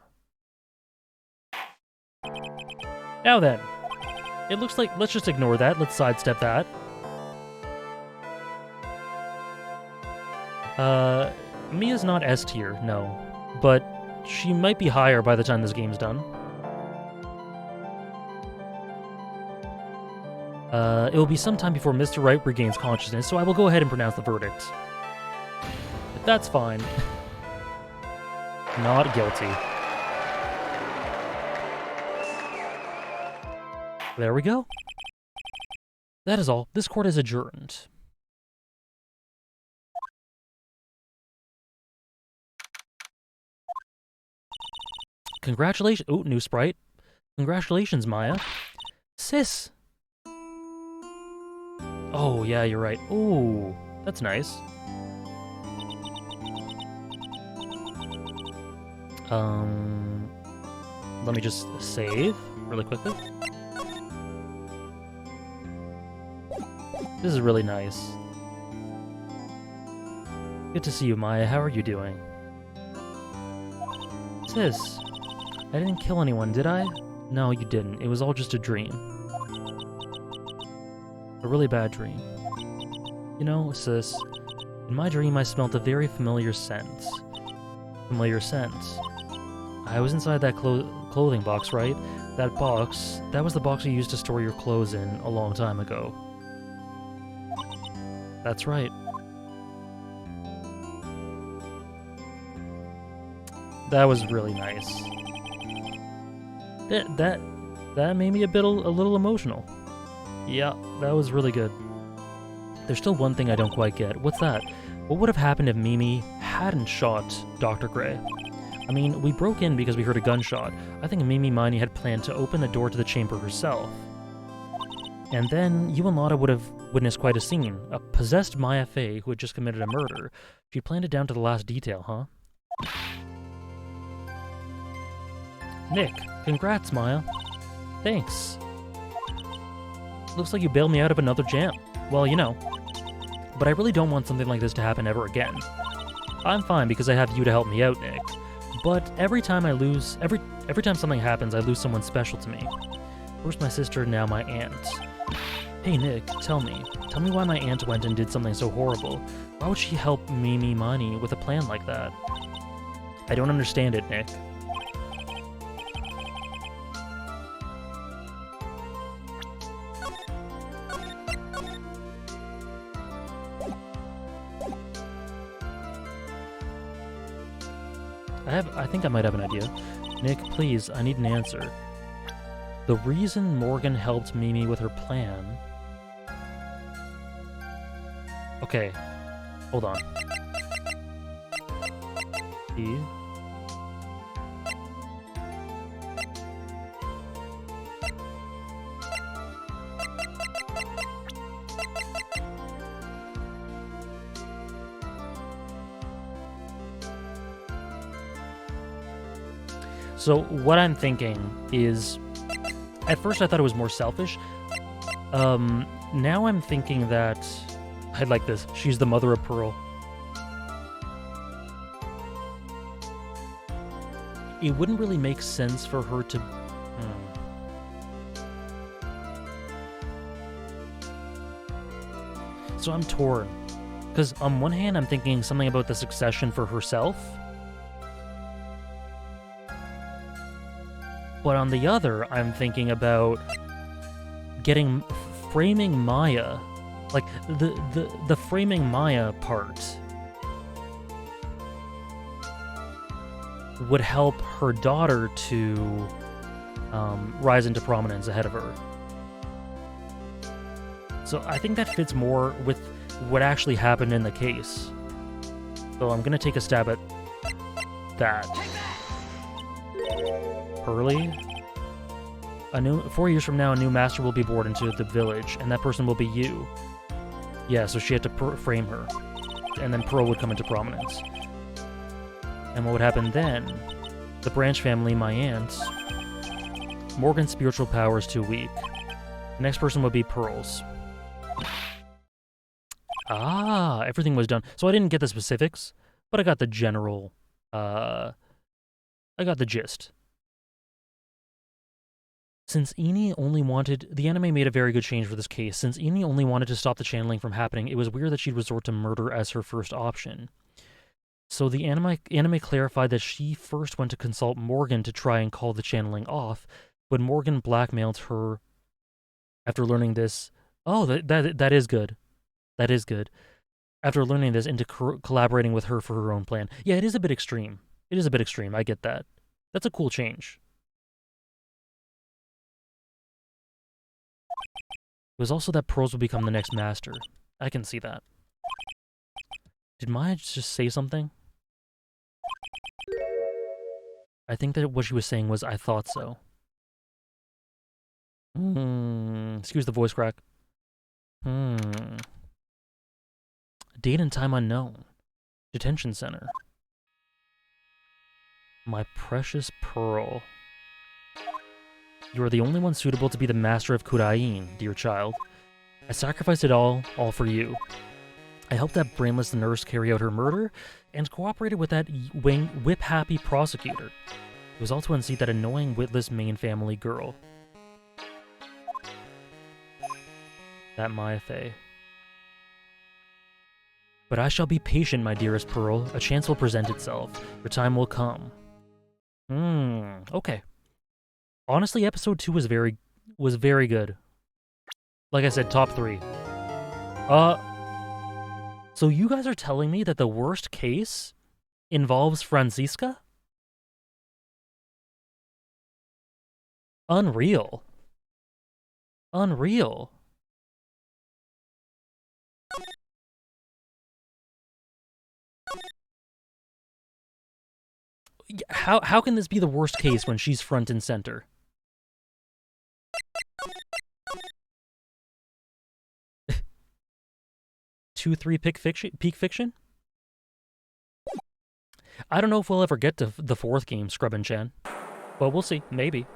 [SPEAKER 1] Now then. It looks like, let's just ignore that, let's sidestep that. Mia's not S tier, no. But she might be higher by the time this game's done. It will be some time before Mr. Wright regains consciousness, so I will go ahead and pronounce the verdict. That's fine. Not guilty. There we go. That is all. This court is adjourned. Congratulations. Oh, new sprite. Congratulations, Maya. Sis. Oh, yeah, you're right. Ooh, that's nice. Let me just save really quickly. This is really nice. Good to see you, Maya. How are you doing? Sis, I didn't kill anyone, did I? No, you didn't. It was all just a dream. A really bad dream. You know, sis, in my dream I smelled a very familiar scent. Familiar scent. I was inside that clothing box, right? That box, that was the box you used to store your clothes in a long time ago. That's right. That was really nice. That made me a little emotional. Yeah, that was really good. There's still one thing I don't quite get. What's that? What would have happened if Mimi hadn't shot Dr. Gray? I mean, we broke in because we heard a gunshot. I think Mimi Miney had planned to open the door to the chamber herself. And then you and Lotta would have witnessed quite a scene. A possessed Maya Fey who had just committed a murder. She planned it down to the last detail, huh? Nick, congrats, Maya. Thanks. Looks like you bailed me out of another jam. Well, you know. But I really don't want something like this to happen ever again. I'm fine because I have you to help me out, Nick. But every time I lose, every time something happens, I lose someone special to me. First my sister, now my aunt. Hey Nick, tell me why my aunt went and did something so horrible. Why would she help Mimi Money with a plan like that? I don't understand it, Nick. I think I might have an idea. Nick, please, I need an answer. The reason Morgan helped Mimi with her plan... Okay, hold on. E? So what I'm thinking is, at first I thought it was more selfish. Now I'm thinking that I'd like this. She's the mother of Pearl. It wouldn't really make sense for her to... So I'm torn. Because on one hand, I'm thinking something about the succession for herself. But on the other, I'm thinking about framing Maya, like the framing Maya part would help her daughter to rise into prominence ahead of her. So I think that fits more with what actually happened in the case. So I'm gonna take a stab at that. Pearly? 4 years from now, a new master will be born into the village, and that person will be you. Yeah, so she had to frame her. And then Pearl would come into prominence. And what would happen then? The Branch family, my aunt. Morgan's spiritual power is too weak. The next person would be Pearl's. Ah, everything was done. So I didn't get the specifics, but I got the general, I got the gist. Since Eni only wanted... The anime made a very good change for this case. Since Eni only wanted to stop the channeling from happening, it was weird that she'd resort to murder as her first option. So the anime clarified that she first went to consult Morgan to try and call the channeling off, but Morgan blackmailed her after learning this... Oh, that is good. That is good. After learning this, into collaborating with her for her own plan. Yeah, it is a bit extreme. It is a bit extreme, I get that. That's a cool change. It was also that Pearls would become the next master. I can see that. Did Maya just say something? I think that what she was saying was, I thought so. Excuse the voice crack. Date and time unknown. Detention center. My precious Pearl. You are the only one suitable to be the master of Kurain, dear child. I sacrificed it all for you. I helped that brainless nurse carry out her murder, and cooperated with that whip-happy prosecutor. It was all to unseat that annoying, witless main family girl. That Maya Fey. But I shall be patient, my dearest Pearl. A chance will present itself. Your time will come. Okay. Honestly, episode 2 was very good. Like I said, top 3. So you guys are telling me that the worst case involves Franziska? Unreal. Unreal. How can this be the worst case when she's front and center? Two, 3 peak fiction? I don't know if we'll ever get to the 4th game, Scrubbin' but we'll see. Maybe.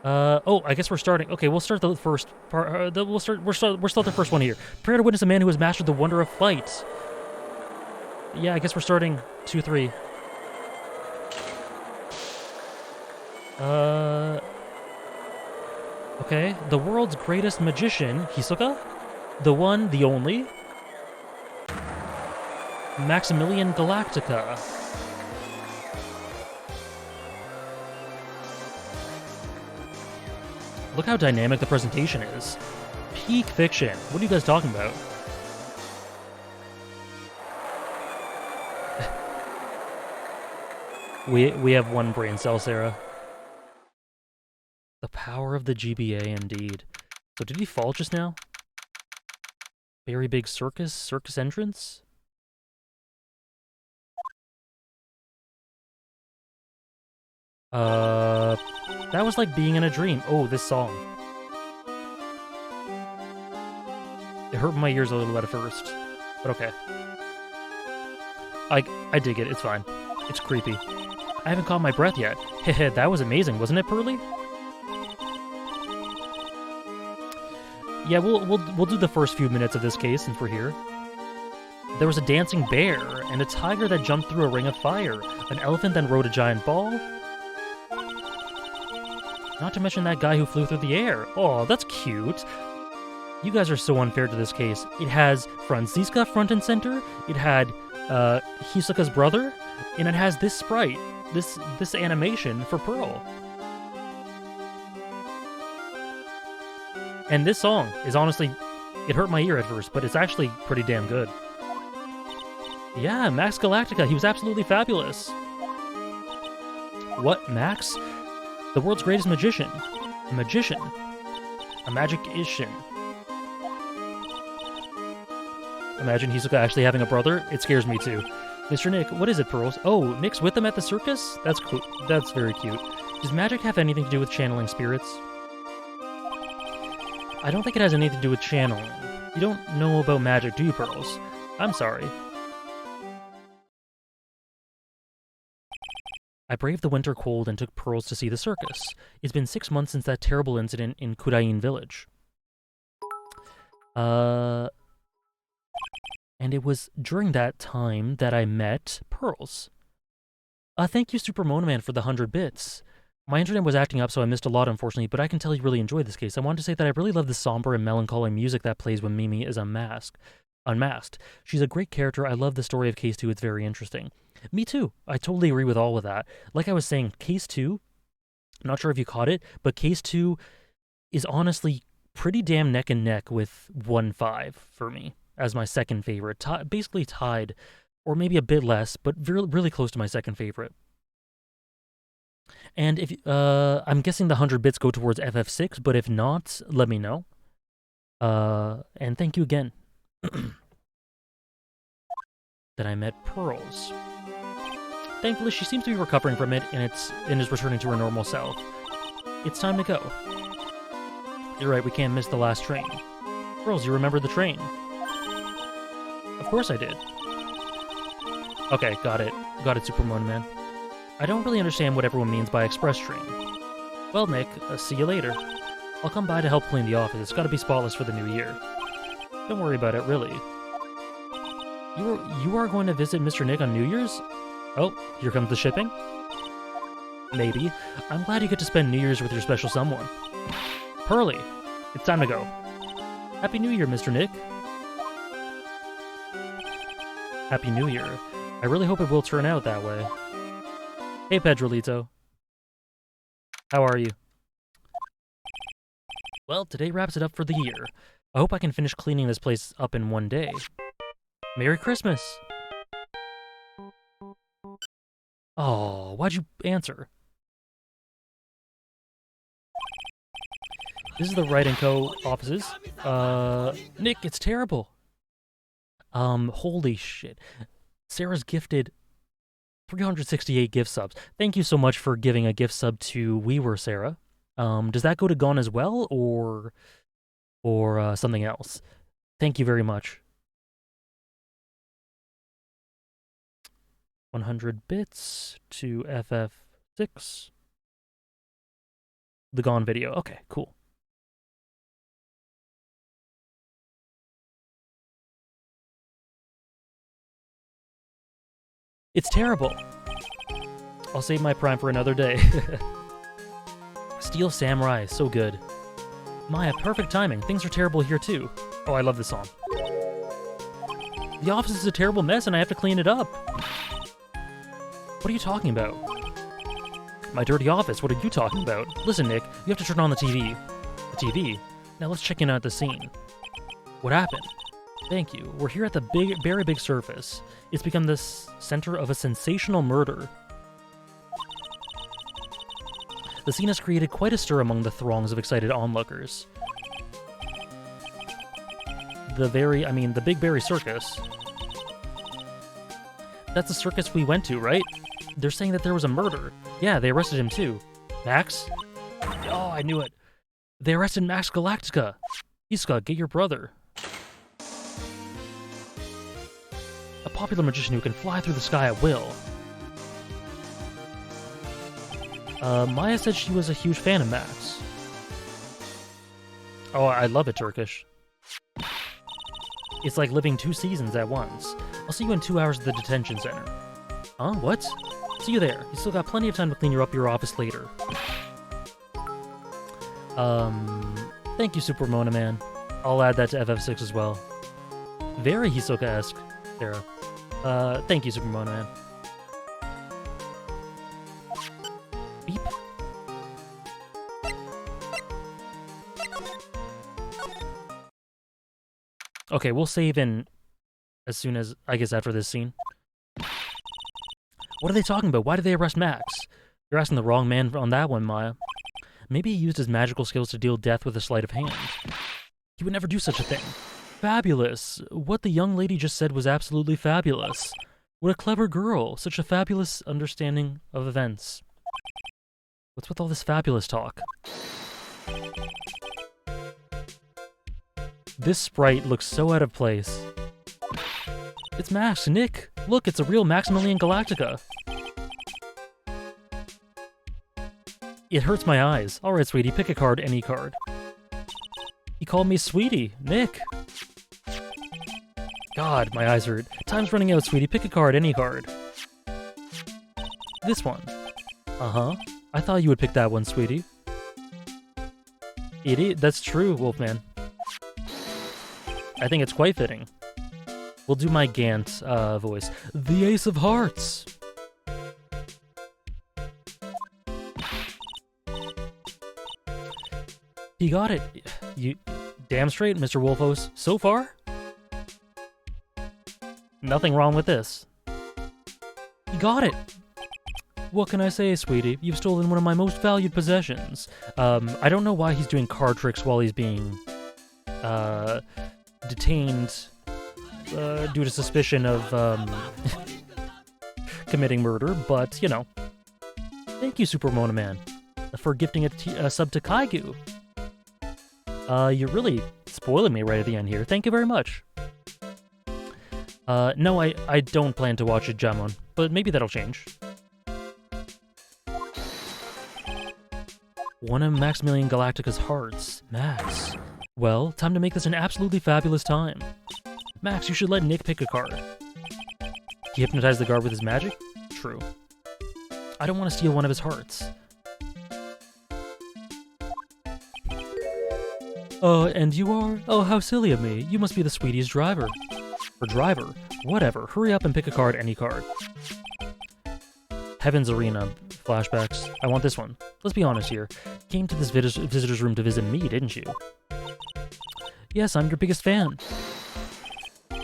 [SPEAKER 1] Oh, I guess we're starting. Okay, we'll start the first part. We'll start the first one here. Prepare to witness a man who has mastered the wonder of flight. Yeah, I guess we're starting 2, 3. Okay, the world's greatest magician, Hisoka? The one, the only? Maximilian Galactica. Look how dynamic the presentation is. Peak fiction. What are you guys talking about? We have one brain cell, Sarah. The power of the GBA, indeed. So did he fall just now? Very big circus entrance? That was like being in a dream. Oh, this song. It hurt my ears a little at first, but okay. I dig it, it's fine. It's creepy. I haven't caught my breath yet. Heh, that was amazing, wasn't it, Pearly? Yeah, we'll do the first few minutes of this case since we're here. There was a dancing bear, and a tiger that jumped through a ring of fire. An elephant that rode a giant ball. Not to mention that guy who flew through the air. Oh, that's cute. You guys are so unfair to this case. It has Franziska front and center, it had Hisoka's brother, and it has this sprite, this animation for Pearl. And this song is honestly, it hurt my ear at first, but it's actually pretty damn good. Yeah, Max Galactica, he was absolutely fabulous. What, Max? The world's greatest magician. A magician. A magician. Imagine Hisoka actually having a brother. It scares me too. Mr. Nick, what is it, Pearls? Oh, Nick's with them at the circus? That's cool. That's very cute. Does magic have anything to do with channeling spirits? I don't think it has anything to do with channeling. You don't know about magic, do you, Pearls? I'm sorry. I braved the winter cold and took Pearls to see the circus. It's been 6 months since that terrible incident in Kurain village. And it was during that time that I met Pearls. Thank you, Super Mona Man, for the 100 bits. My internet was acting up, so I missed a lot, unfortunately, but I can tell you really enjoyed this case. I wanted to say that I really love the somber and melancholy music that plays when Mimi is unmasked. She's a great character. I love the story of Case 2. It's very interesting. Me too. I totally agree with all of that. Like I was saying, Case 2, I'm not sure if you caught it, but Case 2 is honestly pretty damn neck and neck with 1-5 for me as my second favorite. Basically tied, or maybe a bit less, but really close to my second favorite. And if I'm guessing the 100 bits go towards FF6, but if not, let me know. And thank you again that I met Pearls. Thankfully, she seems to be recovering from it, and is returning to her normal self. It's time to go. You're right, we can't miss the last train. Pearls, you remember the train? Of course I did. Okay, got it. Got it, Super Moon Man. I don't really understand what everyone means by express train. Well, Nick, see you later. I'll come by to help clean the office. It's gotta be spotless for the new year. Don't worry about it, really. You are going to visit Mr. Nick on New Year's? Oh, here comes the shipping? Maybe. I'm glad you get to spend New Year's with your special someone. Pearly, it's time to go. Happy New Year, Mr. Nick. Happy New Year. I really hope it will turn out that way. Hey, Pedrolito. How are you? Well, today wraps it up for the year. I hope I can finish cleaning this place up in one day. Merry Christmas! Oh, why'd you answer? This is the Wright & Co. offices. Nick, it's terrible. Holy shit. Sarah's gifted 368 gift subs. Thank you so much for giving a gift sub to We Were Sarah. Does that go to Gone as well, or something else? Thank you very much. 100 bits to FF6. The Gone video. Okay, cool. It's terrible. I'll save my prime for another day. Steel Samurai, so good. Maya, perfect timing. Things are terrible here too. Oh, I love this song. The office is a terrible mess and I have to clean it up. What are you talking about? My dirty office, what are you talking about? Listen, Nick, you have to turn on the TV. The TV? Now let's check in at the scene. What happened? Thank you. We're here at the very big surface. It's become the center of a sensational murder. The scene has created quite a stir among the throngs of excited onlookers. The Big Berry Circus. That's the circus we went to, right? They're saying that there was a murder. Yeah, they arrested him too. Max? Oh, I knew it. They arrested Max Galactica. Iska, get your brother. A popular magician who can fly through the sky at will. Maya said she was a huge fan of Max. Oh, I love it, Turkish. It's like living 2 seasons at once. I'll see you in 2 hours at the detention center. Huh? What? See you there. You still got plenty of time to clean up your office later. Thank you, Super Mona Man. I'll add that to FF6 as well. Very Hisoka-esque, Sarah. Thank you, Super Mona Man. Beep. Okay, we'll save in as soon as, I guess, after this scene. What are they talking about? Why did they arrest Max? You're asking the wrong man on that one, Maya. Maybe he used his magical skills to deal death with a sleight of hand. He would never do such a thing. Fabulous. What the young lady just said was absolutely fabulous. What a clever girl. Such a fabulous understanding of events. What's with all this fabulous talk? This sprite looks so out of place. It's Max, Nick. Look, it's a real Maximilian Galactica. It hurts my eyes. Alright, sweetie, pick a card, any card. He called me sweetie. Nick. God, my eyes hurt. Time's running out, sweetie. Pick a card, any card. This one. Uh-huh. I thought you would pick that one, sweetie. Idiot. That's true, Wolfman. I think it's quite fitting. We'll do my Gant voice. The Ace of Hearts! He got it. You damn straight, Mr. Wolfos. So far? Nothing wrong with this. He got it! What can I say, sweetie? You've stolen one of my most valued possessions. I don't know why he's doing card tricks while he's being, detained, due to suspicion of, committing murder, but, you know. Thank you, Super Mona Man, for gifting a sub to Kaigu. You're really spoiling me right at the end here. Thank you very much. No, I don't plan to watch it, Jamon, but maybe that'll change. One of Maximilian Galactica's hearts. Max. Well, time to make this an absolutely fabulous time. Max, you should let Nick pick a card. He hypnotized the guard with his magic? True. I don't want to steal one of his hearts. And you are? Oh, how silly of me. You must be the sweetie's driver. Or driver. Whatever. Hurry up and pick a card, any card. Heaven's Arena. Flashbacks. I want this one. Let's be honest here. Came to this visitor's room to visit me, didn't you? Yes, I'm your biggest fan.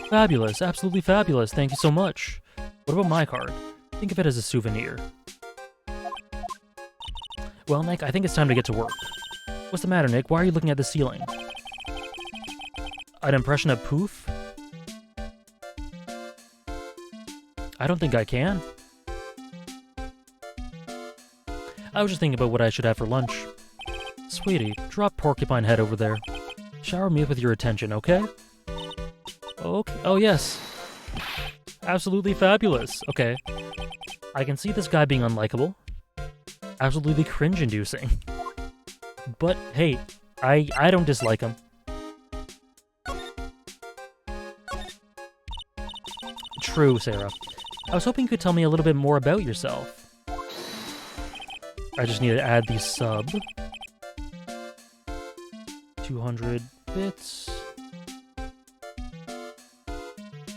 [SPEAKER 1] Fabulous. Absolutely fabulous. Thank you so much. What about my card? Think of it as a souvenir. Well, Nick, I think it's time to get to work. What's the matter, Nick? Why are you looking at the ceiling? An impression of Poof? I don't think I can. I was just thinking about what I should have for lunch. Sweetie, drop Porcupine Head over there. Shower me with your attention, okay? Okay. Oh, yes. Absolutely fabulous. Okay. I can see this guy being unlikable. Absolutely cringe-inducing. But, hey, I don't dislike him. True, Sarah. I was hoping you could tell me a little bit more about yourself. I just need to add the sub. 200 bits.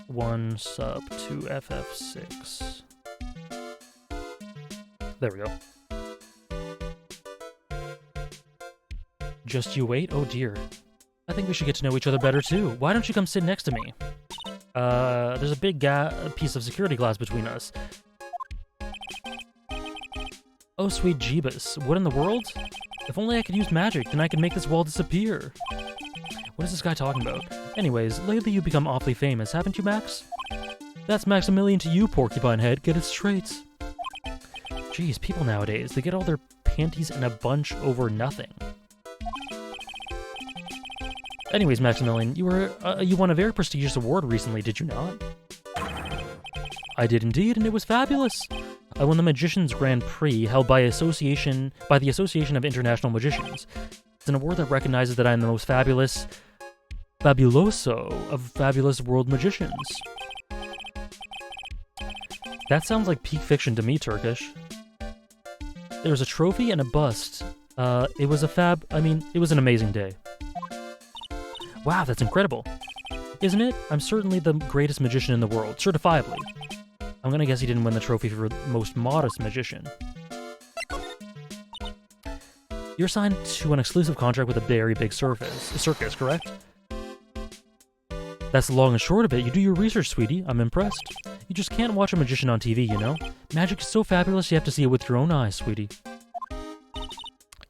[SPEAKER 1] 1 sub to FF6. There we go. Just you wait? Oh dear. I think we should get to know each other better too. Why don't you come sit next to me? There's a big piece of security glass between us. Oh sweet Jeebus, what in the world? If only I could use magic, then I could make this wall disappear. What is this guy talking about? Anyways, lately you've become awfully famous, haven't you, Max? That's Maximilian to you, Porcupine Head. Get it straight. Jeez, people nowadays, they get all their panties in a bunch over nothing. Anyways, Maximilian, you won a very prestigious award recently, did you not? I did indeed, and it was fabulous. I won the Magician's Grand Prix, held by the Association of International Magicians. It's an award that recognizes that I am the most fabuloso of fabulous world magicians. That sounds like peak fiction to me, Turkish. There was a trophy and a bust. It was an amazing day. Wow, that's incredible. Isn't it? I'm certainly the greatest magician in the world, certifiably. I'm gonna guess he didn't win the trophy for most modest magician. You're signed to an exclusive contract with a very big circus, correct? That's the long and short of it. You do your research, sweetie. I'm impressed. You just can't watch a magician on TV, you know? Magic is so fabulous you have to see it with your own eyes, sweetie.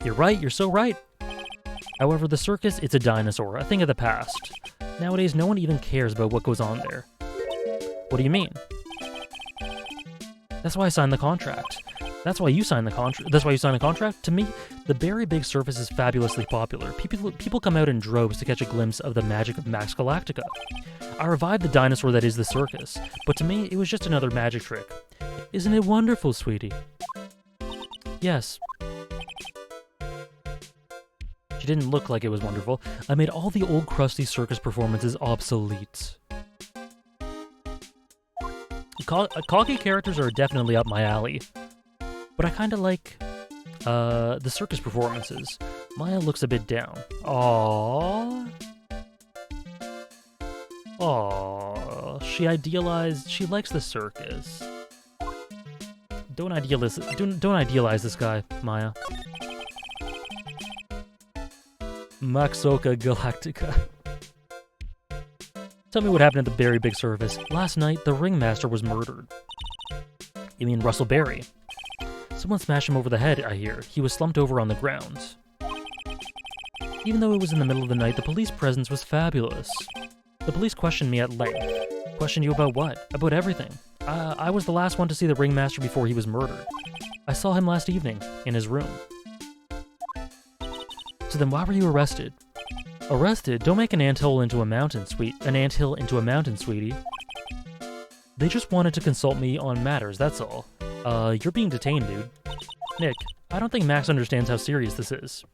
[SPEAKER 1] You're right, you're so right. However, the circus, it's a dinosaur, a thing of the past. Nowadays, no one even cares about what goes on there. What do you mean? That's why I signed the contract. That's why you signed the contract. That's why you signed the contract? To me, the very big surface is fabulously popular. People come out in droves to catch a glimpse of the magic of Max Galactica. I revived the dinosaur that is the circus, but to me, it was just another magic trick. Isn't it wonderful, sweetie? Yes. She didn't look like it was wonderful. I made all the old crusty circus performances obsolete. Cocky characters are definitely up my alley. But I kinda like, the circus performances. Maya looks a bit down. Aww. Aww. She likes the circus. Don't idealize this guy, Maya. Maxoka Galactica. Tell me what happened at the Berry Big Surface. Last night, the ringmaster was murdered. You mean Russell Berry? Someone smashed him over the head, I hear. He was slumped over on the ground. Even though it was in the middle of the night, the police presence was fabulous. The police questioned me at length. Questioned you about what? About everything. I was the last one to see the ringmaster before he was murdered. I saw him last evening, in his room. So then why were you arrested? Arrested? Don't make an anthill into a mountain, sweetie. They just wanted to consult me on matters, that's all. You're being detained, dude. Nick, I don't think Max understands how serious this is.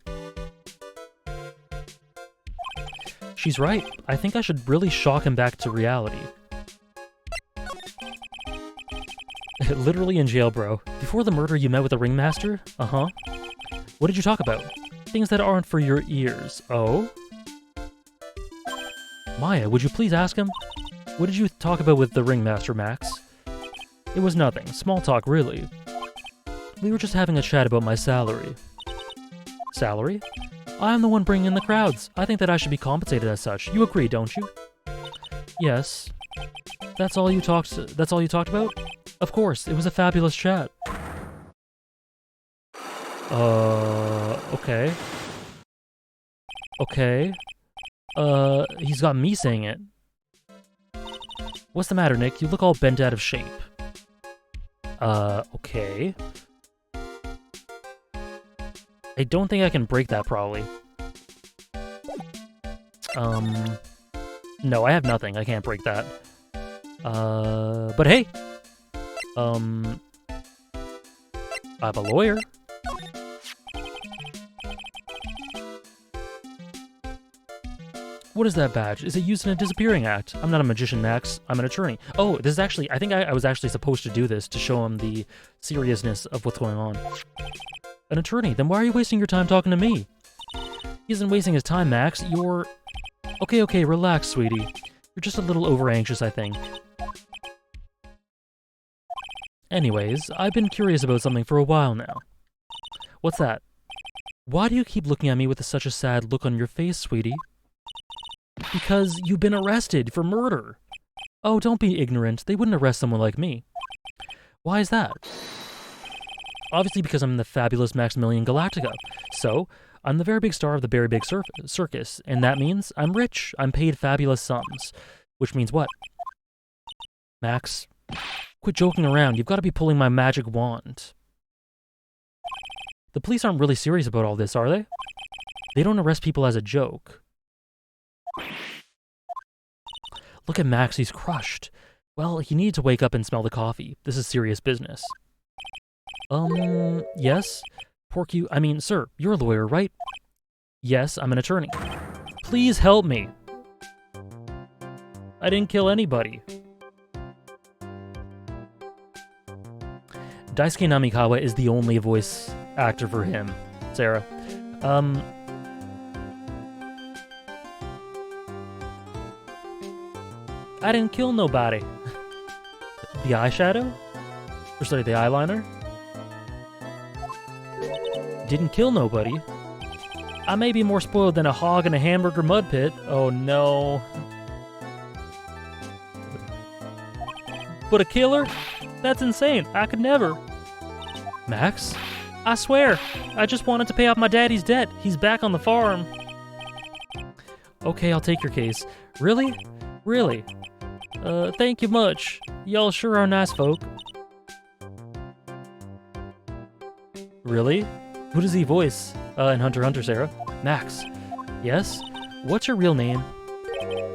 [SPEAKER 1] She's right. I think I should really shock him back to reality. Literally in jail, bro. Before the murder, you met with the ringmaster? Uh-huh. What did you talk about? Things that aren't for your ears. Oh? Maya, would you please ask him? What did you talk about with the ringmaster, Max? It was nothing. Small talk, really. We were just having a chat about my salary. Salary? I'm the one bringing in the crowds. I think that I should be compensated as such. You agree, don't you? Yes. That's all you talked about? Of course, it was a fabulous chat. Okay. Okay. He's got me saying it. What's the matter, Nick? You look all bent out of shape. Okay. I don't think I can break that, probably. No, I have nothing. I can't break that. But hey! I'm a lawyer. What is that badge? Is it used in a disappearing act? I'm not a magician, Max. I'm an attorney. Oh, this is actually... I think I was actually supposed to do this to show him the seriousness of what's going on. An attorney? Then why are you wasting your time talking to me? He isn't wasting his time, Max. You're... Okay, relax, sweetie. You're just a little over-anxious, I think. Anyways, I've been curious about something for a while now. What's that? Why do you keep looking at me with such a sad look on your face, sweetie? Because you've been arrested for murder. Oh, don't be ignorant. They wouldn't arrest someone like me. Why is that? Obviously because I'm the fabulous Maximilian Galactica. So, I'm the very big star of the very big circus, and that means I'm rich. I'm paid fabulous sums. Which means what? Max, quit joking around. You've got to be pulling my magic wand. The police aren't really serious about all this, are they? They don't arrest people as a joke. Look at Max, he's crushed. Well, he needed to wake up and smell the coffee. This is serious business. Yes? Sir, you're a lawyer, right? Yes, I'm an attorney. Please help me. I didn't kill anybody. Daisuke Namikawa is the only voice actor for him, Sarah. I didn't kill nobody. The eyeshadow? Or sorry, the eyeliner? Didn't kill nobody. I may be more spoiled than a hog in a hamburger mud pit. Oh no. But a killer? That's insane. I could never. Max? I swear, I just wanted to pay off my daddy's debt. He's back on the farm. Okay, I'll take your case. Really? Really? Thank you much. Y'all sure are nice folk. Really? Who does he voice in Hunter x Hunter, Sarah? Max. Yes? What's your real name?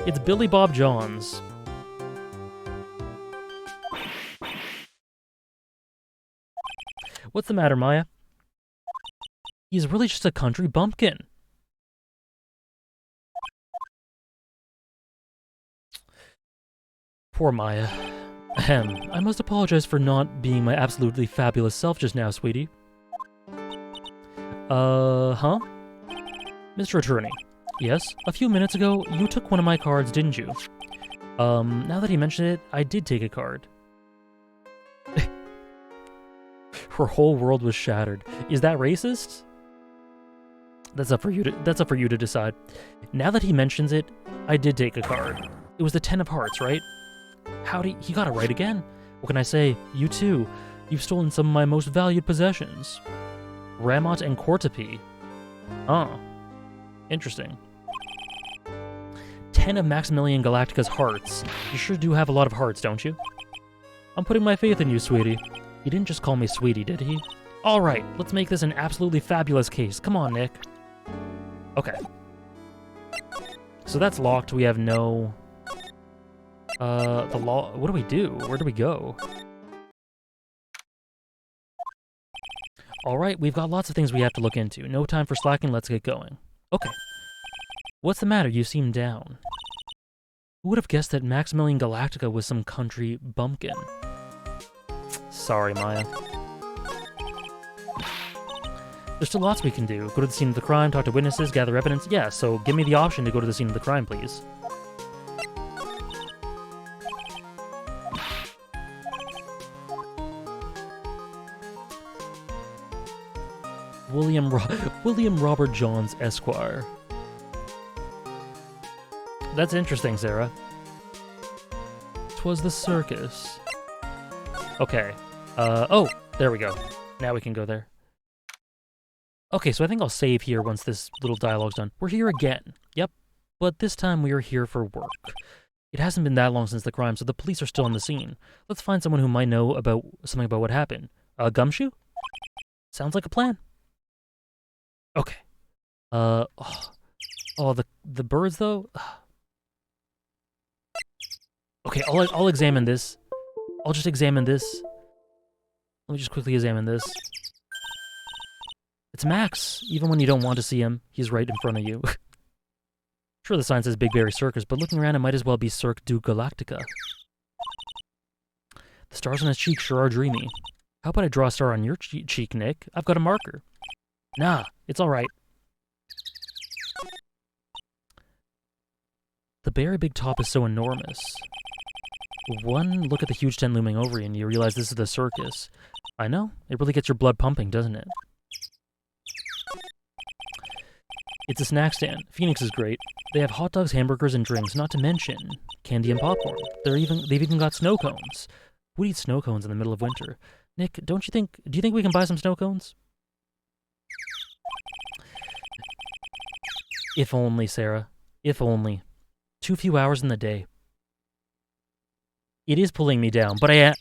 [SPEAKER 1] It's Billy Bob Johns. What's the matter, Maya? He's really just a country bumpkin. Poor Maya. Ahem. I must apologize for not being my absolutely fabulous self just now, sweetie. Huh? Mr. Attorney. Yes? A few minutes ago, you took one of my cards, didn't you? Now that he mentioned it, I did take a card. Her whole world was shattered. Is that racist? That's up for you to decide. Now that he mentions it, I did take a card. It was the 10 of Hearts, right? Howdy, he got it right again. What can I say? You too. You've stolen some of my most valued possessions. Ramot and Cortopi. Oh. Interesting. 10 of Maximilian Galactica's hearts. You sure do have a lot of hearts, don't you? I'm putting my faith in you, sweetie. He didn't just call me sweetie, did he? Alright, let's make this an absolutely fabulous case. Come on, Nick. Okay. So that's locked. We have no... the law... What do we do? Where do we go? Alright, we've got lots of things we have to look into. No time for slacking, let's get going. Okay. What's the matter? You seem down. Who would have guessed that Maximilian Galactica was some country bumpkin? Sorry, Maya. There's still lots we can do. Go to the scene of the crime, talk to witnesses, gather evidence. Yeah, so give me the option to go to the scene of the crime, please. William Robert Johns, Esquire. That's interesting, Sarah. 'Twas the circus. Okay. Oh, there we go. Now we can go there. Okay, so I think I'll save here once this little dialogue's done. We're here again. Yep. But this time we are here for work. It hasn't been that long since the crime, so the police are still on the scene. Let's find someone who might know about something about what happened. Gumshoe? Sounds like a plan. Okay. Oh, the birds though? Okay, I'll examine this. I'll just examine this. Let me just quickly examine this. It's Max. Even when you don't want to see him, he's right in front of you. Sure, the sign says Big Berry Circus, but looking around, it might as well be Cirque du Galactica. The stars on his cheek sure are dreamy. How about I draw a star on your cheek, Nick? I've got a marker. Nah, it's all right. The very big top is so enormous. One look at the huge tent looming over you and you realize this is the circus. I know, it really gets your blood pumping, doesn't it? It's a snack stand. Phoenix is great. They have hot dogs, hamburgers, and drinks, not to mention candy and popcorn. They've even got snow cones. Who would eat snow cones in the middle of winter? Nick, do you think we can buy some snow cones? If only, Sarah. If only. Too few hours in the day. It is pulling me down, but I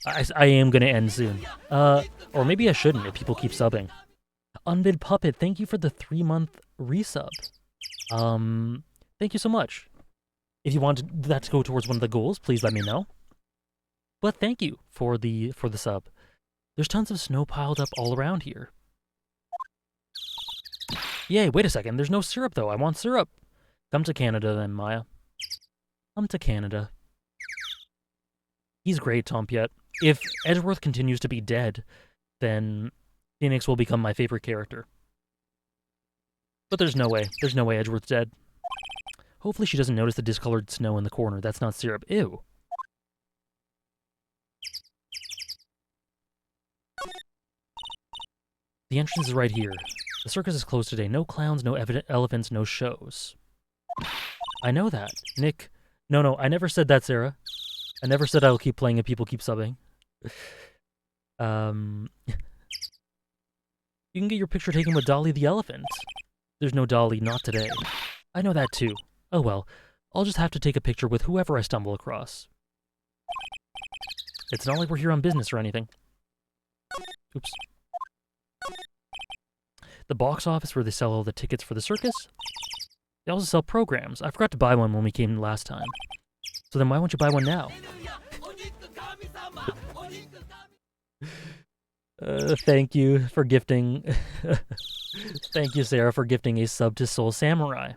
[SPEAKER 1] am gonna end soon. Or maybe I shouldn't if people keep subbing. Unbid Puppet, thank you for the 3-month resub. Thank you so much. If you want that to go towards one of the goals, please let me know. But thank you for the sub. There's tons of snow piled up all around here. Yay, wait a second, there's no syrup though. I want syrup. Come to Canada then, Maya. Come to Canada. He's great, Tompiet. If Edgeworth continues to be dead, then Phoenix will become my favorite character. But there's no way. There's no way Edgeworth's dead. Hopefully she doesn't notice the discolored snow in the corner. That's not syrup. Ew. The entrance is right here. The circus is closed today. No clowns, no elephants, no shows. I know that. Nick. No, I never said that, Sarah. I never said I will keep playing if people keep subbing. You can get your picture taken with Dolly the elephant. There's no Dolly, not today. I know that too. Oh well, I'll just have to take a picture with whoever I stumble across. It's not like we're here on business or anything. Oops. The box office where they sell all the tickets for the circus. They also sell programs. I forgot to buy one when we came last time. So then why won't you buy one now? Thank you for gifting... Thank you, Sarah, for gifting a sub to Soul Samurai.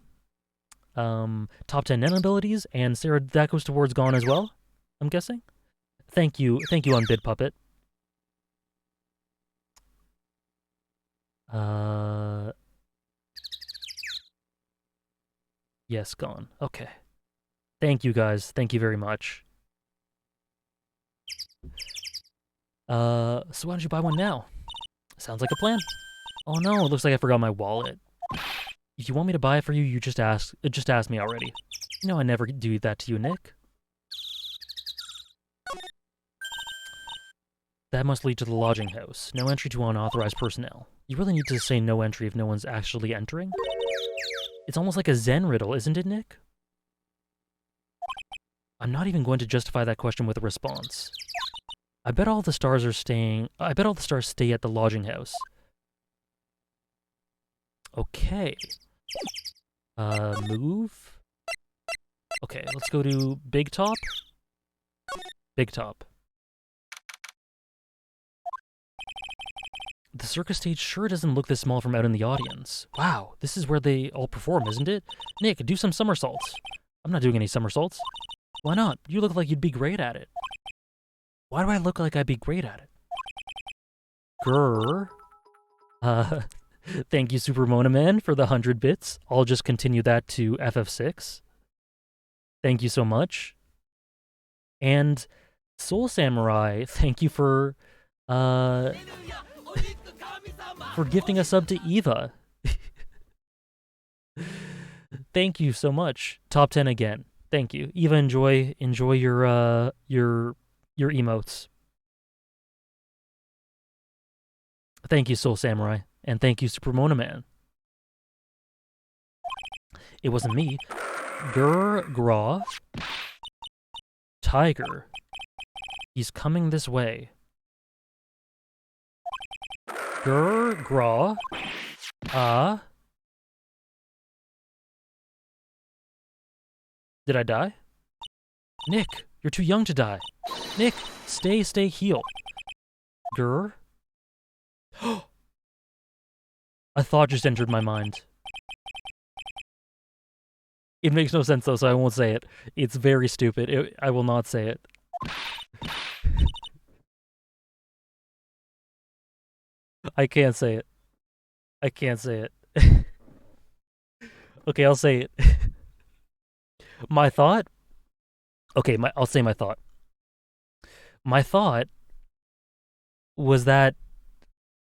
[SPEAKER 1] Top 10 Nen abilities, and Sarah, that goes towards Gone as well, I'm guessing? Thank you on Bid Puppet. Yes, Gone. Okay. Thank you, guys. Thank you very much. So why don't you buy one now? Sounds like a plan. Oh no, it looks like I forgot my wallet. If you want me to buy it for you, you just ask me already. You know I never do that to you, Nick. That must lead to the lodging house. No entry to unauthorized personnel. You really need to say no entry if no one's actually entering? It's almost like a Zen riddle, isn't it, Nick? I'm not even going to justify that question with a response. I bet all the stars stay at the lodging house. Okay. Move? Okay, let's go to Big Top. Big Top. The circus stage sure doesn't look this small from out in the audience. Wow, this is where they all perform, isn't it? Nick, do some somersaults. I'm not doing any somersaults. Why not? You look like you'd be great at it. Why do I look like I'd be great at it? Grrr. Thank you, Super Mona Man, for the 100 bits. I'll just continue that to FF6. Thank you so much. And Soul Samurai, thank you for gifting a sub to Eva. Thank you so much. Top 10 again. Thank you. Eva, enjoy your emotes. Thank you, Soul Samurai. And thank you, Super Mona Man. It wasn't me. Grr-gra. Tiger. He's coming this way. Grr-gra. Did I die? Nick, you're too young to die. Nick, stay, heal. Grr. A thought just entered my mind. It makes no sense though, so I won't say it. It's very stupid. I will not say it. I can't say it. I can't say it. Okay, I'll say it. My thought? Okay, I'll say my thought. My thought was that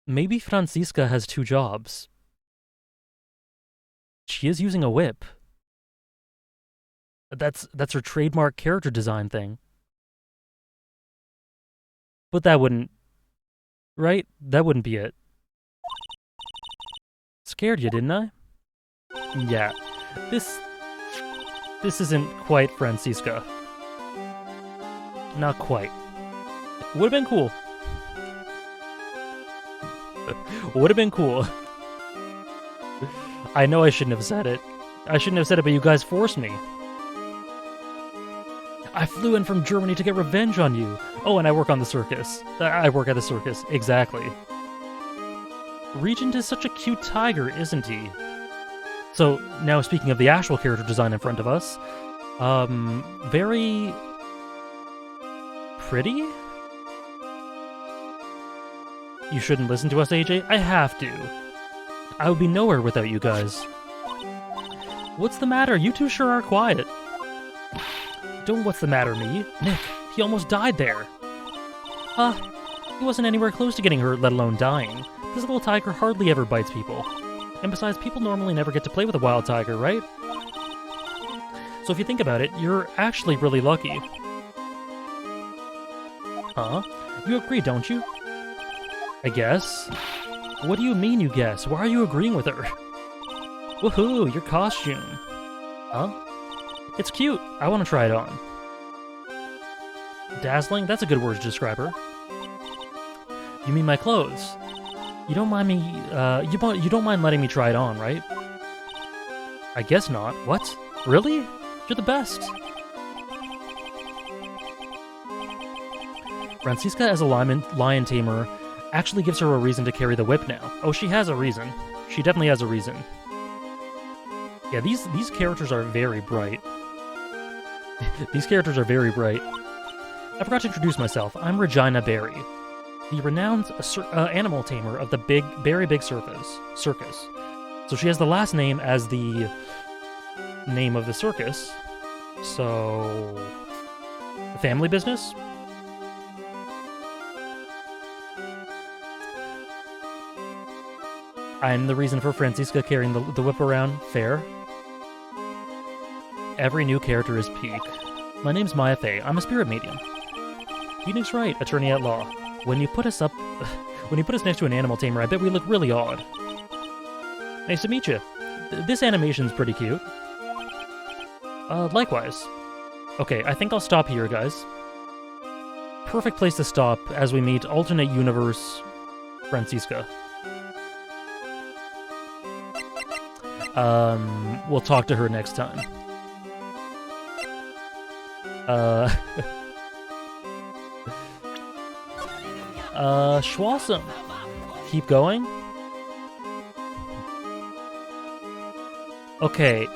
[SPEAKER 1] maybe Francisca has two jobs. She is using a whip. That's her trademark character design thing. But that wouldn't, right? That wouldn't be it. Scared you, didn't I? Yeah. This isn't quite Francisca. Not quite. Would have been cool. Would have been cool. I know I shouldn't have said it. I shouldn't have said it, but you guys forced me. I flew in from Germany to get revenge on you. Oh, and I work on the circus. I work at the circus. Exactly. Regent is such a cute tiger, isn't he? So, now speaking of the actual character design in front of us, very pretty? You shouldn't listen to us, AJ. I have to. I would be nowhere without you guys. What's the matter? You two sure are quiet. Don't what's the matter me. Nick, he almost died there. He wasn't anywhere close to getting hurt, let alone dying. This little tiger hardly ever bites people. And besides, people normally never get to play with a wild tiger, right? So if you think about it, you're actually really lucky. Huh? You agree, don't you? I guess. What do you mean you guess? Why are you agreeing with her? Woohoo, your costume. Huh? It's cute. I want to try it on. Dazzling? That's a good word to describe her. You mean my clothes? You don't mind me, you don't mind letting me try it on, right? I guess not. What? Really? You're the best. Francisca as a lion tamer actually gives her a reason to carry the whip now. Oh, she has a reason. She definitely has a reason. Yeah, these characters are very bright. These characters are very bright. I forgot to introduce myself. I'm Regina Berry, the renowned animal tamer of the Berry Big Circus. So she has the last name as the name of the circus. So, family business? I'm the reason for Francisca carrying the whip around. Fair. Every new character is peak. My name's Maya Fey. I'm a spirit medium. Phoenix Wright, attorney at law. When you put us next to an animal tamer, I bet we look really odd. Nice to meet you. This animation's pretty cute. Likewise. Okay, I think I'll stop here, guys. Perfect place to stop as we meet alternate universe Francisca. We'll talk to her next time. Schwassum. Keep going? Okay,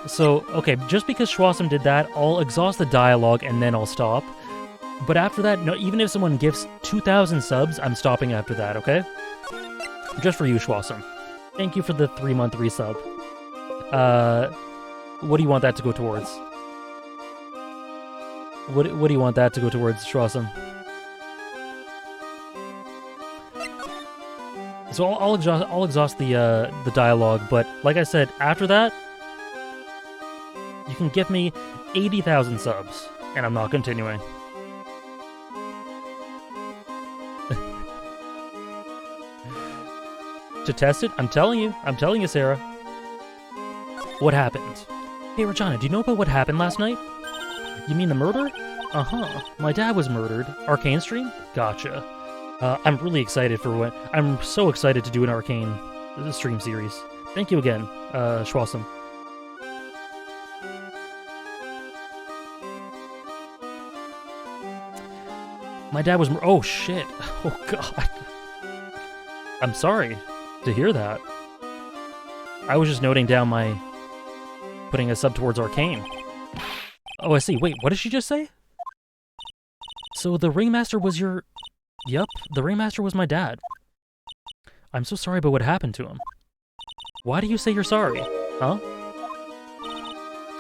[SPEAKER 1] just because Schwassum did that, I'll exhaust the dialogue and then I'll stop. But after that, no, even if someone gives 2,000 subs, I'm stopping after that, okay? Just for you, Schwassum. Thank you for the 3-month resub. What do you want that to go towards? What do you want that to go towards, Schwassum? So I'll exhaust the dialogue, but like I said, after that, you can give me 80,000 subs, and I'm not continuing. To test it, I'm telling you, Sarah. What happened? Hey, Regina, do you know about what happened last night? You mean the murder? Uh-huh. My dad was murdered. Arcane stream? Gotcha. I'm really excited for I'm so excited to do an Arcane stream series. Thank you again, Schwassum. My dad was oh shit. Oh god. I'm sorry to hear that. I was just noting down putting a sub towards Arcane. Oh, I see. Wait, what did she just say? So the Ringmaster was your... Yep, the Ringmaster was my dad. I'm so sorry about what happened to him. Why do you say you're sorry? Huh?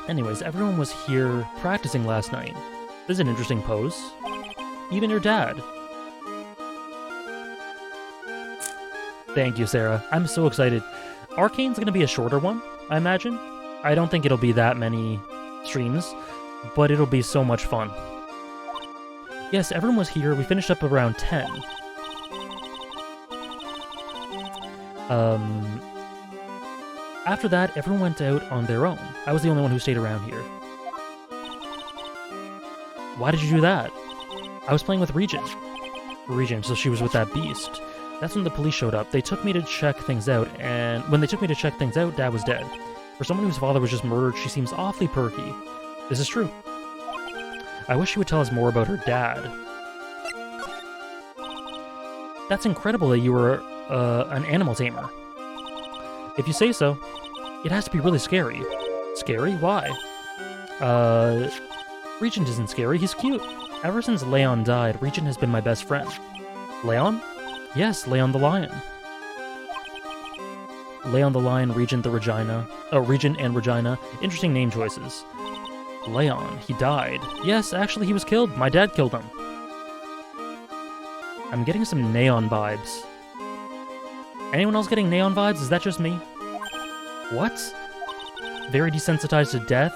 [SPEAKER 1] Anyways, everyone was here practicing last night. This is an interesting pose. Even your dad. Thank you, Sarah. I'm so excited. Arcane's gonna be a shorter one, I imagine. I don't think it'll be that many streams, but it'll be so much fun. Yes, everyone was here. We finished up around 10. After that, everyone went out on their own. I was the only one who stayed around here. Why did you do that? I was playing with Regent. Regent, so she was with that beast. That's when the police showed up. They took me to check things out, and when they took me to check things out, Dad was dead. For someone whose father was just murdered, she seems awfully perky. This is true. I wish she would tell us more about her dad. That's incredible that you were an animal tamer. If you say so, it has to be really scary. Scary? Why? Regent isn't scary, he's cute. Ever since Leon died, Regent has been my best friend. Leon? Yes, Leon the Lion. Leon the Lion, Regent the Regina. Oh, Regent and Regina. Interesting name choices. Leon, he died. Yes, actually he was killed. My dad killed him. I'm getting some neon vibes. Anyone else getting neon vibes? Is that just me? What? Very desensitized to death?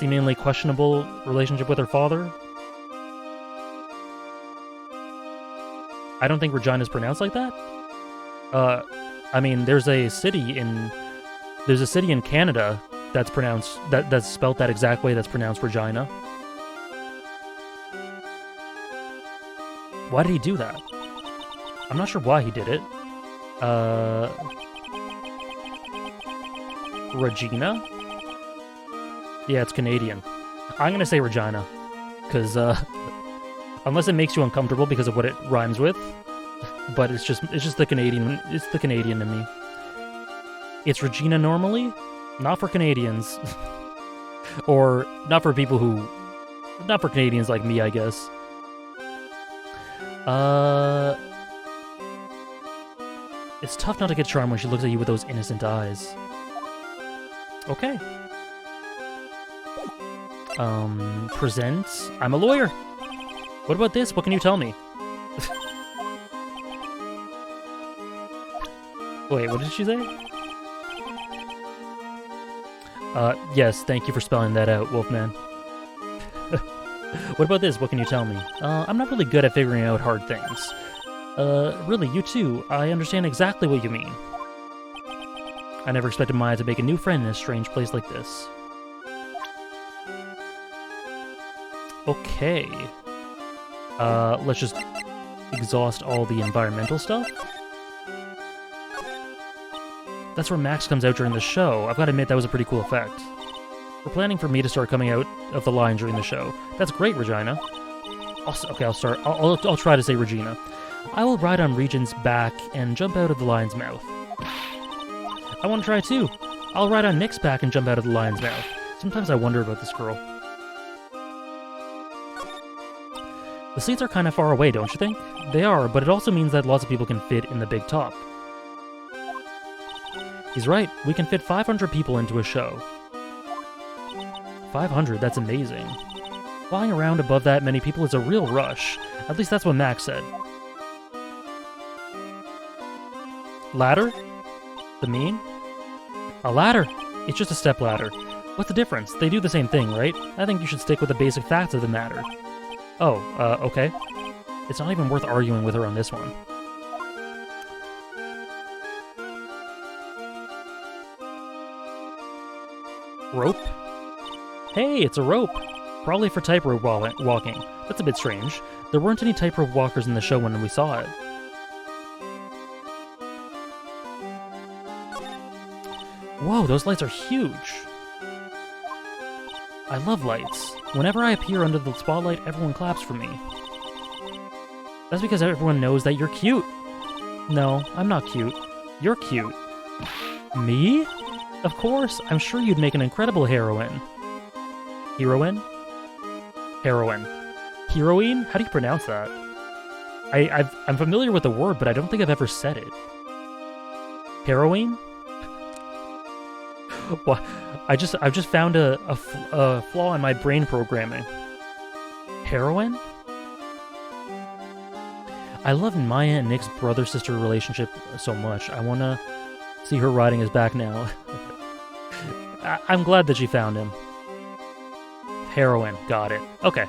[SPEAKER 1] Seemingly questionable relationship with her father? I don't think Regina's pronounced like that. I mean, there's a city in Canada that's pronounced that's spelt that exact way. That's pronounced Regina. Why did he do that? I'm not sure why he did it. Regina? Yeah, it's Canadian. I'm gonna say Regina, because unless it makes you uncomfortable because of what it rhymes with, but it's just the Canadian. It's the Canadian to me. It's Regina normally, not for Canadians, or not for people who, not for Canadians like me, I guess. It's tough not to get charmed when she looks at you with those innocent eyes. Okay. Present. I'm a lawyer. What about this? What can you tell me? Wait, what did she say? Yes, thank you for spelling that out, Wolfman. What about this? What can you tell me? I'm not really good at figuring out hard things. Really, you too. I understand exactly what you mean. I never expected Maya to make a new friend in a strange place like this. Okay. Let's just exhaust all the environmental stuff. That's where Max comes out during the show. I've got to admit, that was a pretty cool effect. We're planning for me to start coming out of the line during the show. That's great, Regina. Okay, I'll start. I'll try to say Regina. I will ride on Regent's back and jump out of the lion's mouth. I want to try too. I'll ride on Nick's back and jump out of the lion's mouth. Sometimes I wonder about this girl. The seats are kind of far away, don't you think? They are, but it also means that lots of people can fit in the big top. He's right, we can fit 500 people into a show. 500, that's amazing. Flying around above that many people is a real rush. At least that's what Max said. Ladder? The mean? A ladder! It's just a step ladder. What's the difference? They do the same thing, right? I think you should stick with the basic facts of the matter. Oh, okay. It's not even worth arguing with her on this one. Rope? Hey, it's a rope! Probably for tightrope walking. That's a bit strange. There weren't any tightrope walkers in the show when we saw it. Whoa, those lights are huge! I love lights. Whenever I appear under the spotlight, everyone claps for me. That's because everyone knows that you're cute. No, I'm not cute. You're cute. Me? Of course, I'm sure you'd make an incredible heroine. Heroine? Heroine. Heroine? How do you pronounce that? I'm familiar with the word, but I don't think I've ever said it. Heroine? What? I've just found a flaw in my brain programming. Heroin? I love Maya and Nick's brother-sister relationship so much. I want to see her riding his back now. I'm glad that she found him. Heroin. Got it. Okay.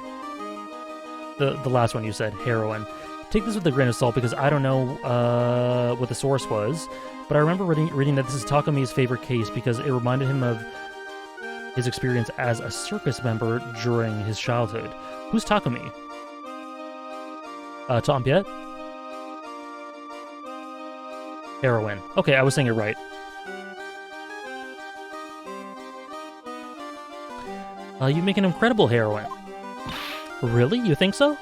[SPEAKER 1] The last one you said, heroin. Take this with a grain of salt because I don't know what the source was, but I remember reading that this is Takami's favorite case because it reminded him of his experience as a circus member during his childhood. Who's Takami? Tom Piet? Heroin. Okay, I was saying it right. You make an incredible heroine. Really? You think so?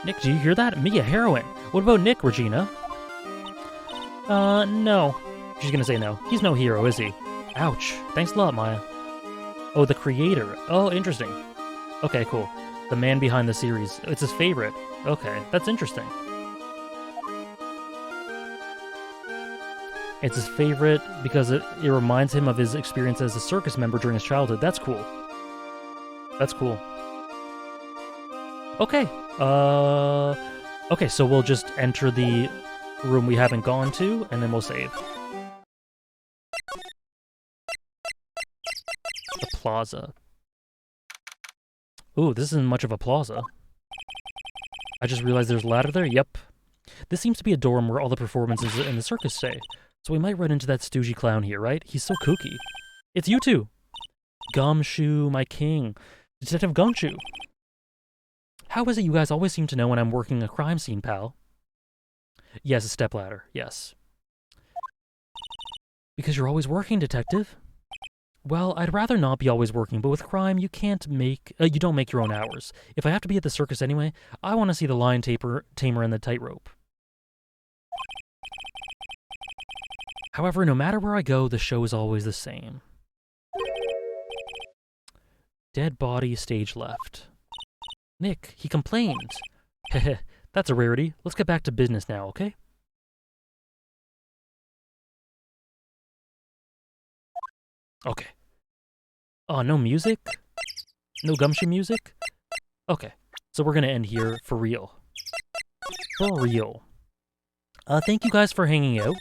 [SPEAKER 1] Nick, do you hear that? Mia, heroine. What about Nick, Regina? No. She's gonna say no. He's no hero, is he? Ouch. Thanks a lot, Maya. Oh, the creator. Oh, interesting. Okay, cool. The man behind the series. It's his favorite. Okay, that's interesting. It's his favorite because it reminds him of his experience as a circus member during his childhood. That's cool. That's cool. Okay. Okay, so we'll just enter the room we haven't gone to, and then we'll save. The plaza. Ooh, this isn't much of a plaza. I just realized there's a ladder there? Yep. This seems to be a dorm where all the performances in the circus stay. So we might run into that stoogey clown here, right? He's so kooky. It's you two! Gumshoe, my king. Detective Gumshoe. How is it you guys always seem to know when I'm working a crime scene, pal? Yes, a stepladder. Yes. Because you're always working, detective. Well, I'd rather not be always working, but with crime, you don't make your own hours. If I have to be at the circus anyway, I want to see the lion tamer and the tightrope. However, no matter where I go, the show is always the same. Dead body, stage left. Nick, he complained. Heh, that's a rarity. Let's get back to business now, okay? Okay. Oh, no music? No Gumshoe music? Okay, so we're gonna end here for real. For real. Thank you guys for hanging out.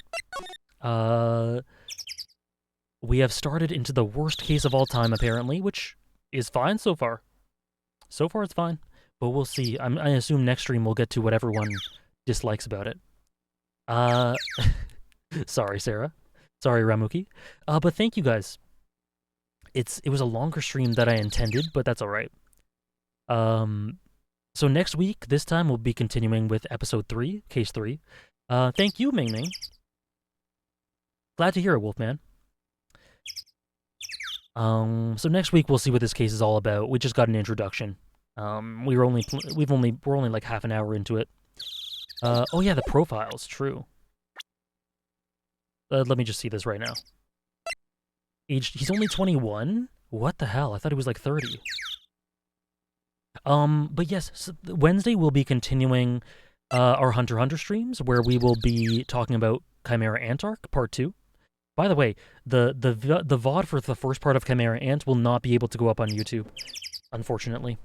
[SPEAKER 1] We have started into the worst case of all time, apparently, which is fine so far. So far, it's fine. But we'll see. I assume next stream we'll get to what everyone dislikes about it. Sorry, Sarah. Sorry, Ramuki. But thank you guys. It was a longer stream than I intended, but that's alright. So next week, this time, we'll be continuing with episode 3, case 3. Thank you, Ming Ming. Glad to hear it, Wolfman. So next week we'll see what this case is all about. We just got an introduction. We're only like half an hour into it. Oh yeah, the profiles, true. Let me just see this right now. He's only 21? What the hell? I thought he was like 30. But yes, so Wednesday we'll be continuing our Hunter x Hunter streams, where we will be talking about Chimera Ant Arc, Part 2. By the way, the VOD for the first part of Chimera Ant will not be able to go up on YouTube, unfortunately.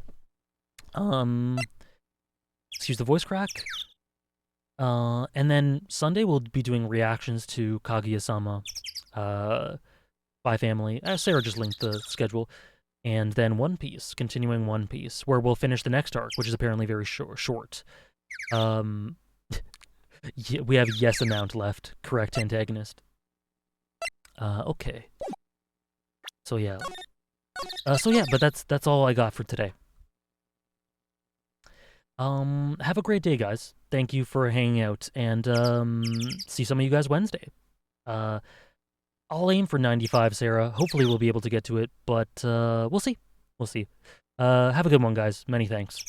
[SPEAKER 1] Excuse the voice crack. And then Sunday we'll be doing reactions to Kaguya-sama, Spy Family. Sarah just linked the schedule. And then One Piece, continuing One Piece, where we'll finish the next arc, which is apparently very short. We have yes amount left. Correct antagonist. Okay. So yeah, but that's all I got for today. Have a great day, guys. Thank you for hanging out, and see some of you guys Wednesday. I'll aim for 95, Sarah. Hopefully we'll be able to get to it, but we'll see. We'll see. Have a good one, guys. Many thanks.